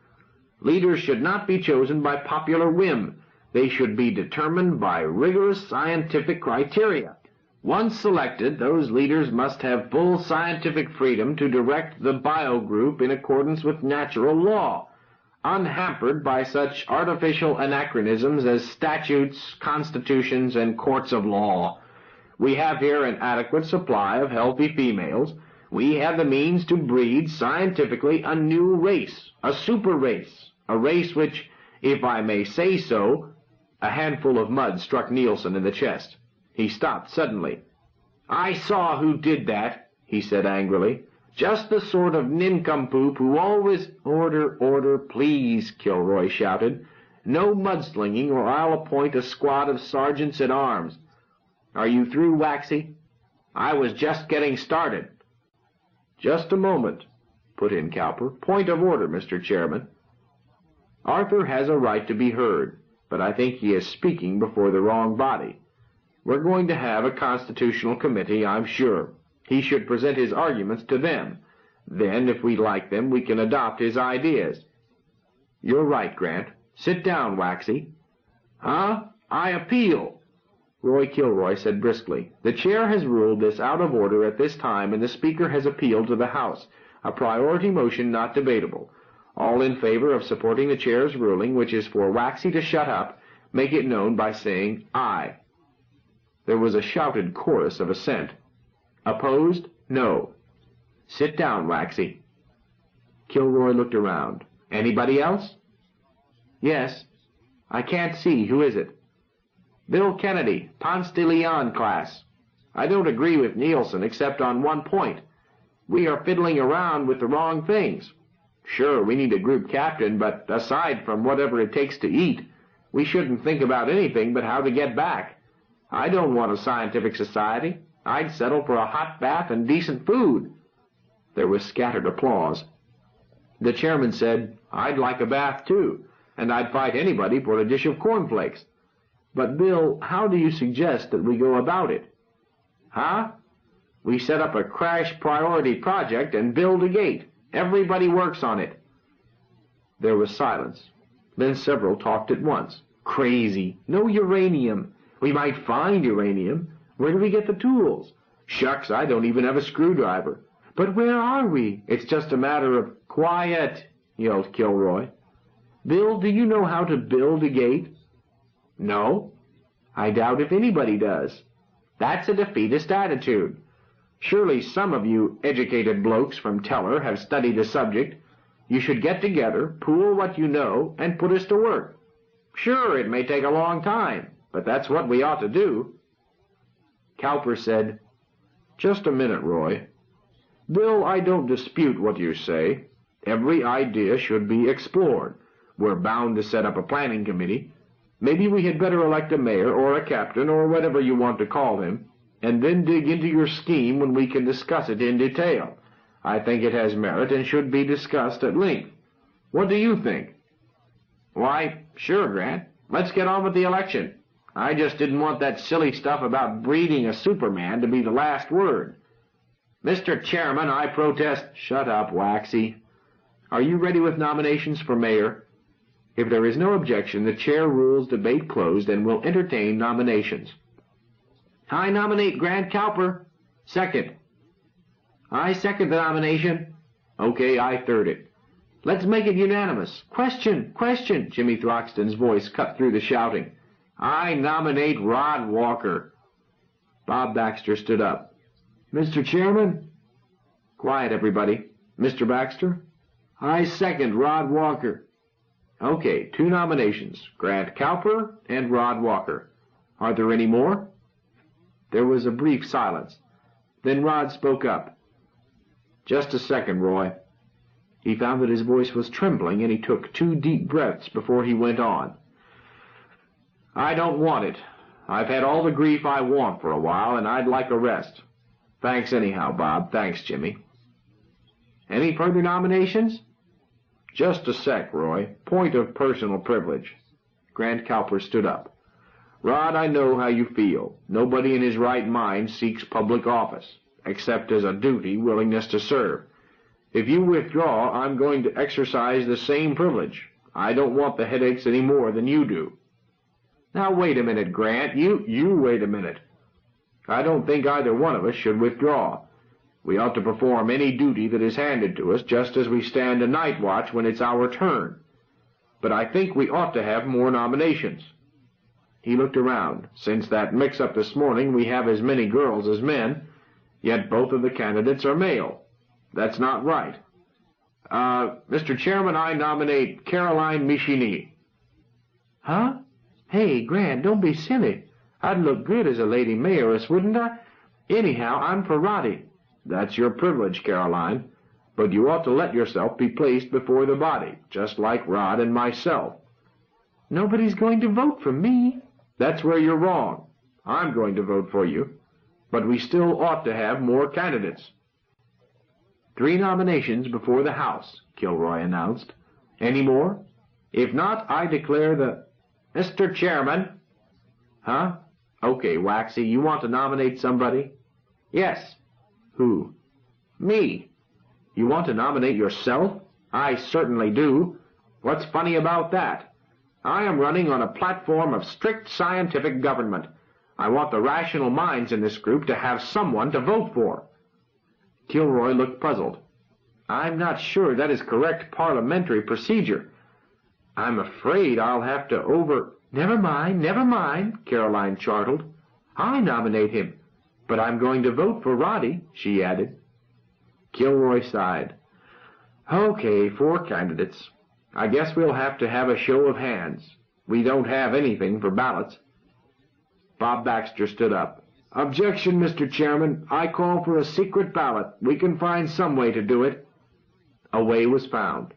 Leaders should not be chosen by popular whim. They should be determined by rigorous scientific criteria. Once selected, those leaders must have full scientific freedom to direct the bio group in accordance with natural law, unhampered by such artificial anachronisms as statutes, constitutions, and courts of law. We have here an adequate supply of healthy females. We have the means to breed scientifically a new race, a super race, a race which, if I may say so— A handful of mud struck Nielsen in the chest. He stopped suddenly. "I saw who did that," he said angrily. "Just the sort of nincompoop who always—" Order, please," Kilroy shouted. "No mudslinging, or I'll appoint a squad of sergeants-at-arms. Are you through, Waxy?" "I was just getting started." "Just a moment," put in Cowper. "Point of order, Mr. Chairman. Arthur has a right to be heard, but I think he is speaking before the wrong body. We're going to have a constitutional committee, I'm sure. He should present his arguments to them. Then, if we like them, we can adopt his ideas." "You're right, Grant. Sit down, Waxy." "Huh? I appeal." Roy Kilroy said briskly, "The chair has ruled this out of order at this time, and the Speaker has appealed to the House. A priority motion not debatable. All in favor of supporting the chair's ruling, which is for Waxy to shut up, make it known by saying aye." There was a shouted chorus of assent. Opposed? No. "Sit down, Waxy." Kilroy looked around. "Anybody else?" "Yes. I can't see. Who is it?" "Bill Kennedy, Ponce de Leon class. I don't agree with Nielsen except on one point. We are fiddling around with the wrong things. Sure, we need a group captain, but aside from whatever it takes to eat, we shouldn't think about anything but how to get back. I don't want a scientific society. I'd settle for a hot bath and decent food." There was scattered applause. The chairman said, "I'd like a bath too, and I'd fight anybody for a dish of cornflakes. But, Bill, how do you suggest that we go about it?" "Huh? We set up a crash priority project and build a gate. Everybody works on it." There was silence. Then several talked at once. Crazy. No uranium. We might find uranium. Where do we get the tools? Shucks, I don't even have a screwdriver. But where are we? It's just a matter of... Quiet, yelled Kilroy. Bill, do you know how to build a gate? No. I doubt if anybody does. That's a defeatist attitude. Surely some of you educated blokes from Teller have studied the subject. You should get together, pool what you know, and put us to work. Sure, it may take a long time, but that's what we ought to do. Cowper said, Just a minute, Roy. Bill, I don't dispute what you say. Every idea should be explored. We're bound to set up a planning committee. Maybe we had better elect a mayor or a captain or whatever you want to call him, and then dig into your scheme when we can discuss it in detail. I think it has merit and should be discussed at length. What do you think? Why, sure, Grant. Let's get on with the election. I just didn't want that silly stuff about breeding a Superman to be the last word. Mr. Chairman, I protest... Shut up, Waxy. Are you ready with nominations for mayor? If there is no objection, the chair rules debate closed and will entertain nominations. I nominate Grant Cowper. Second. I second the nomination. Okay, I third it. Let's make it unanimous. Question, question, Jimmy Throxton's voice cut through the shouting. I nominate Rod Walker. Bob Baxter stood up. Mr. Chairman? Quiet, everybody. Mr. Baxter? I second Rod Walker. Okay, 2 nominations, Grant Cowper and Rod Walker. Are there any more? There was a brief silence. Then Rod spoke up. Just a second, Roy. He found that his voice was trembling, and he took 2 deep breaths before he went on. I don't want it. I've had all the grief I want for a while, and I'd like a rest. Thanks anyhow, Bob. Thanks, Jimmy. Any further nominations? Just a sec, Roy. Point of personal privilege. Grant Cowper stood up. Rod, I know how you feel. Nobody in his right mind seeks public office, except as a duty, willingness to serve. If you withdraw, I'm going to exercise the same privilege. I don't want the headaches any more than you do. Now, wait a minute, Grant. You wait a minute. I don't think either one of us should withdraw. We ought to perform any duty that is handed to us, just as we stand a night watch when it's our turn. But I think we ought to have more nominations. He looked around. Since that mix-up this morning, we have as many girls as men, yet both of the candidates are male. That's not right. Mr. Chairman, I nominate Caroline Michini. Huh? Hey, Grant, don't be silly. I'd look good as a lady mayoress, wouldn't I? Anyhow, I'm for Roddy. That's your privilege, Caroline. But you ought to let yourself be placed before the body, just like Rod and myself. Nobody's going to vote for me. That's where you're wrong. I'm going to vote for you. But we still ought to have more candidates. 3 nominations before the House, Kilroy announced. Any more? If not, I declare the... Mr. Chairman. Huh? Okay, Waxy, you want to nominate somebody? Yes. Who? Me. You want to nominate yourself? I certainly do. What's funny about that? I am running on a platform of strict scientific government. I want the rational minds in this group to have someone to vote for. Kilroy looked puzzled. I'm not sure that is correct parliamentary procedure. I'm afraid I'll have to Never mind, Caroline chortled. I nominate him, but I'm going to vote for Roddy, she added. Kilroy sighed. Okay, 4 candidates. I guess we'll have to have a show of hands. We don't have anything for ballots. Bob Baxter stood up. Objection, Mr. Chairman. I call for a secret ballot. We can find some way to do it. A way was found.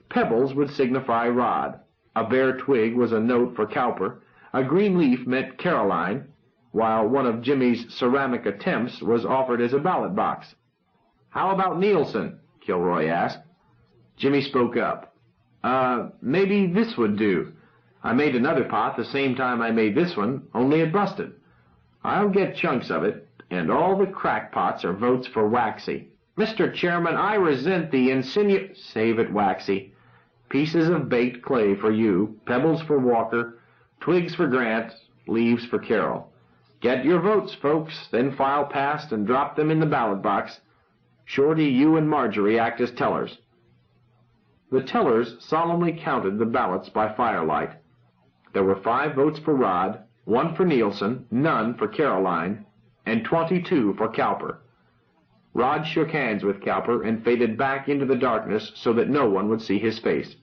Pebbles would signify Rod. A bare twig was a note for Cowper. A green leaf meant Caroline, while one of Jimmy's ceramic attempts was offered as a ballot box. How about Nielsen? Kilroy asked. Jimmy spoke up. Maybe this would do. I made another pot the same time I made this one, only it busted. I'll get chunks of it, and all the crackpots are votes for Waxy. Mr. Chairman, I resent the Save it, Waxy. Pieces of baked clay for you, pebbles for Walker, twigs for Grant, leaves for Carroll. Get your votes, folks, then file past and drop them in the ballot box. Shorty, you and Marjorie act as tellers." The tellers solemnly counted the ballots by firelight. There were 5 votes for Rod, 1 for Nielsen, none for Caroline, and 22 for Cowper. Rod shook hands with Cowper and faded back into the darkness so that no one would see his face.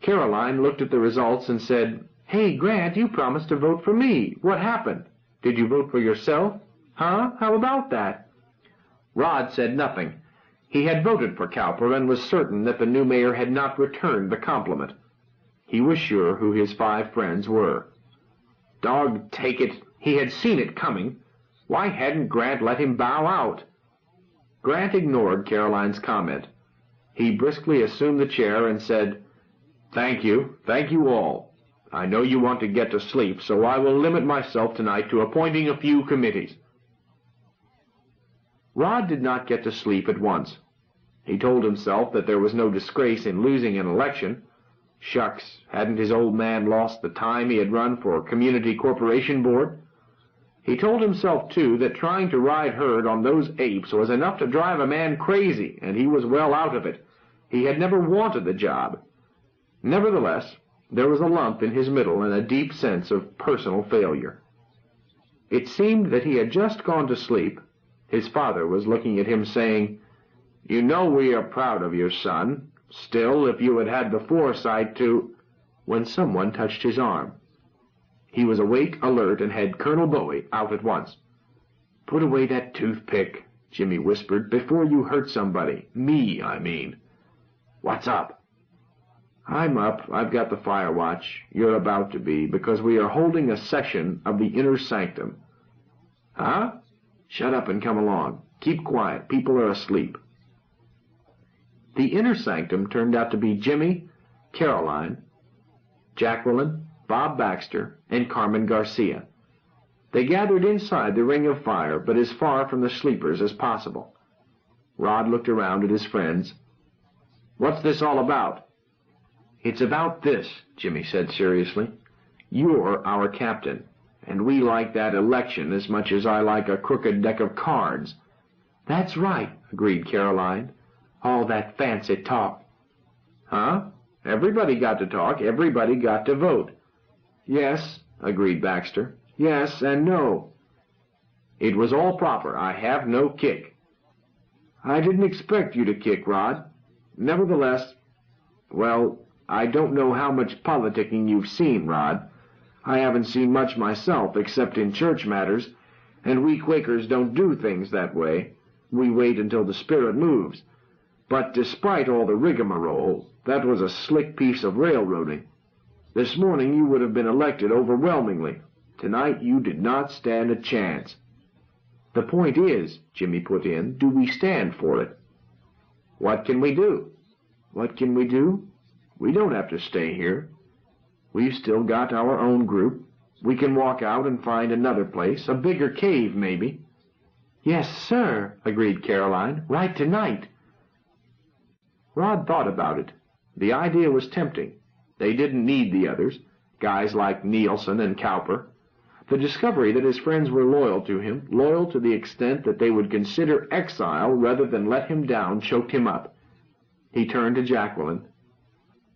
Caroline looked at the results and said, "Hey, Grant, you promised to vote for me. What happened? Did you vote for yourself? Huh? How about that?" Rod said nothing. He had voted for Cowper and was certain that the new mayor had not returned the compliment. He was sure who his 5 friends were. Dog take it, he had seen it coming. Why hadn't Grant let him bow out? Grant ignored Caroline's comment. He briskly assumed the chair and said, thank you all. I know you want to get to sleep, so I will limit myself tonight to appointing a few committees." Rod did not get to sleep at once. He told himself that there was no disgrace in losing an election. Shucks, hadn't his old man lost the time he had run for Community Corporation Board? He told himself, too, that trying to ride herd on those apes was enough to drive a man crazy, and he was well out of it. He had never wanted the job. Nevertheless, there was a lump in his middle and a deep sense of personal failure. It seemed that he had just gone to sleep. His father was looking at him, saying, "You know we are proud of your son. Still, if you had had the foresight to—" when someone touched his arm. He was awake, alert, and had Colonel Bowie out at once. "Put away that toothpick," Jimmy whispered, "before you hurt somebody. Me, I mean." "What's up?" "I'm up. I've got the fire watch. You're about to be, because we are holding a session of the inner sanctum." "Huh?" "Shut up and come along. Keep quiet. People are asleep." The inner sanctum turned out to be Jimmy, Caroline, Jacqueline, Bob Baxter, and Carmen Garcia. They gathered inside the ring of fire, but as far from the sleepers as possible. Rod looked around at his friends. "What's this all about?" "It's about this," Jimmy said seriously. "You're our captain, and we like that election as much as I like a crooked deck of cards." "That's right," agreed Caroline. "All that fancy talk." "Huh? Everybody got to talk. Everybody got to vote." "Yes," agreed Baxter. "Yes and no." "It was all proper. I have no kick." "I didn't expect you to kick, Rod. Nevertheless, well, I don't know how much politicking you've seen, Rod. I haven't seen much myself, except in church matters, and we Quakers don't do things that way. We wait until the Spirit moves. But despite all the rigmarole, that was a slick piece of railroading. This morning you would have been elected overwhelmingly. Tonight you did not stand a chance." "The point is," Jimmy put in, "do we stand for it?" "What can we do?" "What can we do? We don't have to stay here. We've still got our own group. We can walk out and find another place, a bigger cave, maybe." "Yes, sir," agreed Caroline. "Right tonight." Rod thought about it. The idea was tempting. They didn't need the others, guys like Nielsen and Cowper. The discovery that his friends were loyal to him, loyal to the extent that they would consider exile rather than let him down, choked him up. He turned to Jacqueline.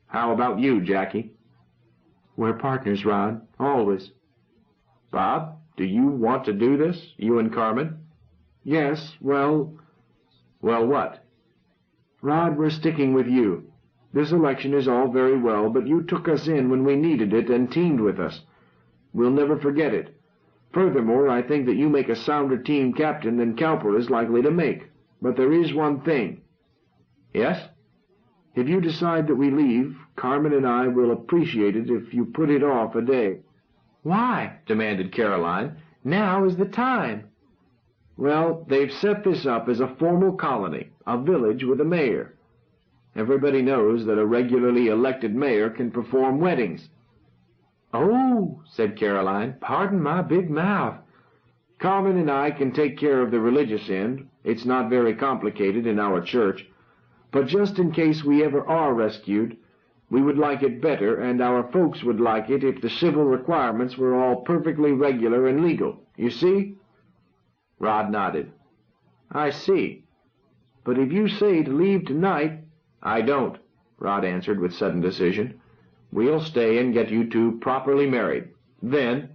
"How about you, Jackie?" "We're partners, Rod, always." "Bob, do you want to do this, you and Carmen?" "Yes, well..." "Well, what?" "Rod, we're sticking with you. This election is all very well, but you took us in when we needed it and teamed with us. We'll never forget it. Furthermore, I think that you make a sounder team captain than Cowper is likely to make. But there is one thing." "Yes?" "If you decide that we leave, Carmen and I will appreciate it if you put it off a day." "Why?" demanded Caroline. "Now is the time." "Well, they've set this up as a formal colony, a village with a mayor. Everybody knows that a regularly elected mayor can perform weddings." "Oh," said Caroline, "pardon my big mouth." "Carmen and I can take care of the religious end. It's not very complicated in our church. But just in case we ever are rescued, We would like it better, and our folks would like it if the civil requirements were all perfectly regular and legal. You see?" Rod nodded. "I see. But if you say to leave tonight—" "I don't," Rod answered with sudden decision. "We'll stay and get you two properly married. Then—"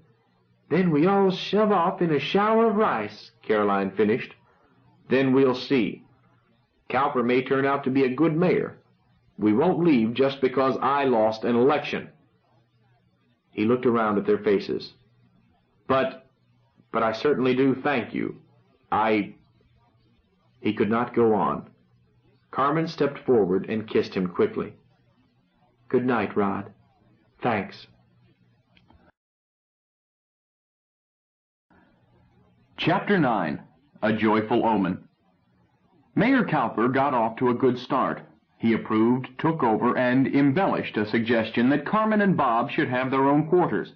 "Then we all shove off in a shower of rice," Caroline finished. "Then we'll see. Cowper may turn out to be a good mayor. We won't leave just because I lost an election." He looked around at their faces. But I certainly do thank you. He could not go on. Carmen stepped forward and kissed him quickly. "Good night, Rod. Thanks." Chapter 9. A Joyful Omen. Mayor Cowper got off to a good start. He approved, took over, and embellished a suggestion that Carmen and Bob should have their own quarters.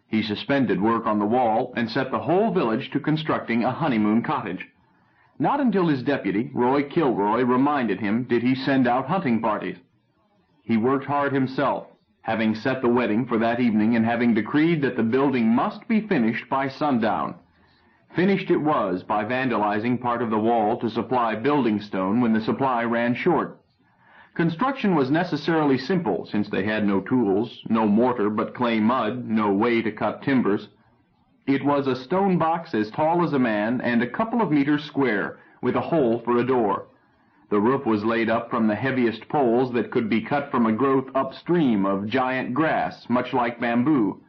He suspended work on the wall and set the whole village to constructing a honeymoon cottage. Not until his deputy, Roy Kilroy, reminded him did he send out hunting parties. He worked hard himself, having set the wedding for that evening and having decreed that the building must be finished by sundown. Finished it was by vandalizing part of the wall to supply building stone when the supply ran short. Construction was necessarily simple, since they had no tools, no mortar but clay mud, no way to cut timbers. It was a stone box as tall as a man and a couple of meters square, with a hole for a door. The roof was laid up from the heaviest poles that could be cut from a growth upstream of giant grass, much like bamboo.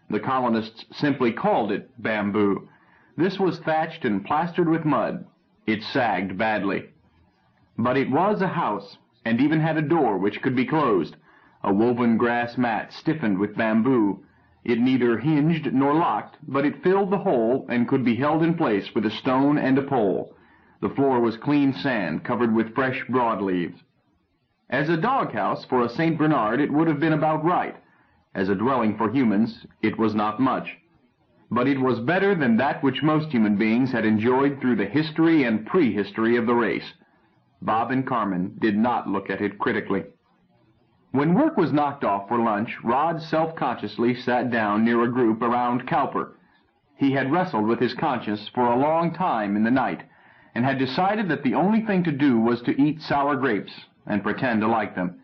The colonists simply called it bamboo. This was thatched and plastered with mud. It sagged badly. But it was a house, and even had a door which could be closed. A woven grass mat stiffened with bamboo. It neither hinged nor locked, but it filled the hole and could be held in place with a stone and a pole. The floor was clean sand, covered with fresh broadleaves. As a doghouse for a St. Bernard, it would have been about right. As a dwelling for humans, it was not much. But it was better than that which most human beings had enjoyed through the history and prehistory of the race. Bob and Carmen did not look at it critically. When work was knocked off for lunch, Rod self-consciously sat down near a group around Cowper. He had wrestled with his conscience for a long time in the night, and had decided that the only thing to do was to eat sour grapes and pretend to like them.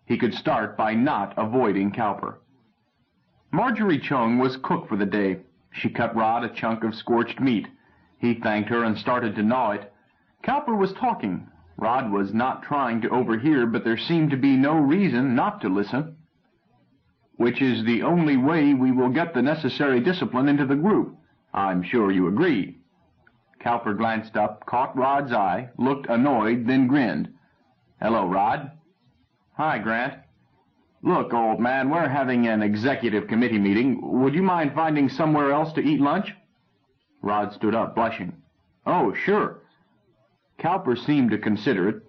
He could start by not avoiding Cowper. Marjorie Chung was cook for the day. She cut Rod a chunk of scorched meat. He thanked her and started to gnaw it. Cowper was talking. Rod was not trying to overhear, but there seemed to be no reason not to listen. "Which is the only way we will get the necessary discipline into the group. I'm sure you agree." Cowper glanced up, caught Rod's eye, looked annoyed, then grinned. "Hello, Rod." "Hi, Grant." "Look, old man, we're having an executive committee meeting. Would you mind finding somewhere else to eat lunch?" Rod stood up, blushing. "Oh, sure." Cowper seemed to consider it.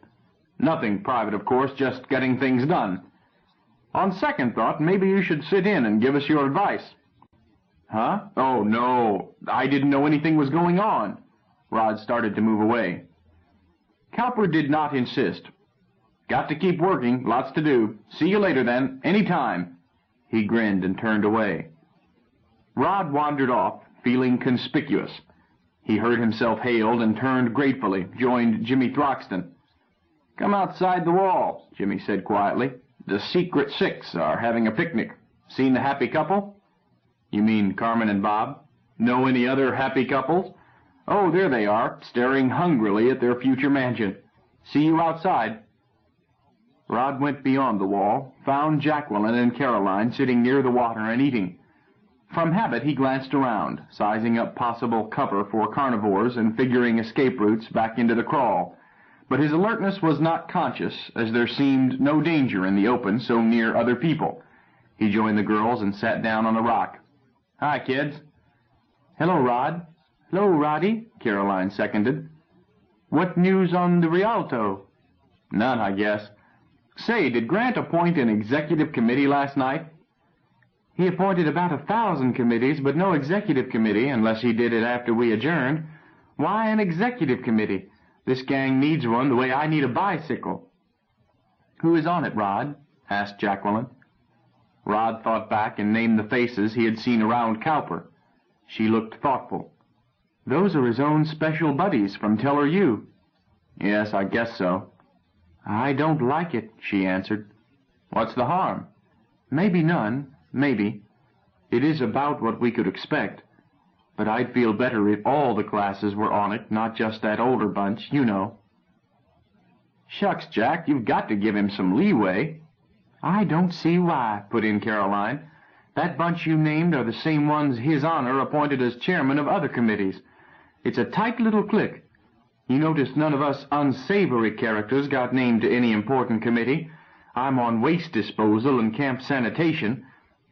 "Nothing private, of course, just getting things done. On second thought, maybe you should sit in and give us your advice." "Huh? Oh, no, I didn't know anything was going on." Rod started to move away. Cowper did not insist. "Got to keep working, lots to do. See you later then, any time." He grinned and turned away. Rod wandered off, feeling conspicuous. He heard himself hailed and turned gratefully, joined Jimmy Throxton. "Come outside the wall," Jimmy said quietly. "The Secret Six are having a picnic. Seen the happy couple?" "You mean Carmen and Bob? Know any other happy couples?" "Oh, there they are, staring hungrily at their future mansion. See you outside." Rod went beyond the wall, found Jacqueline and Caroline sitting near the water and eating. From habit he glanced around, sizing up possible cover for carnivores and figuring escape routes back into the crawl. But his alertness was not conscious, as there seemed no danger in the open so near other people. He joined the girls and sat down on a rock. "Hi, kids." "Hello, Rod." "Hello, Roddy," Caroline seconded. "What news on the Rialto?" "None, I guess. Say, did Grant appoint an executive committee last night?" "He appointed about 1,000 committees, but no executive committee, unless he did it after we adjourned. Why an executive committee? This gang needs one the way I need a bicycle." "Who is on it, Rod? asked Jacqueline. Rod thought back and named the faces he had seen around Cowper. She looked thoughtful. "Those are his own special buddies from Teller U." "Yes, I guess so." "I don't like it," she answered. "What's the harm?" "Maybe none, maybe. It is about what we could expect. But I'd feel better if all the classes were on it, not just that older bunch, you know." "Shucks, Jack, you've got to give him some leeway." "I don't see why," put in Caroline. "That bunch you named are the same ones His Honor appointed as chairman of other committees. It's a tight little clique. You notice none of us unsavory characters got named to any important committee. I'm on waste disposal and camp sanitation.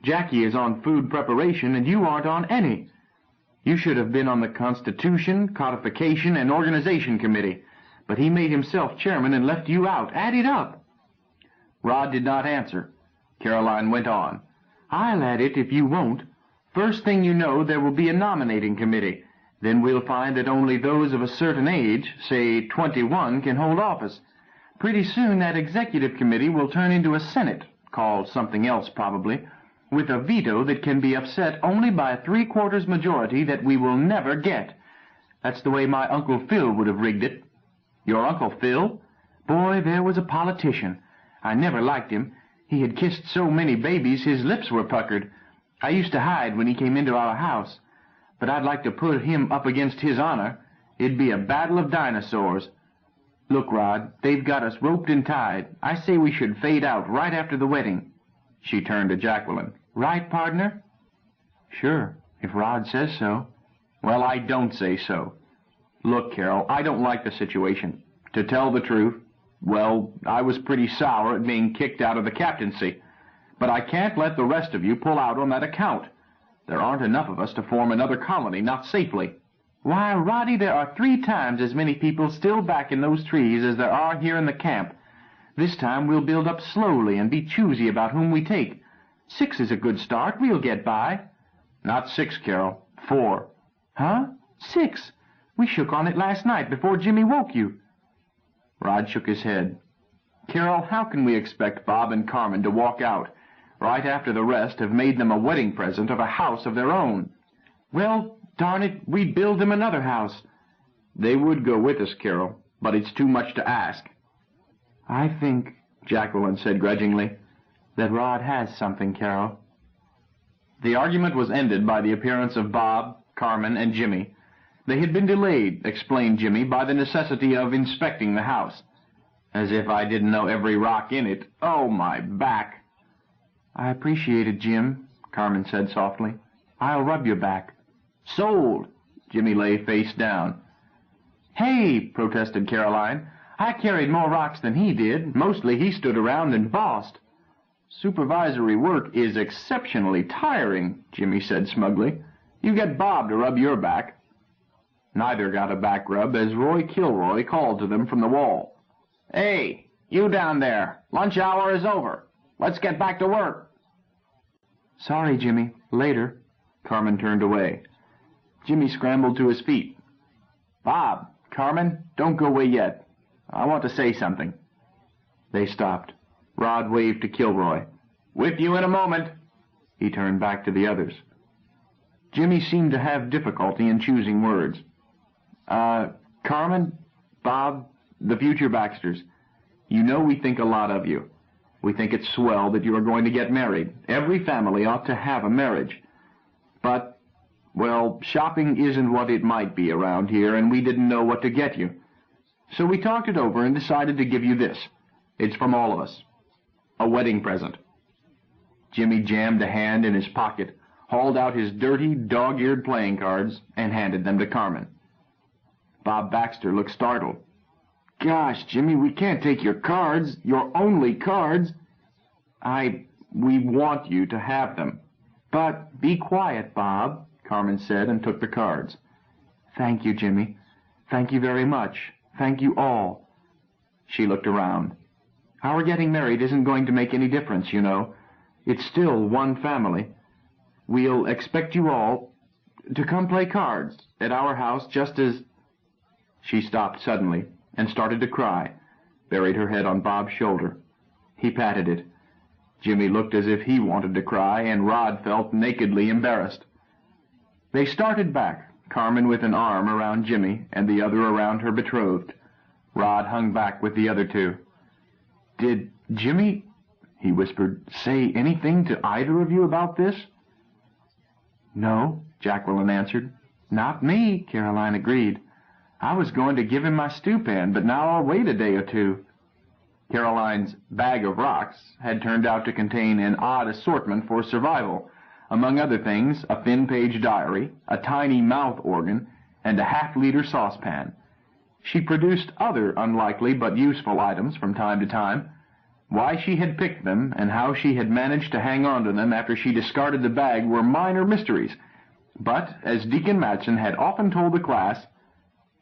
Jackie is on food preparation, and you aren't on any. You should have been on the Constitution, Codification, and Organization Committee, but he made himself chairman and left you out. Add it up." Rod did not answer. Caroline went on. "I'll add it if you won't. First thing you know, there will be a nominating committee. Then we'll find that only those of a certain age, say 21, can hold office. Pretty soon that executive committee will turn into a Senate, called something else probably, with a veto that can be upset only by a 3/4 majority that we will never get. That's the way my Uncle Phil would have rigged it." "Your Uncle Phil?" "Boy, there was a politician. I never liked him. He had kissed so many babies his lips were puckered. I used to hide when he came into our house. But I'd like to put him up against His Honor. It'd be a battle of dinosaurs. Look, Rod, they've got us roped and tied. I say we should fade out right after the wedding." She turned to Jacqueline. "Right, partner?" "Sure, if Rod says so." "Well, I don't say so. Look, Carol, I don't like the situation. To tell the truth, well, I was pretty sour at being kicked out of the captaincy. But I can't let the rest of you pull out on that account. There aren't enough of us to form another colony, not safely." "Why, Roddy, there are 3 times as many people still back in those trees as there are here in the camp. This time we'll build up slowly and be choosy about whom we take. 6 is a good start. We'll get by." "Not 6, Carol. 4. "Huh? 6? We shook on it last night before Jimmy woke you." Rod shook his head. "Carol, how can we expect Bob and Carmen to walk out right after the rest have made them a wedding present of a house of their own?" "Well, darn it, we'd build them another house." "They would go with us, Carol, but it's too much to ask." "I think," Jacqueline said grudgingly, "that Rod has something, Carol." The argument was ended by the appearance of Bob, Carmen, and Jimmy. They had been delayed, explained Jimmy, by the necessity of inspecting the house. "As if I didn't know every rock in it. Oh, my back." "I appreciate it, Jim," Carmen said softly. "I'll rub your back." "Sold." Jimmy lay face down. "Hey," protested Caroline, "I carried more rocks than he did. Mostly he stood around and bossed." "Supervisory work is exceptionally tiring," Jimmy said smugly. "You get Bob to rub your back." Neither got a back rub as Roy Kilroy called to them from the wall. "Hey, you down there, lunch hour is over. Let's get back to work." "Sorry, Jimmy, later." Carmen turned away. Jimmy scrambled to his feet. "Bob, Carmen, don't go away yet. I want to say something." They stopped. Rod waved to Kilroy. "With you in a moment." He turned back to the others. Jimmy seemed to have difficulty in choosing words. Carmen, Bob, the future Baxters, you know we think a lot of you. We think it's swell that you are going to get married. Every family ought to have a marriage. But, well, shopping isn't what it might be around here, and we didn't know what to get you. So we talked it over and decided to give you this. It's from all of us. A wedding present." Jimmy jammed a hand in his pocket, hauled out his dirty, dog-eared playing cards, and handed them to Carmen. Bob Baxter looked startled. "Gosh, Jimmy, we can't take your cards, your only cards." We want you to have them." "But be quiet, Bob," Carmen said, and took the cards. "Thank you, Jimmy. Thank you very much. Thank you all." She looked around. "Our getting married isn't going to make any difference, you know. It's still one family. We'll expect you all to come play cards at our house just as—" She stopped suddenly and started to cry, buried her head on Bob's shoulder. He patted it. Jimmy looked as if he wanted to cry, and Rod felt nakedly embarrassed. They started back, Carmen with an arm around Jimmy and the other around her betrothed. Rod hung back with the other two. "Did Jimmy," he whispered, "say anything to either of you about this?" "No," Jacqueline answered. "Not me," Caroline agreed. "I was going to give him my stew pan, but now I'll wait a day or two." Caroline's bag of rocks had turned out to contain an odd assortment for survival, among other things a thin-page diary, a tiny mouth organ, and a half-liter saucepan. She produced other unlikely but useful items from time to time. Why she had picked them and how she had managed to hang on to them after she discarded the bag were minor mysteries. But, as Deacon Matson had often told the class,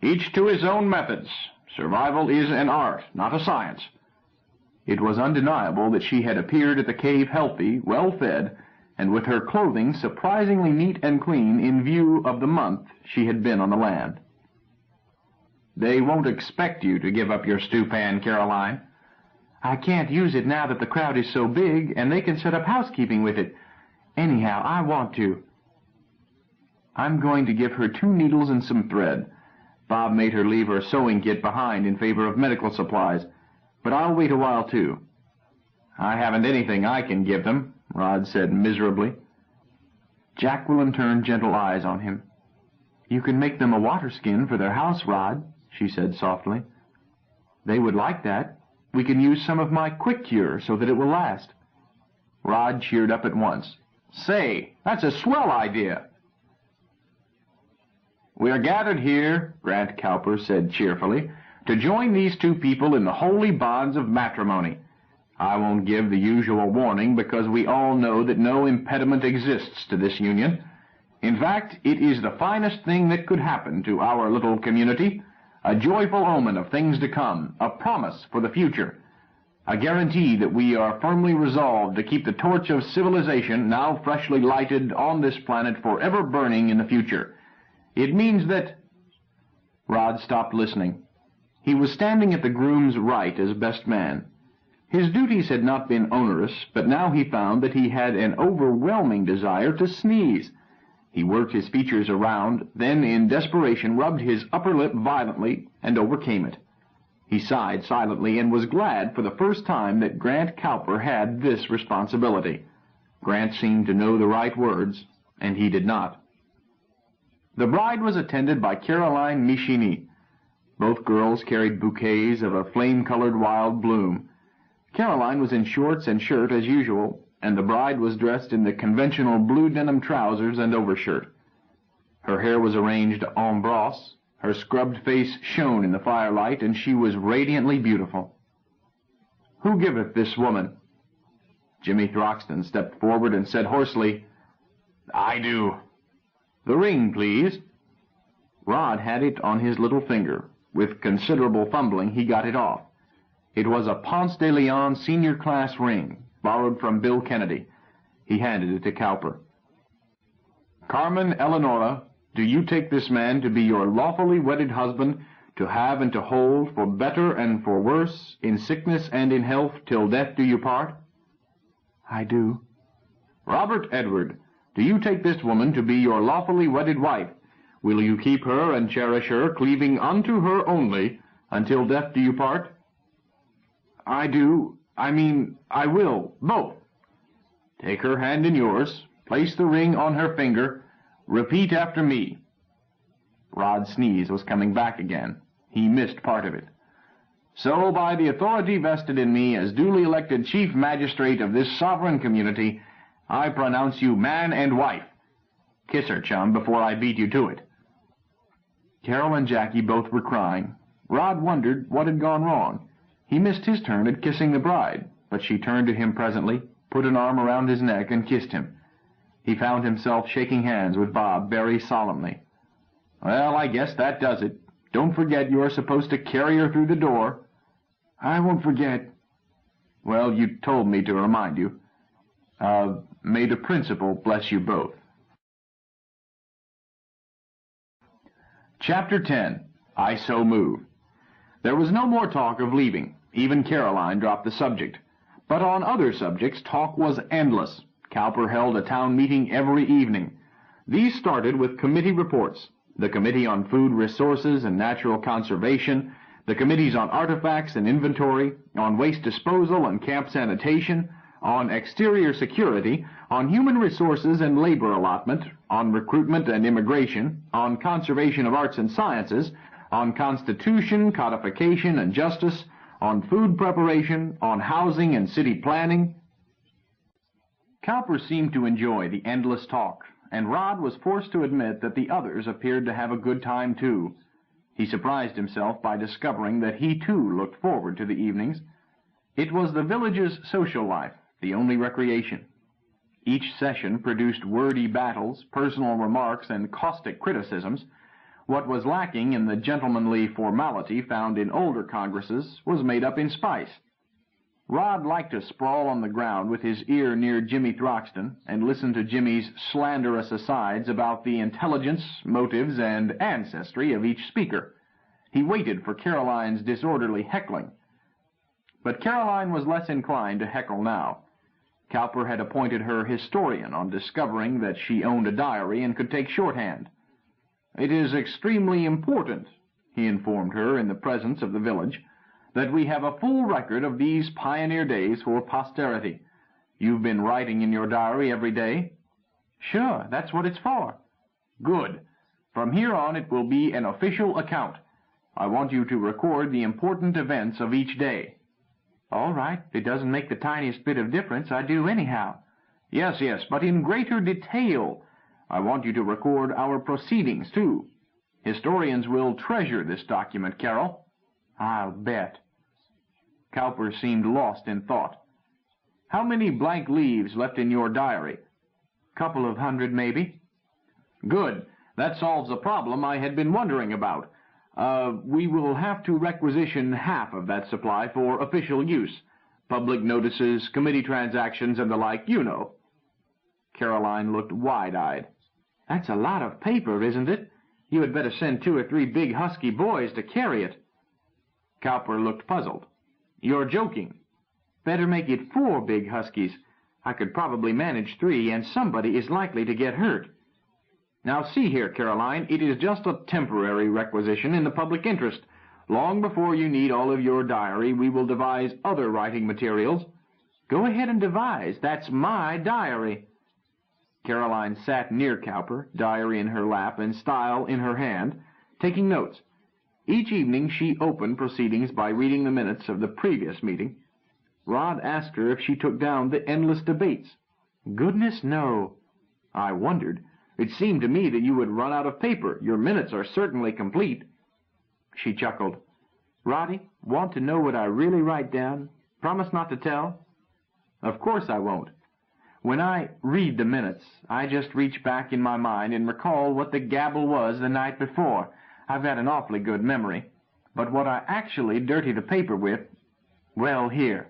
"Each to his own methods. Survival is an art, not a science." It was undeniable that she had appeared at the cave healthy, well-fed, and with her clothing surprisingly neat and clean in view of the month she had been on the land. "They won't expect you to give up your stew pan, Caroline." "I can't use it now that the crowd is so big, and they can set up housekeeping with it. Anyhow, I want to." "I'm going to give her 2 needles and some thread. Bob made her leave her sewing kit behind in favor of medical supplies, but I'll wait a while, too." "I haven't anything I can give them," Rod said miserably. Jacqueline turned gentle eyes on him. "You can make them a water skin for their house, Rod," she said softly. "They would like that. We can use some of my quick cure so that it will last." Rod cheered up at once. "Say, that's a swell idea." "We are gathered here," Grant Cowper said cheerfully, "to join these 2 people in the holy bonds of matrimony. I won't give the usual warning because we all know that no impediment exists to this union. In fact, it is the finest thing that could happen to our little community, a joyful omen of things to come, a promise for the future, a guarantee that we are firmly resolved to keep the torch of civilization now freshly lighted on this planet forever burning in the future. It means that—" Rod stopped listening. He was standing at the groom's right as best man. His duties had not been onerous, but now he found that he had an overwhelming desire to sneeze. He worked his features around, then in desperation rubbed his upper lip violently and overcame it. He sighed silently and was glad for the first time that Grant Cowper had this responsibility. Grant seemed to know the right words, and he did not. The bride was attended by Caroline Michini. Both girls carried bouquets of a flame-colored wild bloom. Caroline was in shorts and shirt as usual, and the bride was dressed in the conventional blue denim trousers and overshirt. Her hair was arranged en brosse, her scrubbed face shone in the firelight, and she was radiantly beautiful. "Who giveth this woman?" Jimmy Throxton stepped forward and said hoarsely, "I do." "The ring, please." Rod had it on his little finger. With considerable fumbling, he got it off. It was a Ponce de Leon senior class ring, borrowed from Bill Kennedy. He handed it to Cowper. "Carmen Eleonora, do you take this man to be your lawfully wedded husband, to have and to hold, for better and for worse, in sickness and in health, till death do you part?" "I do." "Robert Edward, do you take this woman to be your lawfully wedded wife? Will you keep her and cherish her, cleaving unto her only, until death do you part?" "I do. I will. Both." "Take her hand in yours. Place the ring on her finger. Repeat after me." Rod's sneeze was coming back again. He missed part of it. "So, by the authority vested in me as duly elected chief magistrate of this sovereign community, I pronounce you man and wife. Kiss her, chum, before I beat you to it." Carol and Jackie both were crying. Rod wondered what had gone wrong. He missed his turn at kissing the bride, but she turned to him presently, put an arm around his neck, and kissed him. He found himself shaking hands with Bob very solemnly. "Well, I guess that does it. Don't forget you are supposed to carry her through the door." "I won't forget." "Well, you told me to remind you. May the principal bless you both." Chapter 10. I So Move. There was no more talk of leaving. Even Caroline dropped the subject. But on other subjects, talk was endless. Cowper held a town meeting every evening. These started with committee reports: the Committee on Food Resources and Natural Conservation, the Committees on Artifacts and Inventory, on Waste Disposal and Camp Sanitation, on Exterior Security, on Human Resources and Labor Allotment, on Recruitment and Immigration, on Conservation of Arts and Sciences, on Constitution, Codification, and Justice, on Food Preparation, on Housing and City Planning. Cowper seemed to enjoy the endless talk, and Rod was forced to admit that the others appeared to have a good time too. He surprised himself by discovering that he too looked forward to the evenings. It was the village's social life, the only recreation. Each session produced wordy battles, personal remarks, and caustic criticisms. What was lacking in the gentlemanly formality found in older congresses was made up in spice. Rod liked to sprawl on the ground with his ear near Jimmy Throxton and listen to Jimmy's slanderous asides about the intelligence, motives, and ancestry of each speaker. He waited for Caroline's disorderly heckling. But Caroline was less inclined to heckle now. Cowper had appointed her historian on discovering that she owned a diary and could take shorthand. "It is extremely important," he informed her in the presence of the village, "that we have a full record of these pioneer days for posterity. You've been writing in your diary every day?" "Sure, that's what it's for." "Good. From here on it will be an official account. I want you to record the important events of each day." "All right. It doesn't make the tiniest bit of difference. I do anyhow." Yes, but in greater detail. I want you to record our proceedings, too. Historians will treasure this document, Carol." "I'll bet." Cowper seemed lost in thought. "How many blank leaves left in your diary?" "Couple of hundred, maybe." "Good. That solves a problem I had been wondering about. We will have to requisition half of that supply for official use. Public notices, committee transactions, and the like, you know." Caroline looked wide-eyed. "That's a lot of paper, isn't it? You had better send 2 or 3 big husky boys to carry it." Cowper looked puzzled. "You're joking." "Better make it 4 big huskies. I could probably manage 3, and somebody is likely to get hurt." "Now see here, Caroline, it is just a temporary requisition in the public interest. Long before you need all of your diary, we will devise other writing materials." "Go ahead and devise. That's my diary." Caroline sat near Cowper, diary in her lap and style in her hand, taking notes. Each evening she opened proceedings by reading the minutes of the previous meeting. Rod asked her if she took down the endless debates. "Goodness, no." "I wondered. It seemed to me that you would run out of paper. Your minutes are certainly complete." She chuckled. "Roddy, want to know what I really write down? Promise not to tell?" "Of course I won't. When I read the minutes, I just reach back in my mind and recall what the gabble was the night before. I've got an awfully good memory. But what I actually dirty the paper with, well, here."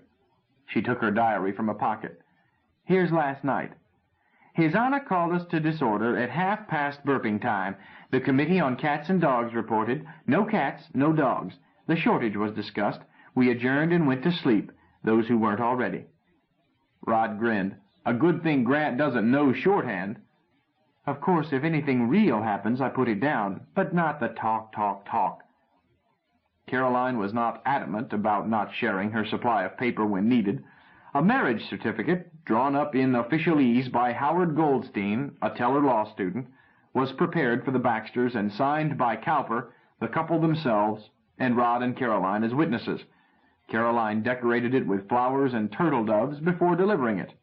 She took her diary from a pocket. "Here's last night. His Honor called us to disorder at 1/2 burping time. The Committee on Cats and Dogs reported, no cats, no dogs. The shortage was discussed. We adjourned and went to sleep, those who weren't already." Rod grinned. "A good thing Grant doesn't know shorthand." "Of course, if anything real happens, I put it down, but not the talk. Caroline was not adamant about not sharing her supply of paper when needed. A marriage certificate, drawn up in officialese by Howard Goldstein, a Teller law student, was prepared for the Baxters and signed by Cowper, the couple themselves, and Rod and Caroline as witnesses. Caroline decorated it with flowers and turtle doves before delivering it.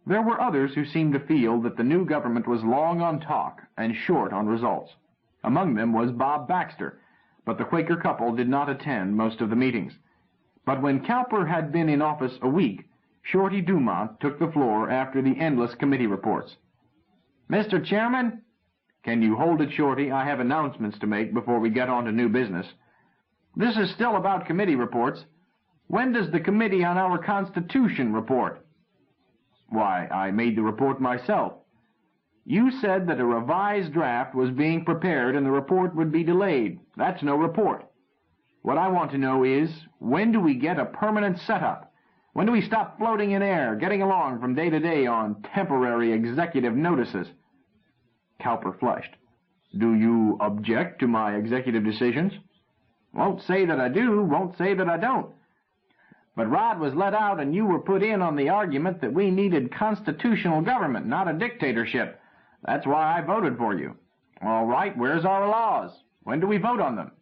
There were others who seemed to feel that the new government was long on talk and short on results. Among them was Bob Baxter, but the Quaker couple did not attend most of the meetings. But when Cowper had been in office a week, Shorty Dumont took the floor after the endless committee reports. "Mr. Chairman?" "Can you hold it, Shorty? I have announcements to make before we get on to new business." "This is still about committee reports. When does the Committee on our Constitution report?" "Why, I made the report myself." "You said that a revised draft was being prepared and the report would be delayed. That's no report. What I want to know is, when do we get a permanent setup? When do we stop floating in air, getting along from day to day on temporary executive notices?" Cowper flushed. "Do you object to my executive decisions?" "Won't say that I do, won't say that I don't. But Rod was let out and you were put in on the argument that we needed constitutional government, not a dictatorship. That's why I voted for you." "All right, where's our laws? When do we vote on them?"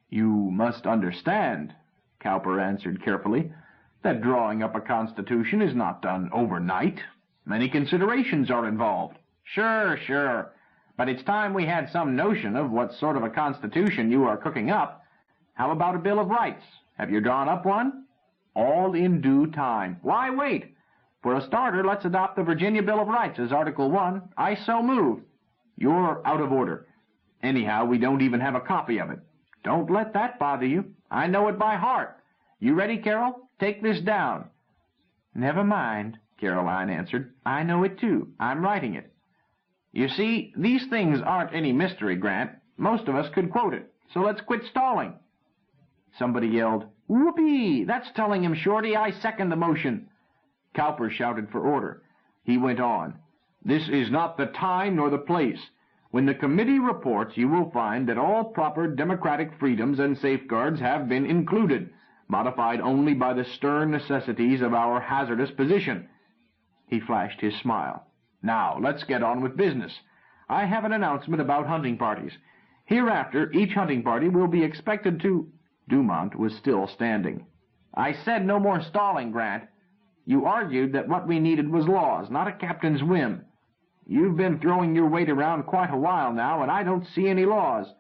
"You must understand," Cowper answered carefully, "that drawing up a constitution is not done overnight. Many considerations are involved." Sure. But it's time we had some notion of what sort of a constitution you are cooking up. How about a Bill of Rights? Have you drawn up one?" "All in due time." "Why wait? For a starter, let's adopt the Virginia Bill of Rights as Article 1. I so move." "You're out of order. Anyhow, we don't even have a copy of it." "Don't let that bother you. I know it by heart. You ready, Carol? Take this down." "Never mind," Caroline answered. "I know it too. I'm writing it." "You see, these things aren't any mystery, Grant. Most of us could quote it. So let's quit stalling." Somebody yelled, "Whoopee! That's telling him, Shorty. I second the motion." Cowper shouted for order. He went on. "This is not the time nor the place. When the committee reports, you will find that all proper democratic freedoms and safeguards have been included, modified only by the stern necessities of our hazardous position." He flashed his smile. "Now, let's get on with business. I have an announcement about hunting parties. Hereafter, each hunting party will be expected to—" Dumont was still standing. "I said no more stalling, Grant. You argued that what we needed was laws, not a captain's whim. You've been throwing your weight around quite a while now, and I don't see any laws.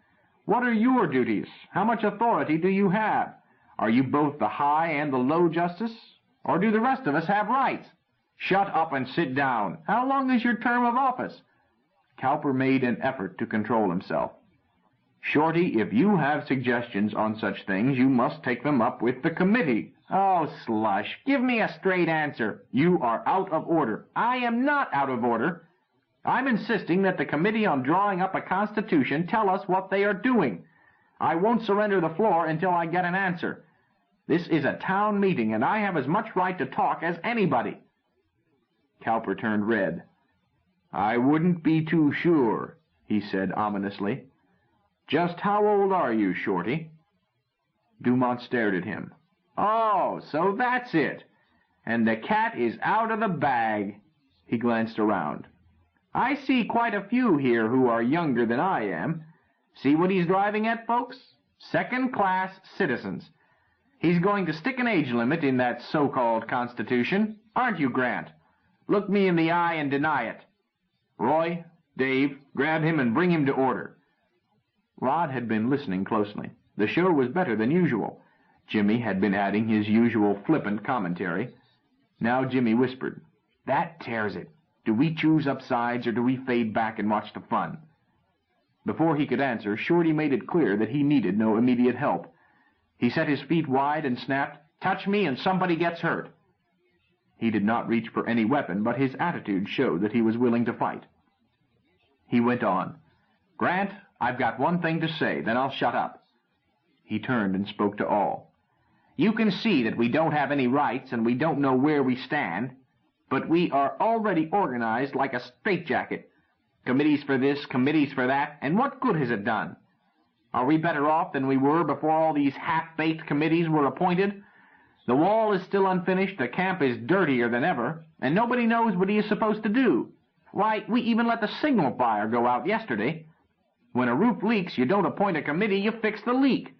What are your duties? How much authority do you have? Are you both the high and the low justice? Or do the rest of us have rights?" "Shut up and sit down. How long is your term of office?" Cowper made an effort to control himself. "Shorty, if you have suggestions on such things, you must take them up with the committee." "Oh, slush. Give me a straight answer." "You are out of order." "I am not out of order. I'm insisting that the committee on drawing up a constitution tell us what they are doing. I won't surrender the floor until I get an answer. This is a town meeting, and I have as much right to talk as anybody." Cowper turned red. "I wouldn't be too sure," he said ominously. "Just how old are you, Shorty?" Dumont stared at him. "Oh, so that's it. And the cat is out of the bag." He glanced around. "I see quite a few here who are younger than I am. See what he's driving at, folks? Second-class citizens. He's going to stick an age limit in that so-called Constitution. Aren't you, Grant? Look me in the eye and deny it. Roy, Dave, grab him and bring him to order." Rod had been listening closely. The show was better than usual. Jimmy had been adding his usual flippant commentary. Now Jimmy whispered, "That tears it. Do we choose up sides or do we fade back and watch the fun?" Before he could answer, Shorty made it clear that he needed no immediate help. He set his feet wide and snapped, "Touch me and somebody gets hurt." He did not reach for any weapon, but his attitude showed that he was willing to fight. He went on, "Grant, I've got one thing to say, then I'll shut up." He turned and spoke to all. "You can see that we don't have any rights and we don't know where we stand, but we are already organized like a straitjacket. Committees for this, committees for that, and what good has it done? Are we better off than we were before all these half-baked committees were appointed? The wall is still unfinished, the camp is dirtier than ever, and nobody knows what he is supposed to do. Why, we even let the signal fire go out yesterday. When a roof leaks, you don't appoint a committee, you fix the leak.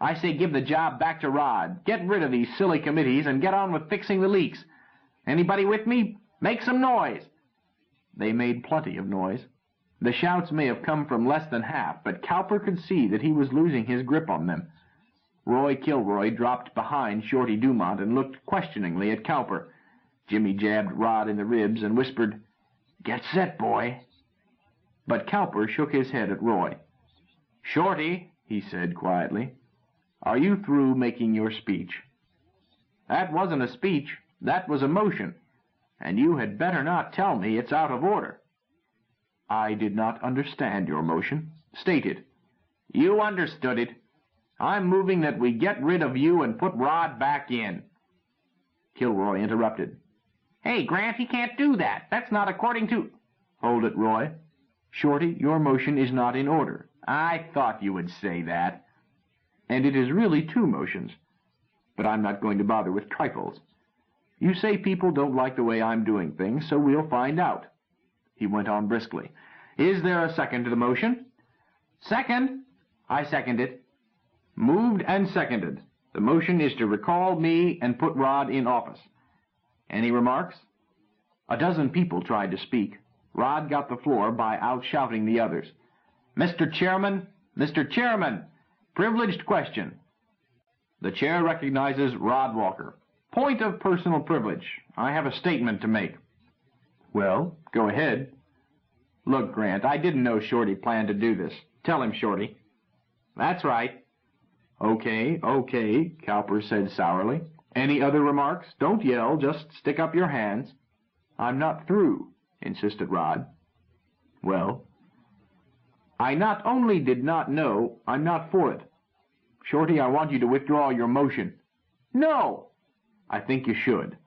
I say give the job back to Rod. Get rid of these silly committees and get on with fixing the leaks. Anybody with me? Make some noise." They made plenty of noise. The shouts may have come from less than half, but Cowper could see that he was losing his grip on them. Roy Kilroy dropped behind Shorty Dumont and looked questioningly at Cowper. Jimmy jabbed Rod in the ribs and whispered, "Get set, boy." But Cowper shook his head at Roy. "Shorty," he said quietly, "are you through making your speech?" "That wasn't a speech. That was a motion. And you had better not tell me it's out of order." "I did not understand your motion. State it." "You understood it. I'm moving that we get rid of you and put Rod back in." Kilroy interrupted. "Hey, Grant, he can't do that. That's not according to—" "Hold it, Roy. Shorty, your motion is not in order." "I thought you would say that." "And it is really two motions. But I'm not going to bother with trifles. You say people don't like the way I'm doing things, so we'll find out." He went on briskly. "Is there a second to the motion?" "Second." "I second it." "Moved and seconded. The motion is to recall me and put Rod in office. Any remarks?" A dozen people tried to speak. Rod got the floor by out-shouting the others. "Mr. Chairman! Mr. Chairman! Privileged question." The chair recognizes Rod Walker. "Point of personal privilege. I have a statement to make." "Well, go ahead." "Look, Grant, I didn't know Shorty planned to do this. Tell him, Shorty." "That's right." Okay, Cowper said sourly. "Any other remarks? Don't yell, just stick up your hands." "I'm not through," insisted Rod. "Well?" "I not only did not know, I'm not for it. Shorty, I want you to withdraw your motion." "No!" "I think you should.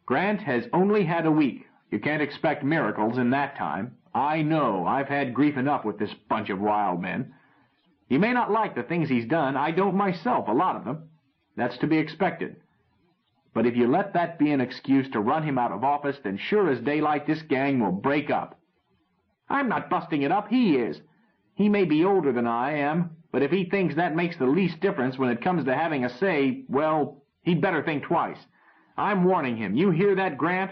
Grant has only had a week. You can't expect miracles in that time. I know. I've had grief enough with this bunch of wild men. You may not like the things he's done. I don't myself, a lot of them. That's to be expected. But if you let that be an excuse to run him out of office, then sure as daylight this gang will break up." "I'm not busting it up. He is. He may be older than I am, but if he thinks that makes the least difference when it comes to having a say, well, he'd better think twice. I'm warning him. You hear that, Grant?"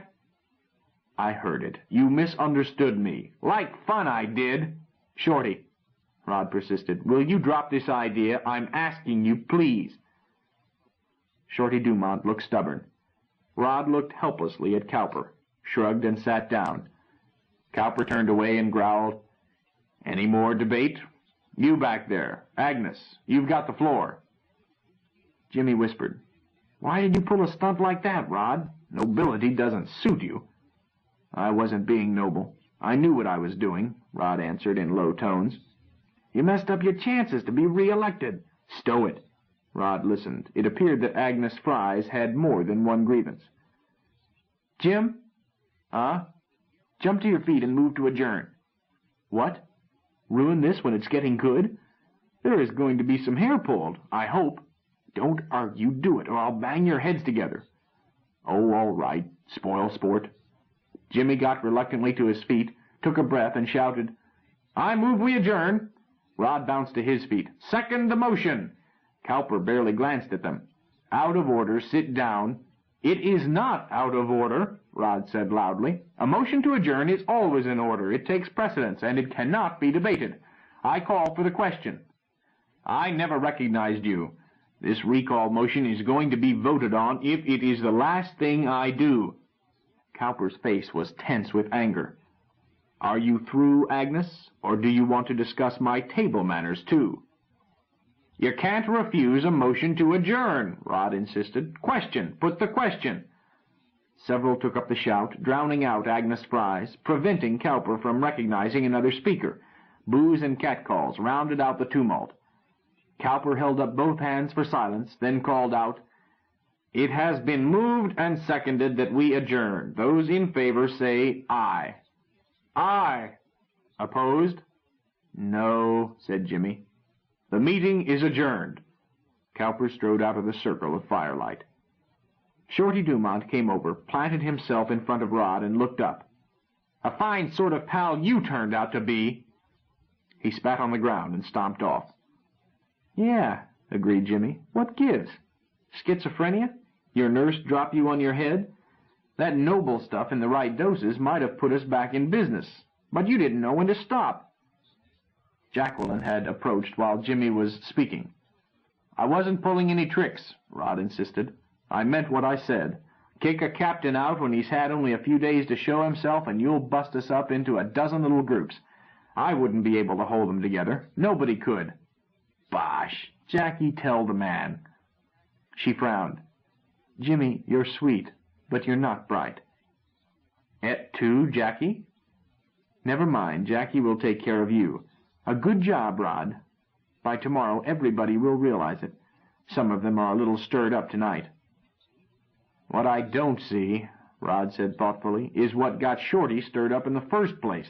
"I heard it. You misunderstood me." "Like fun I did." "Shorty," Rod persisted, "will you drop this idea? I'm asking you, please." Shorty Dumont looked stubborn. Rod looked helplessly at Cowper, shrugged and sat down. Cowper turned away and growled, "Any more debate? You back there. Agnes, you've got the floor." Jimmy whispered, "Why did you pull a stunt like that, Rod? Nobility doesn't suit you." "I wasn't being noble. I knew what I was doing," Rod answered in low tones. "You messed up your chances to be re-elected." "Stow it." Rod listened. It appeared that Agnes Fries had more than one grievance. "Jim?" "Jump to your feet and move to adjourn." "What? Ruin this when it's getting good? There is going to be some hair pulled, I hope." "Don't argue. Do it, or I'll bang your heads together." "Oh, all right. Spoil sport." Jimmy got reluctantly to his feet, took a breath, and shouted, "I move we adjourn." Rod bounced to his feet. "Second the motion." Cowper barely glanced at them. "Out of order. Sit down." "It is not out of order," Rod said loudly. "A motion to adjourn is always in order. It takes precedence, and it cannot be debated. I call for the question." "I never recognized you. This recall motion is going to be voted on if it is the last thing I do." Cowper's face was tense with anger. "Are you through, Agnes, or do you want to discuss my table manners, too?" "You can't refuse a motion to adjourn," Rod insisted. "Question. Put the question." Several took up the shout, drowning out Agnes Fries, preventing Cowper from recognizing another speaker. Boos and catcalls rounded out the tumult. Cowper held up both hands for silence, then called out, "It has been moved and seconded that we adjourn. Those in favor say aye." "Aye." "Opposed?" "No," said Jimmy. "The meeting is adjourned." Cowper strode out of the circle of firelight. Shorty Dumont came over, planted himself in front of Rod, and looked up. "A fine sort of pal you turned out to be." He spat on the ground and stomped off. "Yeah," agreed Jimmy. "What gives? Schizophrenia? Your nurse drop you on your head? That noble stuff in the right doses might have put us back in business, but you didn't know when to stop." Jacqueline had approached while Jimmy was speaking. "I wasn't pulling any tricks," Rod insisted. "I meant what I said. Kick a captain out when he's had only a few days to show himself, and you'll bust us up into a dozen little groups. I wouldn't be able to hold them together. Nobody could." "Bosh! Jackie, tell the man." She frowned. "Jimmy, you're sweet, but you're not bright." "Et tu, Jackie?" "Never mind. Jackie will take care of you. A good job, Rod. By tomorrow everybody will realize it. Some of them are a little stirred up tonight." What I don't see, Rod said thoughtfully, is what got Shorty stirred up in the first place.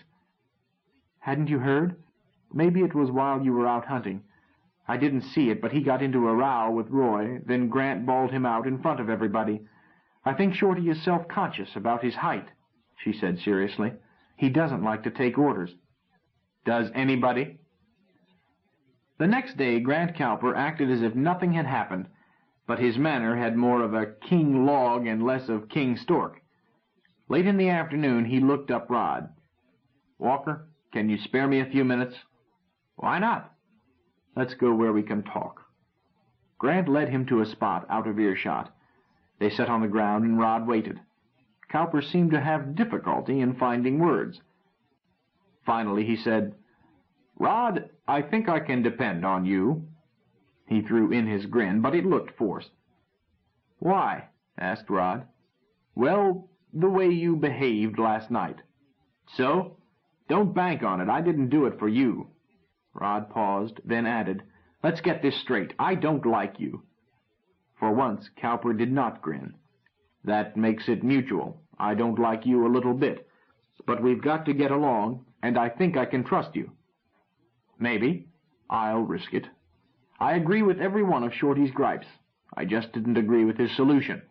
Hadn't you heard? Maybe it was while you were out hunting. I didn't see it, but he got into a row with Roy, then Grant bawled him out in front of everybody. I think Shorty is self-conscious about his height, she said seriously. He doesn't like to take orders. Does anybody? The next day, Grant Cowper acted as if nothing had happened, but his manner had more of a King Log and less of King Stork. Late in the afternoon, he looked up Rod. Walker, can you spare me a few minutes? Why not? Let's go where we can talk. Grant led him to a spot out of earshot. They sat on the ground and Rod waited. Cowper seemed to have difficulty in finding words. Finally he said, Rod, I think I can depend on you. He threw in his grin, but it looked forced. Why? Asked Rod. Well, the way you behaved last night. So? Don't bank on it. I didn't do it for you. Rod paused, then added, Let's get this straight. I don't like you. For once, Cowper did not grin. That makes it mutual. I don't like you a little bit. But we've got to get along, and I think I can trust you. Maybe. I'll risk it. I agree with every one of Shorty's gripes. I just didn't agree with his solution.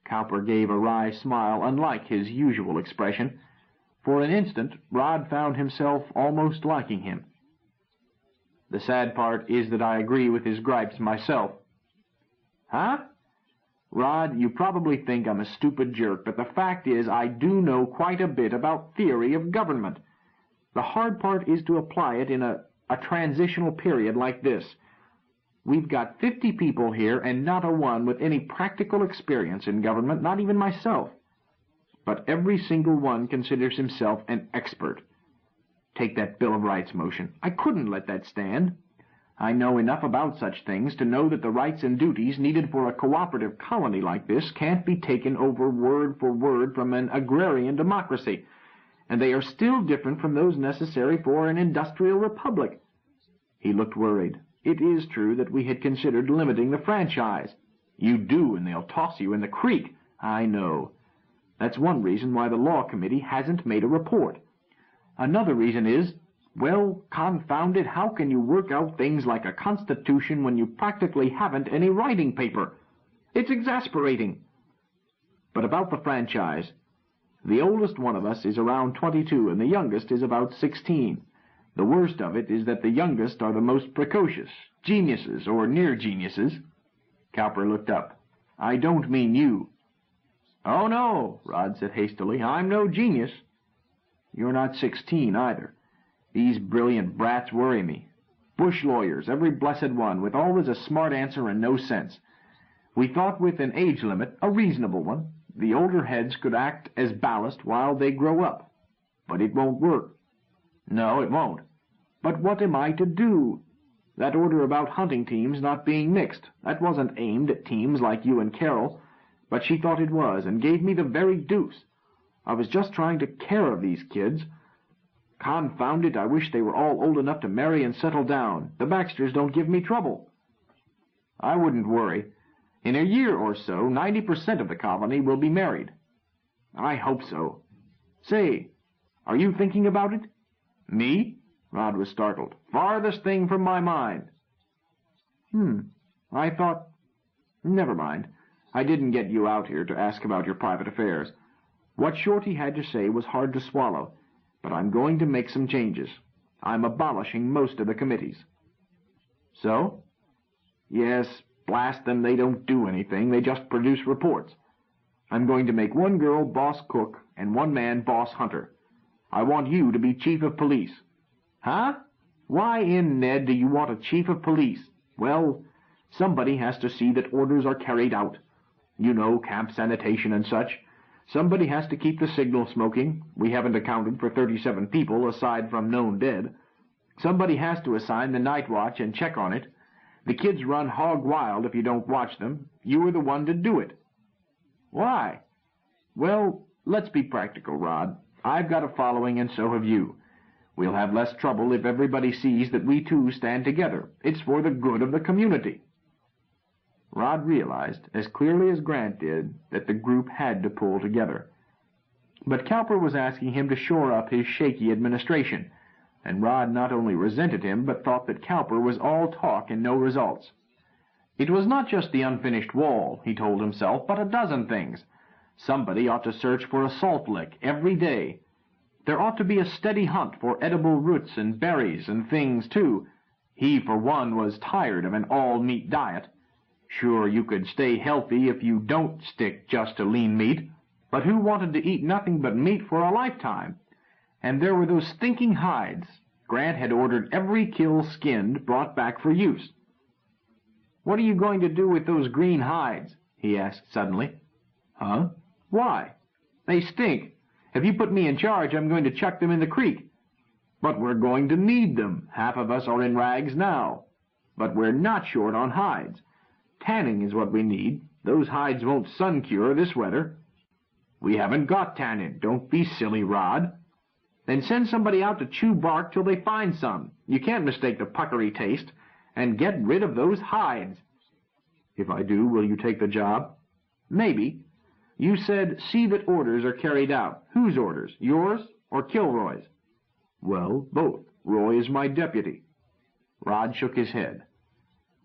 Cowper gave a wry smile unlike his usual expression. For an instant, Rod found himself almost liking him. The sad part is that I agree with his gripes myself. Huh? Rod, you probably think I'm a stupid jerk, but the fact is I do know quite a bit about theory of government. The hard part is to apply it in a transitional period like this. We've got 50 people here and not a one with any practical experience in government, not even myself. But every single one considers himself an expert. Take that Bill of Rights motion. I couldn't let that stand. I know enough about such things to know that the rights and duties needed for a cooperative colony like this can't be taken over word for word from an agrarian democracy, and they are still different from those necessary for an industrial republic. He looked worried. It is true that we had considered limiting the franchise. You do, and they'll toss you in the creek. I know. That's one reason why the law committee hasn't made a report. Another reason is, well, confound it, how can you work out things like a constitution when you practically haven't any writing paper? It's exasperating. But about the franchise, the oldest one of us is around 22 and the youngest is about 16. The worst of it is that the youngest are the most precocious, geniuses or near geniuses. Cowper looked up. I don't mean you. Oh, no, Rod said hastily. I'm no genius. You're not 16 either. These brilliant brats worry me. Bush lawyers, every blessed one, with always a smart answer and no sense. We thought with an age limit, a reasonable one, the older heads could act as ballast while they grow up. But it won't work. No, it won't. But what am I to do? That order about hunting teams not being mixed, that wasn't aimed at teams like you and Carol, but she thought it was, and gave me the very deuce. I was just trying to care of these kids. Confound it, I wish they were all old enough to marry and settle down. The Baxters don't give me trouble. I wouldn't worry. In a year or so, 90% of the colony will be married. I hope so. Say, are you thinking about it? Me? Rod was startled. Farthest thing from my mind. I thought... Never mind. I didn't get you out here to ask about your private affairs. What Shorty had to say was hard to swallow, but I'm going to make some changes. I'm abolishing most of the committees. So? Yes, blast them, they don't do anything. They just produce reports. I'm going to make one girl boss cook and one man boss hunter. I want you to be chief of police. Huh? Why in Ned do you want a chief of police? Well, somebody has to see that orders are carried out. You know, camp sanitation and such. Somebody has to keep the signal smoking. We haven't accounted for 37 people aside from known dead. Somebody has to assign the night watch and check on it. The kids run hog wild if you don't watch them. You are the one to do it. Why? Well, let's be practical, Rod. I've got a following and so have you. We'll have less trouble if everybody sees that we two stand together. It's for the good of the community. Rod realized, as clearly as Grant did, that the group had to pull together. But Cowper was asking him to shore up his shaky administration, and Rod not only resented him, but thought that Cowper was all talk and no results. It was not just the unfinished wall, he told himself, but a dozen things. Somebody ought to search for a salt lick every day. There ought to be a steady hunt for edible roots and berries and things, too. He, for one, was tired of an all-meat diet. Sure, you could stay healthy if you don't stick just to lean meat, but who wanted to eat nothing but meat for a lifetime? And there were those stinking hides. Grant had ordered every kill skinned, brought back for use. "What are you going to do with those green hides?" he asked suddenly. "Huh? Why? They stink. If you put me in charge, I'm going to chuck them in the creek." "But we're going to need them. Half of us are in rags now. But we're not short on hides. Tanning is what we need. Those hides won't sun-cure this weather." "We haven't got tannin. Don't be silly, Rod." "Then send somebody out to chew bark till they find some. You can't mistake the puckery taste. And get rid of those hides." "If I do, will you take the job?" "Maybe. You said, see that orders are carried out. Whose orders? Yours or Kilroy's?" "Well, both. Roy is my deputy." Rod shook his head.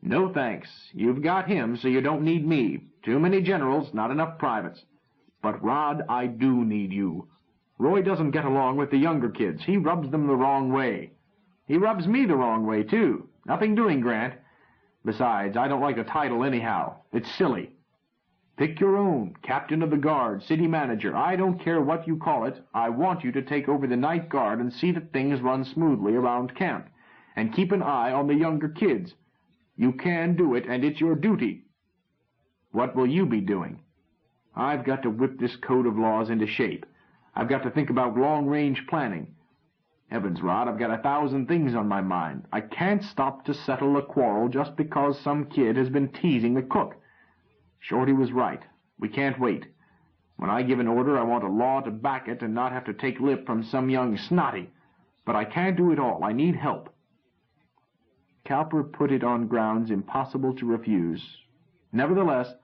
"No thanks. You've got him, so you don't need me. Too many generals, not enough privates. But, Rod, I do need you. Roy doesn't get along with the younger kids. He rubs them the wrong way. He rubs me the wrong way, too. Nothing doing, Grant. Besides, I don't like the title anyhow. It's silly. Pick your own. Captain of the Guard, city manager. I don't care what you call it. I want you to take over the night guard and see that things run smoothly around camp. And keep an eye on the younger kids. You can do it, and it's your duty." "What will you be doing?" "I've got to whip this code of laws into shape. I've got to think about long-range planning. Heavens, Rod, I've got 1,000 things on my mind. I can't stop to settle a quarrel just because some kid has been teasing the cook. Shorty was right. We can't wait. When I give an order, I want a law to back it and not have to take lip from some young snotty. But I can't do it all. I need help." Cowper put it on grounds impossible to refuse. Nevertheless,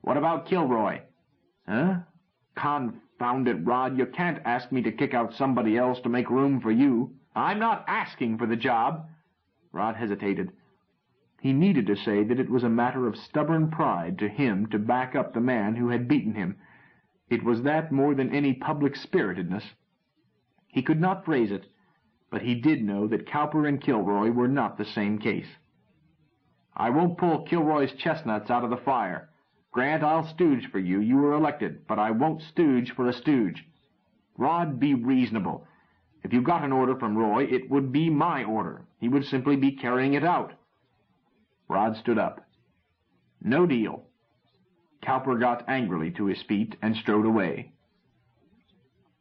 "What about Kilroy?" "Huh? Confound it, Rod, you can't ask me to kick out somebody else to make room for you." "I'm not asking for the job." Rod hesitated. He needed to say that it was a matter of stubborn pride to him to back up the man who had beaten him. It was that more than any public-spiritedness. He could not phrase it, but he did know that Cowper and Kilroy were not the same case. "I won't pull Kilroy's chestnuts out of the fire. Grant, I'll stooge for you. You were elected, but I won't stooge for a stooge." "Rod, be reasonable. If you got an order from Roy, it would be my order. He would simply be carrying it out." Rod stood up. "No deal." Cowper got angrily to his feet and strode away.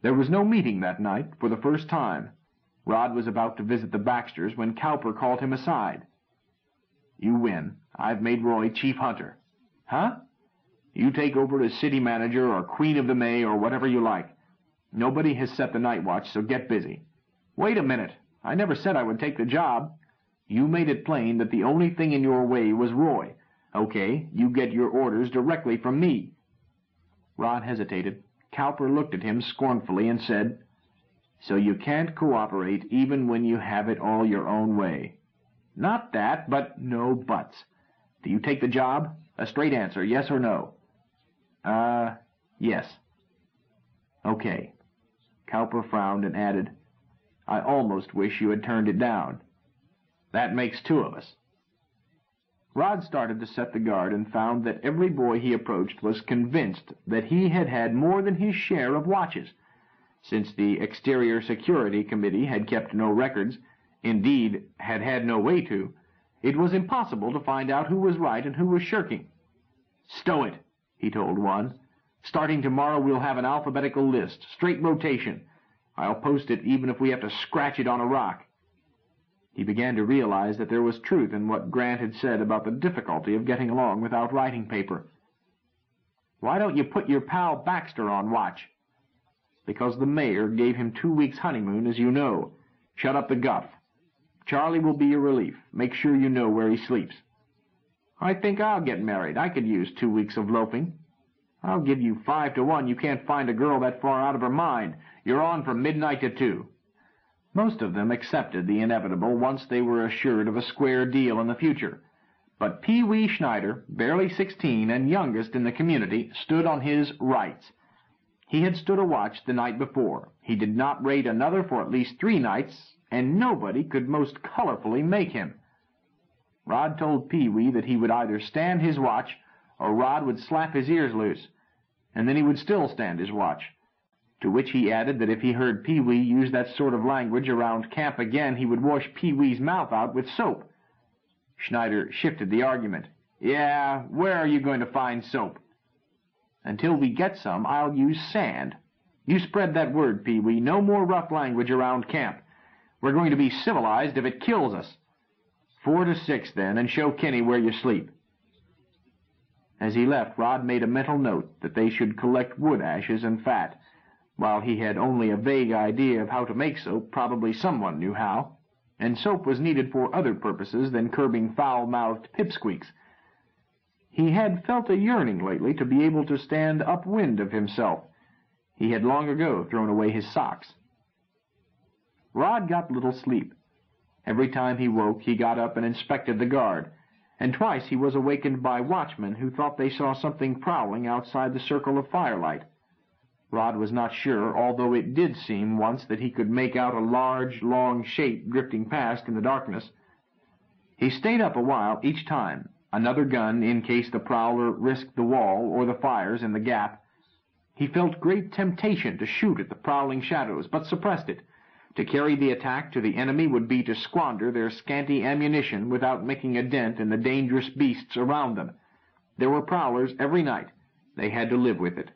There was no meeting that night for the first time. Rod was about to visit the Baxters when Cowper called him aside. "You win. I've made Roy chief hunter." "Huh?" "You take over as city manager or queen of the May or whatever you like. Nobody has set the night watch, so get busy." "Wait a minute. I never said I would take the job." "You made it plain that the only thing in your way was Roy. Okay, you get your orders directly from me." Rod hesitated. Cowper looked at him scornfully and said, "So you can't cooperate even when you have it all your own way." "Not that, but—" "No buts. Do you take the job? A straight answer, yes or no?" Yes." "Okay." Cowper frowned and added, "I almost wish you had turned it down." "That makes 2 of us." Rod started to set the guard and found that every boy he approached was convinced that he had had more than his share of watches. Since the Exterior Security Committee had kept no records, indeed had had no way to, it was impossible to find out who was right and who was shirking. "Stow it," he told one. "Starting tomorrow we'll have an alphabetical list, straight rotation. I'll post it even if we have to scratch it on a rock." He began to realize that there was truth in what Grant had said about the difficulty of getting along without writing paper. "Why don't you put your pal Baxter on watch?" "Because the mayor gave him 2 weeks' honeymoon, as you know. Shut up the guff. Charlie will be your relief. Make sure you know where he sleeps." I think I'll get married. I could use 2 weeks of loafing. I'll give you 5 to 1 you can't find a girl that far out of her mind. You're on from midnight to 2. Most of them accepted the inevitable once they were assured of a square deal in the future. But Pee Wee Schneider, barely 16 and youngest in the community, stood on his rights. He had stood a watch the night before. He did not rate another for at least 3 nights, and nobody could most colorfully make him. Rod told Pee Wee that he would either stand his watch or Rod would slap his ears loose, and then he would still stand his watch. To which he added that if he heard Pee Wee use that sort of language around camp again, he would wash Pee Wee's mouth out with soap. Schneider shifted the argument. Yeah, where are you going to find soap? Until we get some, I'll use sand. You spread that word, Pee Wee. No more rough language around camp. We're going to be civilized if it kills us. 4 to 6, then, and show Kenny where you sleep. As he left, Rod made a mental note that they should collect wood ashes and fat. While he had only a vague idea of how to make soap, probably someone knew how, and soap was needed for other purposes than curbing foul-mouthed pipsqueaks. He had felt a yearning lately to be able to stand upwind of himself. He had long ago thrown away his socks. Rod got little sleep. Every time he woke, he got up and inspected the guard, and twice he was awakened by watchmen who thought they saw something prowling outside the circle of firelight. Rod was not sure, although it did seem once that he could make out a large, long shape drifting past in the darkness. He stayed up a while each time, another gun in case the prowler risked the wall or the fires in the gap. He felt great temptation to shoot at the prowling shadows, but suppressed it. To carry the attack to the enemy would be to squander their scanty ammunition without making a dent in the dangerous beasts around them. There were prowlers every night. They had to live with it.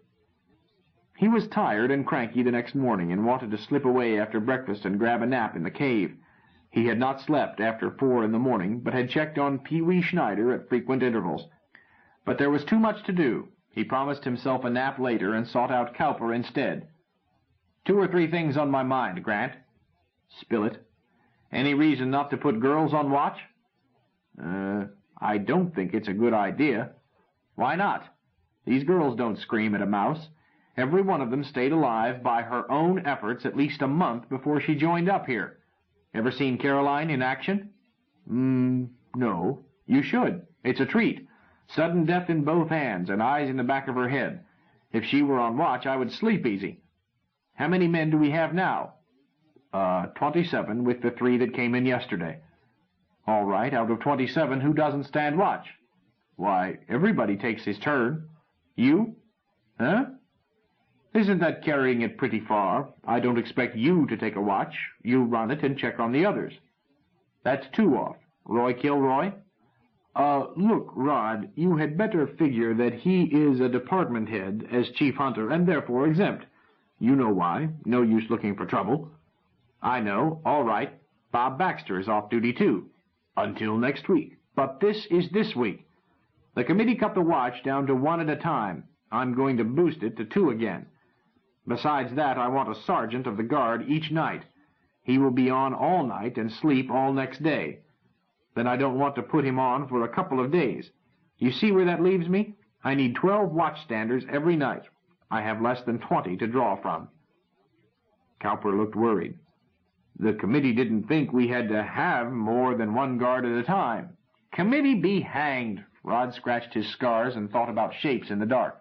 He was tired and cranky the next morning and wanted to slip away after breakfast and grab a nap in the cave. He had not slept after 4 in the morning, but had checked on Pee Wee Schneider at frequent intervals. But there was too much to do. He promised himself a nap later and sought out Cowper instead. 2 or 3 things on my mind, Grant. Spill it. Any reason not to put girls on watch? I don't think it's a good idea. Why not? These girls don't scream at a mouse. Every one of them stayed alive by her own efforts at least a month before she joined up here. Ever seen Caroline in action? No. You should. It's a treat. Sudden death in both hands and eyes in the back of her head. If she were on watch, I would sleep easy. How many men do we have now? 27 with the 3 that came in yesterday. All right, out of 27, who doesn't stand watch? Why, everybody takes his turn. You? Huh? Isn't that carrying it pretty far? I don't expect you to take a watch. You run it and check on the others. That's 2 off. Roy Kilroy? Look, Rod, you had better figure that he is a department head as chief hunter and therefore exempt. You know why. No use looking for trouble. I know. All right. Bob Baxter is off duty, too. Until next week. But this is this week. The committee cut the watch down to 1 at a time. I'm going to boost it to 2 again. Besides that, I want a sergeant of the guard each night. He will be on all night and sleep all next day. Then I don't want to put him on for a couple of days. You see where that leaves me? I need 12 watchstanders every night. I have less than 20 to draw from. Cowper looked worried. The committee didn't think we had to have more than 1 guard at a time. Committee be hanged. Rod scratched his scars and thought about shapes in the dark.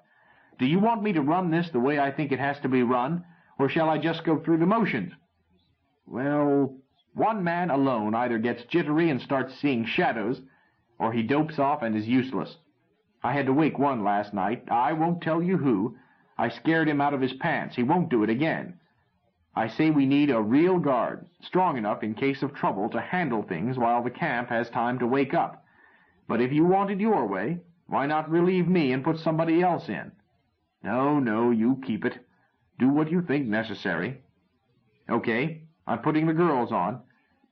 Do you want me to run this the way I think it has to be run, or shall I just go through the motions? Well, 1 man alone either gets jittery and starts seeing shadows, or he dopes off and is useless. I had to wake 1 last night. I won't tell you who. I scared him out of his pants. He won't do it again. I say we need a real guard, strong enough in case of trouble to handle things while the camp has time to wake up. But if you want it your way, why not relieve me and put somebody else in? No, you keep it. Do what you think necessary. Okay, I'm putting the girls on.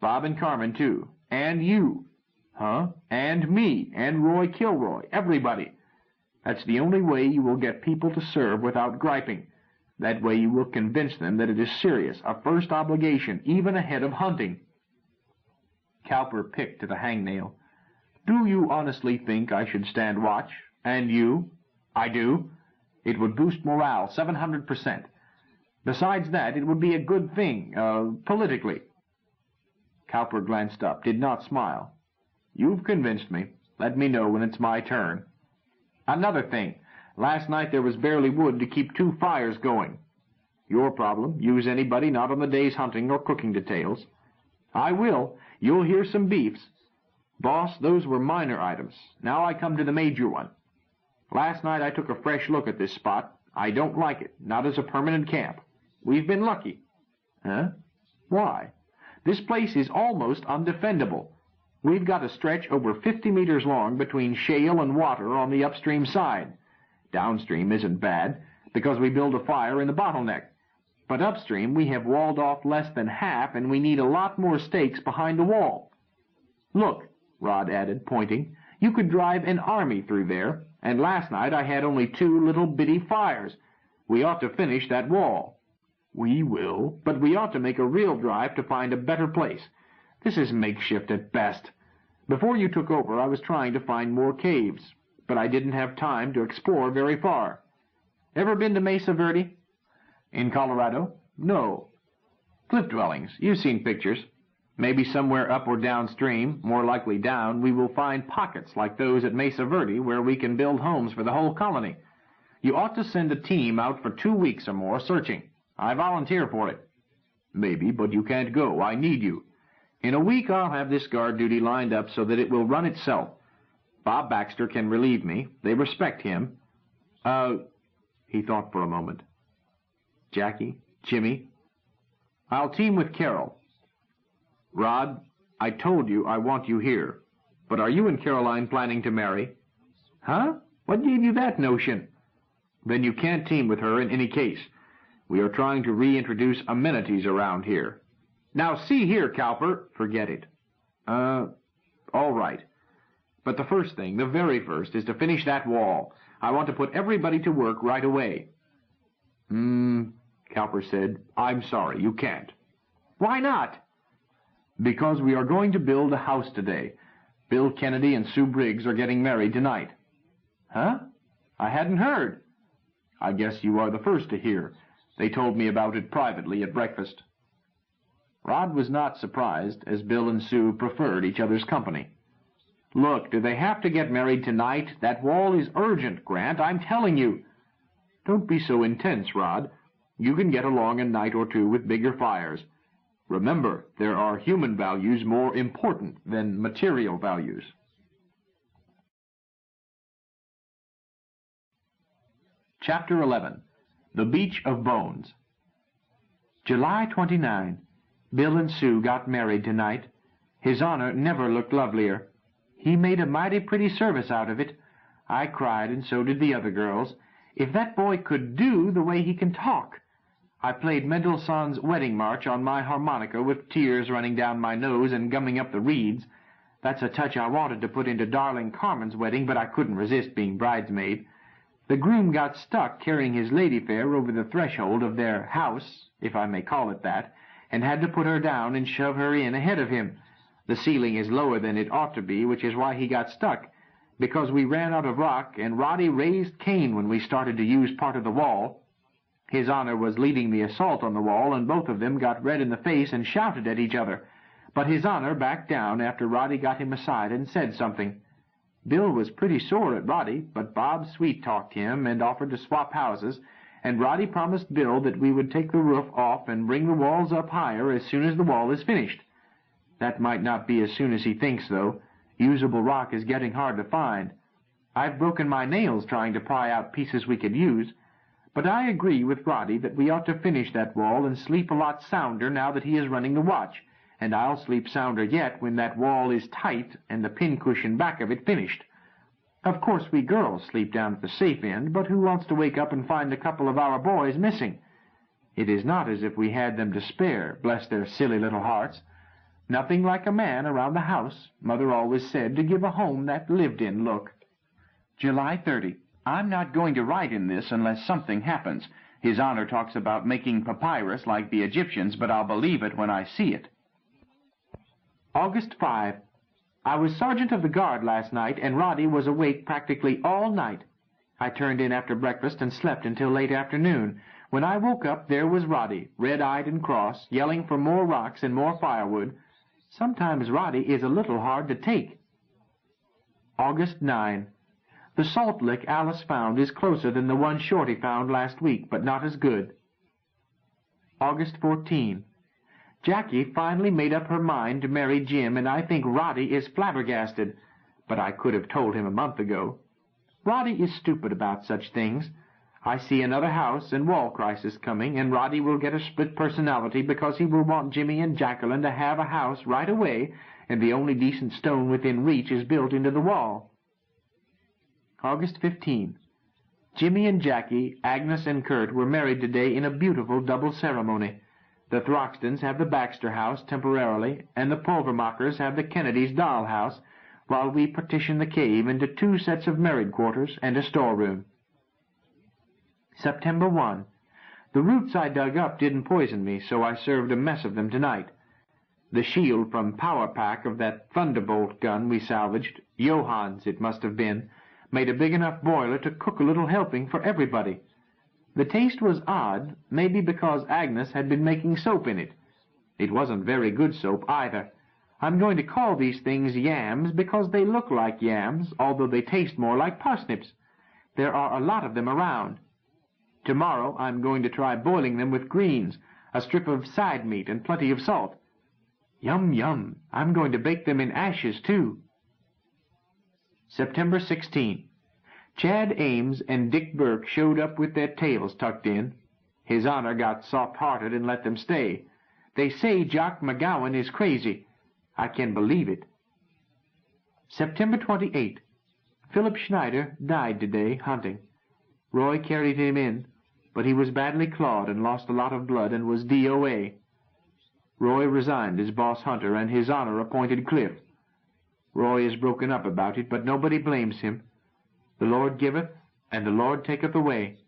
Bob and Carmen, too. And you. Huh? And me. And Roy Kilroy. Everybody. That's the only way you will get people to serve without griping. That way you will convince them that it is serious, a first obligation, even ahead of hunting. Cowper picked at the hangnail. Do you honestly think I should stand watch? And you? I do. It would boost morale 700%. Besides that, it would be a good thing, politically. Cowper glanced up, did not smile. You've convinced me. Let me know when it's my turn. Another thing. Last night there was barely wood to keep 2 fires going. Your problem. Use anybody not on the day's hunting or cooking details. I will. You'll hear some beefs. Boss, those were minor items. Now I come to the major one. Last night I took a fresh look at this spot. I don't like it, not as a permanent camp. We've been lucky. Huh? Why? This place is almost undefendable. We've got a stretch over 50 meters long between shale and water on the upstream side. Downstream isn't bad, because we build a fire in the bottleneck. But upstream we have walled off less than half, and we need a lot more stakes behind the wall. Look, Rod added, pointing, you could drive an army through there, and last night I had only 2 little bitty fires. We ought to finish that wall. We will, but we ought to make a real drive to find a better place. This is makeshift at best. Before you took over, I was trying to find more caves, but I didn't have time to explore very far. Ever been to Mesa Verde? In Colorado? No. Cliff dwellings. You've seen pictures. Maybe somewhere up or downstream, more likely down, we will find pockets like those at Mesa Verde where we can build homes for the whole colony. You ought to send a team out for 2 weeks or more searching. I volunteer for it. Maybe, but you can't go. I need you. In a week I'll have this guard duty lined up so that it will run itself. Bob Baxter can relieve me. They respect him. He thought for a moment. Jackie? Jimmy? I'll team with Carol. Rod, I told you I want you here. But are you and Caroline planning to marry? Huh? What gave you that notion? Then you can't team with her in any case. We are trying to reintroduce amenities around here. Now see here, Cowper. Forget it. All right. But the first thing, the very first, is to finish that wall. I want to put everybody to work right away. Cowper said, I'm sorry, you can't. Why not? Because we are going to build a house today. Bill Kennedy and Sue Briggs are getting married tonight. Huh? I hadn't heard. I guess you are the first to hear. They told me about it privately at breakfast. Rod was not surprised, as Bill and Sue preferred each other's company. Look, do they have to get married tonight? That wall is urgent, Grant, I'm telling you. Don't be so intense, Rod. You can get along a night or two with bigger fires. Remember, there are human values more important than material values. Chapter 11. The Beach of Bones. July 29. Bill and Sue got married tonight. His Honor never looked lovelier. He made a mighty pretty service out of it. I cried, and so did the other girls. If that boy could do the way he can talk. I played Mendelssohn's Wedding March on my harmonica with tears running down my nose and gumming up the reeds. That's a touch I wanted to put into darling Carmen's wedding, but I couldn't resist being bridesmaid. The groom got stuck carrying his lady fair over the threshold of their house, if I may call it that, and had to put her down and shove her in ahead of him. The ceiling is lower than it ought to be, which is why he got stuck, because we ran out of rock, and Roddy raised Cain when we started to use part of the wall. His Honor was leading the assault on the wall, and both of them got red in the face and shouted at each other. But His Honor backed down after Roddy got him aside and said something. Bill was pretty sore at Roddy, but Bob sweet-talked him and offered to swap houses, and Roddy promised Bill that we would take the roof off and bring the walls up higher as soon as the wall is finished. That might not be as soon as he thinks, though. Usable rock is getting hard to find. I've broken my nails trying to pry out pieces we could use. But I agree with Roddy that we ought to finish that wall and sleep a lot sounder now that he is running the watch, and I'll sleep sounder yet when that wall is tight and the pincushion back of it finished. Of course we girls sleep down at the safe end, but who wants to wake up and find a couple of our boys missing? It is not as if we had them to spare, bless their silly little hearts. Nothing like a man around the house, Mother always said, to give a home that lived-in look. July 30. I'm not going to write in this unless something happens. His Honor talks about making papyrus like the Egyptians, but I'll believe it when I see it. August 5. I was sergeant of the guard last night, and Roddy was awake practically all night. I turned in after breakfast and slept until late afternoon. When I woke up, there was Roddy, red-eyed and cross, yelling for more rocks and more firewood. Sometimes Roddy is a little hard to take. August 9. The salt lick Alice found is closer than the one Shorty found last week, but not as good. August 14. Jackie finally made up her mind to marry Jim, and I think Roddy is flabbergasted, but I could have told him a month ago. Roddy is stupid about such things. I see another house and wall crisis coming, and Roddy will get a split personality because he will want Jimmy and Jacqueline to have a house right away, and the only decent stone within reach is built into the wall. August 15. Jimmy and Jackie, Agnes and Kurt were married today in a beautiful double ceremony. The Throxtons have the Baxter house temporarily, and the Pulvermachers have the Kennedys' doll house, while we partition the cave into 2 sets of married quarters and a storeroom. September 1. The roots I dug up didn't poison me, so I served a mess of them tonight. The shield from Power Pack of that Thunderbolt gun we salvaged, Johann's it must have been, made a big enough boiler to cook a little helping for everybody. The taste was odd, maybe because Agnes had been making soap in it. It wasn't very good soap either. I'm going to call these things yams because they look like yams, although they taste more like parsnips. There are a lot of them around. Tomorrow I'm going to try boiling them with greens, a strip of side meat, and plenty of salt. Yum, yum. I'm going to bake them in ashes, too. September 16. Chad Ames and Dick Burke showed up with their tails tucked in. His Honor got soft-hearted and let them stay. They say Jock McGowan is crazy. I can believe it. September 28. Philip Schneider died today hunting. Roy carried him in, but he was badly clawed and lost a lot of blood and was DOA. Roy resigned as boss hunter, and His Honor appointed Cliff. Roy is broken up about it, but nobody blames him. The Lord giveth, and the Lord taketh away.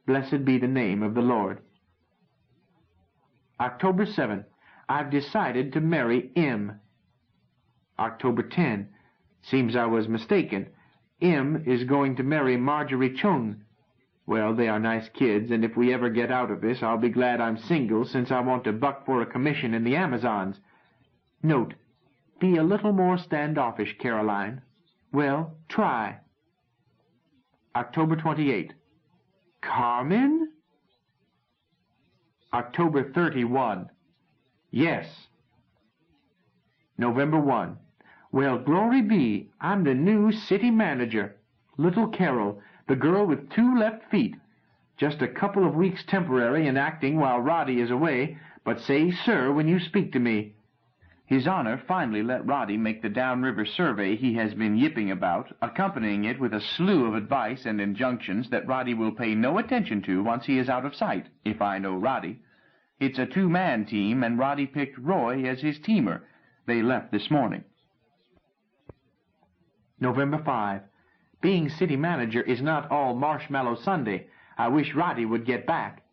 Blessed be the name of the Lord. October 7. I've decided to marry M. October 10. Seems I was mistaken. M is going to marry Marjorie Chung. Well, they are nice kids, and if we ever get out of this, I'll be glad I'm single, since I want to buck for a commission in the Amazons. Note, be a little more standoffish, Caroline. Well, try. October 28. Carmen? October 31. Yes. November 1. Well, glory be, I'm the new city manager. Little Carol, the girl with 2 left feet. Just a couple of weeks temporary in acting while Roddy is away, but say sir when you speak to me. His Honor finally let Roddy make the downriver survey he has been yipping about, accompanying it with a slew of advice and injunctions that Roddy will pay no attention to once he is out of sight, if I know Roddy. It's a 2-man team, and Roddy picked Roy as his teamer. They left this morning. November 5. Being city manager is not all Marshmallow Sunday. I wish Roddy would get back.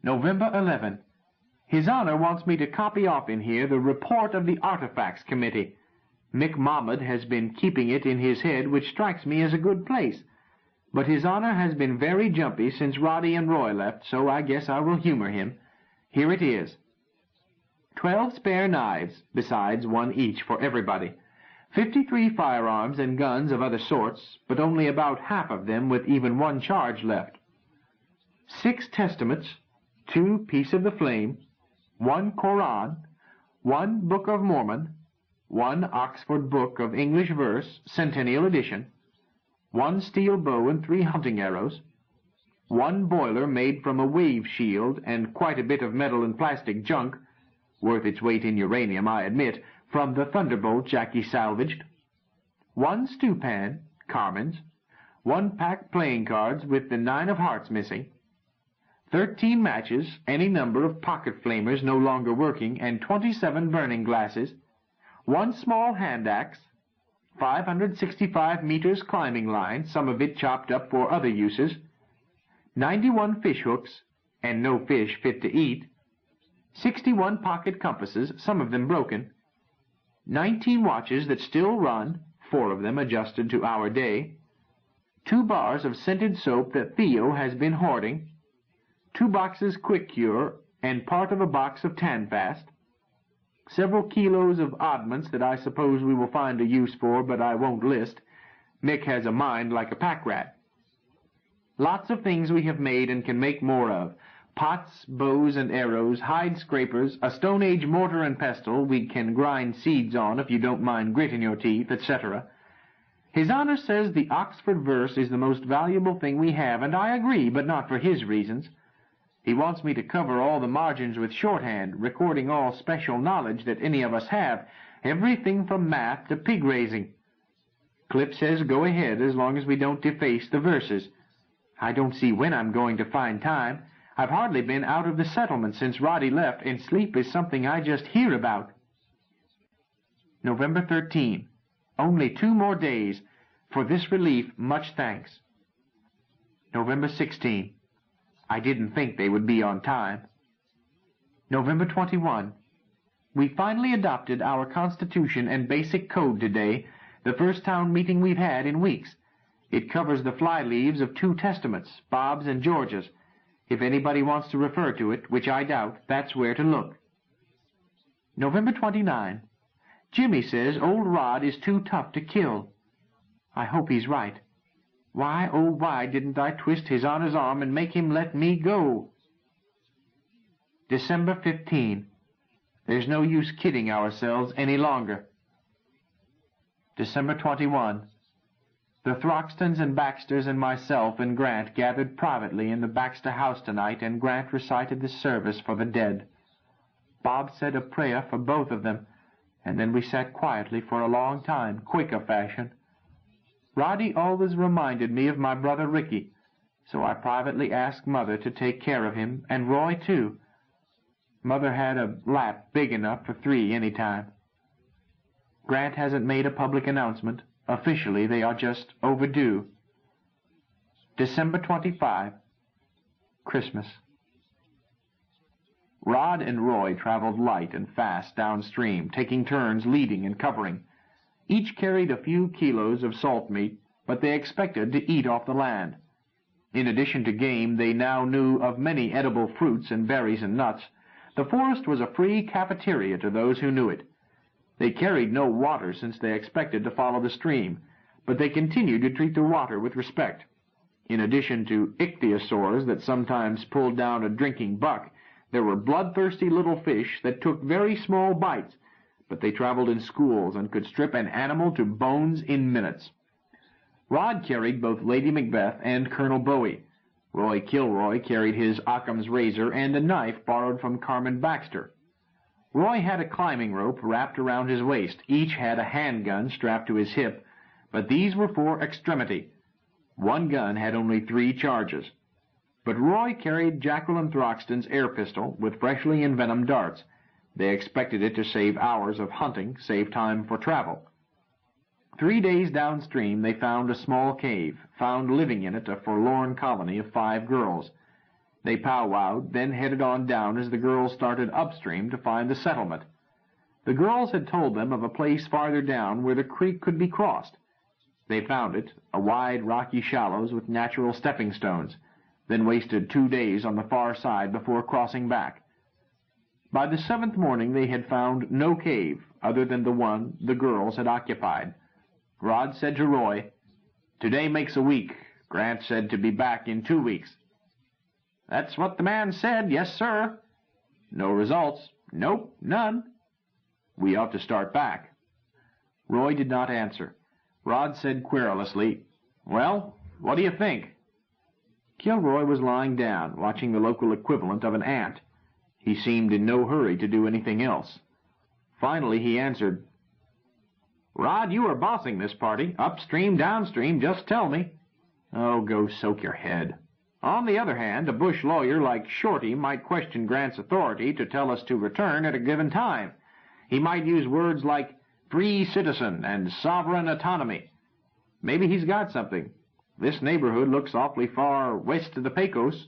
November 11. His Honor wants me to copy off in here the report of the Artifacts Committee. Mick Mahmud has been keeping it in his head, which strikes me as a good place. But His Honor has been very jumpy since Roddy and Roy left, so I guess I will humor him. Here it is. 12 spare knives, besides 1 each for everybody. 53 firearms and guns of other sorts, but only about half of them with even 1 charge left. 6 Testaments, 2 Piece of the Flame, 1 Koran, 1 Book of Mormon, 1 Oxford Book of English Verse, Centennial Edition, 1 steel bow and 3 hunting arrows, 1 boiler made from a wave shield and quite a bit of metal and plastic junk, worth its weight in uranium, I admit, from the Thunderbolt Jackie salvaged, 1 stew pan, Carmen's, 1 pack playing cards with the 9 of hearts missing, 13 matches, any number of pocket flamers no longer working, and 27 burning glasses, 1 small hand axe, 565 meters climbing line, some of it chopped up for other uses, 91 fish hooks, and no fish fit to eat, 61 pocket compasses, some of them broken, 19 watches that still run, 4 of them adjusted to our day, 2 bars of scented soap that Theo has been hoarding, 2 boxes Quick Cure, and part of a box of Tanfast, several kilos of oddments that I suppose we will find a use for, but I won't list. Mick has a mind like a pack rat. Lots of things we have made and can make more of. Pots, bows and arrows, hide scrapers, a Stone Age mortar and pestle we can grind seeds on if you don't mind grit in your teeth, etc. His Honor says the Oxford verse is the most valuable thing we have, and I agree, but not for his reasons. He wants me to cover all the margins with shorthand, recording all special knowledge that any of us have, everything from math to pig raising. Cliff says go ahead as long as we don't deface the verses. I don't see when I'm going to find time. I've hardly been out of the settlement since Roddy left, and sleep is something I just hear about. November 13. Only 2 more days. For this relief, much thanks. November 16. I didn't think they would be on time. November 21. We finally adopted our Constitution and Basic Code today, the first town meeting we've had in weeks. It covers the fly-leaves of 2 testaments, Bob's and George's. If anybody wants to refer to it, which I doubt, that's where to look. November 29. Jimmy says old Rod is too tough to kill. I hope he's right. Why, oh why didn't I twist His Honor's arm and make him let me go? December 15. There's no use kidding ourselves any longer. December 21. The Throxtons and Baxters and myself and Grant gathered privately in the Baxter house tonight, and Grant recited the service for the dead. Bob said a prayer for both of them, and then we sat quietly for a long time, Quaker fashion. Roddy always reminded me of my brother Ricky, so I privately asked Mother to take care of him, and Roy too. Mother had a lap big enough for 3 any time. Grant hasn't made a public announcement. Officially, they are just overdue. December 25. Christmas. Rod and Roy traveled light and fast downstream, taking turns leading and covering. Each carried a few kilos of salt meat, but they expected to eat off the land. In addition to game, they now knew of many edible fruits and berries and nuts. The forest was a free cafeteria to those who knew it. They carried no water since they expected to follow the stream, but they continued to treat the water with respect. In addition to ichthyosaurs that sometimes pulled down a drinking buck, there were bloodthirsty little fish that took very small bites, but they traveled in schools and could strip an animal to bones in minutes. Rod carried both Lady Macbeth and Colonel Bowie. Roy Kilroy carried his Occam's razor and a knife borrowed from Carmen Baxter. Roy had a climbing rope wrapped around his waist. Each had a handgun strapped to his hip, but these were for extremity. One gun had only 3 charges. But Roy carried Jacqueline Throxton's air pistol with freshly envenomed darts. They expected it to save hours of hunting, save time for travel. 3 days downstream they found a small cave, found living in it a forlorn colony of 5 girls. They powwowed, then headed on down as the girls started upstream to find the settlement. The girls had told them of a place farther down where the creek could be crossed. They found it, a wide rocky shallows with natural stepping stones, then wasted 2 days on the far side before crossing back. By the 7th morning they had found no cave other than the one the girls had occupied. Rod said to Roy, "Today makes a week. Grant said to be back in 2 weeks." "That's what the man said, yes, sir." "No results." "Nope, none." "We ought to start back." Roy did not answer. Rod said querulously, "Well, what do you think?" Kilroy was lying down, watching the local equivalent of an ant. He seemed in no hurry to do anything else. Finally he answered, "Rod, you are bossing this party. Upstream, downstream, just tell me." "Oh, go soak your head." "On the other hand, a bush lawyer like Shorty might question Grant's authority to tell us to return at a given time. He might use words like free citizen and sovereign autonomy. Maybe he's got something. This neighborhood looks awfully far west of the Pecos."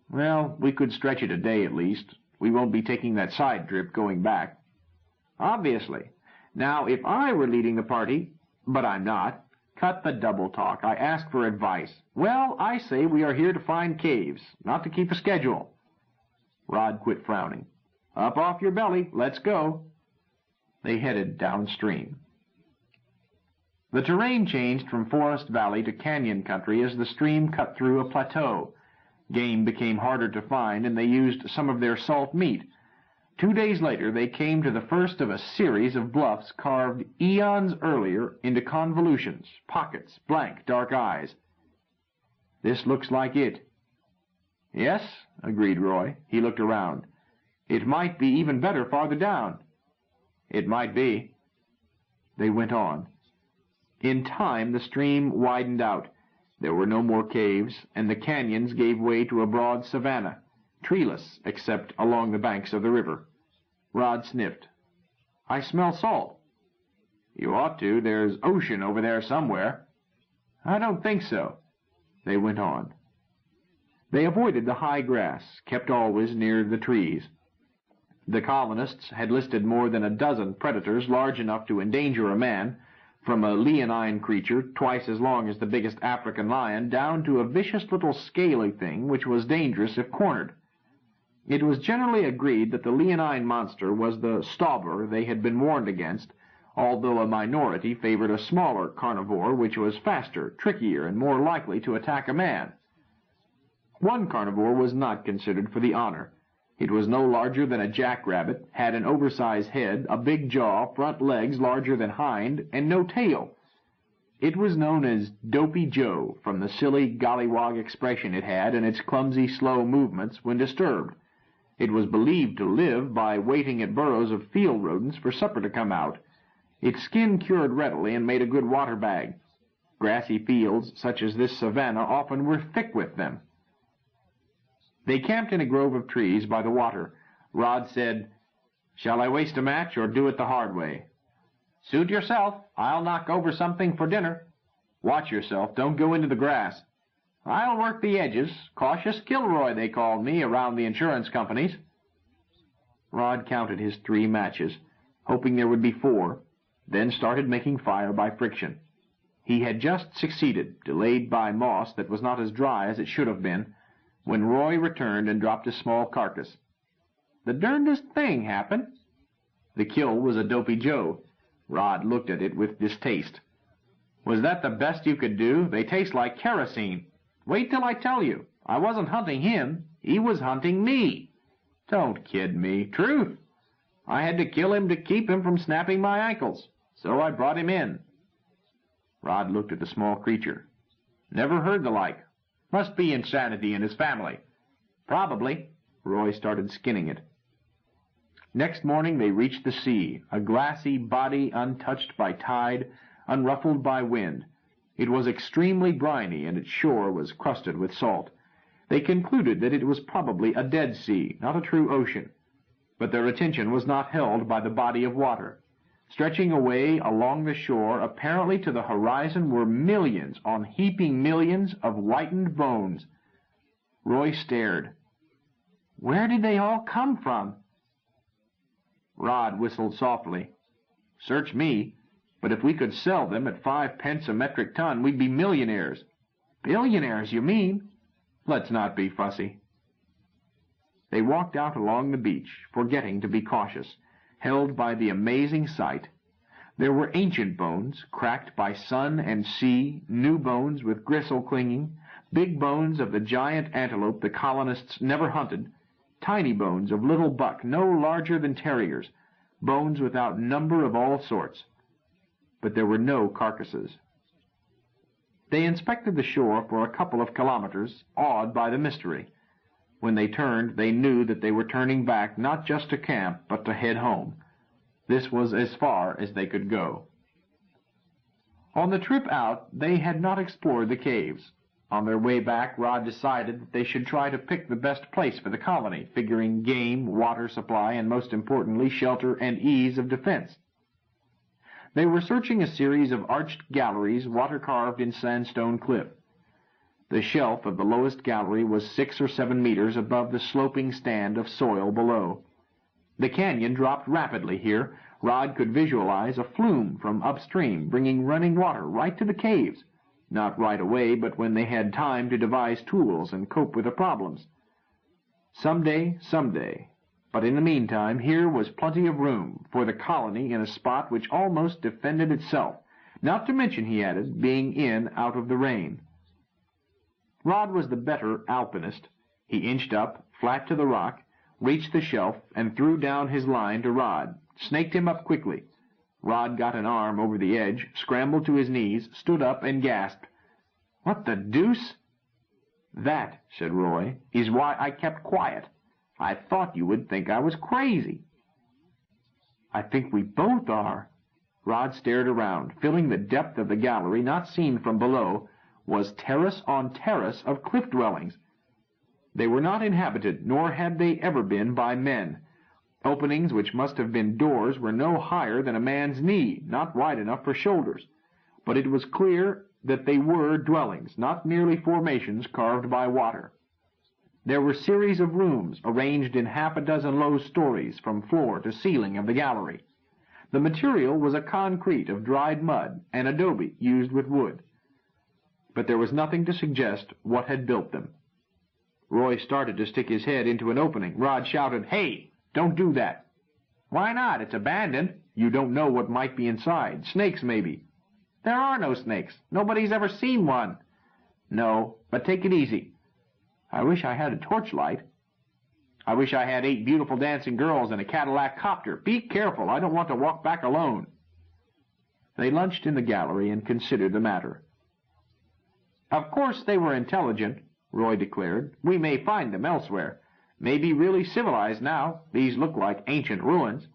"Well, we could stretch it a day at least. We won't be taking that side trip going back." Obviously. Now, if I were leading the party, but I'm not. Cut the double talk. I ask for advice. Well, I say we are here to find caves, not to keep a schedule. Rod quit frowning. Up off your belly. Let's go. They headed downstream. The terrain changed from forest valley to canyon country as the stream cut through a plateau. Game became harder to find, and they used some of their salt meat. 2 days later, they came to the first of a series of bluffs carved eons earlier into convolutions, pockets, blank, dark eyes. This looks like it. Yes, agreed Roy. He looked around. It might be even better farther down. It might be. They went on. In time, the stream widened out. There were no more caves, and the canyons gave way to a broad savanna, treeless except along the banks of the river. Rod sniffed. I smell salt. You ought to. There's ocean over there somewhere. I don't think so. They went on. They avoided the high grass, kept always near the trees. The colonists had listed more than a dozen predators large enough to endanger a man, from a leonine creature twice as long as the biggest African lion down to a vicious little scaly thing which was dangerous if cornered. It was generally agreed that the leonine monster was the stauber they had been warned against, although a minority favored a smaller carnivore which was faster, trickier, and more likely to attack a man. One carnivore was not considered for the honor. It was no larger than a jackrabbit, had an oversized head, a big jaw, front legs larger than hind, and no tail. It was known as Dopey Joe from the silly gollywog expression it had and its clumsy, slow movements when disturbed. It was believed to live by waiting at burrows of field rodents for supper to come out. Its skin cured readily and made a good water bag. Grassy fields such as this savanna often were thick with them. They camped in a grove of trees by the water. Rod said, "Shall I waste a match or do it the hard way?" "Suit yourself. I'll knock over something for dinner." "Watch yourself. Don't go into the grass." "I'll work the edges. Cautious Kilroy, they called me around the insurance companies." Rod counted his 3 matches, hoping there would be 4, then started making fire by friction. He had just succeeded, delayed by moss that was not as dry as it should have been, when Roy returned and dropped a small carcass. "The darndest thing happened." The kill was a Dopey Joe. Rod looked at it with distaste. "Was that the best you could do? They taste like kerosene." "Wait till I tell you. I wasn't hunting him. He was hunting me." "Don't kid me." "Truth. I had to kill him to keep him from snapping my ankles. So I brought him in." Rod looked at the small creature. "Never heard the like. Must be insanity in his family." "Probably." Roy started skinning it. Next morning they reached the sea, a glassy body untouched by tide, unruffled by wind. It was extremely briny, and its shore was crusted with salt. They concluded that it was probably a dead sea, not a true ocean. But their attention was not held by the body of water. Stretching away along the shore, apparently to the horizon, were millions on heaping millions of whitened bones. Roy stared. Where did they all come from? Rod whistled softly. "Search me. But if we could sell them at 5 pence a metric ton, we'd be millionaires." "Billionaires, you mean?" "Let's not be fussy." They walked out along the beach, forgetting to be cautious, held by the amazing sight. There were ancient bones, cracked by sun and sea, new bones with gristle clinging, big bones of the giant antelope the colonists never hunted, tiny bones of little buck no larger than terriers, bones without number of all sorts. But there were no carcasses. They inspected the shore for a couple of kilometers, awed by the mystery. When they turned, they knew that they were turning back not just to camp, but to head home. This was as far as they could go. On the trip out, they had not explored the caves. On their way back, Rod decided that they should try to pick the best place for the colony, figuring game, water supply, and most importantly, shelter and ease of defense. They were searching a series of arched galleries water-carved in sandstone cliff. The shelf of the lowest gallery was 6 or 7 meters above the sloping stand of soil below. The canyon dropped rapidly here. Rod could visualize a flume from upstream, bringing running water right to the caves. Not right away, but when they had time to devise tools and cope with the problems. Someday. But in the meantime, here was plenty of room for the colony in a spot which almost defended itself. Not to mention, he added, being in out of the rain. Rod was the better alpinist. He inched up, flat to the rock, reached the shelf, and threw down his line to Rod, snaked him up quickly. Rod got an arm over the edge, scrambled to his knees, stood up, and gasped, "What the deuce?" "That," said Roy, "is why I kept quiet. I thought you would think I was crazy." "I think we both are." Rod stared around. Filling the depth of the gallery, not seen from below, was terrace on terrace of cliff dwellings. They were not inhabited, nor had they ever been, by men. Openings which must have been doors were no higher than a man's knee, not wide enough for shoulders. But it was clear that they were dwellings, not merely formations carved by water. There were series of rooms arranged in half a dozen low stories from floor to ceiling of the gallery. The material was a concrete of dried mud and adobe used with wood. But there was nothing to suggest what had built them. Roy started to stick his head into an opening. Rod shouted, "Hey, don't do that." "Why not? It's abandoned." "You don't know what might be inside. Snakes, maybe." "There are no snakes. Nobody's ever seen one." "No, but take it easy." "I wish I had a torchlight." "I wish I had 8 beautiful dancing girls and a Cadillac copter. Be careful. I don't want to walk back alone." They lunched in the gallery and considered the matter. "Of course they were intelligent," Roy declared. "We may find them elsewhere. Maybe really civilized now. These look like ancient ruins."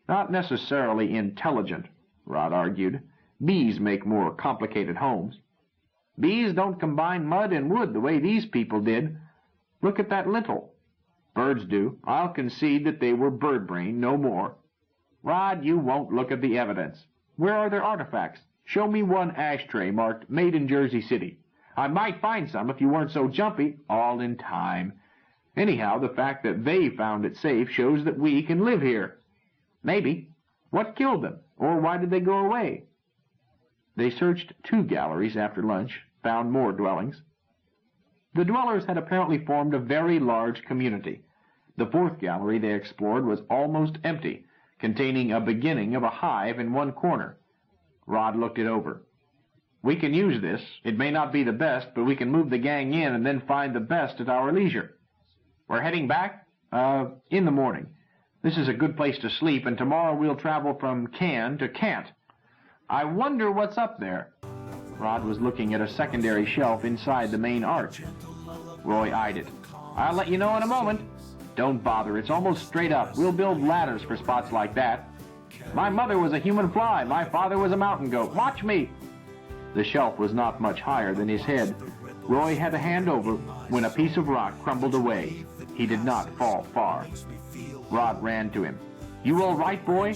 "Not necessarily intelligent," Rod argued. "Bees make more complicated homes." "Bees don't combine mud and wood the way these people did. Look at that lintel." "Birds do. I'll concede that they were bird-brain, no more." "Rod, you won't look at the evidence. Where are their artifacts? Show me one ashtray marked Made in Jersey City. I might find some if you weren't so jumpy." "All in time. Anyhow, the fact that they found it safe shows that we can live here." "Maybe. What killed them? Or why did they go away?" They searched 2 galleries after lunch, found more dwellings. The dwellers had apparently formed a very large community. The 4th gallery they explored was almost empty, containing a beginning of a hive in one corner. Rod looked it over. "We can use this. It may not be the best, but we can move the gang in and then find the best at our leisure." "We're heading back?" In the morning. This is a good place to sleep, and tomorrow we'll travel from Cannes to Kant. I wonder what's up there." Rod was looking at a secondary shelf inside the main arch. Roy eyed it. "I'll let you know in a moment." "Don't bother. It's almost straight up. We'll build ladders for spots like that." "My mother was a human fly. My father was a mountain goat. Watch me." The shelf was not much higher than his head. Roy had a hand over when a piece of rock crumbled away. He did not fall far. Rod ran to him. "You all right, boy?"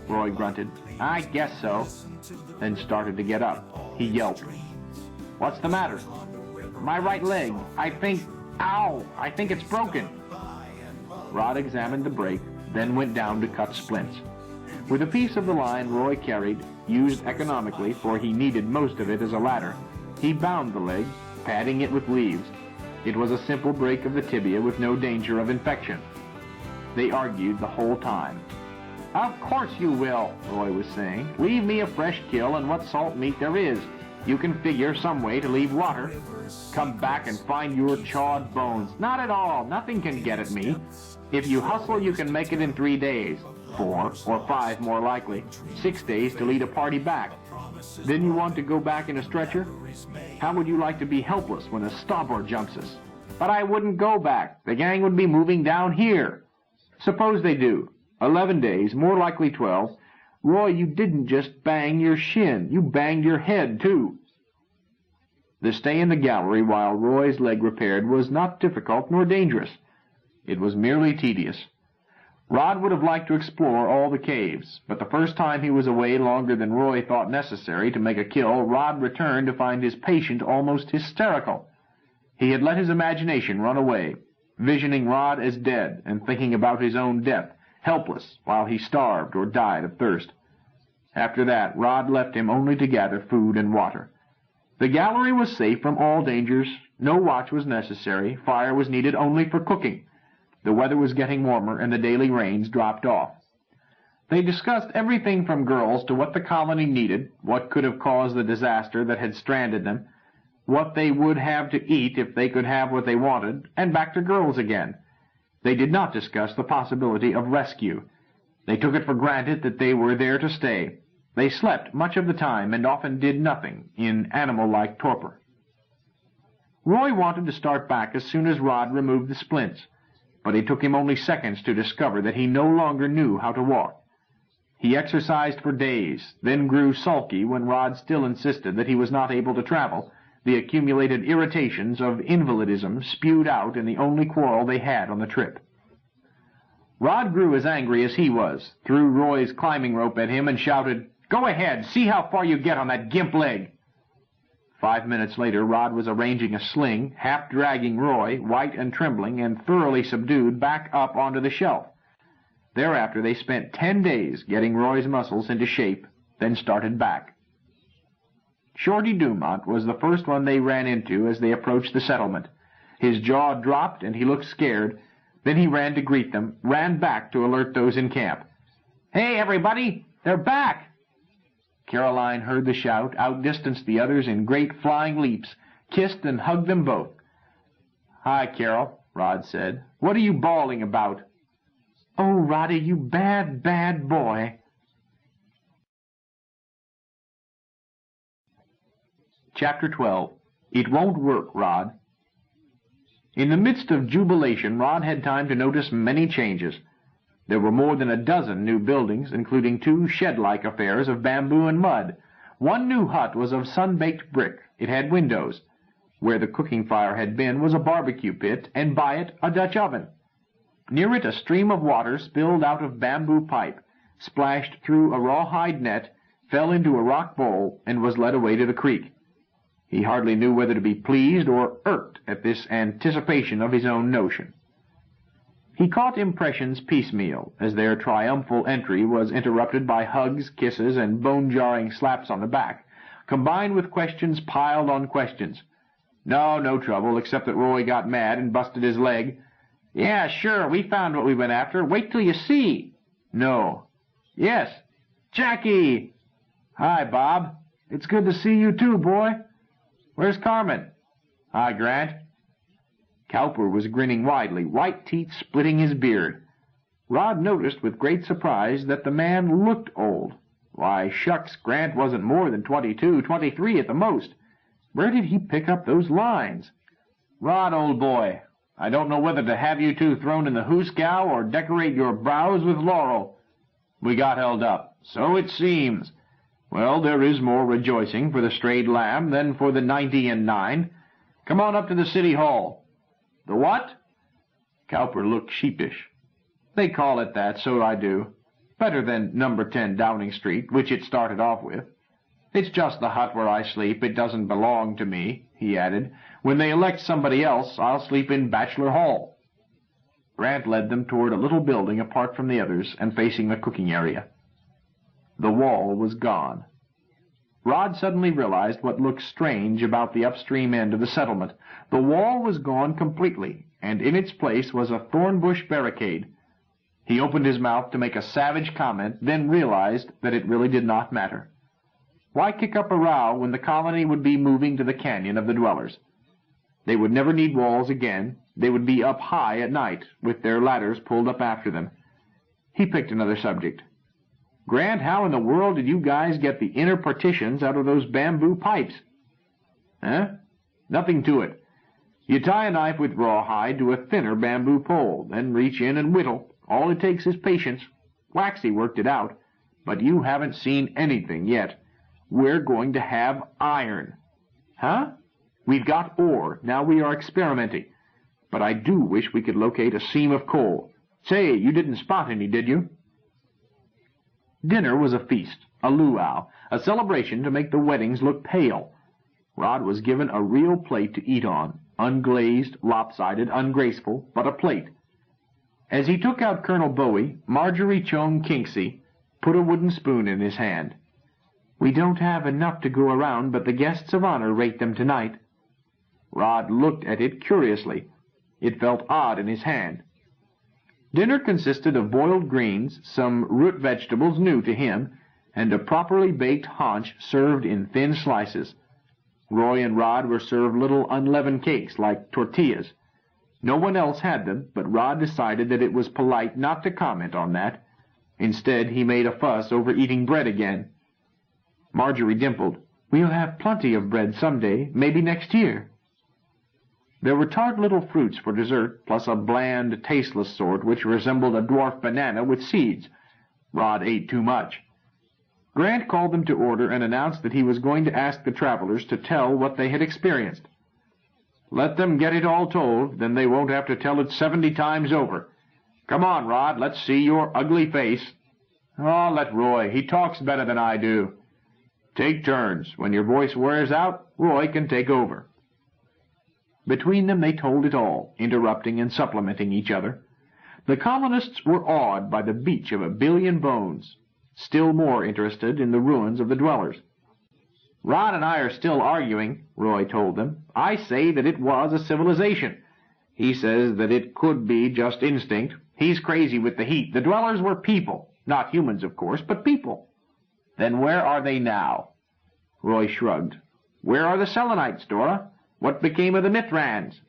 Roy grunted. "I guess so," then started to get up. He yelped. "What's the matter?" "My right leg. I think it's broken." Rod examined the break, then went down to cut splints. With a piece of the line Roy carried, used economically, for he needed most of it as a ladder, he bound the leg, padding it with leaves. It was a simple break of the tibia with no danger of infection. They argued the whole time. "Of course you will," Roy was saying. "Leave me a fresh kill and what salt meat there is. You can figure some way to leave water. Come back and find your chawed bones. Not at all. Nothing can get at me. If you hustle, you can make it in 3 days. 4 or 5 more likely. 6 days to lead a party back. Then you want to go back in a stretcher? How would you like to be helpless when a stomper jumps us?" "But I wouldn't go back. The gang would be moving down here." "Suppose they do. 11 days, more likely 12. Roy, you didn't just bang your shin. You banged your head, too." The stay in the gallery while Roy's leg repaired was not difficult nor dangerous. It was merely tedious. Rod would have liked to explore all the caves, but the first time he was away longer than Roy thought necessary to make a kill, Rod returned to find his patient almost hysterical. He had let his imagination run away. visioning Rod as dead and thinking about his own death, helpless while he starved or died of thirst. After that, Rod left him only to gather food and water. The gallery was safe from all dangers. No watch was necessary. Fire was needed only for cooking. The weather was getting warmer, and the daily rains dropped off. They discussed everything from girls to what the colony needed, what could have caused the disaster that had stranded them, what they would have to eat if they could have what they wanted, and back to girls again. They did not discuss the possibility of rescue. They took it for granted that they were there to stay. They slept much of the time and often did nothing, in animal-like torpor. Roy wanted to start back as soon as Rod removed the splints, but it took him only seconds to discover that he no longer knew how to walk. He exercised for days, then grew sulky when Rod still insisted that he was not able to travel. The accumulated irritations of invalidism spewed out in the only quarrel they had on the trip. Rod grew as angry as he was, threw Roy's climbing rope at him, and shouted, "Go ahead, see how far you get on that gimp leg." 5 minutes later, Rod was arranging a sling, half-dragging Roy, white and trembling and thoroughly subdued, back up onto the shelf. Thereafter they spent 10 days getting Roy's muscles into shape, then started back. Shorty Dumont was the first one they ran into as they approached the settlement. His jaw dropped and he looked scared. Then he ran to greet them, ran back to alert those in camp. "Hey, everybody! They're back!" Caroline heard the shout, outdistanced the others in great flying leaps, kissed and hugged them both. "Hi, Carol," Rod said. "What are you bawling about?" "Oh, Roddy, you bad, bad boy." Chapter 12. It Won't Work, Rod. In the midst of jubilation, Rod had time to notice many changes. There were more than a dozen new buildings, including 2 shed-like affairs of bamboo and mud. One new hut was of sun-baked brick. It had windows. Where the cooking fire had been was a barbecue pit, and by it a Dutch oven. Near it a stream of water spilled out of bamboo pipe, splashed through a rawhide net, fell into a rock bowl, and was led away to the creek. He hardly knew whether to be pleased or irked at this anticipation of his own notion. He caught impressions piecemeal, as their triumphal entry was interrupted by hugs, kisses, and bone-jarring slaps on the back, combined with questions piled on questions. No trouble, except that Roy got mad and busted his leg. "Yeah, sure, we found what we went after. Wait till you see." "No." "Yes." "Jackie!" "Hi, Bob. It's good to see you too, boy." "Where's Carmen?" "Hi, Grant." Cowper was grinning widely, white teeth splitting his beard. Rod noticed with great surprise that the man looked old. Why, shucks, Grant wasn't more than 22, 23 at the most. Where did he pick up those lines? "Rod, old boy, I don't know whether to have you two thrown in the hoosegow or decorate your brows with laurel. We got held up." "So it seems." "Well, there is more rejoicing for the strayed lamb than for the 99. Come on up to the city hall." "The what?" Cowper looked sheepish. "They call it that, so I do. Better than number 10 Downing Street, which it started off with. It's just the hut where I sleep. It doesn't belong to me," he added. "When they elect somebody else, I'll sleep in Bachelor Hall." Grant led them toward a little building apart from the others and facing the cooking area. The wall was gone. Rod suddenly realized what looked strange about the upstream end of the settlement. The wall was gone completely, and in its place was a thornbush barricade. He opened his mouth to make a savage comment, then realized that it really did not matter. Why kick up a row when the colony would be moving to the canyon of the dwellers? They would never need walls again. They would be up high at night, with their ladders pulled up after them. He picked another subject. "Grant, how in the world did you guys get the inner partitions out of those bamboo pipes?" "Huh? Nothing to it. You tie a knife with rawhide to a thinner bamboo pole, then reach in and whittle. All it takes is patience. Waxy worked it out. But you haven't seen anything yet. We're going to have iron." "Huh? We've got ore. Now we are experimenting. But I do wish we could locate a seam of coal. Say, you didn't spot any, did you?" Dinner was a feast, a luau, a celebration to make the weddings look pale. Rod was given a real plate to eat on. unglazed, lopsided, ungraceful, but a plate. As he took out Colonel Bowie, Marjorie Chong Kinksey put a wooden spoon in his hand. "We don't have enough to go around, but the guests of honor rate them tonight." Rod looked at it curiously. It felt odd in his hand. Dinner consisted of boiled greens, some root vegetables new to him, and a properly baked haunch served in thin slices. Roy and Rod were served little unleavened cakes like tortillas. No one else had them, but Rod decided that it was polite not to comment on that. Instead, he made a fuss over eating bread again. Marjorie dimpled. "We'll have plenty of bread someday, maybe next year." There were tart little fruits for dessert, plus a bland, tasteless sort which resembled a dwarf banana with seeds. Rod ate too much. Grant called them to order and announced that he was going to ask the travelers to tell what they had experienced. "Let them get it all told, then they won't have to tell it 70 times over. Come on, Rod, let's see your ugly face." "Oh, let Roy. He talks better than I do." "Take turns. When your voice wears out, Roy can take over." Between them they told it all, interrupting and supplementing each other. The colonists were awed by the beach of 1 billion bones, still more interested in the ruins of the dwellers. "Rod and I are still arguing," Roy told them. "I say that it was a civilization. He says that it could be just instinct. He's crazy with the heat. The dwellers were people. Not humans, of course, but people." "Then where are they now?" Roy shrugged. "Where are the Selenites, Dora? What became of the Mithrans?"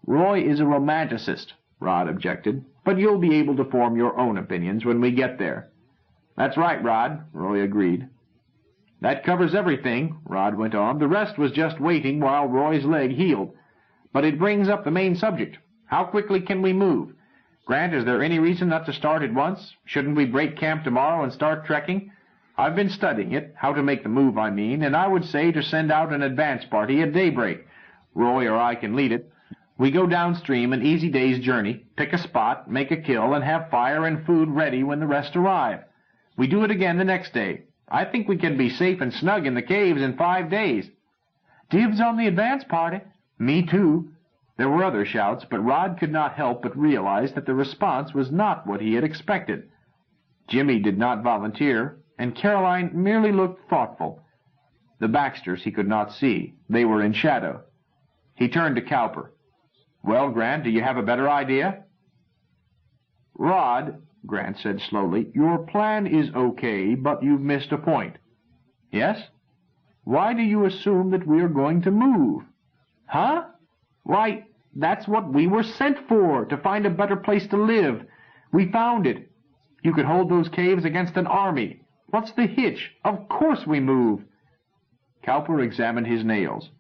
"Roy is a romanticist," Rod objected, "but you'll be able to form your own opinions when we get there." "That's right, Rod," Roy agreed. "That covers everything," Rod went on. "The rest was just waiting while Roy's leg healed. But it brings up the main subject. How quickly can we move? Grant, is there any reason not to start at once? Shouldn't we break camp tomorrow and start trekking? I've been studying it, how to make the move, I mean, and I would say to send out an advance party at daybreak. Roy or I can lead it. We go downstream an easy day's journey, pick a spot, make a kill, and have fire and food ready when the rest arrive. We do it again the next day. I think we can be safe and snug in the caves in 5 days." "Dibs on the advance party." "Me too." There were other shouts, but Rod could not help but realize that the response was not what he had expected. Jimmy did not volunteer, and Caroline merely looked thoughtful. The Baxters he could not see. They were in shadow. He turned to Cowper. "Well, Grant, do you have a better idea?" "Rod," Grant said slowly, "your plan is okay, but you've missed a point." "Yes?" "Why do you assume that we are going to move?" "Huh?" "Why, that's what we were sent for, to find a better place to live. We found it. You could hold those caves against an army. What's the hitch? Of course we move." Cowper examined his nails.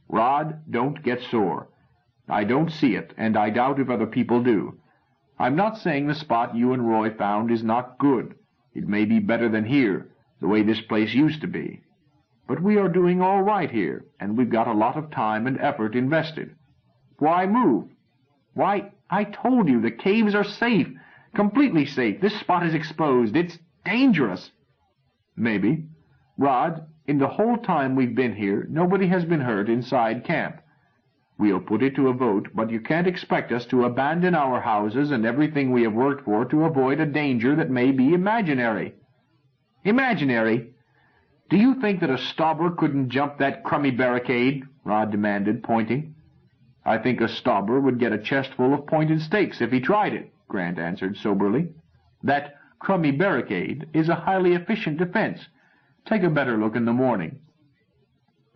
"Rod, don't get sore. I don't see it, and I doubt if other people do. I'm not saying the spot you and Roy found is not good. It may be better than here, the way this place used to be. But we are doing all right here, and we've got a lot of time and effort invested. Why move?" "Why, I told you, the caves are safe. Completely safe. This spot is exposed. It's dangerous." "Maybe. Rod, in the whole time we've been here, nobody has been hurt inside camp. We'll put it to a vote, but you can't expect us to abandon our houses and everything we have worked for to avoid a danger that may be imaginary." "Imaginary? Do you think that a stobber couldn't jump that crummy barricade?" Rod demanded, pointing. "I think a stobber would get a chest full of pointed stakes if he tried it," Grant answered soberly. "That crummy barricade is a highly efficient defense. Take a better look in the morning."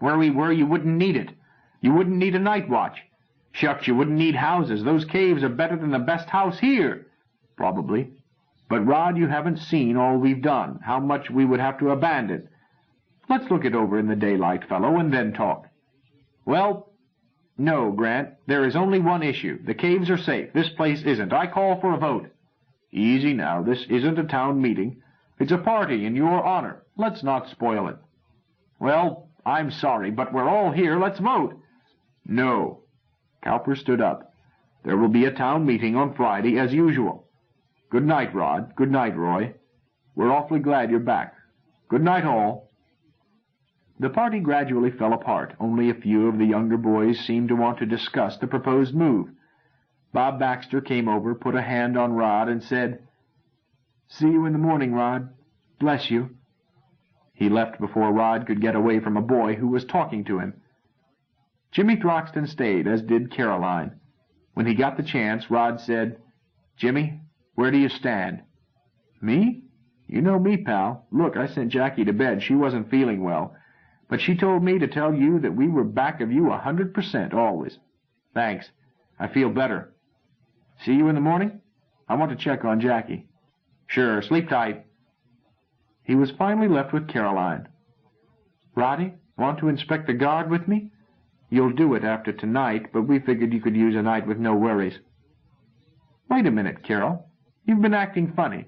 "Where we were, you wouldn't need it. You wouldn't need a night watch. Shucks, you wouldn't need houses. Those caves are better than the best house here." "Probably. But, Rod, you haven't seen all we've done, how much we would have to abandon. Let's look it over in the daylight, fellow, and then talk." "Well, no, Grant. There is only one issue. The caves are safe. This place isn't. I call for a vote." "Easy now. This isn't a town meeting. It's a party in your honor. Let's not spoil it." "Well, I'm sorry, but we're all here. Let's vote." "No." Cowper stood up. "There will be a town meeting on Friday as usual. Good night, Rod. Good night, Roy. We're awfully glad you're back. Good night, all." The party gradually fell apart. Only a few of the younger boys seemed to want to discuss the proposed move. Bob Baxter came over, put a hand on Rod, and said, "See you in the morning, Rod. Bless you." He left before Rod could get away from a boy who was talking to him. Jimmy Throxton stayed, as did Caroline. When he got the chance, Rod said, "Jimmy, where do you stand?" "Me? You know me, pal. Look, I sent Jackie to bed. She wasn't feeling well. But she told me to tell you that we were back of you 100% always." "Thanks. I feel better. See you in the morning? I want to check on Jackie." "Sure. Sleep tight." He was finally left with Caroline. "Roddy, want to inspect the guard with me? You'll do it after tonight, but we figured you could use a night with no worries." "Wait a minute, Carol. You've been acting funny."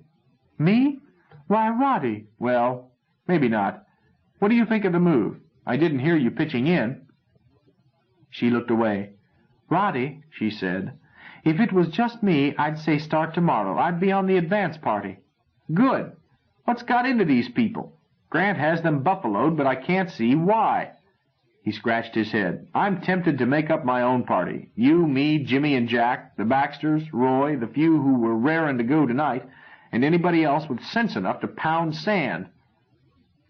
"Me? Why, Roddy." "Well, maybe not. What do you think of the move? I didn't hear you pitching in." She looked away. "Roddy," she said, "if it was just me, I'd say start tomorrow. I'd be on the advance party." "Good. What's got into these people? Grant has them buffaloed, but I can't see why." He scratched his head. "I'm tempted to make up my own party. You, me, Jimmy and Jack, the Baxters, Roy, the few who were raring to go tonight, and anybody else with sense enough to pound sand."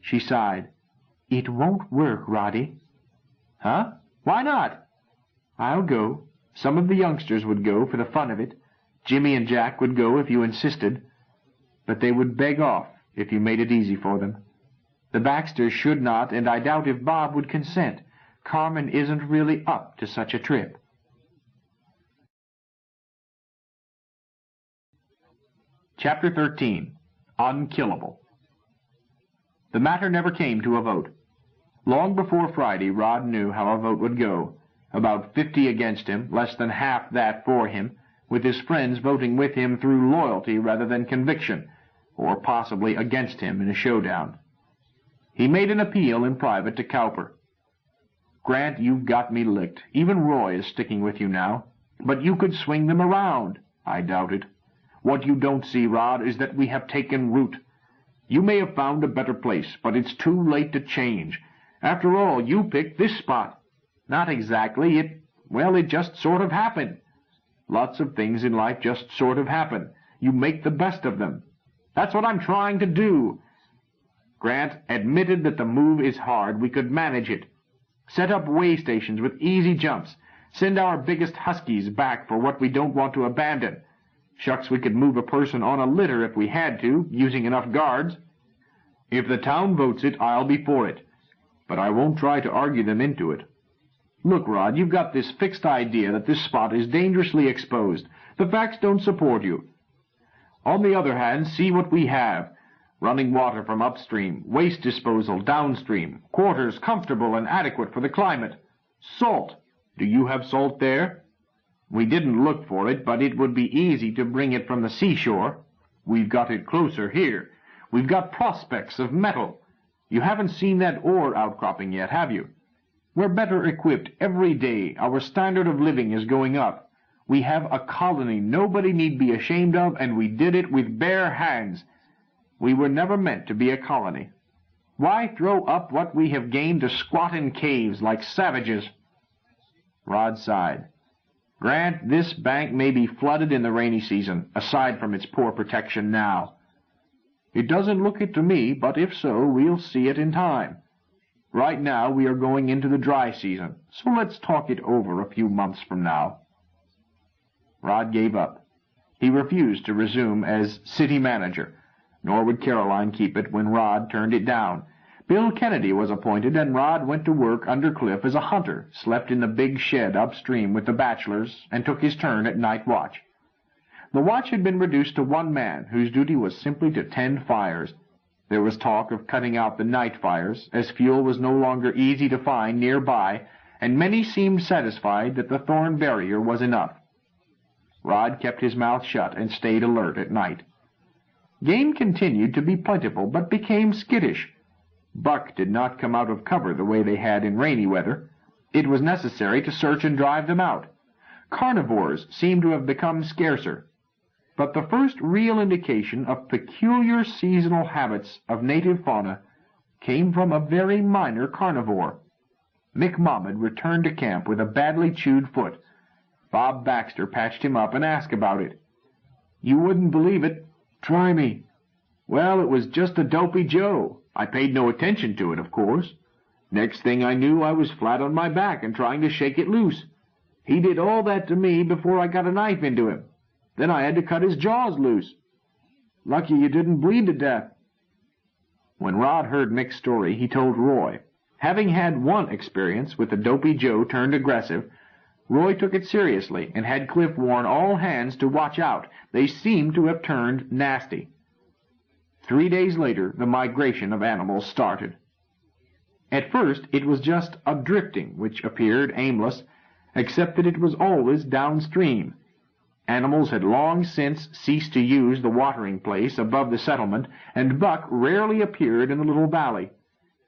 She sighed. "It won't work, Roddy." "Huh? Why not?" "I'll go. Some of the youngsters would go for the fun of it. Jimmy and Jack would go if you insisted. But they would beg off if you made it easy for them. The Baxters should not, and I doubt if Bob would consent. Carmen isn't really up to such a trip." Chapter 13. Unkillable. The matter never came to a vote. Long before Friday, Rod knew how a vote would go. About 50 against him, less than half that for him, with his friends voting with him through loyalty rather than conviction, or possibly against him in a showdown. He made an appeal in private to Cowper. "Grant, you've got me licked. Even Roy is sticking with you now. But you could swing them around." "I doubt it. What you don't see, Rod, is that we have taken root. You may have found a better place, but it's too late to change. After all, you picked this spot." "Not exactly. It just sort of happened." "Lots of things in life just sort of happen. You make the best of them." "That's what I'm trying to do." "Grant, admitted that the move is hard, we could manage it. Set up way stations with easy jumps. Send our biggest huskies back for what we don't want to abandon. Shucks, we could move a person on a litter if we had to, using enough guards. If the town votes it, I'll be for it. But I won't try to argue them into it. Look, Rod, you've got this fixed idea that this spot is dangerously exposed. The facts don't support you. On the other hand, see what we have. Running water from upstream, waste disposal downstream, quarters comfortable and adequate for the climate. Salt. Do you have salt there? We didn't look for it, but it would be easy to bring it from the seashore. We've got it closer here. We've got prospects of metal. You haven't seen that ore outcropping yet, have you? We're better equipped every day. Our standard of living is going up. We have a colony nobody need be ashamed of, and we did it with bare hands. We were never meant to be a colony. Why throw up what we have gained to squat in caves like savages?" Rod sighed. "Grant, this bank may be flooded in the rainy season, aside from its poor protection now." "It doesn't look it to me, but if so, we'll see it in time. Right now we are going into the dry season, so let's talk it over a few months from now." Rod gave up. He refused to resume as city manager, nor would Caroline keep it when Rod turned it down. Bill Kennedy was appointed, and Rod went to work under Cliff as a hunter, slept in the big shed upstream with the bachelors, and took his turn at night watch. The watch had been reduced to one man, whose duty was simply to tend fires. There was talk of cutting out the night fires, as fuel was no longer easy to find nearby, and many seemed satisfied that the thorn barrier was enough. Rod kept his mouth shut and stayed alert at night. Game continued to be plentiful, but became skittish. Buck did not come out of cover the way they had in rainy weather. It was necessary to search and drive them out. Carnivores seemed to have become scarcer. But the first real indication of peculiar seasonal habits of native fauna came from a very minor carnivore. Mick Mohammed returned to camp with a badly chewed foot. Bob Baxter patched him up and asked about it. "You wouldn't believe it. Try me." "Well, it was just a dopey Joe. I paid no attention to it, of course. Next thing I knew, I was flat on my back and trying to shake it loose. He did all that to me before I got a knife into him. Then I had to cut his jaws loose. Lucky you didn't bleed to death." When Rod heard Mick's story, he told Roy. Having had one experience with the dopey Joe turned aggressive, Roy took it seriously and had Cliff warn all hands to watch out. They seemed to have turned nasty. 3 days later, the migration of animals started. At first, it was just a drifting, which appeared aimless, except that it was always downstream. Animals had long since ceased to use the watering place above the settlement, and Buck rarely appeared in the little valley.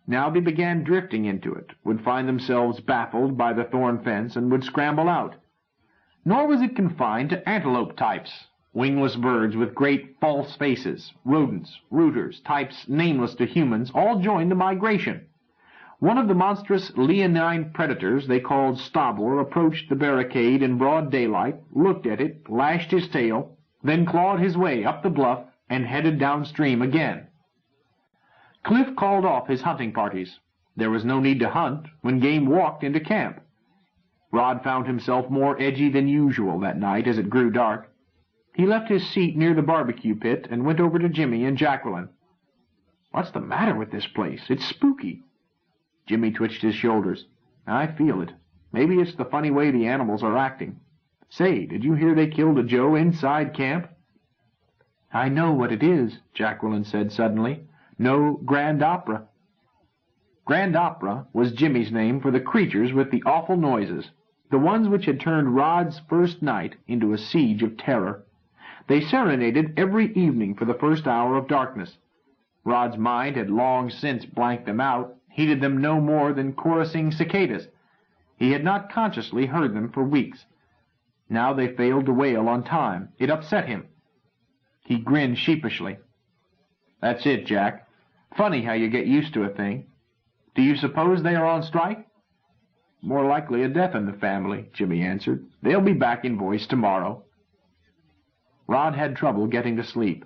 Now they began drifting into it, would find themselves baffled by the thorn fence, and would scramble out. Nor was it confined to antelope types, wingless birds with great false faces, rodents, rooters, types nameless to humans, all joined the migration. One of the monstrous leonine predators they called Stabor approached the barricade in broad daylight, looked at it, lashed his tail, then clawed his way up the bluff and headed downstream again. Cliff called off his hunting parties. There was no need to hunt when game walked into camp. Rod found himself more edgy than usual that night as it grew dark. He left his seat near the barbecue pit and went over to Jimmy and Jacqueline. "What's the matter with this place? It's spooky." Jimmy twitched his shoulders. "I feel it. Maybe it's the funny way the animals are acting. Say, did you hear they killed a Joe inside camp?" "I know what it is," Jacqueline said suddenly. "No Grand Opera." Grand Opera was Jimmy's name for the creatures with the awful noises, the ones which had turned Rod's first night into a siege of terror. They serenaded every evening for the first hour of darkness. Rod's mind had long since blanked them out, heeded them no more than chorusing cicadas. He had not consciously heard them for weeks. Now they failed to wail on time. It upset him. He grinned sheepishly. "That's it, Jack. Funny how you get used to a thing. Do you suppose they are on strike?" "More likely a death in the family," Jimmy answered. "They'll be back in voice tomorrow." Rod had trouble getting to sleep.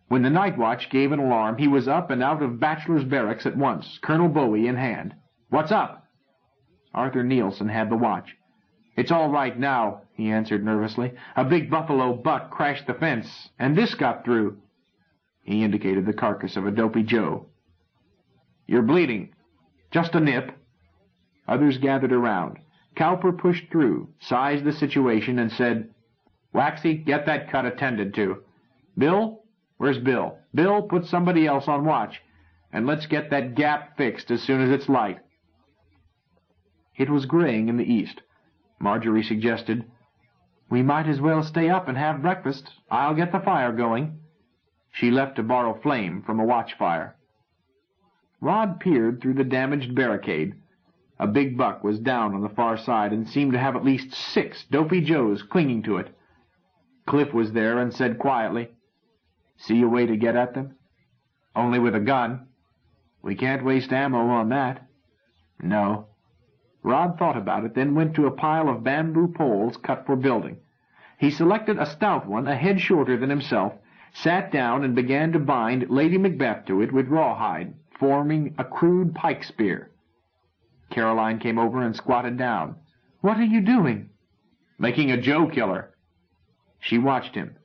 When the night watch gave an alarm, he was up and out of bachelor's barracks at once, Colonel Bowie in hand. "What's up?" Arthur Nielsen had the watch. "It's all right now," he answered nervously. "A big buffalo buck crashed the fence, and this got through." He indicated the carcass of a dopey Joe. "You're bleeding." "Just a nip." Others gathered around. Cowper pushed through, sized the situation, and said, "Waxy, get that cut attended to. Bill? Where's Bill? Bill, put somebody else on watch, and let's get that gap fixed as soon as it's light." It was graying in the east. Marjorie suggested, "We might as well stay up and have breakfast. I'll get the fire going." She left to borrow flame from a watch fire. Rod peered through the damaged barricade. A big buck was down on the far side and seemed to have at least 6 dopey Joes clinging to it. Cliff was there and said quietly, "See a way to get at them?" "Only with a gun." "We can't waste ammo on that." "No." Rod thought about it, then went to a pile of bamboo poles cut for building. He selected a stout one, a head shorter than himself, sat down and began to bind Lady Macbeth to it with rawhide, forming a crude pike spear. Caroline came over and squatted down. "What are you doing?" "Making a Joe killer." She watched him.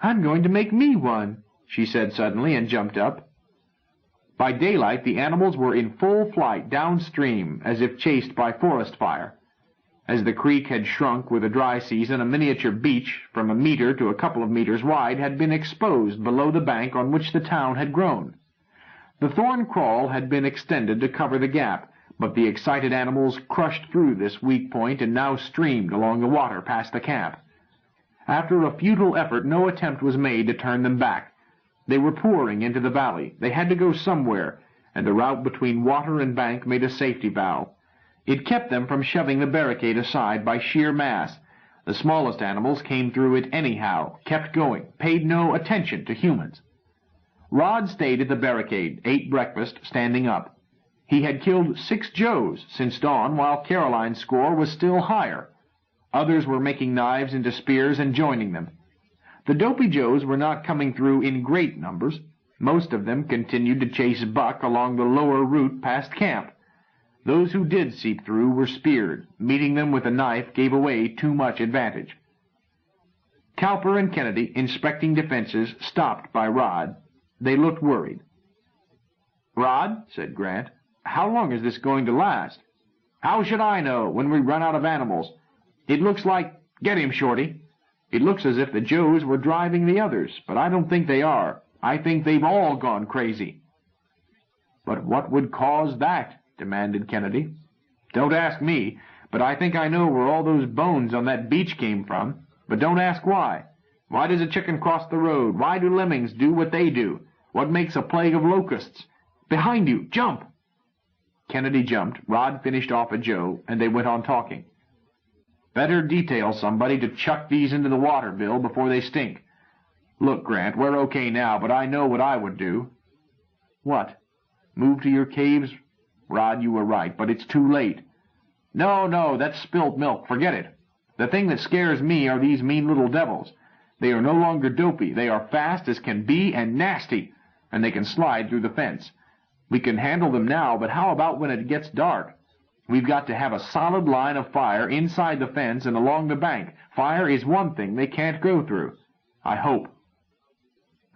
"I'm going to make me one," she said suddenly, and jumped up. By daylight the animals were in full flight downstream, as if chased by forest fire. As the creek had shrunk with the dry season, a miniature beach, from a meter to a couple of meters wide, had been exposed below the bank on which the town had grown. The thorn crawl had been extended to cover the gap, but the excited animals crushed through this weak point and now streamed along the water past the camp. After a futile effort, no attempt was made to turn them back. They were pouring into the valley. They had to go somewhere, and the route between water and bank made a safety valve. It kept them from shoving the barricade aside by sheer mass. The smallest animals came through it anyhow, kept going, paid no attention to humans. Rod stayed at the barricade, ate breakfast, standing up. He had killed 6 Joes since dawn, while Caroline's score was still higher. Others were making knives into spears and joining them. The Dopey Joes were not coming through in great numbers. Most of them continued to chase buck along the lower route past camp. Those who did seep through were speared. Meeting them with a knife gave away too much advantage. Cowper and Kennedy, inspecting defenses, stopped by Rod. They looked worried. "Rod," said Grant, "how long is this going to last?" "How should I know when we run out of animals? It looks like— Get him, Shorty. It looks as if the Joes were driving the others, but I don't think they are. I think they've all gone crazy." "But what would cause that?" demanded Kennedy. "Don't ask me, but I think I know where all those bones on that beach came from. But don't ask why. Why does a chicken cross the road? Why do lemmings do what they do? What makes a plague of locusts? Behind you! Jump!" Kennedy jumped, Rod finished off a Joe, and they went on talking. "Better detail somebody to chuck these into the water, Bill, before they stink. Look, Grant, we're okay now, but I know what I would do." "What? Move to your caves?" "Rod, you were right, but it's too late." No, that's spilt milk. Forget it. The thing that scares me are these mean little devils. They are no longer dopey. They are fast as can be and nasty, and they can slide through the fence. We can handle them now, but how about when it gets dark? We've got to have a solid line of fire inside the fence and along the bank. Fire is one thing they can't go through. I hope.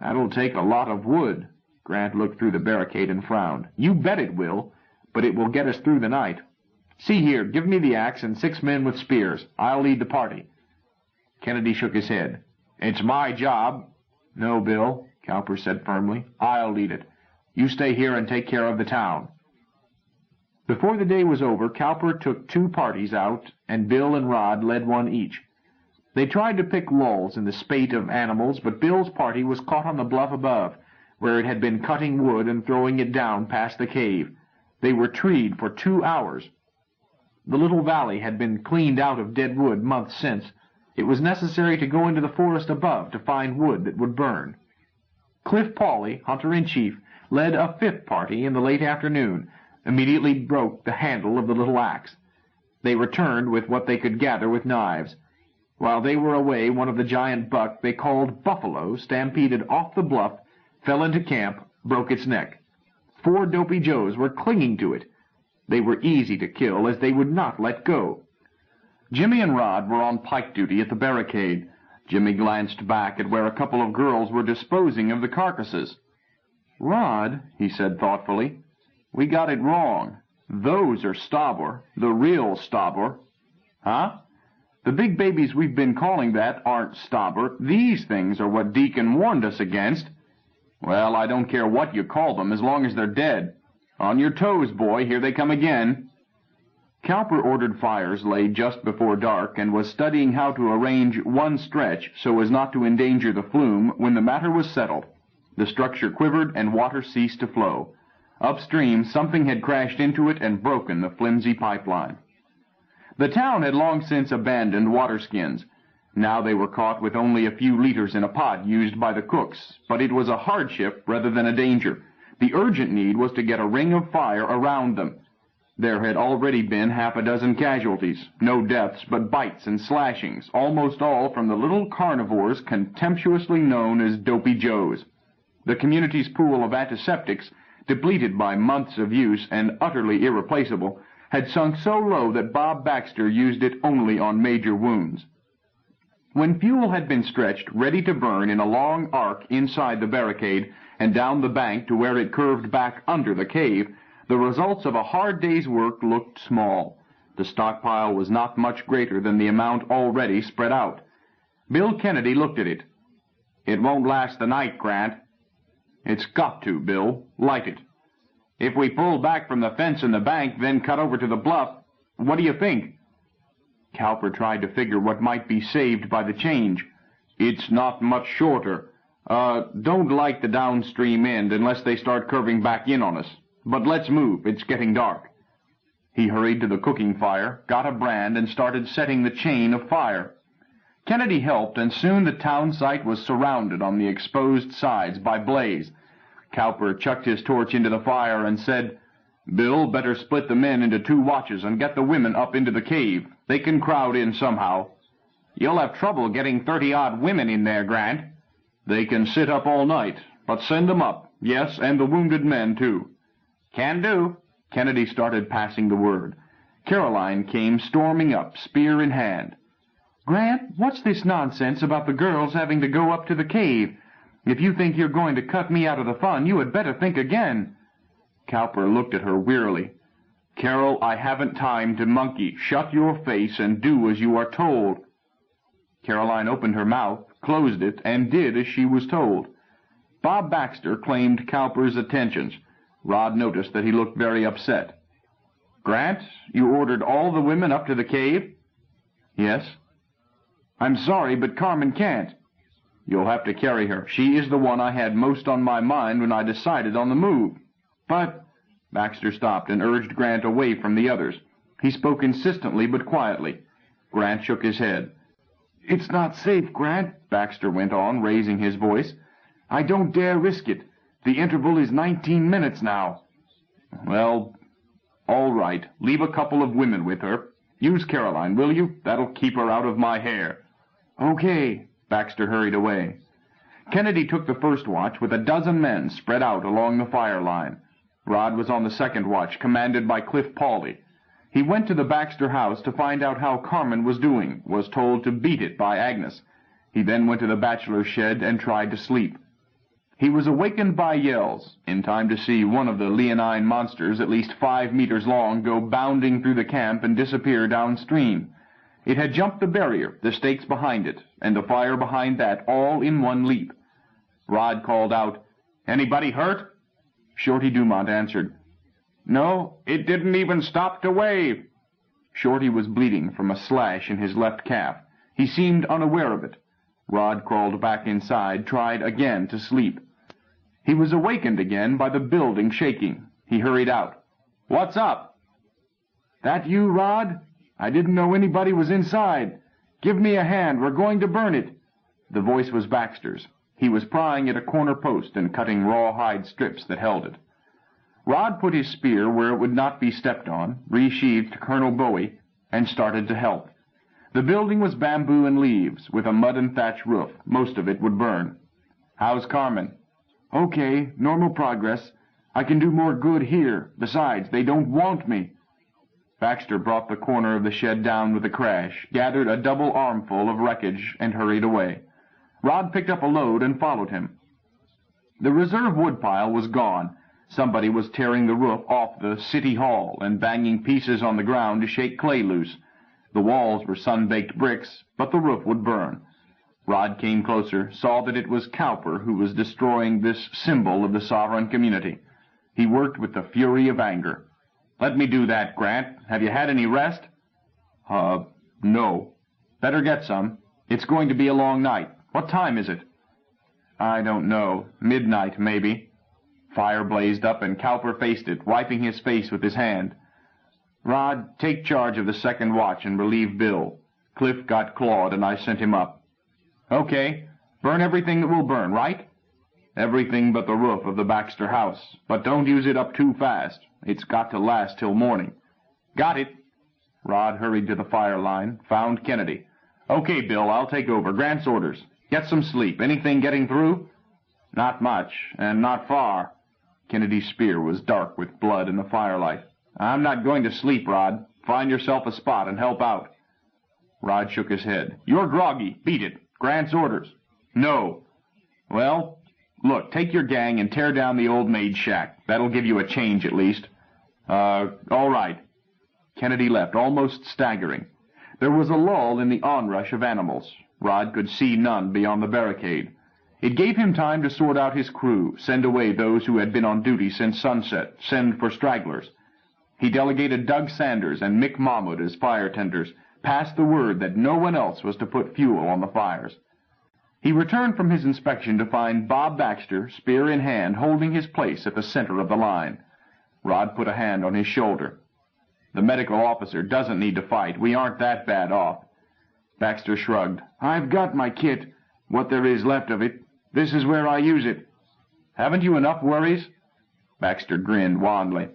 "That'll take a lot of wood." Grant looked through the barricade and frowned. "You bet it will, but it will get us through the night. See here, give me the axe and 6 men with spears. I'll lead the party." Kennedy shook his head. "It's my job." "No, Bill," Cowper said firmly. "I'll lead it. You stay here and take care of the town." Before the day was over, Cowper took 2 parties out, and Bill and Rod led one each. They tried to pick lulls in the spate of animals, but Bill's party was caught on the bluff above, where it had been cutting wood and throwing it down past the cave. They were treed for 2 hours. The little valley had been cleaned out of dead wood months since. It was necessary to go into the forest above to find wood that would burn. Cliff Pauley, hunter-in-chief, led a 5th party in the late afternoon, immediately broke the handle of the little axe. They returned with what they could gather with knives. While they were away, one of the giant buck they called Buffalo stampeded off the bluff, fell into camp, broke its neck. 4 Dopey Joes were clinging to it. They were easy to kill, as they would not let go. Jimmy and Rod were on pike duty at the barricade. Jimmy glanced back at where a couple of girls were disposing of the carcasses. "Rod," he said thoughtfully, "we got it wrong. Those are stobber, the real stobber." "Huh? The big babies we've been calling that aren't stobber. These things are what Deacon warned us against." "Well, I don't care what you call them, as long as they're dead. On your toes, boy, here they come again." Cowper ordered fires laid just before dark, and was studying how to arrange one stretch so as not to endanger the flume when the matter was settled. The structure quivered, and water ceased to flow. Upstream, something had crashed into it and broken the flimsy pipeline. The town had long since abandoned water skins. Now they were caught with only a few liters in a pot used by the cooks, but it was a hardship rather than a danger. The urgent need was to get a ring of fire around them. There had already been 6 casualties, no deaths but bites and slashings, almost all from the little carnivores contemptuously known as Dopey Joes. The community's pool of antiseptics, depleted by months of use and utterly irreplaceable, had sunk so low that Bob Baxter used it only on major wounds. When fuel had been stretched, ready to burn in a long arc inside the barricade and down the bank to where it curved back under the cave, the results of a hard day's work looked small. The stockpile was not much greater than the amount already spread out. Bill Kennedy looked at it. "It won't last the night, Grant." "It's got to, Bill. Light it." "If we pull back from the fence in the bank, then cut over to the bluff, what do you think?" Cowper tried to figure what might be saved by the change. "It's not much shorter. Don't light the downstream end unless they start curving back in on us. But let's move. It's getting dark." He hurried to the cooking fire, got a brand, and started setting the chain of fire. Kennedy helped, and soon the town site was surrounded on the exposed sides by blaze. Cowper chucked his torch into the fire and said, "Bill, better split the men into 2 watches and get the women up into the cave. They can crowd in somehow." "You'll have trouble getting 30-odd women in there, Grant." "They can sit up all night, but send them up. Yes, and the wounded men, too." "Can do." Kennedy started passing the word. Caroline came storming up, spear in hand. "Grant, what's this nonsense about the girls having to go up to the cave? If you think you're going to cut me out of the fun, you had better think again." Cowper looked at her wearily. "Carol, I haven't time to monkey. Shut your face and do as you are told." Caroline opened her mouth, closed it, and did as she was told. Bob Baxter claimed Cowper's attentions. Rod noticed that he looked very upset. "Grant, you ordered all the women up to the cave?" "Yes." "I'm sorry, but Carmen can't." "You'll have to carry her. She is the one I had most on my mind when I decided on the move." "But—" Baxter stopped and urged Grant away from the others. He spoke insistently but quietly. Grant shook his head. "It's not safe, Grant," Baxter went on, raising his voice. "I don't dare risk it. The interval is 19 minutes now." "Well, all right. Leave a couple of women with her. Use Caroline, will you? That'll keep her out of my hair." "Okay." Baxter hurried away. Kennedy took the first watch with 12 men spread out along the fire line. Rod was on the second watch, commanded by Cliff Pauley. He went to the Baxter house to find out how Carmen was doing, was told to beat it by Agnes. He then went to the bachelor's shed and tried to sleep. He was awakened by yells, in time to see one of the leonine monsters, at least 5 meters long, go bounding through the camp and disappear downstream. It had jumped the barrier, the stakes behind it, and the fire behind that, all in one leap. Rod called out, "Anybody hurt?" Shorty Dumont answered, "No, it didn't even stop to wave." Shorty was bleeding from a slash in his left calf. He seemed unaware of it. Rod crawled back inside, tried again to sleep. He was awakened again by the building shaking. He hurried out. "What's up?" "That you, Rod? I didn't know anybody was inside. Give me a hand. We're going to burn it." The voice was Baxter's. He was prying at a corner post and cutting rawhide strips that held it. Rod put his spear where it would not be stepped on, resheathed Colonel Bowie, and started to help. The building was bamboo and leaves, with a mud and thatch roof. Most of it would burn. "How's Carmen?" "Okay, normal progress. I can do more good here. Besides, they don't want me." Baxter brought the corner of the shed down with a crash, gathered a double armful of wreckage, and hurried away. Rod picked up a load and followed him. The reserve woodpile was gone. Somebody was tearing the roof off the city hall and banging pieces on the ground to shake clay loose. The walls were sun-baked bricks, but the roof would burn. Rod came closer, saw that it was Cowper who was destroying this symbol of the sovereign community. He worked with the fury of anger. "Let me do that, Grant. Have you had any rest?" No." "Better get some. It's going to be a long night. What time is it?" "I don't know. Midnight, maybe." Fire blazed up, and Cowper faced it, wiping his face with his hand. "Rod, take charge of the second watch and relieve Bill. Cliff got clawed, and I sent him up." "Okay. Burn everything that will burn, right?" "Everything but the roof of the Baxter house. But don't use it up too fast. It's got to last till morning." "Got it." Rod hurried to the fire line, found Kennedy. "Okay, Bill, I'll take over. Grant's orders. Get some sleep. Anything getting through?" "Not much, and not far." Kennedy's spear was dark with blood in the firelight. "I'm not going to sleep, Rod. Find yourself a spot and help out." Rod shook his head. "You're groggy. Beat it. Grant's orders." "No." "Well, look, take your gang and tear down the old maid's shack. That'll give you a change at least." All right." Kennedy left, almost staggering. There was a lull in the onrush of animals. Rod could see none beyond the barricade. It gave him time to sort out his crew, send away those who had been on duty since sunset, send for stragglers. He delegated Doug Sanders and Mick Mahmoud as fire tenders, passed the word that no one else was to put fuel on the fires. He returned from his inspection to find Bob Baxter, spear in hand, holding his place at the center of the line. Rod put a hand on his shoulder. "The medical officer doesn't need to fight. We aren't that bad off." Baxter shrugged. "I've got my kit, what there is left of it. This is where I use it." Haven't you enough worries?" Baxter grinned wanly.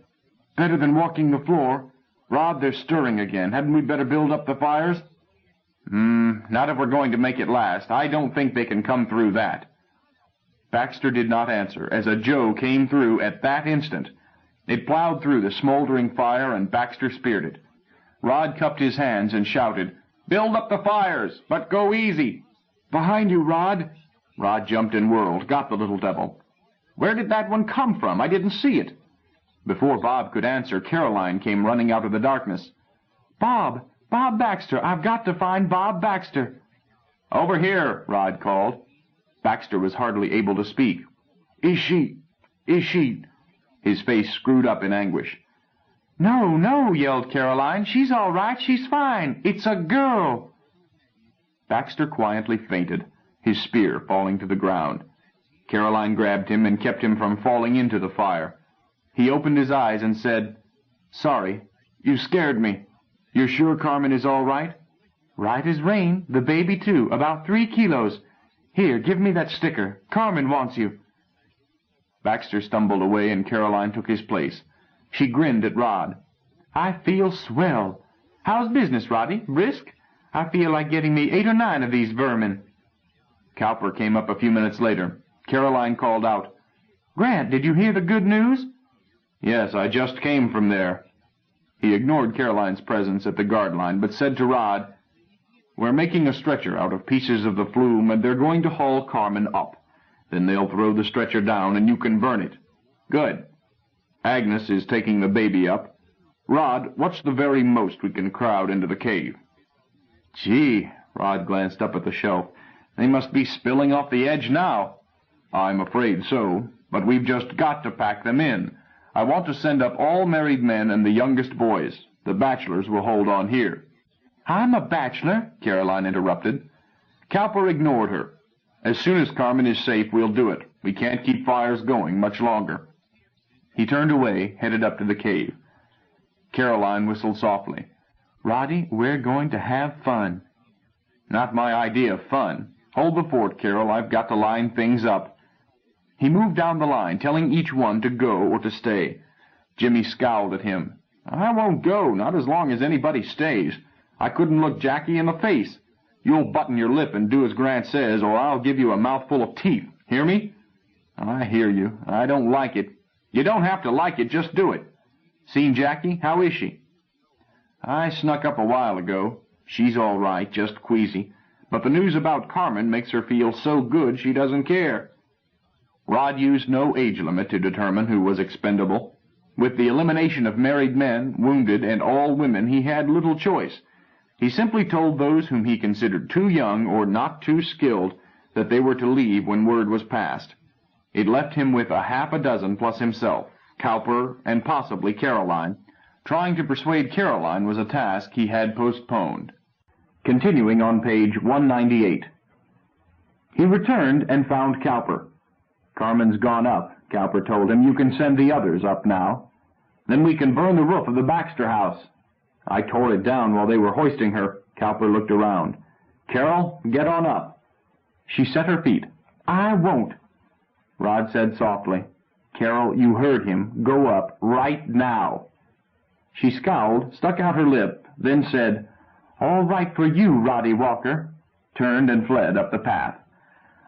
"Better than walking the floor. Rod, they're stirring again. Hadn't we better build up the fires?" Not if we're going to make it last. I don't think they can come through that." Baxter did not answer, as a Joe came through at that instant. It plowed through the smoldering fire, and Baxter speared it. Rod cupped his hands and shouted, "Build up the fires, but go easy." "Behind you, Rod." Rod jumped and whirled, got the little devil. "Where did that one come from? I didn't see it." Before Bob could answer, Caroline came running out of the darkness. "Bob Baxter, I've got to find Bob Baxter." "Over here," Rod called. Baxter was hardly able to speak. Is she... His face screwed up in anguish. No, yelled Caroline. "She's all right, she's fine. It's a girl." Baxter quietly fainted, his spear falling to the ground. Caroline grabbed him and kept him from falling into the fire. He opened his eyes and said, "Sorry, you scared me. You're sure Carmen is all right?" "Right as rain. The baby, too. About 3 kilos. Here, give me that sticker. Carmen wants you." Baxter stumbled away, and Caroline took his place. She grinned at Rod. "I feel swell. How's business, Roddy? Brisk? I feel like getting me 8 or 9 of these vermin." Cowper came up a few minutes later. Caroline called out, "Grant, did you hear the good news?" "Yes, I just came from there." He ignored Caroline's presence at the guard line, but said to Rod, "We're making a stretcher out of pieces of the flume, and they're going to haul Carmen up. Then they'll throw the stretcher down, and you can burn it." "Good." "Agnes is taking the baby up. Rod, what's the very most we can crowd into the cave?" "Gee," Rod glanced up at the shelf, "they must be spilling off the edge now." "I'm afraid so, but we've just got to pack them in. I want to send up all married men and the youngest boys. The bachelors will hold on here." "I'm a bachelor," Caroline interrupted. Cowper ignored her. "As soon as Carmen is safe, we'll do it. We can't keep fires going much longer." He turned away, headed up to the cave. Caroline whistled softly. "Roddy, we're going to have fun." "Not my idea of fun. Hold the fort, Carol. I've got to line things up." He moved down the line, telling each one to go or to stay. Jimmy scowled at him. "I won't go, not as long as anybody stays. I couldn't look Jackie in the face. You'll button your lip and do as Grant says, or I'll give you a mouthful of teeth. Hear me?" "I hear you. I don't like it." "You don't have to like it, just do it." "Seen Jackie? How is she?" "I snuck up a while ago. She's all right, just queasy. But the news about Carmen makes her feel so good she doesn't care." Rod used no age limit to determine who was expendable. With the elimination of married men, wounded, and all women, he had little choice. He simply told those whom he considered too young or not too skilled that they were to leave when word was passed. It left him with 6 plus himself, Cowper, and possibly Caroline. Trying to persuade Caroline was a task he had postponed. Continuing on page 198. He returned and found Cowper. "Carmen's gone up," Cowper told him. "You can send the others up now. Then we can burn the roof of the Baxter house." "I tore it down while they were hoisting her." Cowper looked around. "Carol, get on up." She set her feet. "I won't." Rod said softly, "Carol, you heard him. Go up right now." She scowled, stuck out her lip, then said, "All right for you, Roddy Walker," turned and fled up the path.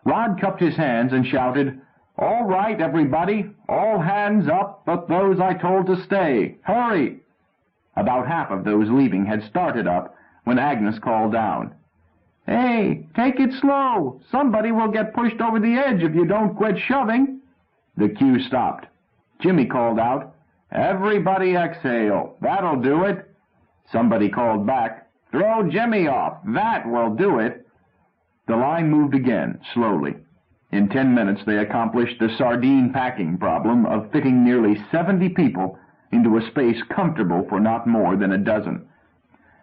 Rod cupped his hands and shouted, "All right, everybody, all hands up but those I told to stay. Hurry!" About half of those leaving had started up when Agnes called down, "Hey, take it slow. Somebody will get pushed over the edge if you don't quit shoving." The queue stopped. Jimmy called out, "Everybody exhale. That'll do it." Somebody called back, "Throw Jimmy off. That will do it." The line moved again, slowly. In 10 minutes they accomplished the sardine packing problem of fitting nearly 70 people into a space comfortable for not more than 12.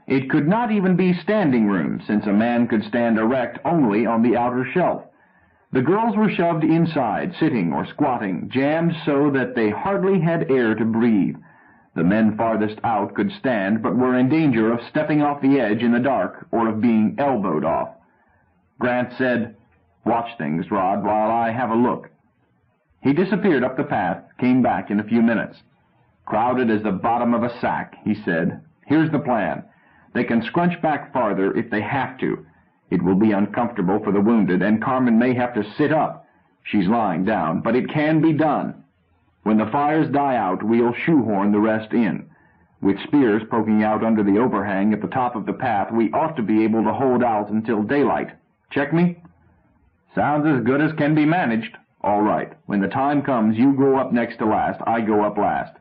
It could not even be standing room, since a man could stand erect only on the outer shelf. The girls were shoved inside, sitting or squatting, jammed so that they hardly had air to breathe. The men farthest out could stand, but were in danger of stepping off the edge in the dark or of being elbowed off. Grant said, "Watch things, Rod, while I have a look." He disappeared up the path, came back in a few minutes. "Crowded as the bottom of a sack," he said. "Here's the plan. They can scrunch back farther if they have to. It will be uncomfortable for the wounded, and Carmen may have to sit up. She's lying down, but it can be done. When the fires die out, we'll shoehorn the rest in. With spears poking out under the overhang at the top of the path, we ought to be able to hold out until daylight. Check me?" "Sounds as good as can be managed." "All right. When the time comes, you go up next to last, I go up last."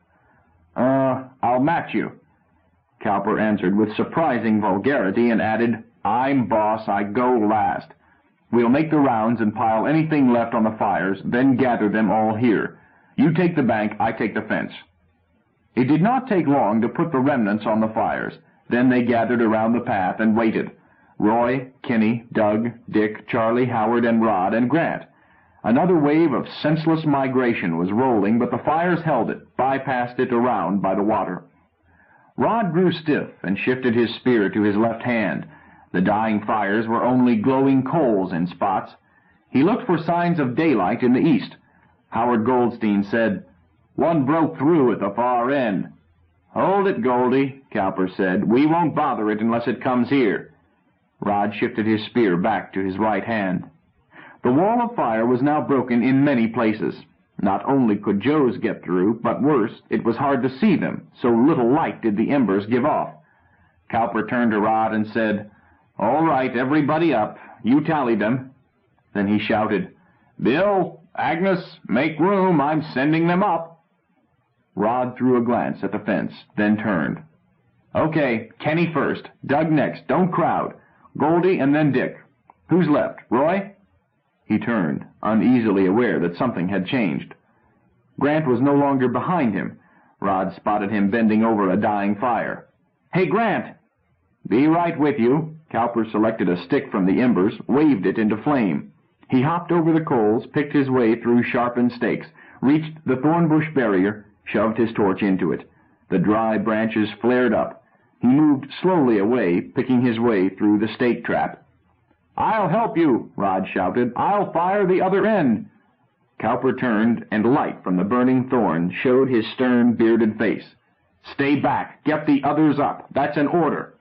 I'll match you." Cowper answered with surprising vulgarity and added, "I'm boss, I go last. We'll make the rounds and pile anything left on the fires, then gather them all here. You take the bank, I take the fence." It did not take long to put the remnants on the fires. Then they gathered around the path and waited. Roy, Kinney, Doug, Dick, Charlie, Howard, and Rod, and Grant. Another wave of senseless migration was rolling, but the fires held it, bypassed it around by the water. Rod grew stiff and shifted his spear to his left hand. The dying fires were only glowing coals in spots. He looked for signs of daylight in the east. Howard Goldstein said, "One broke through at the far end." "Hold it, Goldie," Cowper said. "We won't bother it unless it comes here." Rod shifted his spear back to his right hand. The wall of fire was now broken in many places. Not only could Joe's get through, but worse, it was hard to see them, so little light did the embers give off. Cowper turned to Rod and said, "All right, everybody up. You tallied them." Then he shouted, "Bill, Agnes, make room. I'm sending them up." Rod threw a glance at the fence, then turned. "Okay, Kenny first. Doug next. Don't crowd. Goldie and then Dick. Who's left? Roy?" He turned, uneasily aware that something had changed. Grant was no longer behind him. Rod spotted him bending over a dying fire. "Hey, Grant!" "Be right with you." Cowper selected a stick from the embers, waved it into flame. He hopped over the coals, picked his way through sharpened stakes, reached the thornbush barrier, shoved his torch into it. The dry branches flared up. He moved slowly away, picking his way through the stake trap. "I'll help you," Rod shouted. "I'll fire the other end." Cowper turned, and light from the burning thorn showed his stern, bearded face. "Stay back. Get the others up. That's an order."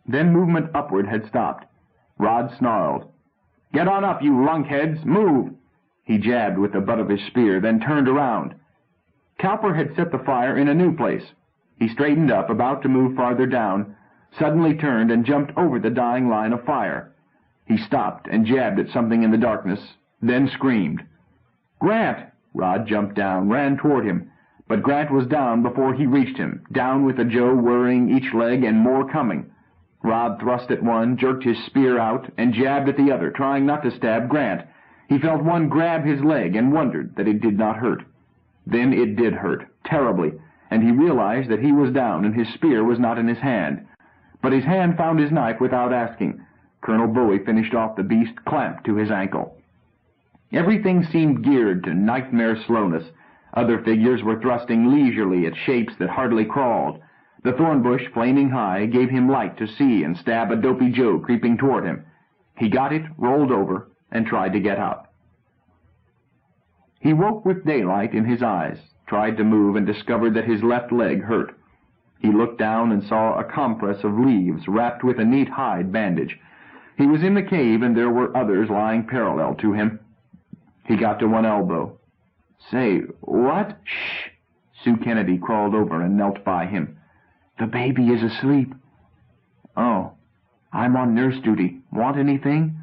Then movement upward had stopped. Rod snarled, "Get on up, you lunkheads! Move!" He jabbed with the butt of his spear, then turned around. Cowper had set the fire in a new place. He straightened up, about to move farther down, suddenly turned and jumped over the dying line of fire. He stopped and jabbed at something in the darkness, then screamed. "Grant!" Rod jumped down, ran toward him, but Grant was down before he reached him, down with a Joe worrying each leg and more coming. Rod thrust at one, jerked his spear out, and jabbed at the other, trying not to stab Grant. He felt one grab his leg and wondered that it did not hurt. Then it did hurt, terribly, and he realized that he was down and his spear was not in his hand. But his hand found his knife without asking. Colonel Bowie finished off the beast clamped to his ankle. Everything seemed geared to nightmare slowness. Other figures were thrusting leisurely at shapes that hardly crawled. The thornbush, flaming high, gave him light to see and stab a dopey Joe creeping toward him. He got it, rolled over, and tried to get up. He woke with daylight in his eyes, tried to move, and discovered that his left leg hurt. He looked down and saw a compress of leaves wrapped with a neat hide bandage. He was in the cave, and there were others lying parallel to him. He got to one elbow. "Say, what?" "Shh!" Sue Kennedy crawled over and knelt by him. "The baby is asleep." "Oh, I'm on nurse duty. Want anything?"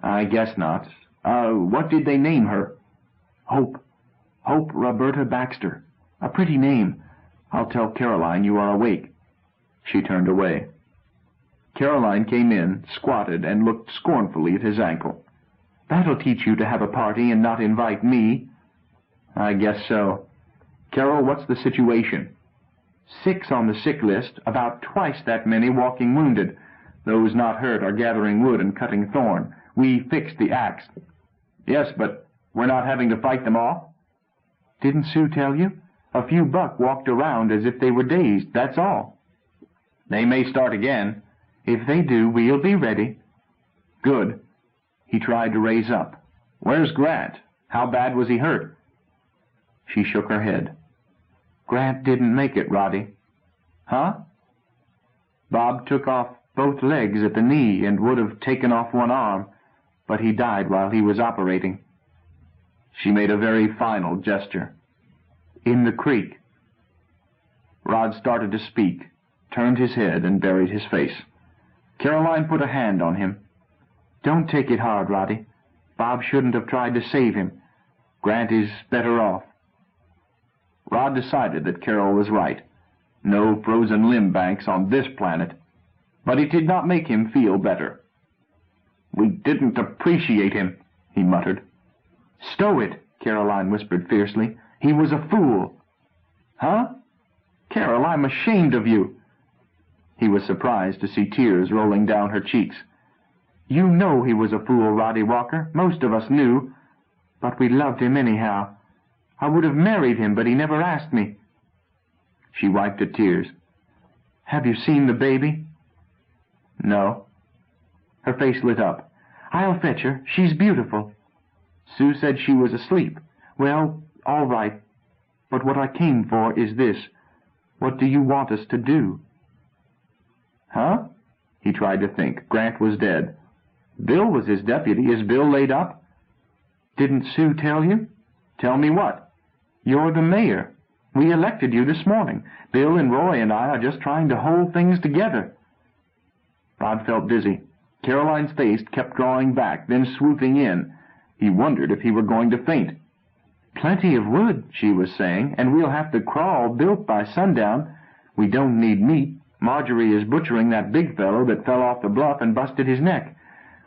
"I guess not. What did they name her?" "Hope. Hope Roberta Baxter. A pretty name. I'll tell Caroline you are awake." She turned away. Caroline came in, squatted, and looked scornfully at his ankle. "That'll teach you to have a party and not invite me." "I guess so. Carol, what's the situation?" 6 on the sick list, about twice that many walking wounded. Those not hurt are gathering wood and cutting thorn. We fixed the axe." "Yes, but we're not having to fight them off?" "Didn't Sue tell you? A few buck walked around as if they were dazed, that's all." "They may start again." "If they do, we'll be ready." "Good." He tried to raise up. "Where's Grant?" How bad was he hurt?" She shook her head. "Grant didn't make it, Roddy." "Huh?" "Bob took off both legs at the knee and would have taken off one arm, but he died while he was operating." She made a very final gesture. "In the creek." Rod started to speak, turned his head, and buried his face. Caroline put a hand on him. "Don't take it hard, Roddy. Bob shouldn't have tried to save him. Grant is better off." Rod decided that Carol was right. No frozen limb banks on this planet. But it did not make him feel better. "We didn't appreciate him," he muttered. "Stow it," Caroline whispered fiercely. "He was a fool." "Huh? Carol, I'm ashamed of you." He was surprised to see tears rolling down her cheeks. "You know he was a fool, Roddy Walker. Most of us knew. But we loved him anyhow. I would have married him, but he never asked me." She wiped the tears. "Have you seen the baby?" "No." Her face lit up. "I'll fetch her. She's beautiful." "Sue said she was asleep." "Well, all right. But what I came for is this. What do you want us to do?" "Huh?" He tried to think. Grant was dead. Bill was his deputy. Is Bill laid up? "Didn't Sue tell you?" "Tell me what?" "You're the mayor. We elected you this morning. Bill and Roy and I are just trying to hold things together." Rod felt dizzy. Caroline's face kept drawing back, then swooping in. He wondered if he were going to faint. "Plenty of wood," she was saying, "and we'll have to crawl built by sundown. We don't need meat. Marjorie is butchering that big fellow that fell off the bluff and busted his neck.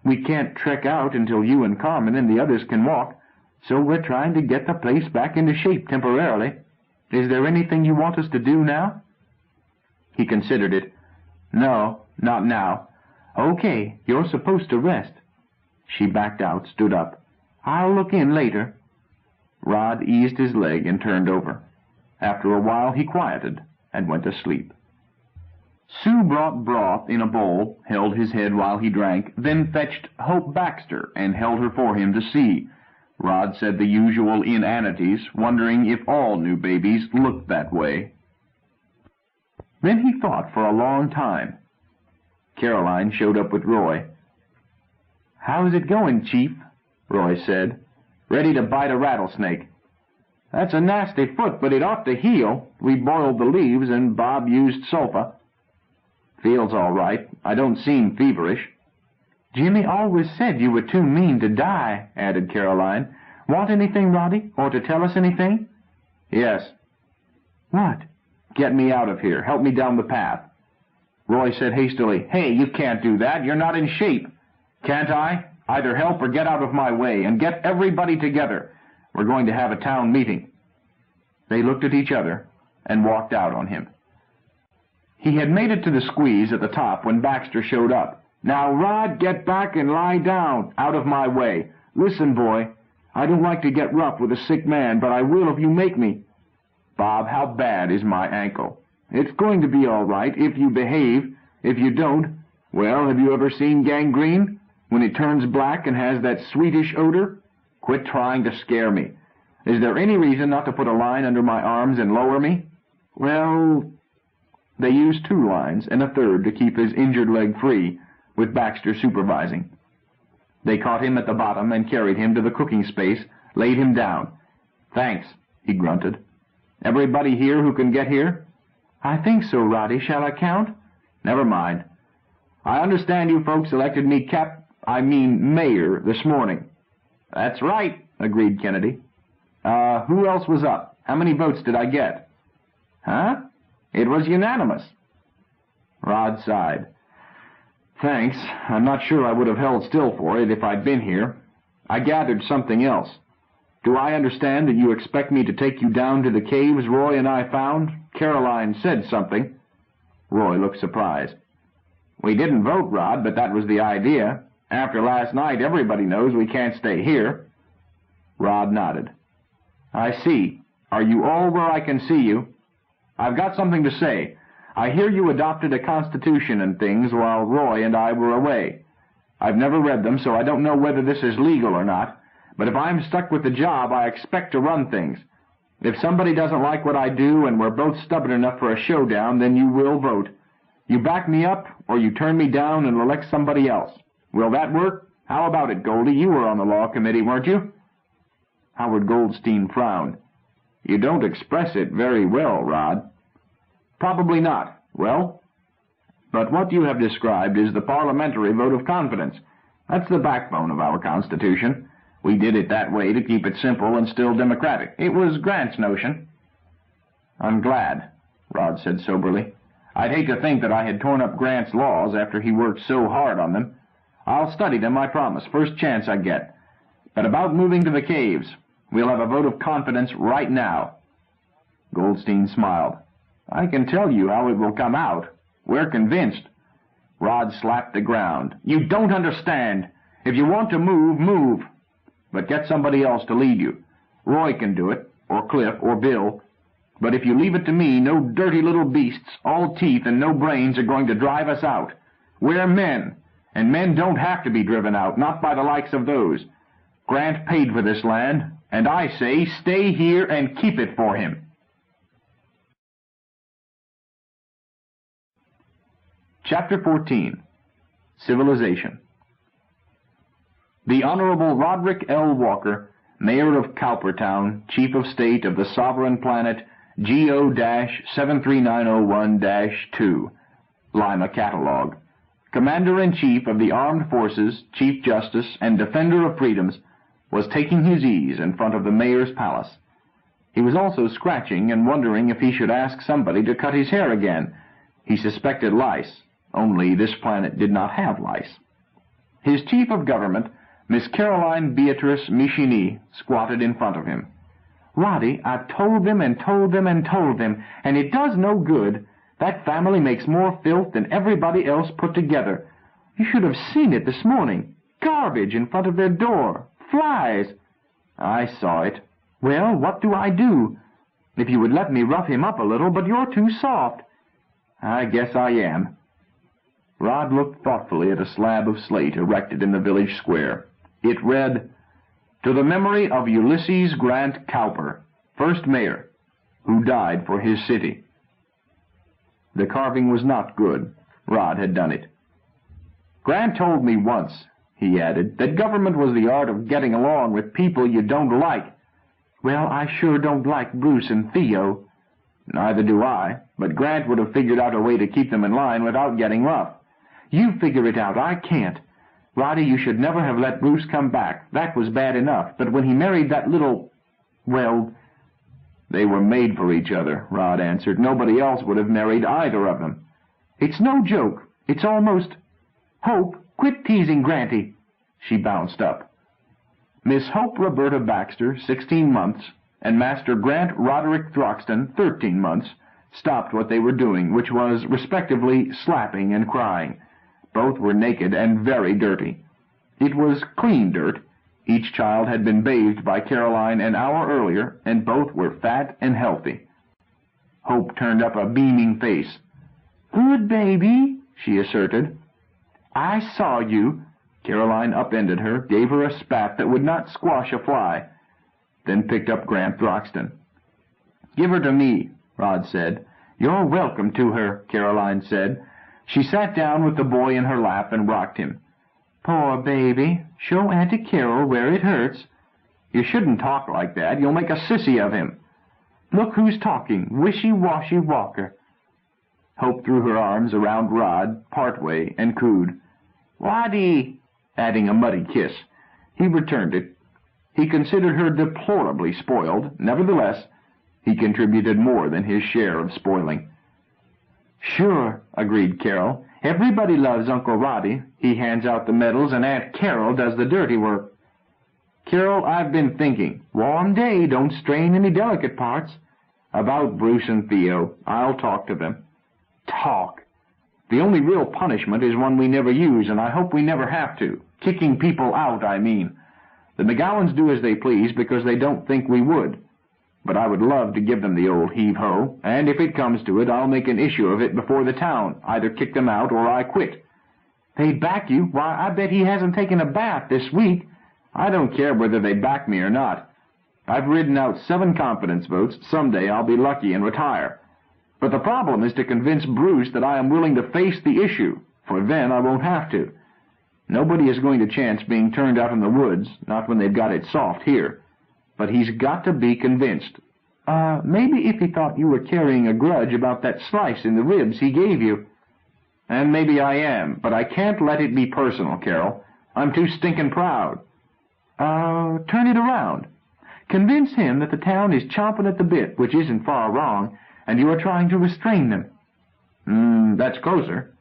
We can't trek out until you and Carmen and the others can walk, so we're trying to get the place back into shape temporarily. Is there anything you want us to do now?" He considered it. "No, not now." "Okay, you're supposed to rest." She backed out, stood up. "I'll look in later." Rod eased his leg and turned over. After a while he quieted and went to sleep. Sue brought broth in a bowl, held his head while he drank, then fetched Hope Baxter and held her for him to see. Rod said the usual inanities, wondering if all new babies looked that way. Then he thought for a long time. Caroline showed up with Roy. "How's it going, Chief?" Roy said. "Ready to bite a rattlesnake." "That's a nasty foot, but it ought to heal. We boiled the leaves, and Bob used sulfa." "Feels all right. I don't seem feverish." "Jimmy always said you were too mean to die," added Caroline. "Want anything, Roddy, or to tell us anything?" "Yes." "What?" "Get me out of here. Help me down the path." Roy said hastily, "Hey, you can't do that. You're not in shape." "Can't I? Either help or get out of my way, and get everybody together. We're going to have a town meeting." They looked at each other and walked out on him. He had made it to the squeeze at the top when Baxter showed up. "Now, Rod, get back and lie down, out of my way. Listen, boy, I don't like to get rough with a sick man, but I will if you make me." "Bob, how bad is my ankle?" "It's going to be all right, if you behave. If you don't, well, have you ever seen gangrene? When it turns black and has that sweetish odor?" "Quit trying to scare me. Is there any reason not to put a line under my arms and lower me?" "Well..." They used 2 lines and a third to keep his injured leg free, with Baxter supervising. They caught him at the bottom and carried him to the cooking space, laid him down. "Thanks," he grunted. "Everybody here who can get here?" "I think so, Roddy. Shall I count?" "Never mind. I understand you folks elected me mayor this morning." "That's right," agreed Kennedy. Who else was up? How many votes did I get?" "Huh? It was unanimous." Rod sighed. "Thanks. I'm not sure I would have held still for it if I'd been here. I gathered something else. Do I understand that you expect me to take you down to the caves Roy and I found? Caroline said something." Roy looked surprised. "We didn't vote, Rod, but that was the idea. After last night, everybody knows we can't stay here." Rod nodded. "I see. Are you all where I can see you? I've got something to say. I hear you adopted a constitution and things while Roy and I were away. I've never read them, so I don't know whether this is legal or not. But if I'm stuck with the job, I expect to run things. If somebody doesn't like what I do and we're both stubborn enough for a showdown, then you will vote. You back me up, or you turn me down and elect somebody else. Will that work? How about it, Goldie? You were on the law committee, weren't you?" Howard Goldstein frowned. "You don't express it very well, Rod." "Probably not. Well, but what you have described is the parliamentary vote of confidence. That's the backbone of our Constitution. We did it that way to keep it simple and still democratic. It was Grant's notion." "I'm glad," Rod said soberly. "I'd hate to think that I had torn up Grant's laws after he worked so hard on them. I'll study them, I promise, first chance I get. But about moving to the caves, we'll have a vote of confidence right now." Goldstein smiled. "I can tell you how it will come out. We're convinced." Rod slapped the ground. "You don't understand. If you want to move, move. But get somebody else to lead you. Roy can do it, or Cliff, or Bill. But if you leave it to me, no dirty little beasts, all teeth and no brains, are going to drive us out. We're men, and men don't have to be driven out, not by the likes of those. Grant paid for this land, and I say stay here and keep it for him." Chapter 14. Civilization. The Honorable Roderick L. Walker, Mayor of Cowpertown, Chief of State of the Sovereign Planet GO-73901-2, Lima Catalog, Commander-in-Chief of the Armed Forces, Chief Justice, and Defender of Freedoms, was taking his ease in front of the mayor's palace. He was also scratching and wondering if he should ask somebody to cut his hair again. He suspected lice, only this planet did not have lice. His chief of government, Miss Caroline Beatrice Michini, squatted in front of him. "Roddy, I've told them and told them and told them, and it does no good. That family makes more filth than everybody else put together. You should have seen it this morning. Garbage in front of their door. Flies." "I saw it." "Well, what do I do? If you would let me rough him up a little, but you're too soft." "I guess I am." Rod looked thoughtfully at a slab of slate erected in the village square. It read, "To the memory of Ulysses Grant Cowper, first mayor, who died for his city." The carving was not good. Rod had done it. "Grant told me once," he added, "that government was the art of getting along with people you don't like." "Well, I sure don't like Bruce and Theo." "Neither do I, but Grant would have figured out a way to keep them in line without getting rough." "You figure it out. I can't. Roddy, you should never have let Bruce come back. That was bad enough. But when he married that little... well..." "They were made for each other," Rod answered. "Nobody else would have married either of them." "It's no joke. It's almost... Hope, quit teasing Granty." She bounced up. Miss Hope Roberta Baxter, 16 months, and Master Grant Roderick Throxton, 13 months, stopped what they were doing, which was, respectively, slapping and crying. Both were naked and very dirty. It was clean dirt. Each child had been bathed by Caroline an hour earlier, and both were fat and healthy. Hope turned up a beaming face. "Good baby," she asserted. "I saw you." Caroline upended her, gave her a spat that would not squash a fly, then picked up Grant Throxton. "Give her to me," Rod said. "You're welcome to her," Caroline said. She sat down with the boy in her lap and rocked him. "Poor baby. Show Auntie Carol where it hurts." "You shouldn't talk like that. You'll make a sissy of him." "Look who's talking. Wishy-washy Walker." Hope threw her arms around Rod partway and cooed, "Roddy," adding a muddy kiss. He returned it. He considered her deplorably spoiled. Nevertheless, he contributed more than his share of spoiling. "Sure," agreed Carol. "Everybody loves Uncle Roddy. He hands out the medals, and Aunt Carol does the dirty work." "Carol, I've been thinking." "Warm day, don't strain any delicate parts." "About Bruce and Theo. I'll talk to them." "Talk? The only real punishment is one we never use, and I hope we never have to. Kicking people out, I mean. The McGowans do as they please because they don't think we would. But I would love to give them the old heave-ho, and if it comes to it, I'll make an issue of it before the town. Either kick them out or I quit." "They'd back you? Why, I bet he hasn't taken a bath this week." I don't care whether they back me or not. I've ridden out 7 confidence votes. Someday I'll be lucky and retire. But the problem is to convince Bruce that I am willing to face the issue, for then I won't have to. Nobody is going to chance being turned out in the woods, not when they've got it soft here. But he's got to be convinced. Maybe if he thought you were carrying a grudge about that slice in the ribs he gave you. And maybe I am, but I can't let it be personal, Carol. I'm too stinking proud. Turn it around. Convince him that the town is chomping at the bit, which isn't far wrong, and you are trying to restrain them. That's closer.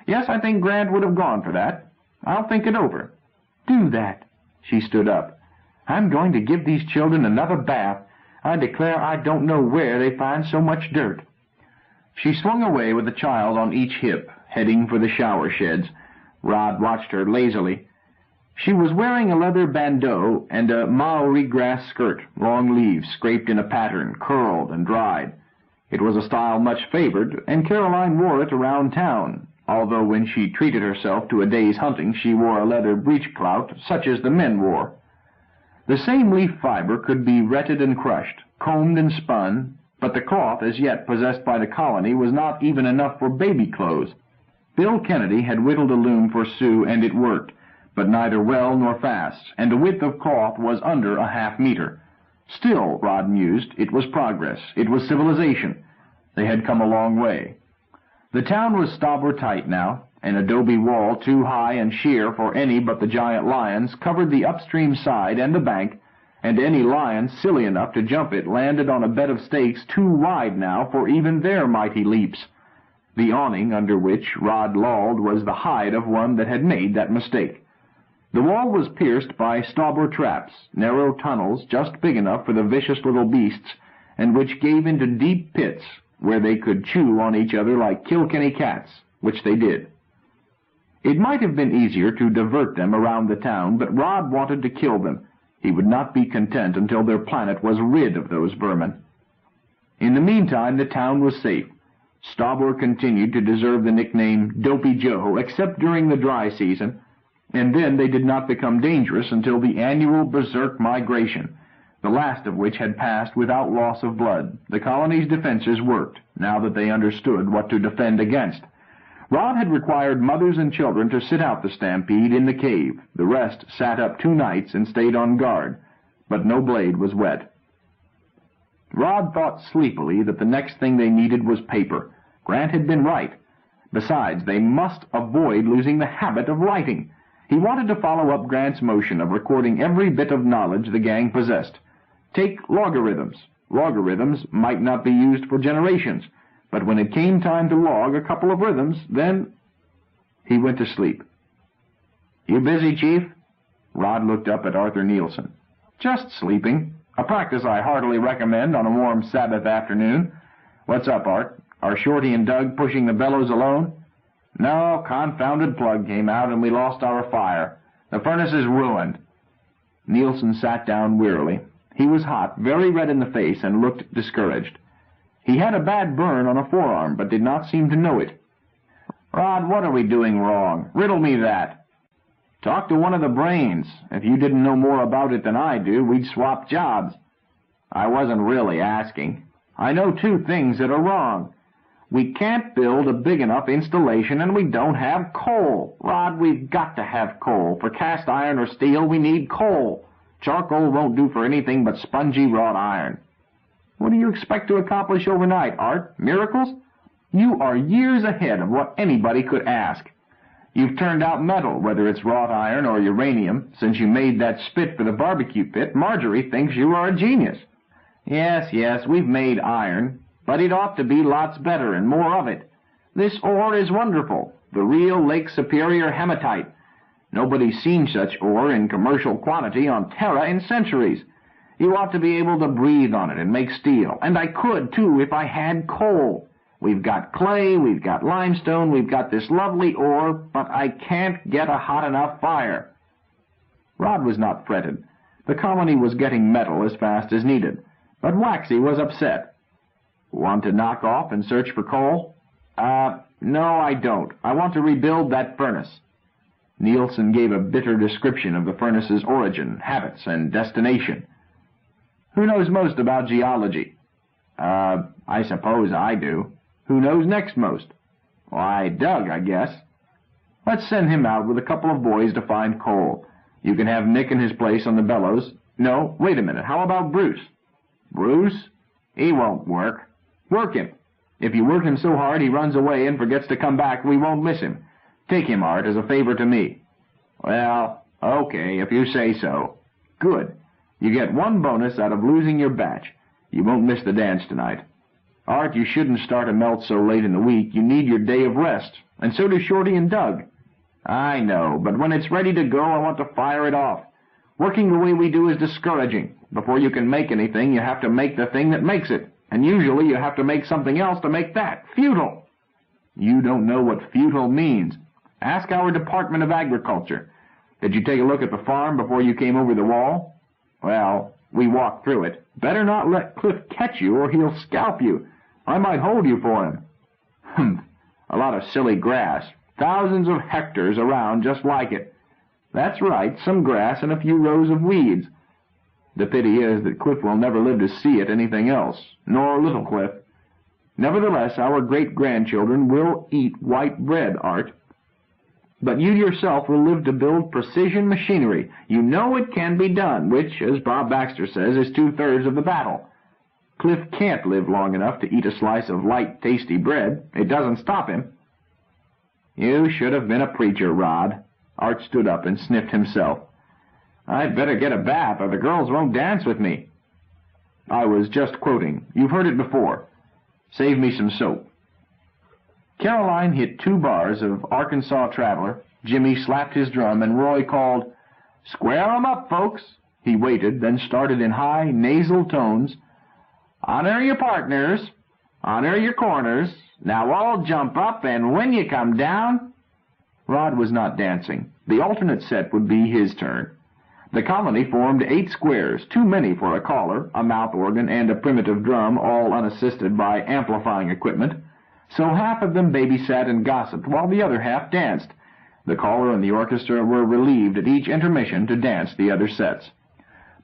Yes, I think Grant would have gone for that. I'll think it over. Do that. She stood up. I'm going to give these children another bath. I declare I don't know where they find so much dirt. She swung away with the child on each hip, heading for the shower sheds. Rod watched her lazily. She was wearing a leather bandeau and a Maori grass skirt, long leaves scraped in a pattern, curled and dried. It was a style much favored, and Caroline wore it around town, although when she treated herself to a day's hunting she wore a leather breechclout such as the men wore. The same leaf fiber could be retted and crushed, combed and spun, but the cloth as yet possessed by the colony was not even enough for baby clothes. Bill Kennedy had whittled a loom for Sue, and it worked, but neither well nor fast, and the width of cloth was under a half-meter. Still, Rod mused, it was progress. It was civilization. They had come a long way. The town was stobber tight now. An adobe wall too high and sheer for any but the giant lions covered the upstream side and the bank, and any lion silly enough to jump it landed on a bed of stakes too wide now for even their mighty leaps. The awning under which Rod lolled was the hide of one that had made that mistake. The wall was pierced by stobber traps, narrow tunnels just big enough for the vicious little beasts, and which gave into deep pits where they could chew on each other like Kilkenny cats, which they did. It might have been easier to divert them around the town, but Rod wanted to kill them. He would not be content until their planet was rid of those vermin. In the meantime, the town was safe. Stobber continued to deserve the nickname Dopey Joe, except during the dry season, and then they did not become dangerous until the annual berserk migration, the last of which had passed without loss of blood. The colony's defenses worked, now that they understood what to defend against. Rod had required mothers and children to sit out the stampede in the cave. The rest sat up 2 nights and stayed on guard, but no blade was wet. Rod thought sleepily that the next thing they needed was paper. Grant had been right. Besides, they must avoid losing the habit of writing. He wanted to follow up Grant's motion of recording every bit of knowledge the gang possessed. Take logarithms. Logarithms might not be used for generations, but when it came time to log a couple of rhythms, then he went to sleep. "You busy, Chief?" Rod looked up at Arthur Nielsen. "Just sleeping. A practice I heartily recommend on a warm Sabbath afternoon. What's up, Art? Are Shorty and Doug pushing the bellows alone?" "No, confounded plug came out and we lost our fire. The furnace is ruined." Nielsen sat down wearily. He was hot, very red in the face, and looked discouraged. He had a bad burn on a forearm, but did not seem to know it. "Rod, what are we doing wrong? Riddle me that." "Talk to one of the brains. If you didn't know more about it than I do, we'd swap jobs." "I wasn't really asking. I know 2 things that are wrong. We can't build a big enough installation, and we don't have coal. Rod, we've got to have coal. For cast iron or steel, we need coal. Charcoal won't do for anything but spongy wrought iron." "What do you expect to accomplish overnight, Art? Miracles? You are years ahead of what anybody could ask. You've turned out metal, whether it's wrought iron or uranium. Since you made that spit for the barbecue pit, Marjorie thinks you are a genius." Yes, we've made iron, but it ought to be lots better and more of it. This ore is wonderful, the real Lake Superior hematite. Nobody's seen such ore in commercial quantity on Terra in centuries. You ought to be able to breathe on it and make steel, and I could, too, if I had coal. We've got clay, we've got limestone, we've got this lovely ore, but I can't get a hot enough fire. Rod was not fretted. The colony was getting metal as fast as needed, but Waxy was upset. "Want to knock off and search for coal?" No, I don't. I want to rebuild that furnace." Nielsen gave a bitter description of the furnace's origin, habits, and destination. "Who knows most about geology?" I suppose I do." "Who knows next most?" "Why, Doug, I guess." "Let's send him out with a couple of boys to find coal. You can have Nick in his place on the bellows. No, wait a minute. How about Bruce?" "Bruce? He won't work." "Work him. If you work him so hard he runs away and forgets to come back, we won't miss him. Take him, Art, as a favor to me." "Well, okay, if you say so." "Good. You get one bonus out of losing your batch. You won't miss the dance tonight. Art, you shouldn't start a melt so late in the week. You need your day of rest, and so do Shorty and Doug." "I know, but when it's ready to go, I want to fire it off. Working the way we do is discouraging. Before you can make anything, you have to make the thing that makes it, and usually you have to make something else to make that. Futile." "You don't know what futile means. Ask our Department of Agriculture. Did you take a look at the farm before you came over the wall?" "Well, we walked through it." "Better not let Cliff catch you, or he'll scalp you. I might hold you for him." "Humph, a lot of silly grass. Thousands of hectares around just like it." "That's right, some grass and a few rows of weeds." "The pity is that Cliff will never live to see it anything else, nor little Cliff. Nevertheless, our great-grandchildren will eat white bread, Art. But you yourself will live to build precision machinery. You know it can be done, which, as Bob Baxter says, is 2/3 of the battle. Cliff can't live long enough to eat a slice of light, tasty bread. It doesn't stop him." "You should have been a preacher, Rod." Art stood up and sniffed himself. "I'd better get a bath, or the girls won't dance with me." "I was just quoting. You've heard it before. Save me some soap." Caroline hit 2 bars of Arkansas Traveler, Jimmy slapped his drum, and Roy called, "Square 'em up, folks." He waited, then started in high, nasal tones, "Honor your partners. Honor your corners. Now all jump up, and when you come down—" Rod was not dancing. The alternate set would be his turn. The colony formed 8 squares, too many for a caller, a mouth organ, and a primitive drum, all unassisted by amplifying equipment. So half of them babysat and gossiped, while the other half danced. The caller and the orchestra were relieved at each intermission to dance the other sets.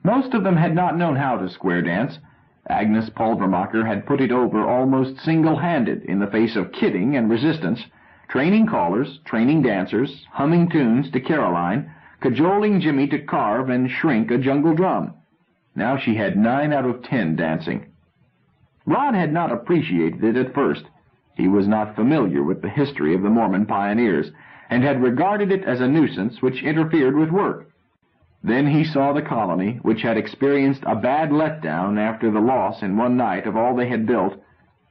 Most of them had not known how to square dance. Agnes Pulvermacher had put it over almost single-handed in the face of kidding and resistance, training callers, training dancers, humming tunes to Caroline, cajoling Jimmy to carve and shrink a jungle drum. Now she had 9 out of 10 dancing. Rod had not appreciated it at first. He was not familiar with the history of the Mormon pioneers, and had regarded it as a nuisance which interfered with work. Then he saw the colony, which had experienced a bad letdown after the loss in one night of all they had built,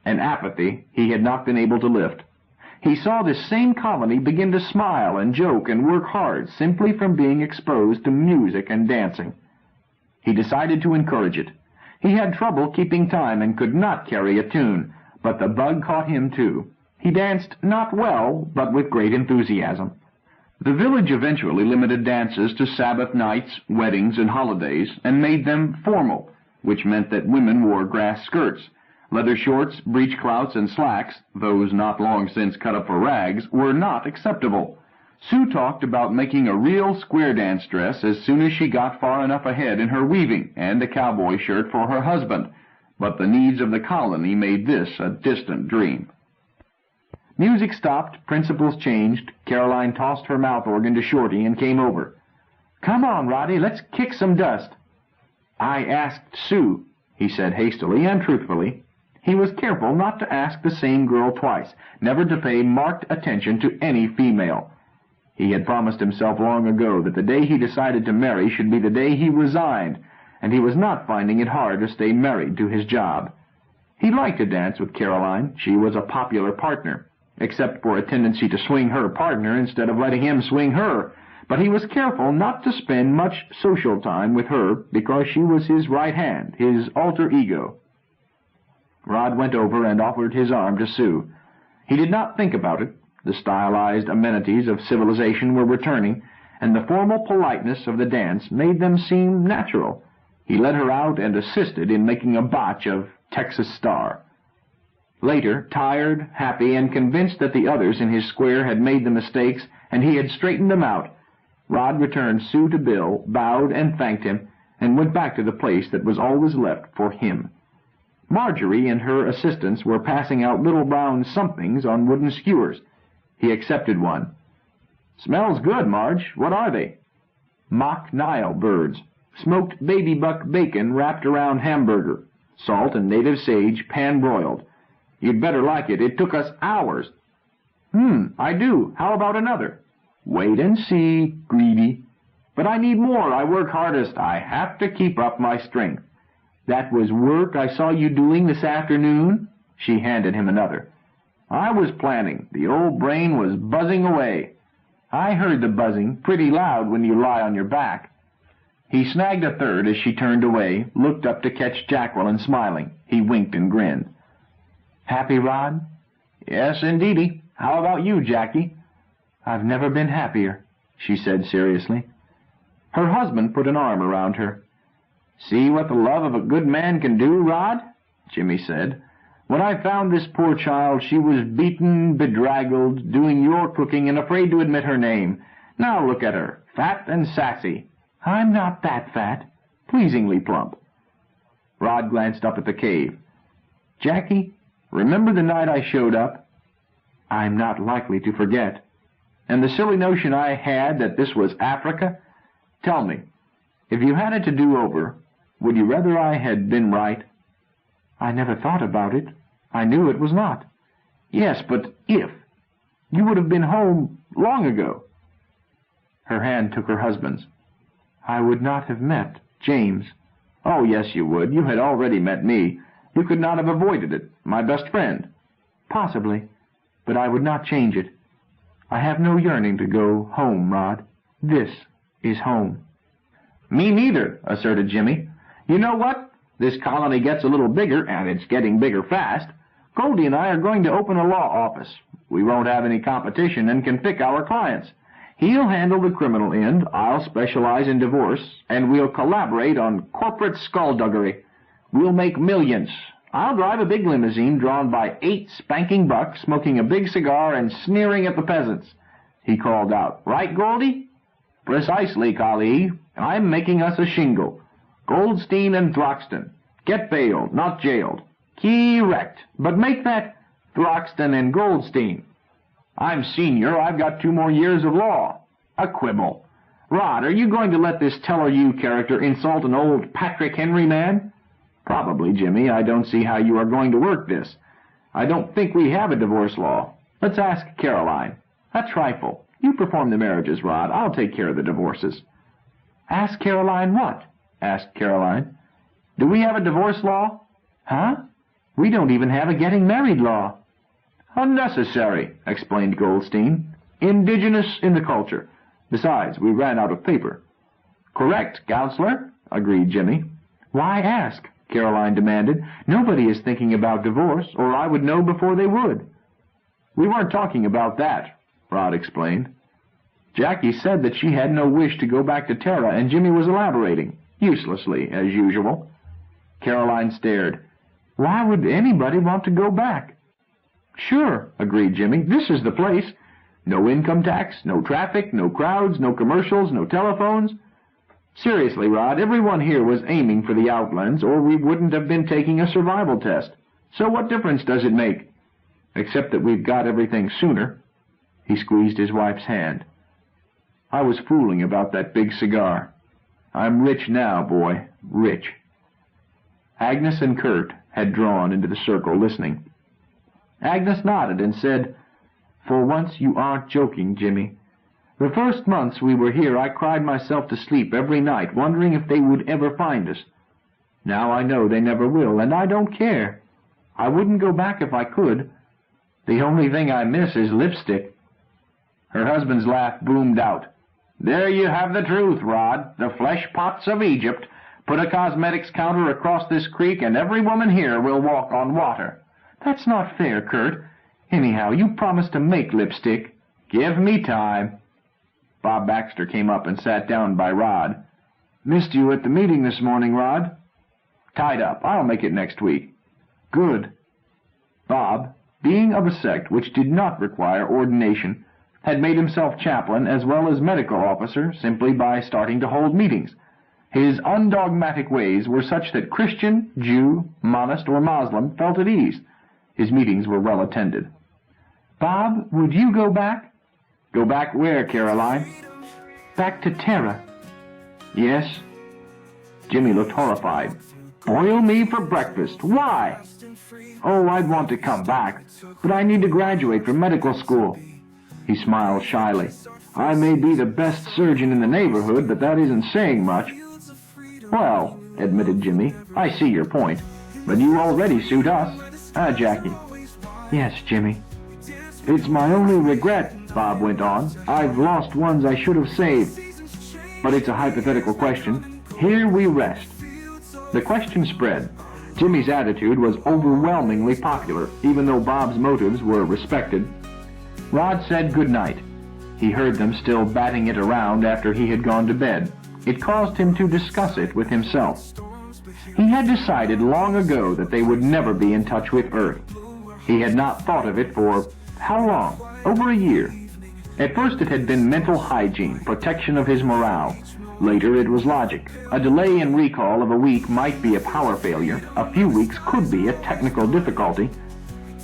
an apathy he had not been able to lift. He saw this same colony begin to smile and joke and work hard simply from being exposed to music and dancing. He decided to encourage it. He had trouble keeping time and could not carry a tune, but the bug caught him too. He danced not well, but with great enthusiasm. The village eventually limited dances to Sabbath nights, weddings, and holidays, and made them formal, which meant that women wore grass skirts. Leather shorts, breechclouts, and slacks, those not long since cut up for rags, were not acceptable. Sue talked about making a real square dance dress as soon as she got far enough ahead in her weaving, and a cowboy shirt for her husband, but the needs of the colony made this a distant dream. Music stopped, principals changed. Caroline tossed her mouth organ to Shorty and came over. "Come on, Roddy, let's kick some dust." "I asked Sue," he said hastily and truthfully. He was careful not to ask the same girl twice, never to pay marked attention to any female. He had promised himself long ago that the day he decided to marry should be the day he resigned, and he was not finding it hard to stay married to his job. He liked to dance with Caroline. She was a popular partner, except for a tendency to swing her partner instead of letting him swing her, but he was careful not to spend much social time with her because she was his right hand, his alter ego. Rod went over and offered his arm to Sue. He did not think about it. The stylized amenities of civilization were returning, and the formal politeness of the dance made them seem natural. He led her out and assisted in making a botch of Texas Star. Later, tired, happy, and convinced that the others in his square had made the mistakes and he had straightened them out. Rod returned Sue to Bill, bowed and thanked him, and went back to the place that was always left for him. Marjorie and her assistants were passing out little brown somethings on wooden skewers. He accepted one. "Smells good, Marge. What are they?" "Mock Nile birds. Smoked baby buck bacon wrapped around hamburger. Salt and native sage pan-broiled. You'd better like it. It took us hours." I do. How about another?" "Wait and see, greedy." "But I need more. I work hardest. I have to keep up my strength." "That was work I saw you doing this afternoon?" She handed him another. "I was planning. The old brain was buzzing away." "I heard the buzzing pretty loud when you lie on your back." He snagged a third as she turned away, looked up to catch Jacqueline smiling. He winked and grinned. "Happy, Rod?" "Yes, indeedy. How about you, Jackie?" "I've never been happier," she said seriously. Her husband put an arm around her. "See what the love of a good man can do, Rod?" Jimmy said. "When I found this poor child, she was beaten, bedraggled, doing your cooking and afraid to admit her name. Now look at her, fat and sassy." "I'm not that fat." "Pleasingly plump." Rod glanced up at the cave. "Jackie, remember the night I showed up?" "I'm not likely to forget." "And the silly notion I had that this was Africa? Tell me, if you had it to do over, would you rather I had been right?" "I never thought about it. I knew it was not." "Yes, but if. You would have been home long ago." Her hand took her husband's. "I would not have met James." "Oh, yes, you would. You had already met me. You could not have avoided it. My best friend." "Possibly, but I would not change it. I have no yearning to go home, Rod. This is home." "Me neither," asserted Jimmy. "You know what? This colony gets a little bigger, and it's getting bigger fast. Goldie and I are going to open a law office. We won't have any competition and can pick our clients. He'll handle the criminal end, I'll specialize in divorce, and we'll collaborate on corporate skullduggery. We'll make millions. I'll drive a big limousine drawn by 8 spanking bucks, smoking a big cigar and sneering at the peasants." He called out, "Right, Goldie?" "Precisely, colleague. I'm making us a shingle. Goldstein and Throxton. Get bailed, not jailed." "Correct. But make that Throxton and Goldstein." "I'm senior. I've got 2 more years of law." "A quibble. Rod, are you going to let this Teller-You character insult an old Patrick Henry man?" "Probably, Jimmy. I don't see how you are going to work this. I don't think we have a divorce law. Let's ask Caroline." "A trifle. You perform the marriages, Rod. I'll take care of the divorces." "Ask Caroline what?" asked Caroline. "Do we have a divorce law?" "Huh? We don't even have a getting married law." "Unnecessary," explained Goldstein. "Indigenous in the culture. Besides, we ran out of paper." "Correct, counselor," agreed Jimmy. "Why ask?" Caroline demanded. "Nobody is thinking about divorce, or I would know before they would." "We weren't talking about that," Rod explained. Jackie said that she had no wish to go back to Tara, and Jimmy was elaborating, uselessly, as usual. Caroline stared. "Why would anybody want to go back?" "Sure," agreed Jimmy. "This is the place. No income tax, no traffic, no crowds, no commercials, no telephones. Seriously, Rod, everyone here was aiming for the Outlands, or we wouldn't have been taking a survival test. So what difference does it make? Except that we've got everything sooner." He squeezed his wife's hand. "I was fooling about that big cigar. I'm rich now, boy, rich." Agnes and Kurt had drawn into the circle, listening. Agnes nodded and said, "For once you aren't joking, Jimmy. The first months we were here I cried myself to sleep every night, wondering if they would ever find us. Now I know they never will, and I don't care. I wouldn't go back if I could. The only thing I miss is lipstick." Her husband's laugh boomed out. "There you have the truth, Rod. The flesh pots of Egypt. Put a cosmetics counter across this creek, and every woman here will walk on water." "That's not fair, Kurt. Anyhow, you promised to make lipstick." "Give me time." Bob Baxter came up and sat down by Rod. "Missed you at the meeting this morning, Rod." "Tied up. I'll make it next week." "Good." Bob, being of a sect which did not require ordination, had made himself chaplain as well as medical officer simply by starting to hold meetings. His undogmatic ways were such that Christian, Jew, monist, or Moslem felt at ease. His meetings were well attended. "Bob, would you go back?" "Go back where, Caroline?" "Back to Terra." "Yes?" Jimmy looked horrified. "Boil me for breakfast. Why?" "Oh, I'd want to come back, but I need to graduate from medical school." He smiled shyly. "I may be the best surgeon in the neighborhood, but that isn't saying much." "Well," admitted Jimmy, "I see your point, but you already suit us. Jackie?" "Yes, Jimmy." "It's my only regret," Bob went on. "I've lost ones I should have saved. But it's a hypothetical question. Here we rest." The question spread. Jimmy's attitude was overwhelmingly popular, even though Bob's motives were respected. Rod said good night. He heard them still batting it around after he had gone to bed. It caused him to discuss it with himself. He had decided long ago that they would never be in touch with Earth. He had not thought of it for how long? Over a year. At first it had been mental hygiene, protection of his morale. Later it was logic. A delay in recall of a week might be a power failure. A few weeks could be a technical difficulty.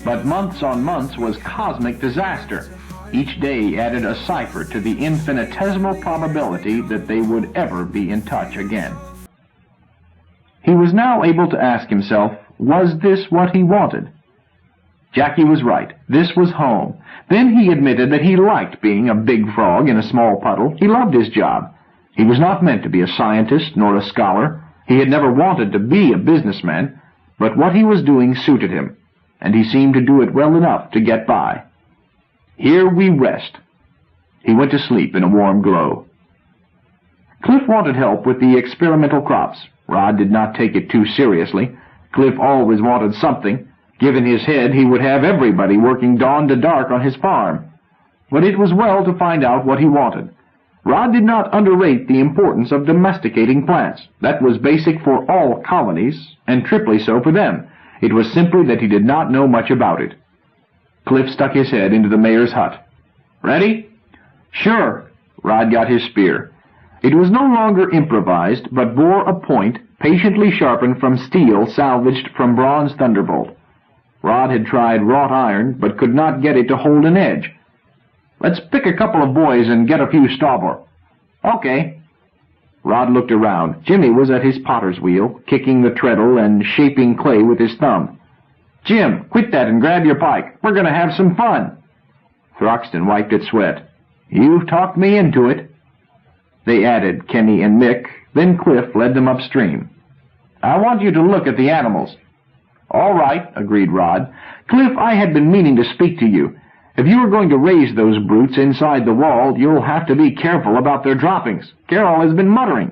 But months on months was cosmic disaster. Each day added a cipher to the infinitesimal probability that they would ever be in touch again. He was now able to ask himself, was this what he wanted? Jackie was right. This was home. Then he admitted that he liked being a big frog in a small puddle. He loved his job. He was not meant to be a scientist nor a scholar. He had never wanted to be a businessman, but what he was doing suited him, and he seemed to do it well enough to get by. Here we rest. He went to sleep in a warm glow. Cliff wanted help with the experimental crops. Rod did not take it too seriously. Cliff always wanted something. Given his head, he would have everybody working dawn to dark on his farm. But it was well to find out what he wanted. Rod did not underrate the importance of domesticating plants. That was basic for all colonies, and triply so for them. It was simply that he did not know much about it. Cliff stuck his head into the mayor's hut. "Ready?" "Sure." Rod got his spear. It was no longer improvised, but bore a point patiently sharpened from steel salvaged from bronze thunderbolt. Rod had tried wrought iron, but could not get it to hold an edge. "Let's pick a couple of boys and get a few stauber." "Okay." Rod looked around. Jimmy was at his potter's wheel, kicking the treadle and shaping clay with his thumb. "Jim, quit that and grab your pike. We're going to have some fun." Throxton wiped at sweat. "You've talked me into it." They added Kenny and Mick, then Cliff led them upstream. "I want you to look at the animals." "All right," agreed Rod. "Cliff, I had been meaning to speak to you. If you are going to raise those brutes inside the wall, you'll have to be careful about their droppings. Carol has been muttering."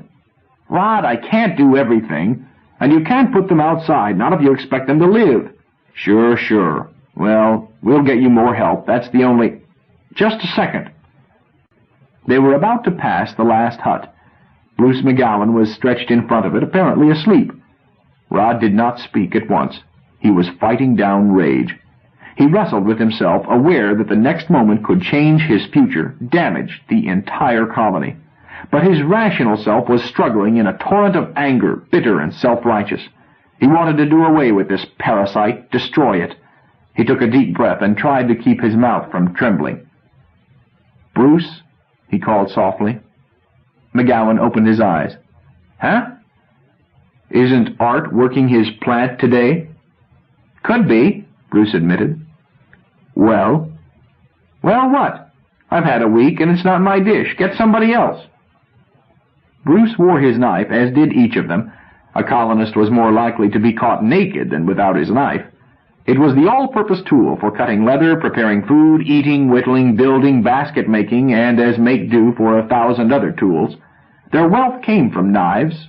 "Rod, I can't do everything. And you can't put them outside, not if you expect them to live." Sure. Well, we'll get you more help. That's the only—" "Just a second." They were about to pass the last hut. Bruce McGowan was stretched in front of it, apparently asleep. Rod did not speak at once. He was fighting down rage. He wrestled with himself, aware that the next moment could change his future, damage the entire colony. But his rational self was struggling in a torrent of anger, bitter and self-righteous. He wanted to do away with this parasite, destroy it. He took a deep breath and tried to keep his mouth from trembling. "Bruce?" he called softly. McGowan opened his eyes. "Huh?" "Isn't Art working his plant today?" "Could be," Bruce admitted. "Well?" "Well, what? I've had a week, and it's not my dish. Get somebody else." Bruce wore his knife, as did each of them. A colonist was more likely to be caught naked than without his knife. It was the all-purpose tool for cutting leather, preparing food, eating, whittling, building, basket-making, and as make-do for 1,000 other tools. Their wealth came from knives.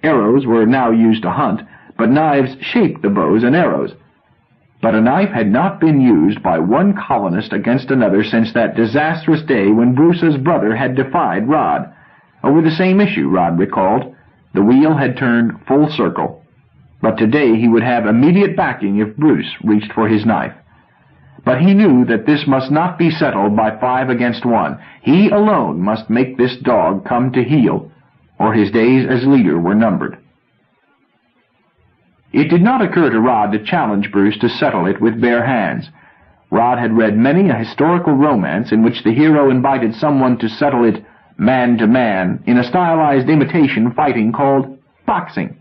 Arrows were now used to hunt, but knives shaped the bows and arrows. But a knife had not been used by one colonist against another since that disastrous day when Bruce's brother had defied Rod. Over the same issue, Rod recalled. The wheel had turned full circle. But today he would have immediate backing if Bruce reached for his knife. But he knew that this must not be settled by 5 against 1. He alone must make this dog come to heel, or his days as leader were numbered. It did not occur to Rod to challenge Bruce to settle it with bare hands. Rod had read many a historical romance in which the hero invited someone to settle it man to man in a stylized imitation fighting called boxing.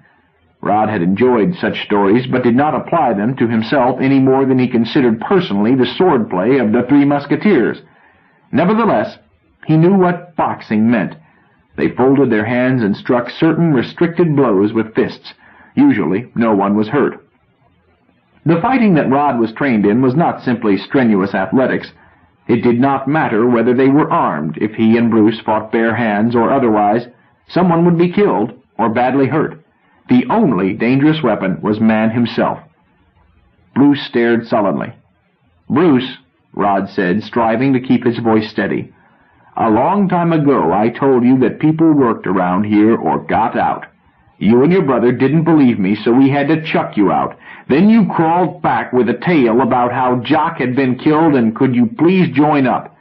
Rod had enjoyed such stories, but did not apply them to himself any more than he considered personally the swordplay of the Three Musketeers. Nevertheless, he knew what boxing meant. They folded their hands and struck certain restricted blows with fists. Usually, no one was hurt. The fighting that Rod was trained in was not simply strenuous athletics. It did not matter whether they were armed. If he and Bruce fought bare hands or otherwise, someone would be killed or badly hurt. The only dangerous weapon was man himself. Bruce stared sullenly. "Bruce," Rod said, striving to keep his voice steady, "a long time ago I told you that people worked around here or got out. You and your brother didn't believe me, so we had to chuck you out. Then you crawled back with a tale about how Jock had been killed and could you please join up.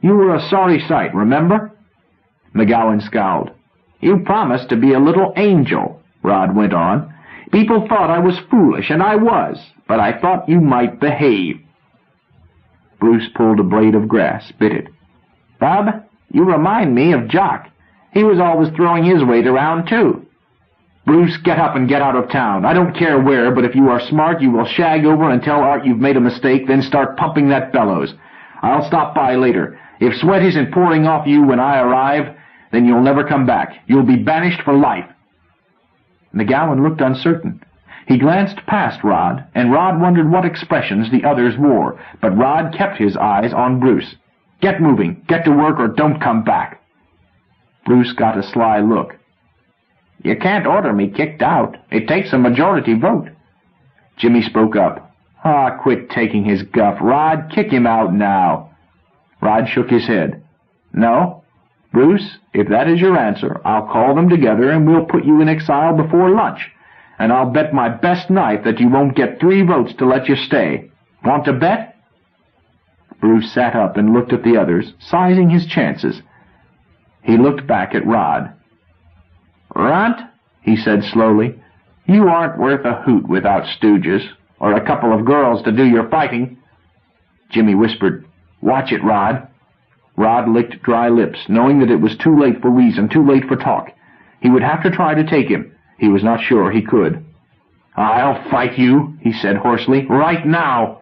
You were a sorry sight, remember?" McGowan scowled. "You promised to be a little angel," Rod went on. "People thought I was foolish, and I was, but I thought you might behave." Bruce pulled a blade of grass, bit it. "Bub, you remind me of Jock. He was always throwing his weight around, too." "Bruce, get up and get out of town. I don't care where, but if you are smart, you will shag over and tell Art you've made a mistake, then start pumping that bellows. I'll stop by later. If sweat isn't pouring off you when I arrive, then you'll never come back. You'll be banished for life." McGowan looked uncertain. He glanced past Rod, and Rod wondered what expressions the others wore, but Rod kept his eyes on Bruce. "Get moving, get to work, or don't come back." Bruce got a sly look. "You can't order me kicked out. It takes a majority vote." Jimmy spoke up. Quit taking his guff. Rod, kick him out now." Rod shook his head. "No. Bruce, if that is your answer, I'll call them together and we'll put you in exile before lunch. And I'll bet my best knife that you won't get 3 votes to let you stay. Want to bet?" Bruce sat up and looked at the others, sizing his chances. He looked back at Rod. "Runt," he said slowly, "you aren't worth a hoot without stooges, or a couple of girls to do your fighting." Jimmy whispered, "Watch it, Rod." Rod licked dry lips, knowing that it was too late for reason, too late for talk. He would have to try to take him. He was not sure he could. "I'll fight you," he said hoarsely, "right now."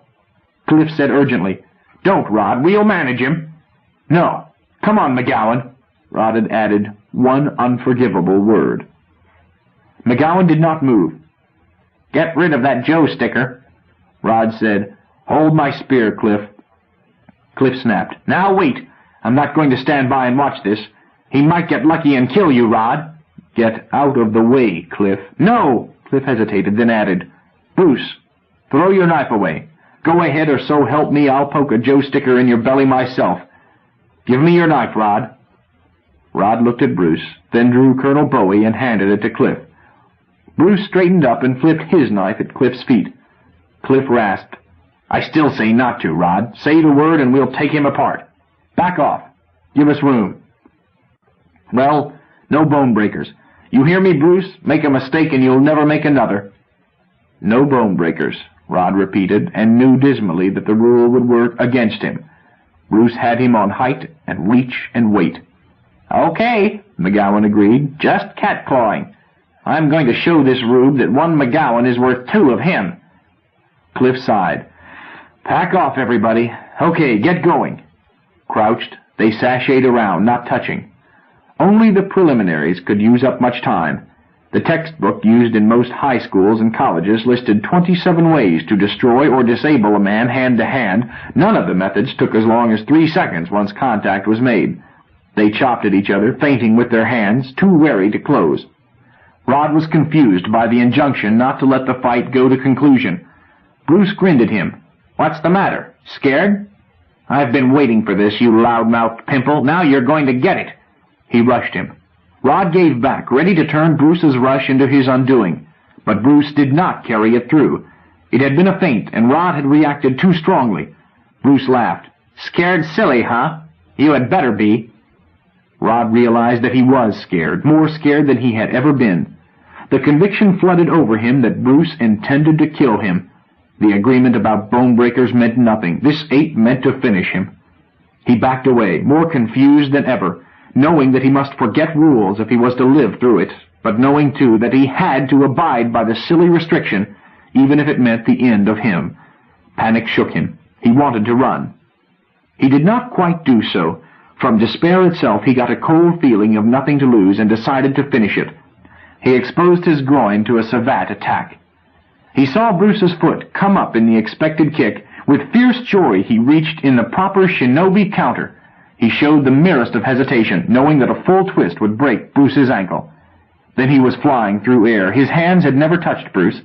Cliff said urgently, "Don't, Rod. We'll manage him." "No. Come on, McGowan." Rod had added one unforgivable word. McGowan did not move. "Get rid of that Joe sticker." Rod said, "Hold my spear, Cliff." Cliff snapped, "Now wait. I'm not going to stand by and watch this. He might get lucky and kill you, Rod." "Get out of the way, Cliff." "No." Cliff hesitated, then added, "Bruce, throw your knife away. Go ahead, or so help me, I'll poke a Joe sticker in your belly myself. Give me your knife, Rod." Rod looked at Bruce, then drew Colonel Bowie and handed it to Cliff. Bruce straightened up and flipped his knife at Cliff's feet. Cliff rasped, "I still say not to, Rod. Say the word and we'll take him apart. Back off. Give us room." "Well, no bone breakers. You hear me, Bruce? Make a mistake and you'll never make another." "No bone breakers," Rod repeated, and knew dismally that the rule would work against him. Bruce had him on height and reach and weight. "Okay," McGowan agreed. "Just catclawing. I'm going to show this rube that one McGowan is worth 2 of him." Cliff sighed. "Pack off, everybody. Okay, get going." Crouched, they sashayed around, not touching. Only the preliminaries could use up much time. The textbook used in most high schools and colleges listed 27 ways to destroy or disable a man hand to hand. None of the methods took as long as 3 seconds once contact was made. They chopped at each other, feinting with their hands, too wary to close. Rod was confused by the injunction not to let the fight go to conclusion. Bruce grinned at him. "What's the matter? Scared?" "I've been waiting for this, you loud-mouthed pimple. Now you're going to get it." He rushed him. Rod gave back, ready to turn Bruce's rush into his undoing. But Bruce did not carry it through. It had been a feint, and Rod had reacted too strongly. Bruce laughed. "Scared silly, huh? You had better be." Rod realized that he was scared, more scared than he had ever been. The conviction flooded over him that Bruce intended to kill him. The agreement about bone breakers meant nothing. This ape meant to finish him. He backed away, more confused than ever, knowing that he must forget rules if he was to live through it, but knowing, too, that he had to abide by the silly restriction, even if it meant the end of him. Panic shook him. He wanted to run. He did not quite do so. From despair itself he got a cold feeling of nothing to lose and decided to finish it. He exposed his groin to a savate attack. He saw Bruce's foot come up in the expected kick. With fierce joy he reached in the proper shinobi counter. He showed the merest of hesitation, knowing that a full twist would break Bruce's ankle. Then he was flying through air. His hands had never touched Bruce.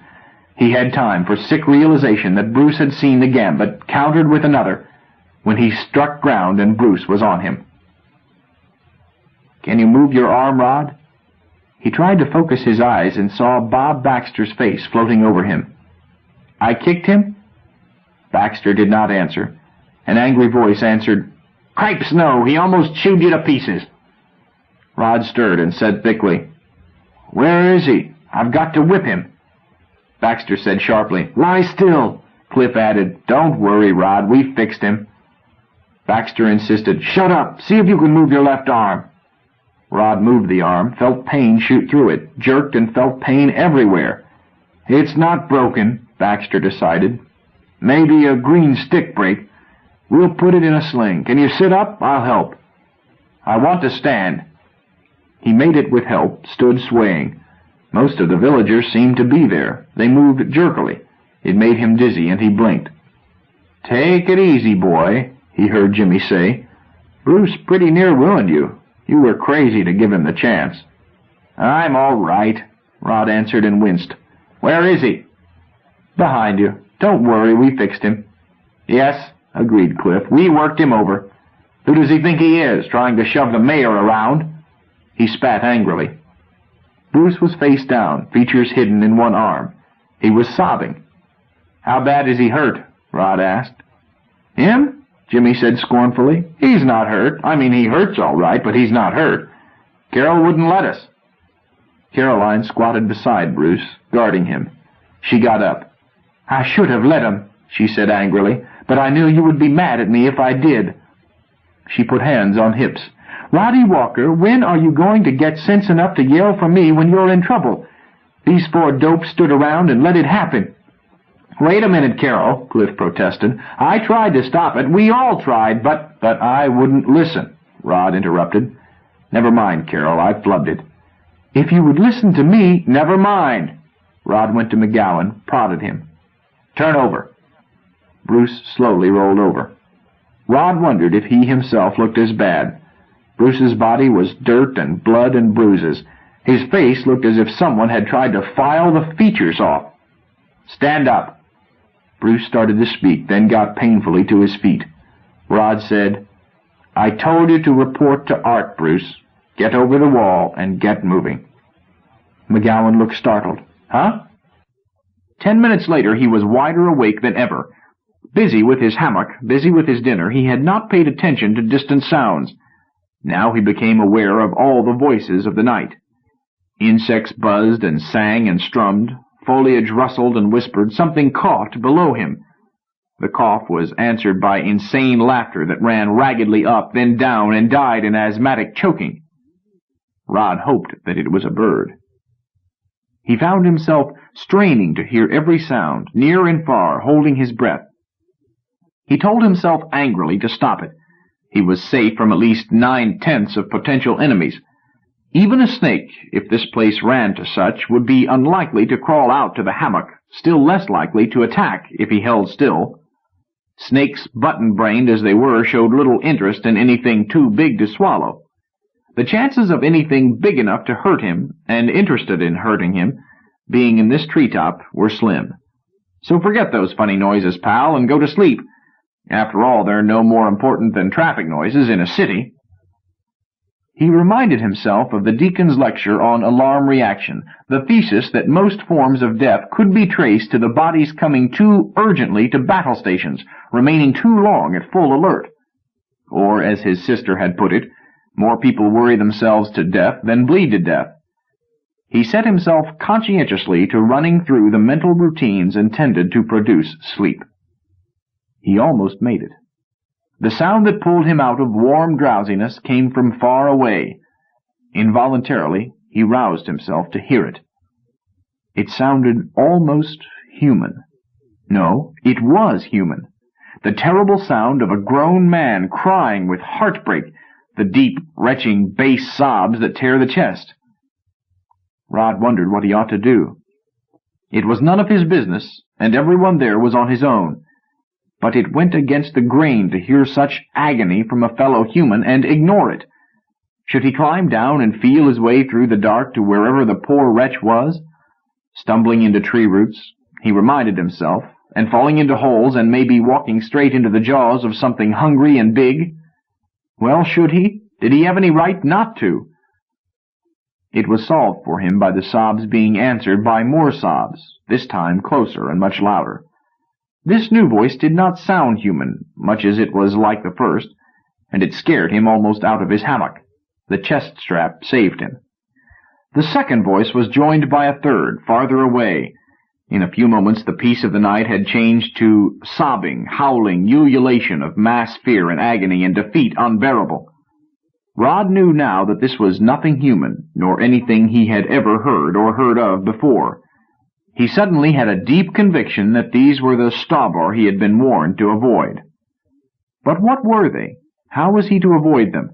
He had time for sick realization that Bruce had seen the gambit, countered with another, when he struck ground and Bruce was on him. "Can you move your arm, Rod?" He tried to focus his eyes and saw Bob Baxter's face floating over him. "I kicked him?" Baxter did not answer. An angry voice answered, "Cripes, no, he almost chewed you to pieces." Rod stirred and said thickly, "Where is he? I've got to whip him." Baxter said sharply, "Lie still." Cliff added, "Don't worry, Rod, we fixed him." Baxter insisted, "Shut up, see if you can move your left arm." Rod moved the arm, felt pain shoot through it, jerked and felt pain everywhere. "It's not broken," Baxter decided. "Maybe a green stick break. We'll put it in a sling. Can you sit up? I'll help." "I want to stand." He made it with help, stood swaying. Most of the villagers seemed to be there. They moved jerkily. It made him dizzy, and he blinked. "Take it easy, boy," he heard Jimmy say. "Bruce pretty near ruined you. You were crazy to give him the chance." "I'm all right," Rod answered and winced. "Where is he?" "Behind you. Don't worry, we fixed him." "Yes," agreed Cliff. "We worked him over. Who does he think he is, trying to shove the mayor around?" He spat angrily. Bruce was face down, features hidden in one arm. He was sobbing. "How bad is he hurt?" Rod asked. "Him?" Jimmy said scornfully. "He's not hurt. I mean, he hurts all right, but he's not hurt. Carol wouldn't let us." Caroline squatted beside Bruce, guarding him. She got up. "I should have let him," she said angrily, "but I knew you would be mad at me if I did." She put hands on hips. "Roddy Walker, when are you going to get sense enough to yell for me when you're in trouble? These four dopes stood around and let it happen." "Wait a minute, Carol," Cliff protested. "I tried to stop it. We all tried, but I wouldn't listen," Rod interrupted. "Never mind, Carol, I flubbed it." "If you would listen to me—" "Never mind." Rod went to McGowan, prodded him. "Turn over." Bruce slowly rolled over. Rod wondered if he himself looked as bad. Bruce's body was dirt and blood and bruises. His face looked as if someone had tried to file the features off. "Stand up." Bruce started to speak, then got painfully to his feet. Rod said, "I told you to report to Art, Bruce. Get over the wall and get moving." McGowan looked startled. "Huh?" 10 minutes later he was wider awake than ever. Busy with his hammock, busy with his dinner, he had not paid attention to distant sounds. Now he became aware of all the voices of the night. Insects buzzed and sang and strummed. Foliage rustled and whispered. Something coughed below him. The cough was answered by insane laughter that ran raggedly up, then down, and died in asthmatic choking. Rod hoped that it was a bird. He found himself straining to hear every sound, near and far, holding his breath. He told himself angrily to stop it. He was safe from at least 9/10 of potential enemies. Even a snake, if this place ran to such, would be unlikely to crawl out to the hammock, still less likely to attack if he held still. Snakes, button-brained as they were, showed little interest in anything too big to swallow. The chances of anything big enough to hurt him, and interested in hurting him, being in this treetop, were slim. So forget those funny noises, pal, and go to sleep. After all, they're no more important than traffic noises in a city. He reminded himself of the deacon's lecture on alarm reaction, the thesis that most forms of death could be traced to the body's coming too urgently to battle stations, remaining too long at full alert. Or, as his sister had put it, more people worry themselves to death than bleed to death. He set himself conscientiously to running through the mental routines intended to produce sleep. He almost made it. The sound that pulled him out of warm drowsiness came from far away. Involuntarily, he roused himself to hear it. It sounded almost human. No, it was human. The terrible sound of a grown man crying with heartbreak, the deep, retching bass sobs that tear the chest. Rod wondered what he ought to do. It was none of his business, and everyone there was on his own. But it went against the grain to hear such agony from a fellow human and ignore it. Should he climb down and feel his way through the dark to wherever the poor wretch was? Stumbling into tree roots, he reminded himself, and falling into holes and maybe walking straight into the jaws of something hungry and big? Well, should he? Did he have any right not to? It was solved for him by the sobs being answered by more sobs, this time closer and much louder. This new voice did not sound human, much as it was like the first, and it scared him almost out of his hammock. The chest strap saved him. The second voice was joined by a third, farther away. In a few moments the peace of the night had changed to sobbing, howling ululation of mass fear and agony and defeat unbearable. Rod knew now that this was nothing human, nor anything he had ever heard or heard of before. He suddenly had a deep conviction that these were the Stauber he had been warned to avoid. But what were they? How was he to avoid them?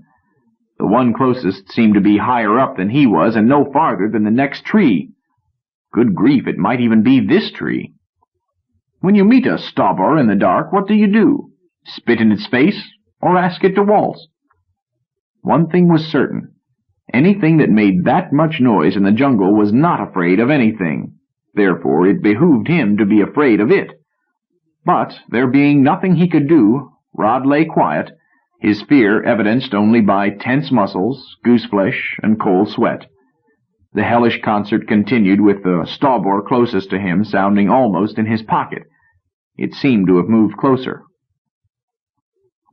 The one closest seemed to be higher up than he was, and no farther than the next tree. Good grief, it might even be this tree. When you meet a Stauber in the dark, what do? Spit in its face, or ask it to waltz? One thing was certain. Anything that made that much noise in the jungle was not afraid of anything. Therefore, it behooved him to be afraid of it. But, there being nothing he could do, Rod lay quiet, his fear evidenced only by tense muscles, gooseflesh, and cold sweat. The hellish concert continued with the Stauber closest to him sounding almost in his pocket. It seemed to have moved closer.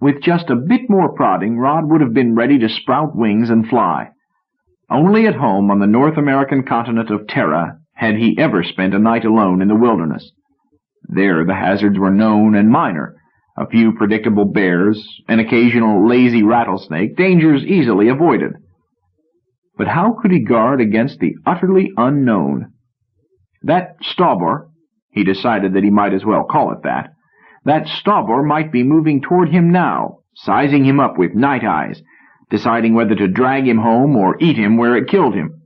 With just a bit more prodding, Rod would have been ready to sprout wings and fly. Only at home on the North American continent of Terra had he ever spent a night alone in the wilderness. There the hazards were known and minor, a few predictable bears, an occasional lazy rattlesnake, dangers easily avoided. But how could he guard against the utterly unknown? That Stauber, he decided that he might as well call it that Stauber might be moving toward him now, sizing him up with night eyes, deciding whether to drag him home or eat him where it killed him.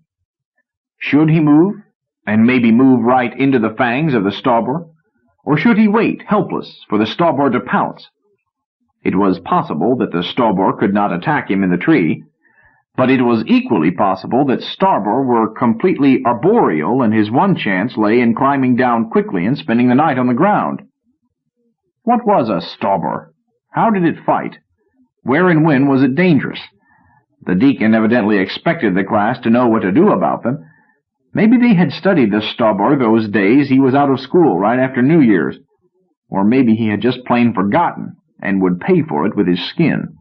Should he move, and maybe move right into the fangs of the Stauber? Or should he wait, helpless, for the Stauber to pounce? It was possible that the Stauber could not attack him in the tree, but it was equally possible that Stauber were completely arboreal, and his one chance lay in climbing down quickly and spending the night on the ground. What was a Stauber? How did it fight? Where and when was it dangerous? The deacon evidently expected the class to know what to do about them. Maybe they had studied the Stauber those days he was out of school right after New Year's. Or maybe he had just plain forgotten, and would pay for it with his skin.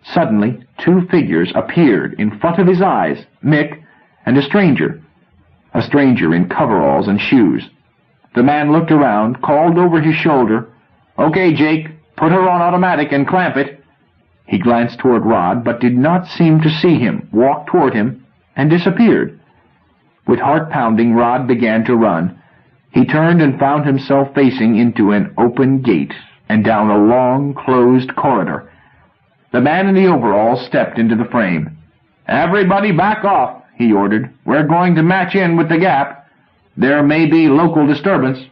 Suddenly, two figures appeared in front of his eyes, Mick and a stranger in coveralls and shoes. The man looked around, called over his shoulder, "Okay, Jake, put her on automatic and clamp it." He glanced toward Rod, but did not seem to see him, walked toward him, and disappeared. With heart pounding, Rod began to run. He turned and found himself facing into an open gate and down a long, closed corridor. The man in the overalls stepped into the frame. "Everybody back off," he ordered. "We're going to match in with the gap. There may be local disturbance."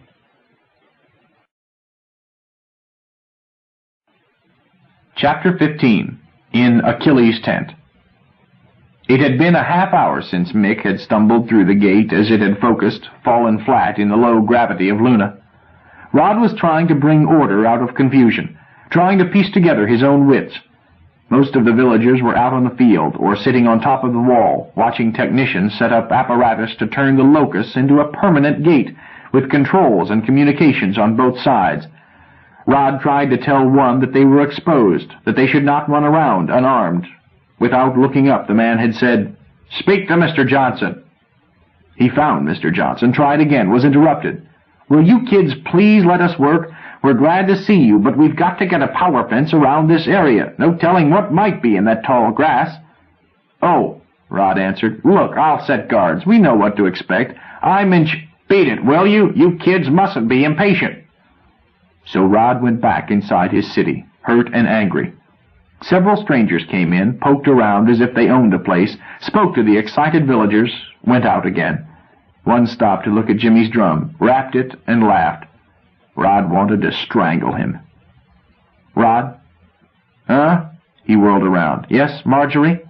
Chapter 15. In Achilles' Tent. It had been a half hour since Mick had stumbled through the gate as it had focused, fallen flat in the low gravity of Luna. Rod was trying to bring order out of confusion, trying to piece together his own wits. Most of the villagers were out on the field or sitting on top of the wall, watching technicians set up apparatus to turn the locusts into a permanent gate, with controls and communications on both sides. Rod tried to tell one that they were exposed, that they should not run around unarmed. Without looking up, the man had said, "Speak to Mr. Johnson." He found Mr. Johnson, tried again, was interrupted. "Will you kids please let us work? We're glad to see you, but we've got to get a power fence around this area. No telling what might be in that tall grass." "Oh," Rod answered. "Look, I'll set guards. We know what to expect. Beat it, will you? You kids mustn't be impatient." So Rod went back inside his city, hurt and angry. Several strangers came in, poked around as if they owned the place, spoke to the excited villagers, went out again. One stopped to look at Jimmy's drum, rapped it, and laughed. Rod wanted to strangle him. "Rod?" "Huh?" He whirled around. "Yes, Marjorie?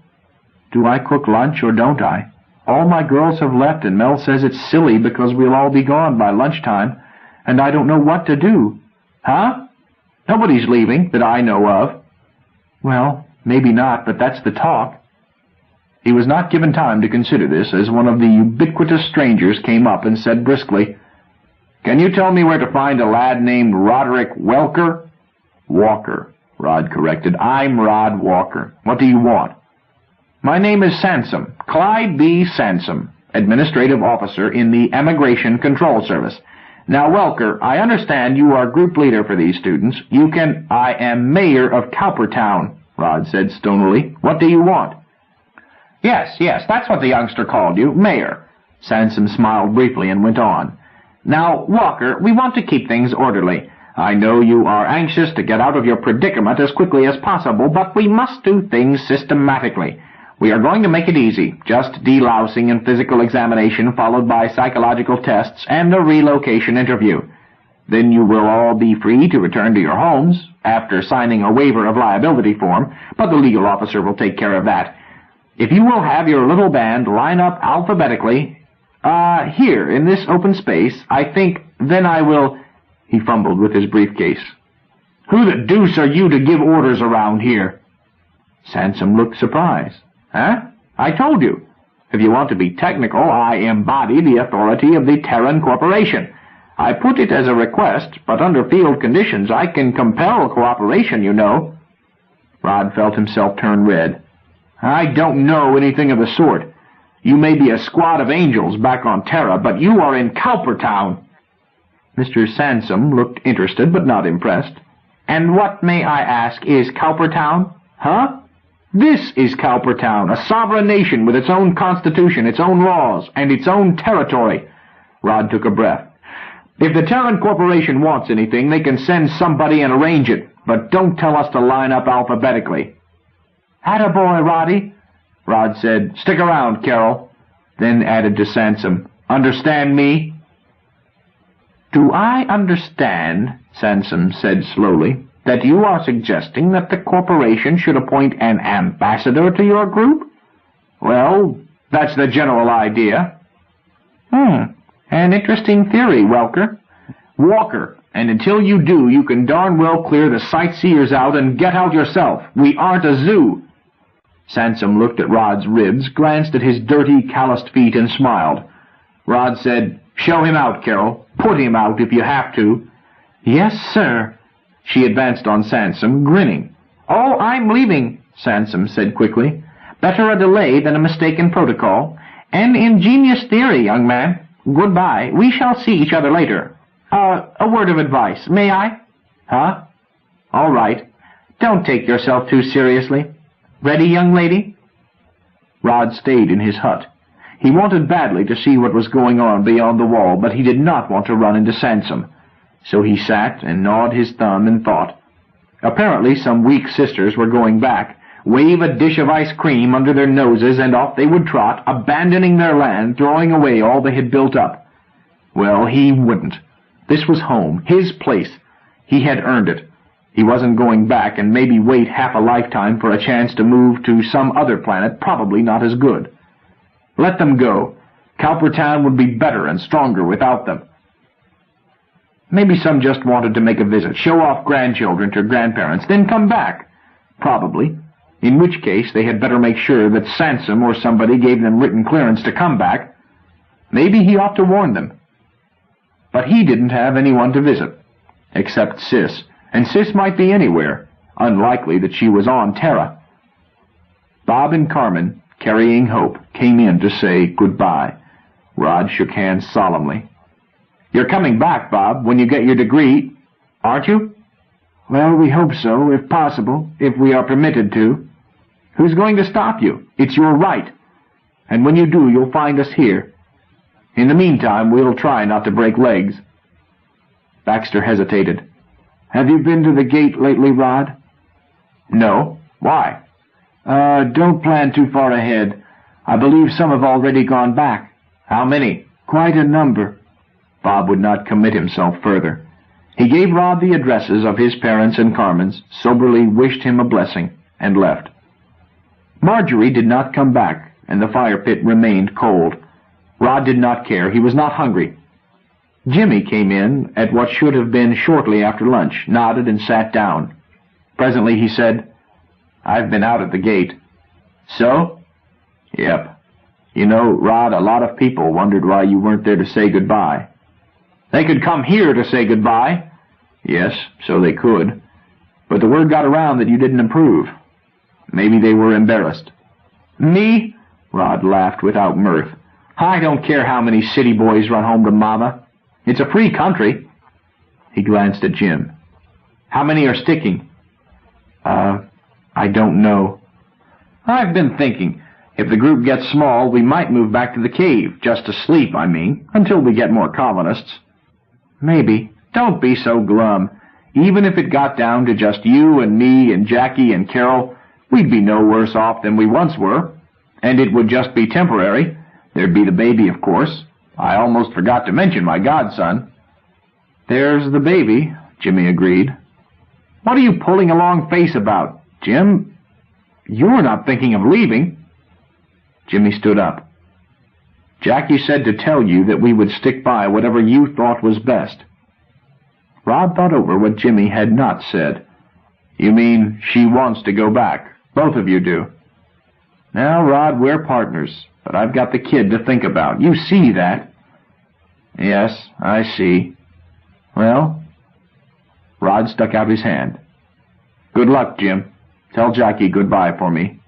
Do I cook lunch or don't I? All my girls have left, and Mel says it's silly because we'll all be gone by lunchtime, and I don't know what to do." "Huh? Nobody's leaving that I know of." "Well, maybe not, but that's the talk." He was not given time to consider this, as one of the ubiquitous strangers came up and said briskly, "Can you tell me where to find a lad named Roderick Welker?" "Walker," Rod corrected. "I'm Rod Walker. What do you want?" "My name is Sansom, Clyde B. Sansom, Administrative Officer in the Emigration Control Service. Now, Welker, I understand you are group leader for these students. "I am Mayor of Cowpertown," Rod said stonily. "What do you want?" Yes, that's what the youngster called you, Mayor." Sansom smiled briefly and went on. "Now, Walker, we want to keep things orderly. I know you are anxious to get out of your predicament as quickly as possible, but we must do things systematically. We are going to make it easy, just delousing and physical examination followed by psychological tests and a relocation interview. Then you will all be free to return to your homes after signing a waiver of liability form, but the legal officer will take care of that. If you will have your little band line up alphabetically, here in this open space, I think, then I will—" He fumbled with his briefcase. "Who the deuce are you to give orders around here?" Sansom looked surprised. "Huh? I told you. If you want to be technical, I embody the authority of the Terran Corporation. I put it as a request, but under field conditions I can compel cooperation, you know." Rod felt himself turn red. "I don't know anything of the sort. You may be a squad of angels back on Terra, but you are in Cowpertown." Mr. Sansom looked interested but not impressed. "And what, may I ask, is Cowpertown?" "Huh? This is Cowpertown, a sovereign nation with its own constitution, its own laws, and its own territory." Rod took a breath. "If the Terran Corporation wants anything, they can send somebody and arrange it, but don't tell us to line up alphabetically." "Attaboy, Roddy," Rod said. "Stick around, Carol." Then added to Sansom, "Understand me?" "Do I understand," Sansom said slowly, "that you are suggesting that the corporation should appoint an ambassador to your group?" "Well, that's the general idea." An interesting theory, Welker." "Walker, and until you do, you can darn well clear the sightseers out and get out yourself. We aren't a zoo." Sansom looked at Rod's ribs, glanced at his dirty, calloused feet, and smiled. Rod said, "Show him out, Carol. Put him out if you have to." "Yes, sir." She advanced on Sansom, grinning. "Oh, I'm leaving," Sansom said quickly. "Better a delay than a mistaken protocol. An ingenious theory, young man. Goodbye. We shall see each other later. A word of advice, may I?" "Huh?" "All right. Don't take yourself too seriously. Ready, young lady?" Rod stayed in his hut. He wanted badly to see what was going on beyond the wall, but he did not want to run into Sansom. So he sat and gnawed his thumb and thought. Apparently some weak sisters were going back, wave a dish of ice cream under their noses, and off they would trot, abandoning their land, throwing away all they had built up. Well, he wouldn't. This was home, his place. He had earned it. He wasn't going back and maybe wait half a lifetime for a chance to move to some other planet, probably not as good. Let them go. Cowpertown would be better and stronger without them. Maybe some just wanted to make a visit, show off grandchildren to grandparents, then come back. Probably. in which case they had better make sure that Sansom or somebody gave them written clearance to come back. Maybe he ought to warn them. But he didn't have anyone to visit, except Sis, and Sis might be anywhere. Unlikely that she was on Terra. Bob and Carmen, carrying Hope, came in to say goodbye. Rod shook hands solemnly. "You're coming back, Bob, when you get your degree, aren't you?" "Well, we hope so, if possible, if we are permitted to." "Who's going to stop you? It's your right. And when you do, you'll find us here. In the meantime, we'll try not to break legs." Baxter hesitated. "Have you been to the gate lately, Rod?" "No. Why?" Don't plan too far ahead. I believe some have already gone back." "How many?" "Quite a number." Bob would not commit himself further. He gave Rod the addresses of his parents and Carmen's, soberly wished him a blessing, and left. Marjorie did not come back, and the fire pit remained cold. Rod did not care. He was not hungry. Jimmy came in at what should have been shortly after lunch, nodded and sat down. Presently he said, "I've been out at the gate." "So?" "Yep. You know, Rod, a lot of people wondered why you weren't there to say goodbye." "They could come here to say goodbye." "Yes, so they could. But the word got around that you didn't approve. Maybe they were embarrassed." "Me?" Rod laughed without mirth. "I don't care how many city boys run home to Mama. It's a free country." He glanced at Jim. "How many are sticking?" I don't know." "I've been thinking, if the group gets small, we might move back to the cave, just to sleep, I mean, until we get more colonists." "Maybe. Don't be so glum. Even if it got down to just you and me and Jackie and Carol, we'd be no worse off than we once were. And it would just be temporary. There'd be the baby, of course. I almost forgot to mention my godson." "There's the baby," Jimmy agreed. "What are you pulling a long face about, Jim? You're not thinking of leaving." Jimmy stood up. "Jackie said to tell you that we would stick by whatever you thought was best." Rod thought over what Jimmy had not said. "You mean she wants to go back? Both of you do?" "Now, Rod, we're partners, but I've got the kid to think about. You see that?" "Yes, I see." "Well..." Rod stuck out his hand. "Good luck, Jim. Tell Jackie goodbye for me."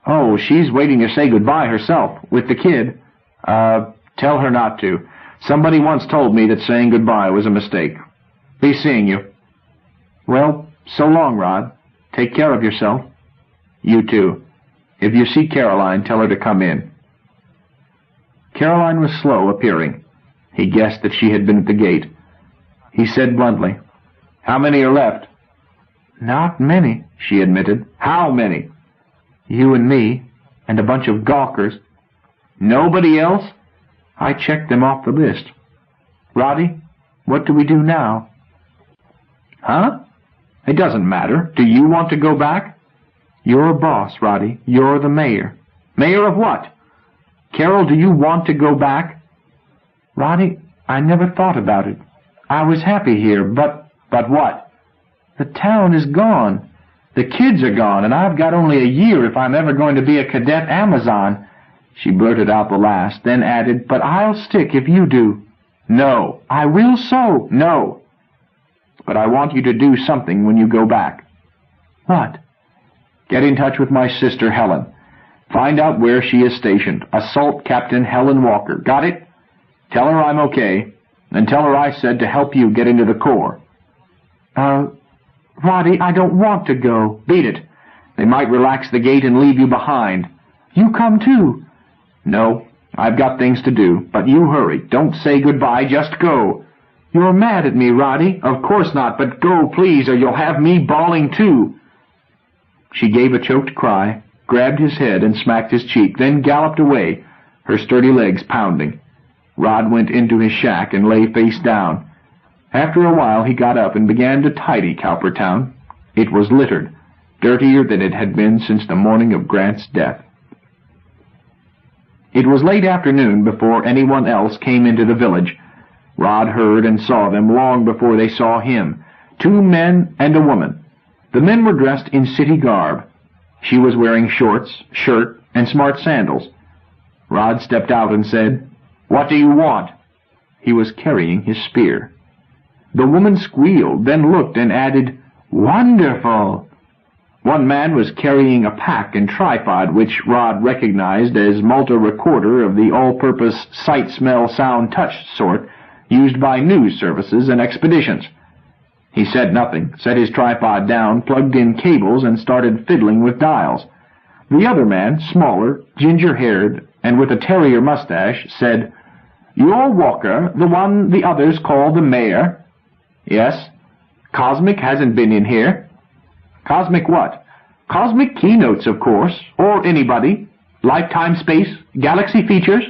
"Oh, she's waiting to say goodbye herself, with the kid." Tell her not to. Somebody once told me that saying goodbye was a mistake. Be seeing you." "Well, so long, Rod. Take care of yourself." "You too. If you see Caroline, tell her to come in." Caroline was slow appearing. He guessed that she had been at the gate. He said bluntly, "How many are left?" "Not many," she admitted. "How many?" "You and me, and a bunch of gawkers." "Nobody else?" "I checked them off the list." "Roddy, what do we do now?" "Huh? It doesn't matter. Do you want to go back?" "You're boss, Roddy. You're the mayor." "Mayor of what?" "Carol, do you want to go back?" "Roddy, I never thought about it. I was happy here, but..." "But what?" "The town is gone. The kids are gone, and I've got only a year if I'm ever going to be a cadet Amazon." She blurted out the last, then added, "But I'll stick if you do." "No." "I will so." "No." "But I want you to do something when you go back." "What?" "Get in touch with my sister Helen. Find out where she is stationed. Assault Captain Helen Walker. Got it? Tell her I'm okay, and tell her I said to help you get into the Corps." Roddy, I don't want to go." "Beat it. They might relax the gate and leave you behind." "You come too." "No, I've got things to do, but you hurry. Don't say goodbye, just go." "You're mad at me, Roddy." "Of course not, but go, please, or you'll have me bawling too." She gave a choked cry, grabbed his head and smacked his cheek, then galloped away, her sturdy legs pounding. Rod went into his shack and lay face down. After a while he got up and began to tidy Cowpertown. It was littered, dirtier than it had been since the morning of Grant's death. It was late afternoon before anyone else came into the village. Rod heard and saw them long before they saw him. 2 men and a woman. The men were dressed in city garb. She was wearing shorts, shirt, and smart sandals. Rod stepped out and said, "What do you want?" He was carrying his spear. The woman squealed, then looked and added, "Wonderful!" One man was carrying a pack and tripod, which Rod recognized as multi-recorder of the all-purpose sight, smell, sound, touch sort used by news services and expeditions. He said nothing, set his tripod down, plugged in cables, and started fiddling with dials. The other man, smaller, ginger-haired, and with a terrier mustache, said, "You're Walker, the one the others call the mayor?" "Yes." "Cosmic hasn't been in here?" "Cosmic what?" "Cosmic keynotes, of course. Or anybody. Lifetime space, galaxy features."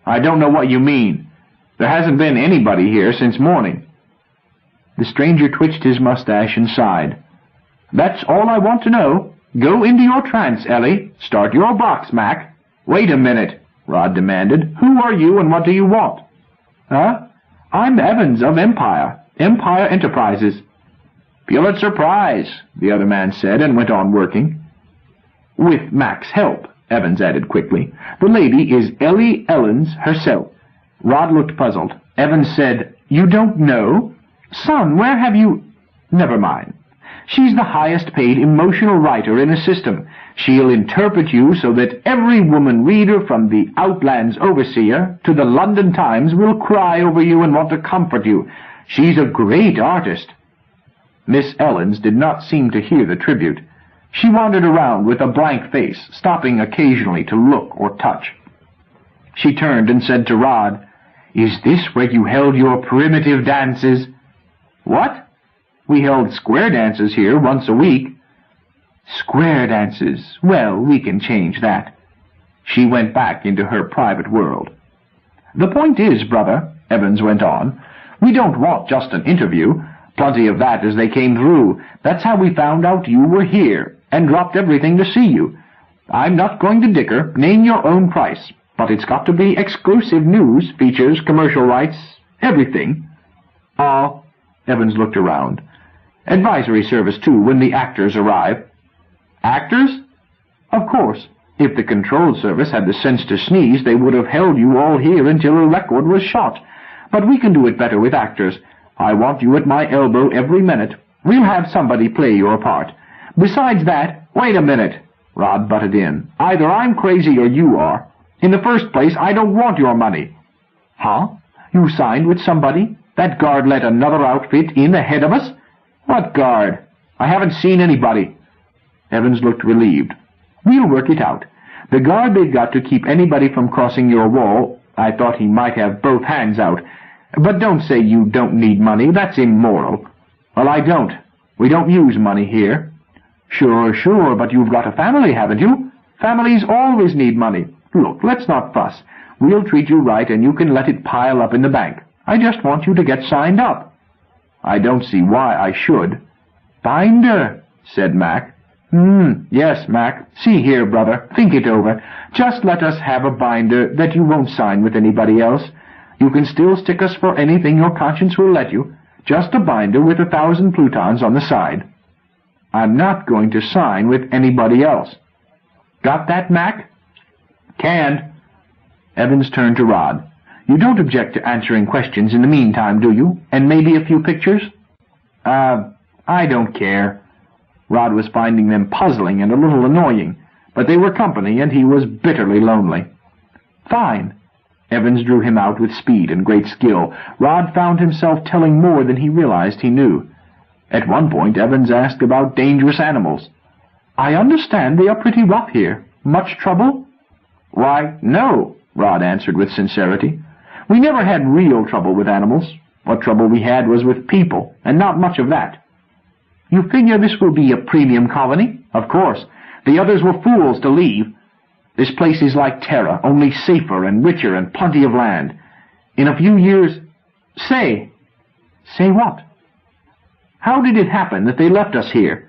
"I don't know what you mean. There hasn't been anybody here since morning." The stranger twitched his mustache and sighed. "That's all I want to know. Go into your trance, Ellie. Start your box, Mac." "Wait a minute," Rod demanded. "Who are you and what do you want?" "Huh? I'm Evans of Empire Enterprises." "Pulitzer Prize," the other man said, and went on working. "With Mac's help," Evans added quickly. "The lady is Ellie Ellens herself." Rod looked puzzled. Evans said, "You don't know? Son, where have you—" "Never mind. She's the highest-paid emotional writer in a system. She'll interpret you so that every woman reader from the Outlands Overseer to the London Times will cry over you and want to comfort you. She's a great artist." Miss Ellens did not seem to hear the tribute. She wandered around with a blank face, stopping occasionally to look or touch. She turned and said to Rod, "Is this where you held your primitive dances?" "What?" "We held square dances here once a week." "Square dances. Well, we can change that." She went back into her private world. "The point is, brother," Evans went on, "we don't want just an interview. Plenty of that as they came through. That's how we found out you were here, and dropped everything to see you. I'm not going to dicker. Name your own price. But it's got to be exclusive news, features, commercial rights, everything." "Oh," Evans looked around. "Advisory service, too, when the actors arrive." "Actors?" "Of course. If the control service had the sense to sneeze, they would have held you all here until a record was shot. But we can do it better with actors. I want you at my elbow every minute. We'll have somebody play your part. Besides that—" "Wait a minute," Rod butted in. "Either I'm crazy or you are. In the first place, I don't want your money." "Huh? You signed with somebody? That guard let another outfit in ahead of us?" "What guard? I haven't seen anybody." Evans looked relieved. "We'll work it out. The guard they've got to keep anybody from crossing your wall, I thought he might have both hands out. But don't say you don't need money. That's immoral." "Well, I don't. We don't use money here." Sure, but you've got a family, haven't you? Families always need money. Look, let's not fuss. We'll treat you right, and you can let it pile up in the bank. I just want you to get signed up." "I don't see why I should." "Binder," said Mac. Yes, Mac. See here, brother, think it over. Just let us have a binder that you won't sign with anybody else. You can still stick us for anything your conscience will let you. Just a binder with 1,000 plutons on the side." "I'm not going to sign with anybody else." "Got that, Mac?" "Can." Evans turned to Rod. "You don't object to answering questions in the meantime, do you? And maybe a few pictures?" I don't care." Rod was finding them puzzling and a little annoying, but they were company, and he was bitterly lonely. "Fine." Evans drew him out with speed and great skill. Rod found himself telling more than he realized he knew. At one point, Evans asked about dangerous animals. "I understand they are pretty rough here. Much trouble?" "Why, no," Rod answered with sincerity. "We never had real trouble with animals. What trouble we had was with people, and not much of that." "You figure this will be a premium colony?" "Of course. The others were fools to leave. This place is like Terra, only safer and richer and plenty of land. In a few years—" "Say." "Say what?" "How did it happen that they left us here?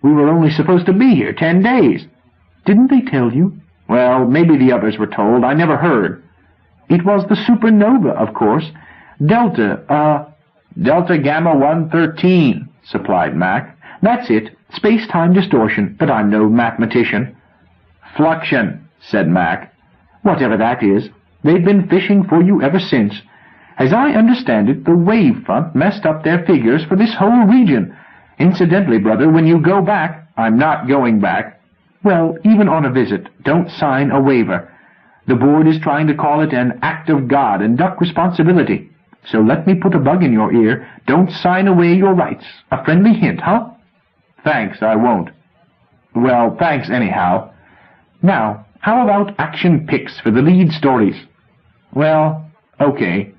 We were only supposed to be here 10 days. Didn't they tell you?" "Well, maybe the others were told. I never heard." "It was the supernova, of course. Delta Gamma 113, supplied Mac. That's it. Space-time distortion, but I'm no mathematician. Fluxion, said Mac. Whatever that is. They've been fishing for you ever since. As I understand it, the wave front messed up their figures for this whole region. Incidentally, brother, when you go back— I'm not going back. Well, even on a visit, don't sign a waiver. The board is trying to call it an act of God and duck responsibility. So let me put a bug in your ear. Don't sign away your rights. A friendly hint, huh? Thanks, I won't. Well, thanks anyhow. Now, how about action pics for the lead stories? Well, okay.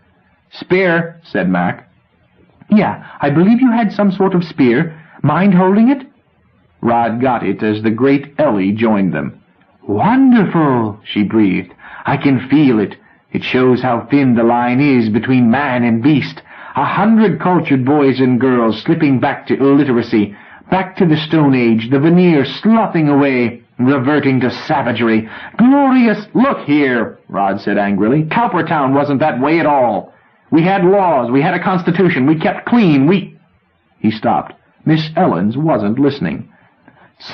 Spear, said Mac. Yeah, I believe you had some sort of spear. Mind holding it? Rod got it as the great Ellie joined them. Wonderful, she breathed. I can feel it. It shows how thin the line is between man and beast. 100 cultured boys and girls slipping back to illiteracy, back to the Stone Age, the veneer sloughing away, reverting to savagery. Glorious! Look here, Rod said angrily. Cowpertown wasn't that way at all. We had laws, we had a constitution, we kept clean, He stopped. Miss Ellens wasn't listening.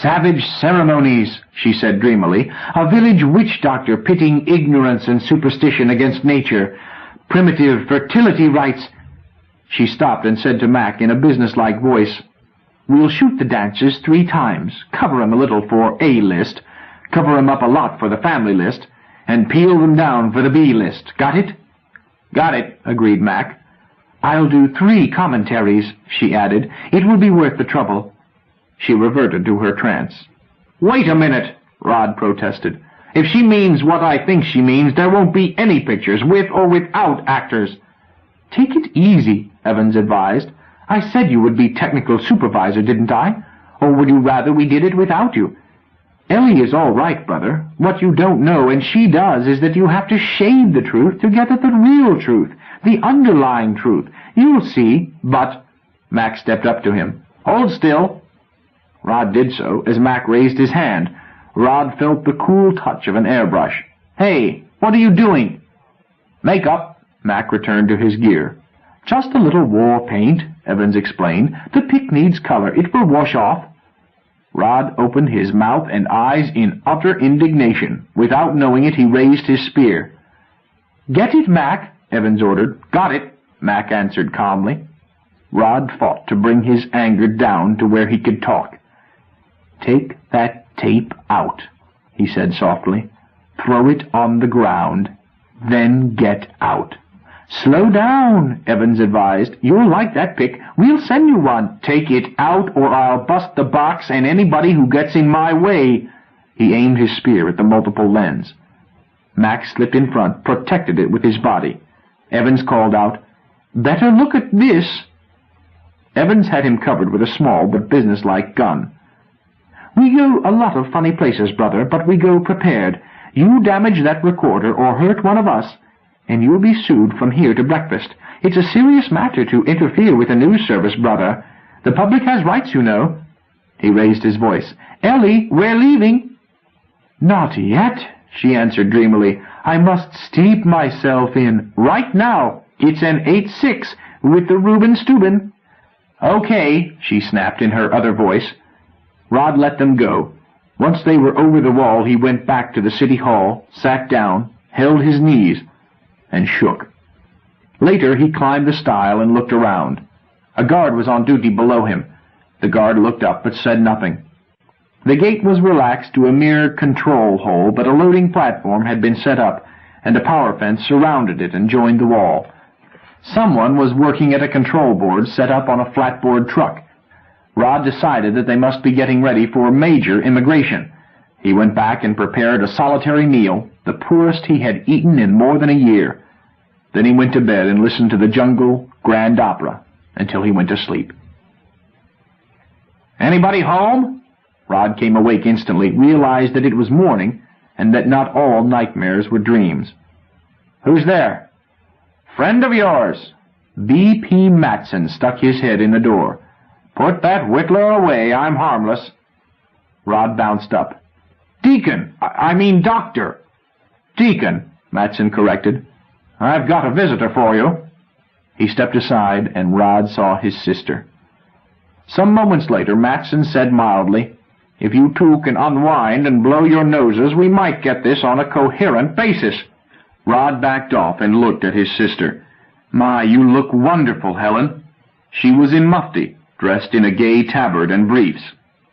Savage ceremonies, she said dreamily. A village witch doctor pitting ignorance and superstition against nature. Primitive fertility rites. She stopped and said to Mac in a businesslike voice, We'll shoot the dancers 3 times, cover 'em a little for A list, cover 'em up a lot for the family list, and peel them down for the B list. Got it? Got it, agreed Mac. I'll do 3 commentaries, she added. It will be worth the trouble. She reverted to her trance. Wait a minute, Rod protested. If she means what I think she means, there won't be any pictures, with or without actors. Take it easy, Evans advised. I said you would be technical supervisor, didn't I? Or would you rather we did it without you? Ellie is all right, brother. What you don't know, and she does, is that you have to shade the truth to get at the real truth, the underlying truth. You'll see, but— Mac stepped up to him. Hold still. Rod did so as Mac raised his hand. Rod felt the cool touch of an airbrush. Hey, what are you doing? Makeup, Mac returned to his gear. Just a little war paint, Evans explained. The pic needs color. It will wash off. Rod opened his mouth and eyes in utter indignation. Without knowing it, he raised his spear. Get it, Mac, Evans ordered. Got it, Mac answered calmly. Rod fought to bring his anger down to where he could talk. Take that tape out, he said softly. Throw it on the ground. Then get out. Slow down, Evans advised. You'll like that pic. We'll send you one. Take it out or I'll bust the box and anybody who gets in my way. He aimed his spear at the multiple lens. Max slipped in front, protected it with his body. Evans called out, Better look at this. Evans had him covered with a small but businesslike gun. We go a lot of funny places, brother, but we go prepared. You damage that recorder or hurt one of us, and you'll be sued from here to breakfast. It's a serious matter to interfere with a news service, brother. The public has rights, you know. He raised his voice. Ellie, we're leaving. Not yet, she answered dreamily. I must steep myself in. Right now. It's an 8-6 with the Reuben Steuben. Okay, she snapped in her other voice. Rod let them go. Once they were over the wall, he went back to the city hall, sat down, held his knees, and shook. Later, he climbed the stile and looked around. A guard was on duty below him. The guard looked up but said nothing. The gate was relaxed to a mere control hole, but a loading platform had been set up, and a power fence surrounded it and joined the wall. Someone was working at a control board set up on a flatboard truck. Rod decided that they must be getting ready for major immigration. He went back and prepared a solitary meal, the poorest he had eaten in more than a year. Then he went to bed and listened to the Jungle Grand Opera until he went to sleep. Anybody home? Rod came awake instantly, realized that it was morning, and that not all nightmares were dreams. Who's there? Friend of yours. B.P. Matson stuck his head in the door. Put that whittler away, I'm harmless. Rod bounced up. Deacon, I mean doctor. Deacon, Matson corrected. I've got a visitor for you. He stepped aside, and Rod saw his sister. Some moments later, Matson said mildly, "If you two can unwind and blow your noses, we might get this on a coherent basis." Rod backed off and looked at his sister. "My, you look wonderful, Helen." She was in mufti, dressed in a gay tabard and briefs.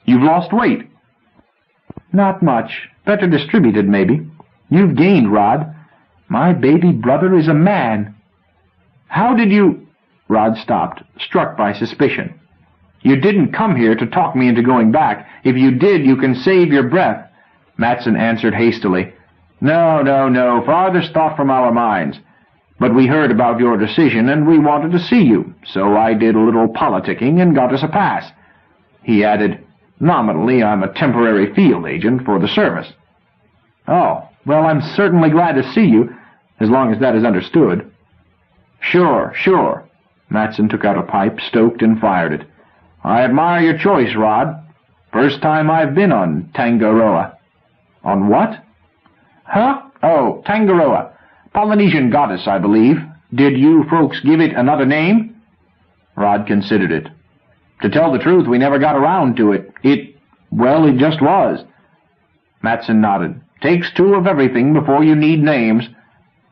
"You've lost weight." "Not much. Better distributed, maybe." "You've gained, Rod. My baby brother is a man." "How did you—" Rod stopped, struck by suspicion. "You didn't come here to talk me into going back. If you did, you can save your breath." Matson answered hastily, No, farthest thought from our minds. But we heard about your decision, and we wanted to see you, so I did a little politicking and got us a pass." He added, "Nominally, I'm a temporary field agent for the service." "Oh, well, I'm certainly glad to see you, as long as that is understood." Sure. Matson took out a pipe, stoked, and fired it. "I admire your choice, Rod. First time I've been on Tangaroa." "On what?" "Huh? Oh, Tangaroa. Polynesian goddess, I believe. Did you folks give it another name?" Rod considered it. "To tell the truth, we never got around to it. It just was." Matson nodded. "Takes two of everything before you need names.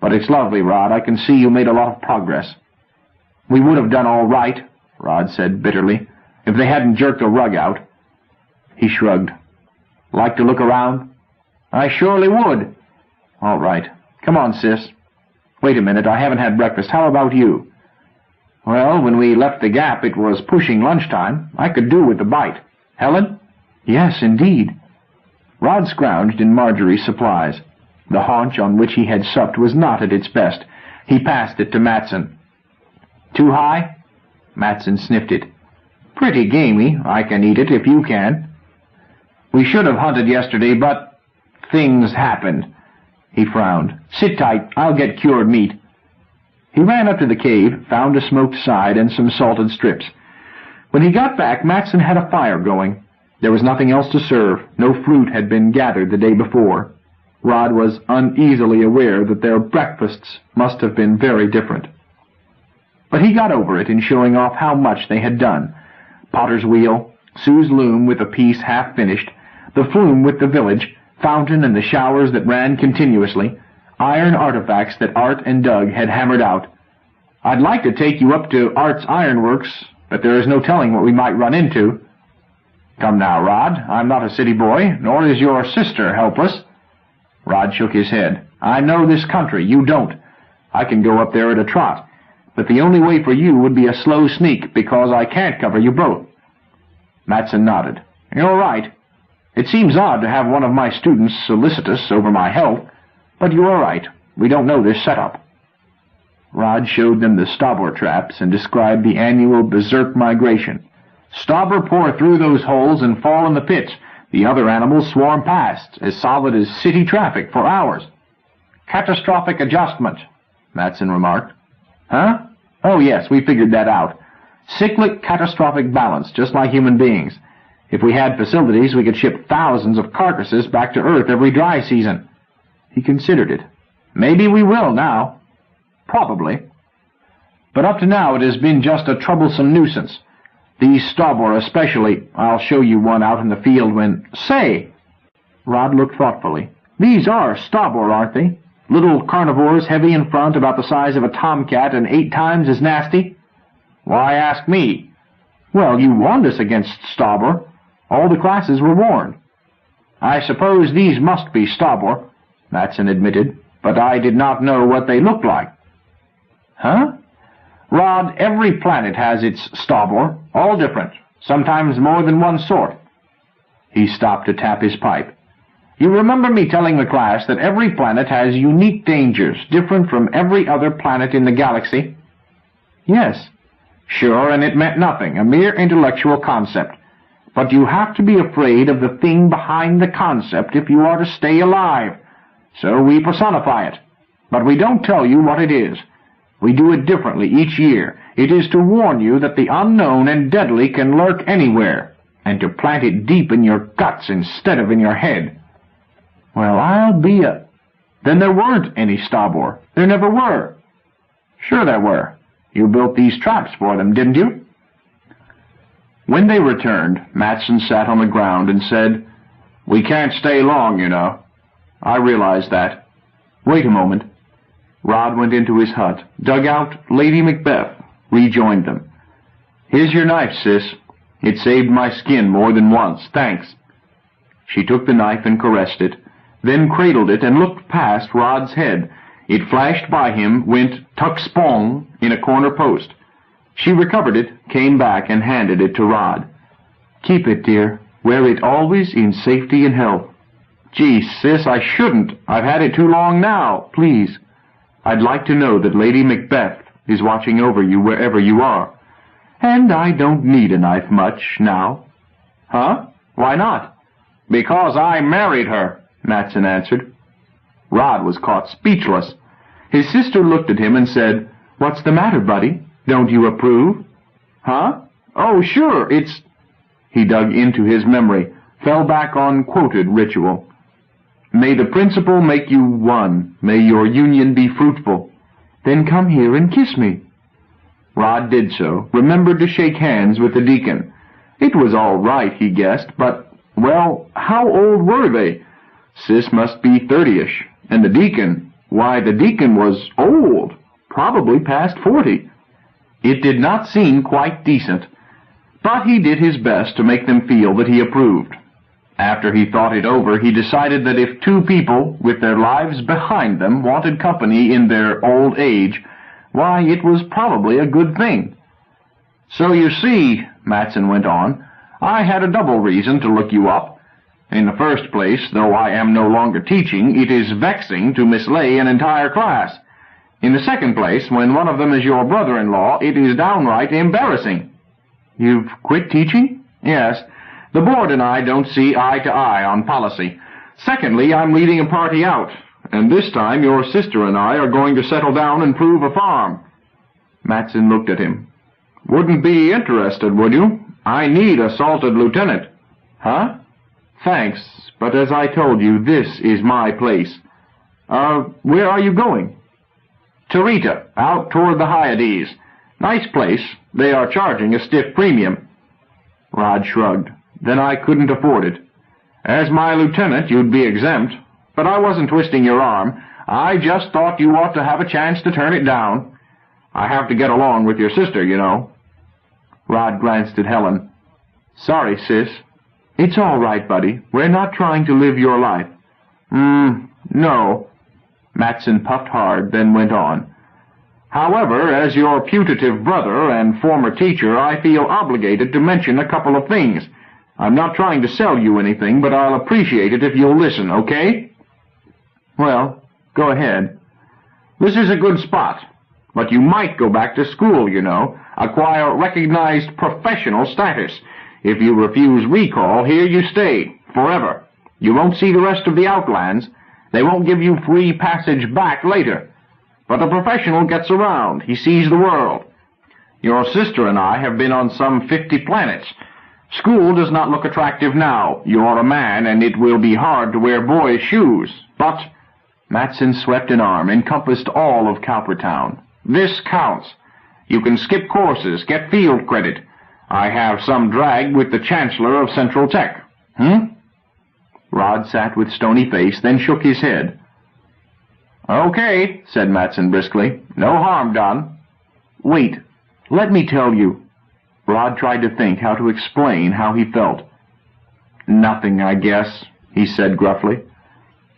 But it's lovely, Rod. I can see you made a lot of progress." "We would have done all right," Rod said bitterly, "if they hadn't jerked the rug out." He shrugged. "Like to look around?" "I surely would." "All right. Come on, sis. Wait a minute, I haven't had breakfast. How about you?" "Well, when we left the Gap, it was pushing lunchtime. I could do with a bite. Helen?" "Yes, indeed." Rod scrounged in Marjorie's supplies. The haunch on which he had supped was not at its best. He passed it to Matson. "Too high?" Matson sniffed it. "Pretty gamey. I can eat it if you can." "We should have hunted yesterday, but things happened." He frowned. "Sit tight. I'll get cured meat." He ran up to the cave, found a smoked side and some salted strips. When he got back, Matson had a fire going. There was nothing else to serve. No fruit had been gathered the day before. Rod was uneasily aware that their breakfasts must have been very different. But he got over it in showing off how much they had done. Potter's wheel, Sue's loom with a piece half finished, the flume with the village, fountain and the showers that ran continuously, iron artifacts that Art and Doug had hammered out. "I'd like to take you up to Art's ironworks, but there is no telling what we might run into." "Come now, Rod, I'm not a city boy, nor is your sister helpless." Rod shook his head. "I know this country, you don't. I can go up there at a trot, but the only way for you would be a slow sneak, because I can't cover you both." Matson nodded. "You're right. It seems odd to have one of my students solicitous over my health, but you are right. We don't know this setup." Rod showed them the Stobber traps and described the annual berserk migration. "Stobber pour through those holes and fall in the pits. The other animals swarm past, as solid as city traffic, for hours." "Catastrophic adjustment," Matson remarked. "Huh? Oh, yes, we figured that out. Cyclic catastrophic balance, just like human beings. If we had facilities, we could ship thousands of carcasses back to Earth every dry season." He considered it. "Maybe we will now." "Probably. But up to now it has been just a troublesome nuisance. These Stobber especially. I'll show you one out in the field when—" "Say!" Rod looked thoughtfully. "These are Stobber, aren't they? Little carnivores, heavy in front, about the size of a tomcat, and 8 times as nasty?" "Why ask me?" "Well, you warned us against Stobber. All the classes were warned." "I suppose these must be Stobber," Matson admitted, "but I did not know what they looked like." "Huh?" "Rod, every planet has its Stobber, all different, sometimes more than one sort." He stopped to tap his pipe. "You remember me telling the class that every planet has unique dangers, different from every other planet in the galaxy?" "Yes." "Sure, and it meant nothing, a mere intellectual concept. But you have to be afraid of the thing behind the concept if you are to stay alive. So we personify it. But we don't tell you what it is. We do it differently each year. It is to warn you that the unknown and deadly can lurk anywhere, and to plant it deep in your guts instead of in your head." "Well, I'll be a—" "Then there weren't any Stobber. There never were." "Sure there were. You built these traps for them, didn't you?" When they returned, Matson sat on the ground and said, "We can't stay long, you know." I realized that. Wait a moment. Rod went into his hut, dug out Lady Macbeth, rejoined them. "Here's your knife, sis. It saved my skin more than once. Thanks." She took the knife and caressed it, then cradled it and looked past Rod's head. It flashed by him, went tuck-spong in a corner post. She recovered it, came back, and handed it to Rod. "Keep it, dear. Wear it always in safety and health." "Gee, sis, I shouldn't. I've had it too long now." "Please. I'd like to know that Lady Macbeth is watching over you wherever you are. And I don't need a knife much now." "Huh? Why not?" "Because I married her," Matson answered. Rod was caught speechless. His sister looked at him and said, "What's the matter, buddy? Don't you approve?" "Huh? Oh, sure, it's—" He dug into his memory, fell back on quoted ritual. "May the principle make you one. May your union be fruitful. Then come here and kiss me." Rod did so, remembered to shake hands with the deacon. It was all right, he guessed, but, well, how old were they? Sis must be 30-ish, and the deacon, why, the deacon was old, probably past 40. It did not seem quite decent, but he did his best to make them feel that he approved. After he thought it over, he decided that if two people with their lives behind them wanted company in their old age, why, it was probably a good thing. "So you see," Matson went on, "I had a double reason to look you up. In the first place, though I am no longer teaching, it is vexing to mislay an entire class. In the second place, when one of them is your brother-in-law, it is downright embarrassing." "You've quit teaching?" "Yes. The board and I don't see eye to eye on policy. Secondly, I'm leading a party out, and this time your sister and I are going to settle down and prove a farm." Matson looked at him. "Wouldn't be interested, would you? I need a salted lieutenant." "Huh? Thanks, but as I told you, this is my place." Where are you going?" "To Rita, out toward the Hyades. Nice place. They are charging a stiff premium." Rod shrugged. "Then I couldn't afford it." "As my lieutenant, you'd be exempt. But I wasn't twisting your arm. I just thought you ought to have a chance to turn it down. I have to get along with your sister, you know." Rod glanced at Helen. "Sorry, sis." "It's all right, buddy. We're not trying to live your life." No." Matson puffed hard, then went on. "However, as your putative brother and former teacher, I feel obligated to mention a couple of things. I'm not trying to sell you anything, but I'll appreciate it if you'll listen, okay?" "Well, go ahead." "This is a good spot, but you might go back to school, you know, acquire recognized professional status. If you refuse recall, here you stay, forever. You won't see the rest of the Outlands. They won't give you free passage back later. But a professional gets around. He sees the world. Your sister and I have been on some 50 planets. School does not look attractive now. You're a man, and it will be hard to wear boys' shoes. But—" Matson swept an arm, encompassed all of Cowpertown. "This counts. You can skip courses, get field credit. I have some drag with the Chancellor of Central Tech. Rod sat with stony face, then shook his head. "Okay," said Matson briskly. "No harm done." "Wait, let me tell you." Rod tried to think how to explain how he felt. "Nothing, I guess," he said gruffly.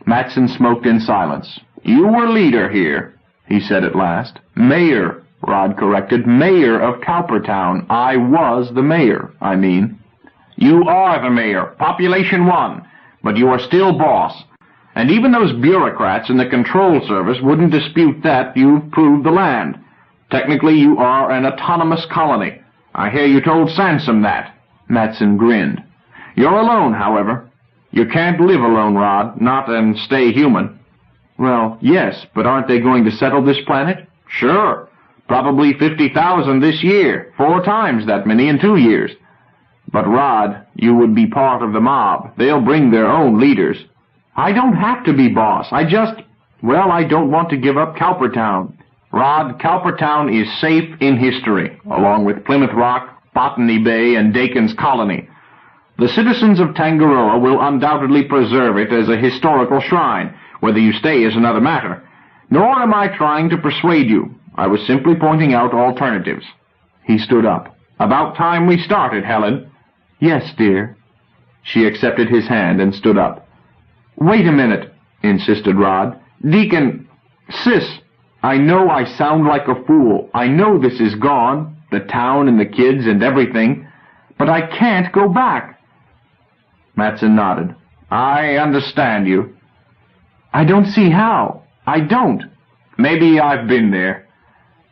Matson smoked in silence. "You were leader here," he said at last. "Mayor," Rod corrected. "Mayor of Cowpertown. I was the mayor, I mean." "You are the mayor, population 1, but you are still boss. And even those bureaucrats in the control service wouldn't dispute that you've proved the land. Technically, you are an autonomous colony. I hear you told Sansom that." Matson grinned. "You're alone, however. You can't live alone, Rod, not and stay human." "Well, yes, but aren't they going to settle this planet?" "Sure. Probably 50,000 this year, 4 times that many in 2 years. But, Rod, you would be part of the mob. They'll bring their own leaders." "I don't have to be boss. I don't want to give up Cowpertown." "Rod, Cowpertown is safe in history, along with Plymouth Rock, Botany Bay and Dakin's Colony. The citizens of Tangaroa will undoubtedly preserve it as a historical shrine. Whether you stay is another matter. Nor am I trying to persuade you. I was simply pointing out alternatives." He stood up. "About time we started, Helen." "Yes, dear." She accepted his hand and stood up. "Wait a minute," insisted Rod. "Deacon, Sis, I know I sound like a fool. I know this is gone, the town and the kids and everything, but I can't go back." Matson nodded. "I understand you." "I don't see how. I don't." "Maybe I've been there.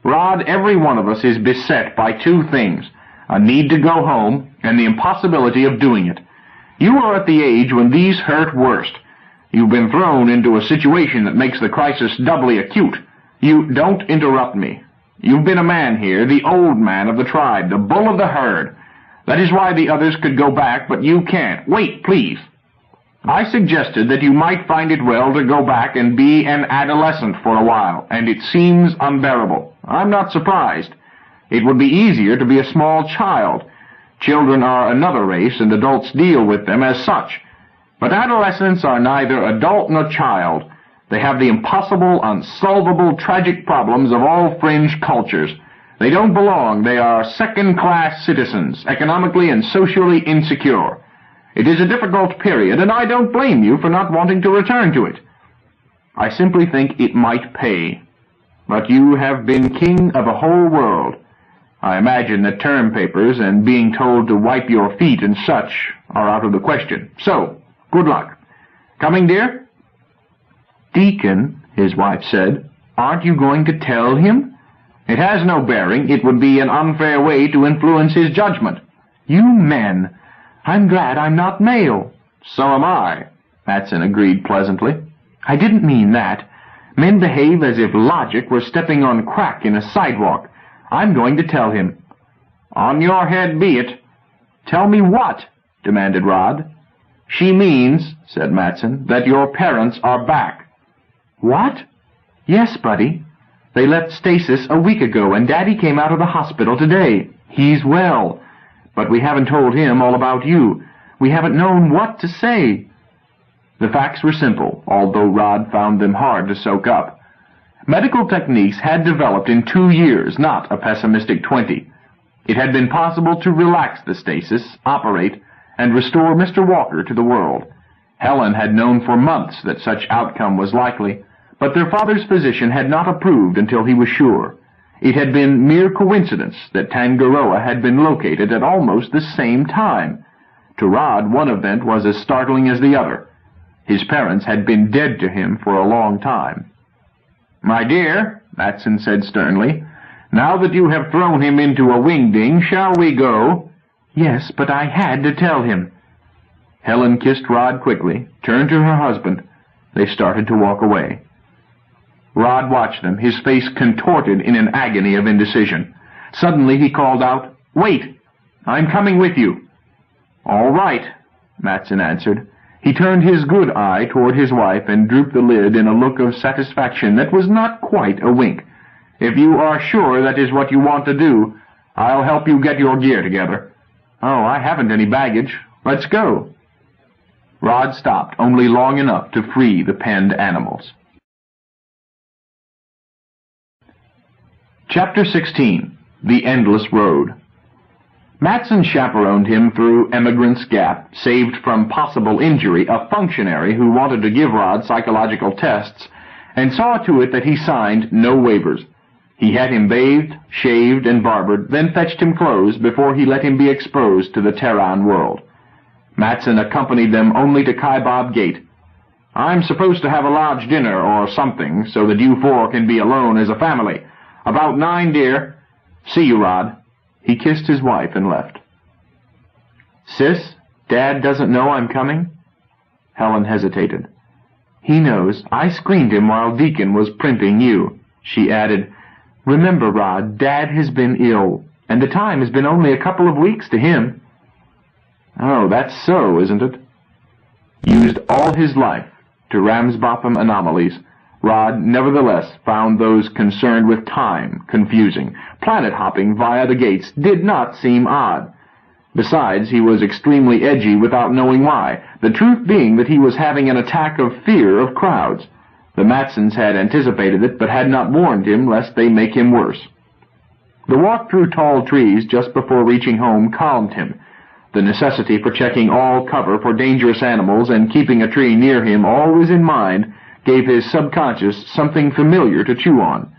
Rod, every one of us is beset by two things, a need to go home and the impossibility of doing it. You are at the age when these hurt worst. You've been thrown into a situation that makes the crisis doubly acute. Don't interrupt me. You've been a man here, the old man of the tribe, the bull of the herd. That is why the others could go back, but you can't. Wait, please. I suggested that you might find it well to go back and be an adolescent for a while, and it seems unbearable. I'm not surprised. It would be easier to be a small child. Children are another race, and adults deal with them as such. But adolescents are neither adult nor child. They have the impossible, unsolvable, tragic problems of all fringe cultures. They don't belong. They are second-class citizens, economically and socially insecure. It is a difficult period, and I don't blame you for not wanting to return to it. I simply think it might pay. But you have been king of a whole world. I imagine that term papers and being told to wipe your feet and such are out of the question. So, good luck. Coming, dear?" "Deacon," his wife said, "aren't you going to tell him?" "It has no bearing. It would be an unfair way to influence his judgment." "You men! I'm glad I'm not male." "So am I," Matson agreed pleasantly. "I didn't mean that. Men behave as if logic were stepping on crack in a sidewalk. I'm going to tell him." "On your head be it." "Tell me what?" demanded Rod. "She means," said Matson, "that your parents are back." "What?" "Yes, buddy. They left stasis a week ago, and Daddy came out of the hospital today. He's well. But we haven't told him all about you. We haven't known what to say." The facts were simple, although Rod found them hard to soak up. Medical techniques had developed in 2 years, not a pessimistic 20. It had been possible to relax the stasis, operate, and restore Mr. Walker to the world. Helen had known for months that such outcome was likely, but their father's physician had not approved until he was sure. It had been mere coincidence that Tangaroa had been located at almost the same time. To Rod, one event was as startling as the other. His parents had been dead to him for a long time. "My dear," Matson said sternly, "now that you have thrown him into a wingding, shall we go?" "Yes, but I had to tell him." Helen kissed Rod quickly, turned to her husband. They started to walk away. Rod watched them, his face contorted in an agony of indecision. Suddenly he called out, "Wait! I'm coming with you." "All right," Matson answered. He turned his good eye toward his wife and drooped the lid in a look of satisfaction that was not quite a wink. "If you are sure that is what you want to do, I'll help you get your gear together." "Oh, I haven't any baggage. Let's go." Rod stopped only long enough to free the penned animals. Chapter 16. The Endless Road. Matson chaperoned him through Emigrant's Gap, saved from possible injury a functionary who wanted to give Rod psychological tests, and saw to it that he signed no waivers. He had him bathed, shaved, and barbered, then fetched him clothes before he let him be exposed to the Terran world. Matson accompanied them only to Kaibab Gate. "I'm supposed to have a large dinner or something, so that you four can be alone as a family. About 9, dear. See you, Rod." He kissed his wife and left. "Sis, Dad doesn't know I'm coming?" Helen hesitated. "He knows. I screened him while Deacon was primping you." She added, "Remember, Rod, Dad has been ill, and the time has been only a couple of weeks to him." "Oh, that's so, isn't it?" Used all his life to Ramsbotham anomalies, Rod nevertheless found those concerned with time confusing. Planet-hopping via the gates did not seem odd. Besides, he was extremely edgy without knowing why, the truth being that he was having an attack of fear of crowds. The Matsons had anticipated it, but had not warned him lest they make him worse. The walk through tall trees just before reaching home calmed him. The necessity for checking all cover for dangerous animals and keeping a tree near him always in mind gave his subconscious something familiar to chew on.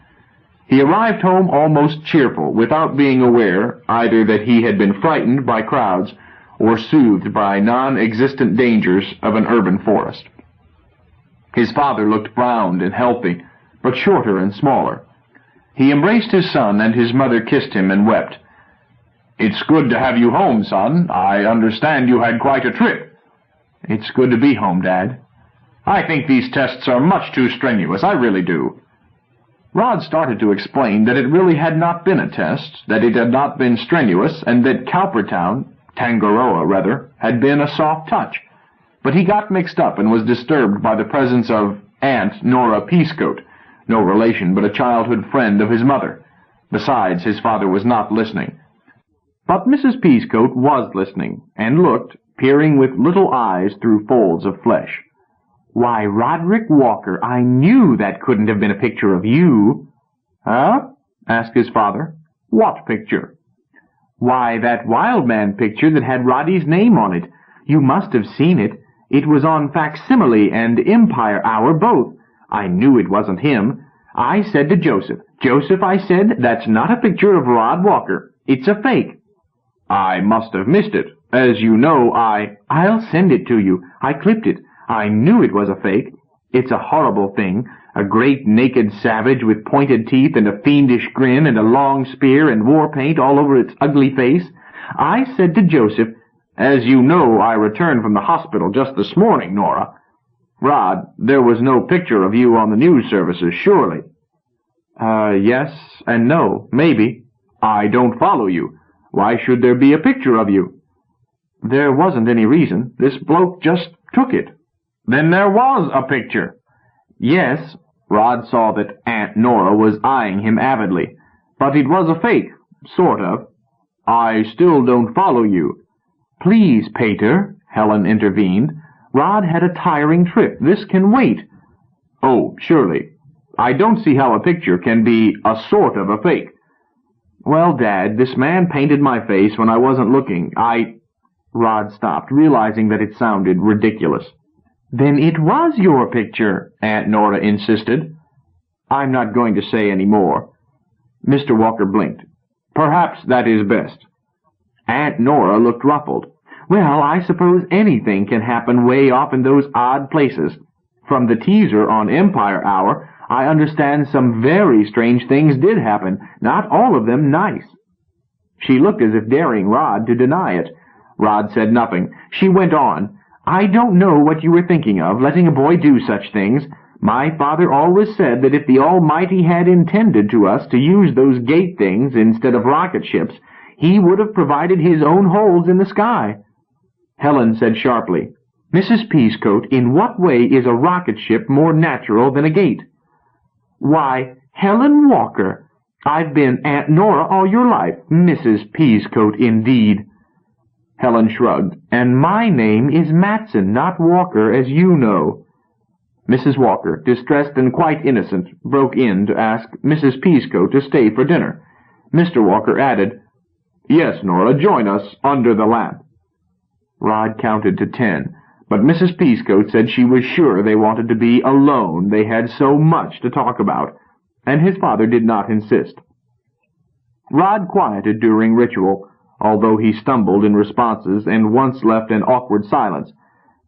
He arrived home almost cheerful, without being aware either that he had been frightened by crowds or soothed by non-existent dangers of an urban forest. His father looked browned and healthy, but shorter and smaller. He embraced his son, and his mother kissed him and wept. "It's good to have you home, son. I understand you had quite a trip." "It's good to be home, Dad." "I think these tests are much too strenuous, I really do." Rod started to explain that it really had not been a test, that it had not been strenuous, and that Tangaroa rather, had been a soft touch. But he got mixed up and was disturbed by the presence of Aunt Nora Peacecoat, no relation but a childhood friend of his mother. Besides, his father was not listening. But Mrs. Peacecoat was listening, and looked, peering with little eyes through folds of flesh. "Why, Roderick Walker, I knew that couldn't have been a picture of you." "Huh?" asked his father. "What picture?" "Why, that Wild Man picture that had Roddy's name on it. You must have seen it. It was on Facsimile and Empire Hour both. I knew it wasn't him. I said to Joseph, 'Joseph,' I said, 'that's not a picture of Rod Walker. It's a fake.'" "I must have missed it. As you know, I'll send it to you. I clipped it. I knew it was a fake. It's a horrible thing, a great naked savage with pointed teeth and a fiendish grin and a long spear and war paint all over its ugly face. I said to Joseph, 'As you know, I returned from the hospital just this morning, Nora.' Rod, there was no picture of you on the news services, surely?" Yes and no, maybe." "I don't follow you. Why should there be a picture of you?" "There wasn't any reason. This bloke just took it." "Then there was a picture." "Yes." Rod saw that Aunt Nora was eyeing him avidly. "But it was a fake, sort of." "I still don't follow you." "Please, Pater," Helen intervened. "Rod had a tiring trip. This can wait." "Oh, surely. I don't see how a picture can be a sort of a fake." "Well, Dad, this man painted my face when I wasn't looking. Rod stopped, realizing that it sounded ridiculous. "Then it was your picture," Aunt Nora insisted. "I'm not going to say any more." Mr. Walker blinked. "Perhaps that is best." Aunt Nora looked ruffled. "Well, I suppose anything can happen way off in those odd places. From the teaser on Empire Hour, I understand some very strange things did happen, not all of them nice." She looked as if daring Rod to deny it. Rod said nothing. She went on, "I don't know what you were thinking of, letting a boy do such things. My father always said that if the Almighty had intended to us to use those gate things instead of rocket ships, He would have provided His own holes in the sky." Helen said sharply, "Mrs. Peacecoat, in what way is a rocket ship more natural than a gate?" "Why, Helen Walker, I've been Aunt Nora all your life. Mrs. Peacecoat, indeed." Helen shrugged. "And my name is Matson, not Walker, as you know." Mrs. Walker, distressed and quite innocent, broke in to ask Mrs. Peacecoat to stay for dinner. Mr. Walker added, "Yes, Nora, join us under the lamp." Rod counted to 10, but Mrs. Peacecoat said she was sure they wanted to be alone, they had so much to talk about, and his father did not insist. Rod quieted during ritual, although he stumbled in responses and once left an awkward silence.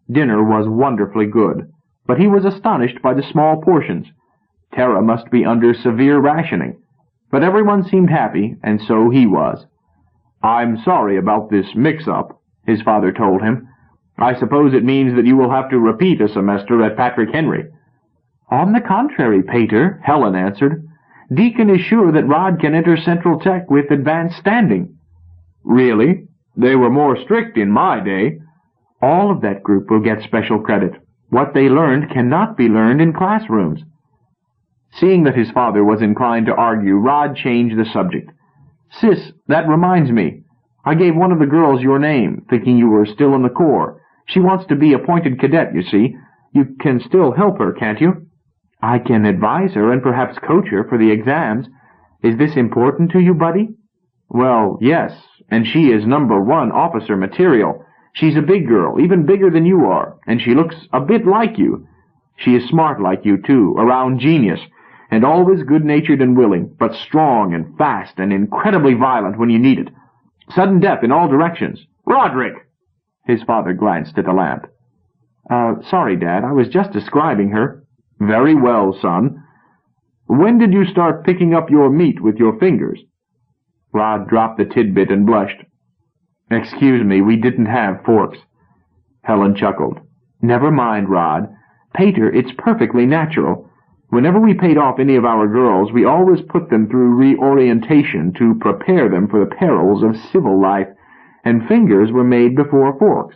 Dinner was wonderfully good, but he was astonished by the small portions. Tara must be under severe rationing, but everyone seemed happy, and so he was. "I'm sorry about this mix-up," his father told him. "I suppose it means that you will have to repeat a semester at Patrick Henry." "On the contrary, Pater," Helen answered. "Deacon is sure that Rod can enter Central Tech with advanced standing." "Really? They were more strict in my day." "All of that group will get special credit. What they learned cannot be learned in classrooms." Seeing that his father was inclined to argue, Rod changed the subject. "Sis, that reminds me. I gave one of the girls your name, thinking you were still in the Corps. She wants to be appointed cadet, you see. You can still help her, can't you?" "I can advise her and perhaps coach her for the exams. Is this important to you, buddy?" "Well, yes, and she is #1 officer material. She's a big girl, even bigger than you are, and she looks a bit like you. She is smart like you, too, a round genius, and always good-natured and willing, but strong and fast and incredibly violent when you need it. Sudden death in all directions. Roderick!" His father glanced at the lamp. Sorry, Dad, I was just describing her." "Very well, son. When did you start picking up your meat with your fingers?" Rod dropped the tidbit and blushed. "Excuse me, we didn't have forks." Helen chuckled. "Never mind, Rod. Pater, it's perfectly natural. Whenever we paid off any of our girls, we always put them through reorientation to prepare them for the perils of civil life, and fingers were made before forks."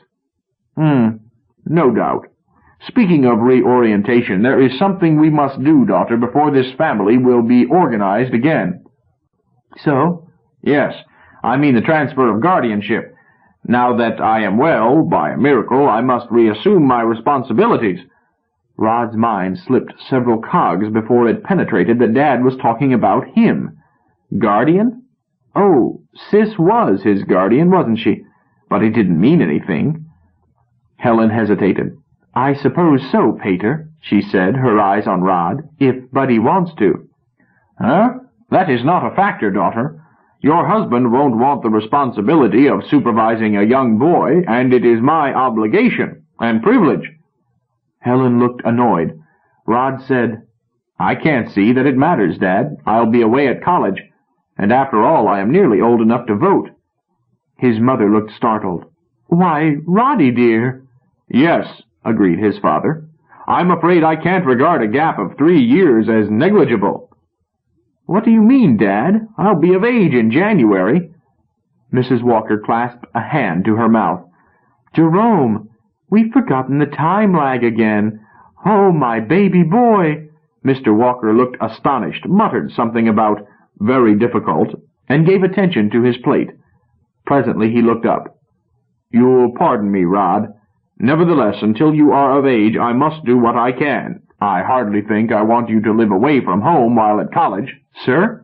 No doubt. Speaking of reorientation, there is something we must do, daughter, before this family will be organized again." "So?" "Yes, I mean the transfer of guardianship. Now that I am well, by a miracle, I must reassume my responsibilities." Rod's mind slipped several cogs before it penetrated that Dad was talking about him. Guardian? Oh, Sis was his guardian, wasn't she? But it didn't mean anything. Helen hesitated. "I suppose so, Pater," she said, her eyes on Rod, "if Buddy wants to." "Huh? That is not a factor, daughter. Your husband won't want the responsibility of supervising a young boy, and it is my obligation and privilege." Helen looked annoyed. Rod said, "I can't see that it matters, Dad. I'll be away at college, and after all, I am nearly old enough to vote." His mother looked startled. "Why, Roddy, dear." "Yes," agreed his father. "I'm afraid I can't regard a gap of 3 years as negligible." "What do you mean, Dad? I'll be of age in January." Mrs. Walker clasped a hand to her mouth. "Jerome, we've forgotten the time lag again. Oh, my baby boy." Mr. Walker looked astonished, muttered something about "very difficult," and gave attention to his plate. Presently he looked up. "You'll pardon me, Rod. Nevertheless, until you are of age, I must do what I can. I hardly think I want you to live away from home while at college." "Sir?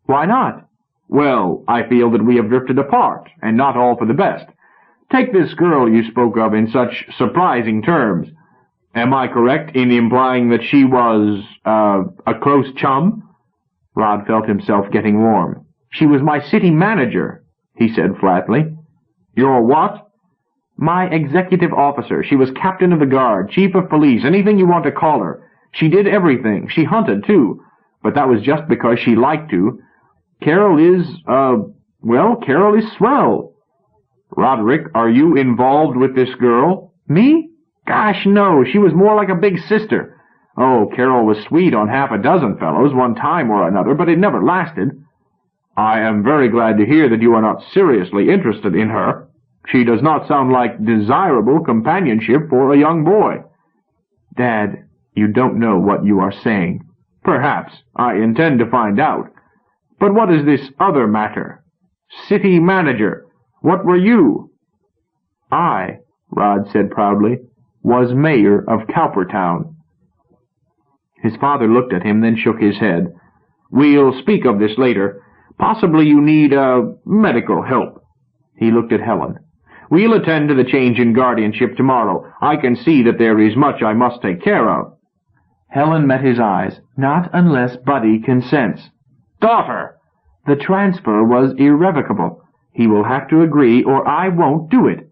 Why not?" "Well, I feel that we have drifted apart, and not all for the best. Take this girl you spoke of in such surprising terms. Am I correct in implying that she was, a close chum?" Rod felt himself getting warm. "She was my city manager," he said flatly. "Your what?" "My executive officer. She was captain of the guard, chief of police, anything you want to call her. She did everything. She hunted, too. But that was just because she liked to. Carol is, Carol is swell." "Roderick, are you involved with this girl?" "Me? Gosh, no. She was more like a big sister. Oh, Carol was sweet on half a dozen fellows one time or another, but it never lasted." "I am very glad to hear that you are not seriously interested in her. She does not sound like desirable companionship for a young boy." "Dad, you don't know what you are saying." "Perhaps. I intend to find out. But what is this other matter? City manager. What were you?" "I," Rod said proudly, "was mayor of Cowpertown." His father looked at him, then shook his head. "We'll speak of this later. Possibly you need, medical help." He looked at Helen. "We'll attend to the change in guardianship tomorrow. I can see that there is much I must take care of." Helen met his eyes. "Not unless Buddy consents." "Daughter!" "The transfer was irrevocable. He will have to agree, or I won't do it."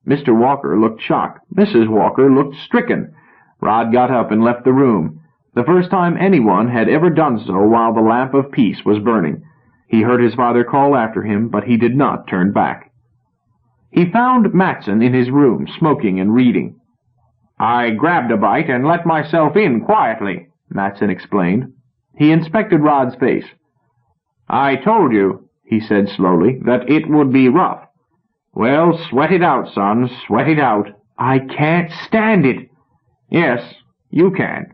Mr. Walker looked shocked. Mrs. Walker looked stricken. Rod got up and left the room. The first time anyone had ever done so while the lamp of peace was burning. He heard his father call after him, but he did not turn back. He found Matson in his room, smoking and reading. "I grabbed a bite and let myself in quietly," Matson explained. He inspected Rod's face. "I told you," he said slowly, "that it would be rough. Well, sweat it out, son, sweat it out." "I can't stand it." "Yes, you can."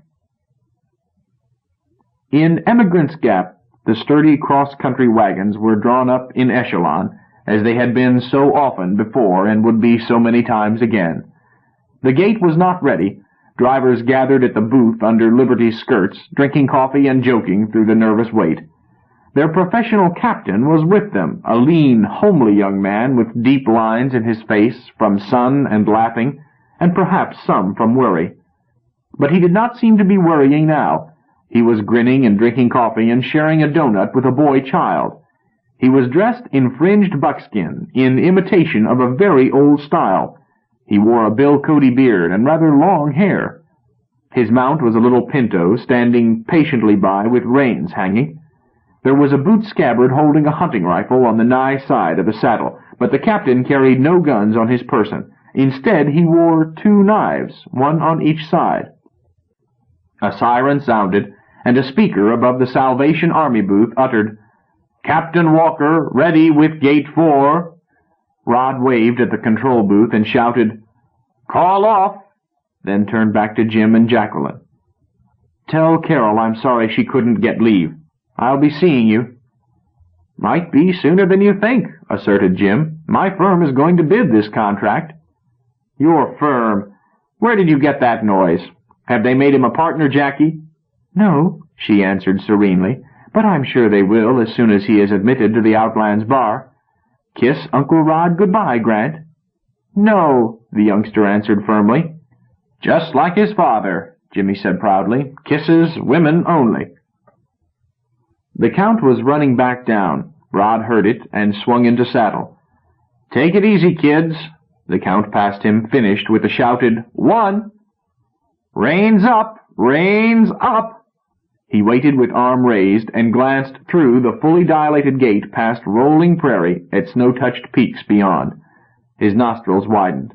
In Emigrant's Gap, the sturdy cross-country wagons were drawn up in echelon, as they had been so often before and would be so many times again. The gate was not ready. Drivers gathered at the booth under Liberty's skirts, drinking coffee and joking through the nervous wait. Their professional captain was with them, a lean, homely young man with deep lines in his face from sun and laughing, and perhaps some from worry. But he did not seem to be worrying now. He was grinning and drinking coffee and sharing a donut with a boy child. He was dressed in fringed buckskin, in imitation of a very old style. He wore a Bill Cody beard and rather long hair. His mount was a little pinto, standing patiently by with reins hanging. There was a boot scabbard holding a hunting rifle on the nigh side of the saddle, but the captain carried no guns on his person. Instead, he wore 2 knives, one on each side. A siren sounded, and a speaker above the Salvation Army booth uttered, "Captain Walker, ready with gate 4. Rod waved at the control booth and shouted, "Call off," then turned back to Jim and Jacqueline. "Tell Carol I'm sorry she couldn't get leave. I'll be seeing you." "Might be sooner than you think," asserted Jim. "My firm is going to bid this contract." "Your firm? Where did you get that noise? Have they made him a partner, Jackie?" "No," she answered serenely, "but I'm sure they will as soon as he is admitted to the Outlands Bar. Kiss Uncle Rod goodbye, Grant." "No," the youngster answered firmly. "Just like his father," Jimmy said proudly. "Kisses women only." The Count was running back down. Rod heard it and swung into saddle. "Take it easy, kids." The Count passed him, finished with a shouted, "One!" "Reins up! Reins up!" He waited with arm raised and glanced through the fully dilated gate past rolling prairie at snow-touched peaks beyond. His nostrils widened.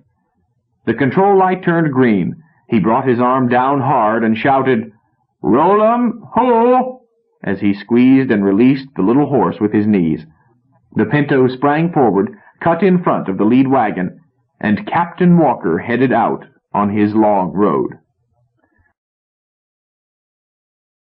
The control light turned green. He brought his arm down hard and shouted, "Roll 'em, ho!" as he squeezed and released the little horse with his knees. The pinto sprang forward, cut in front of the lead wagon, and Captain Walker headed out on his long road.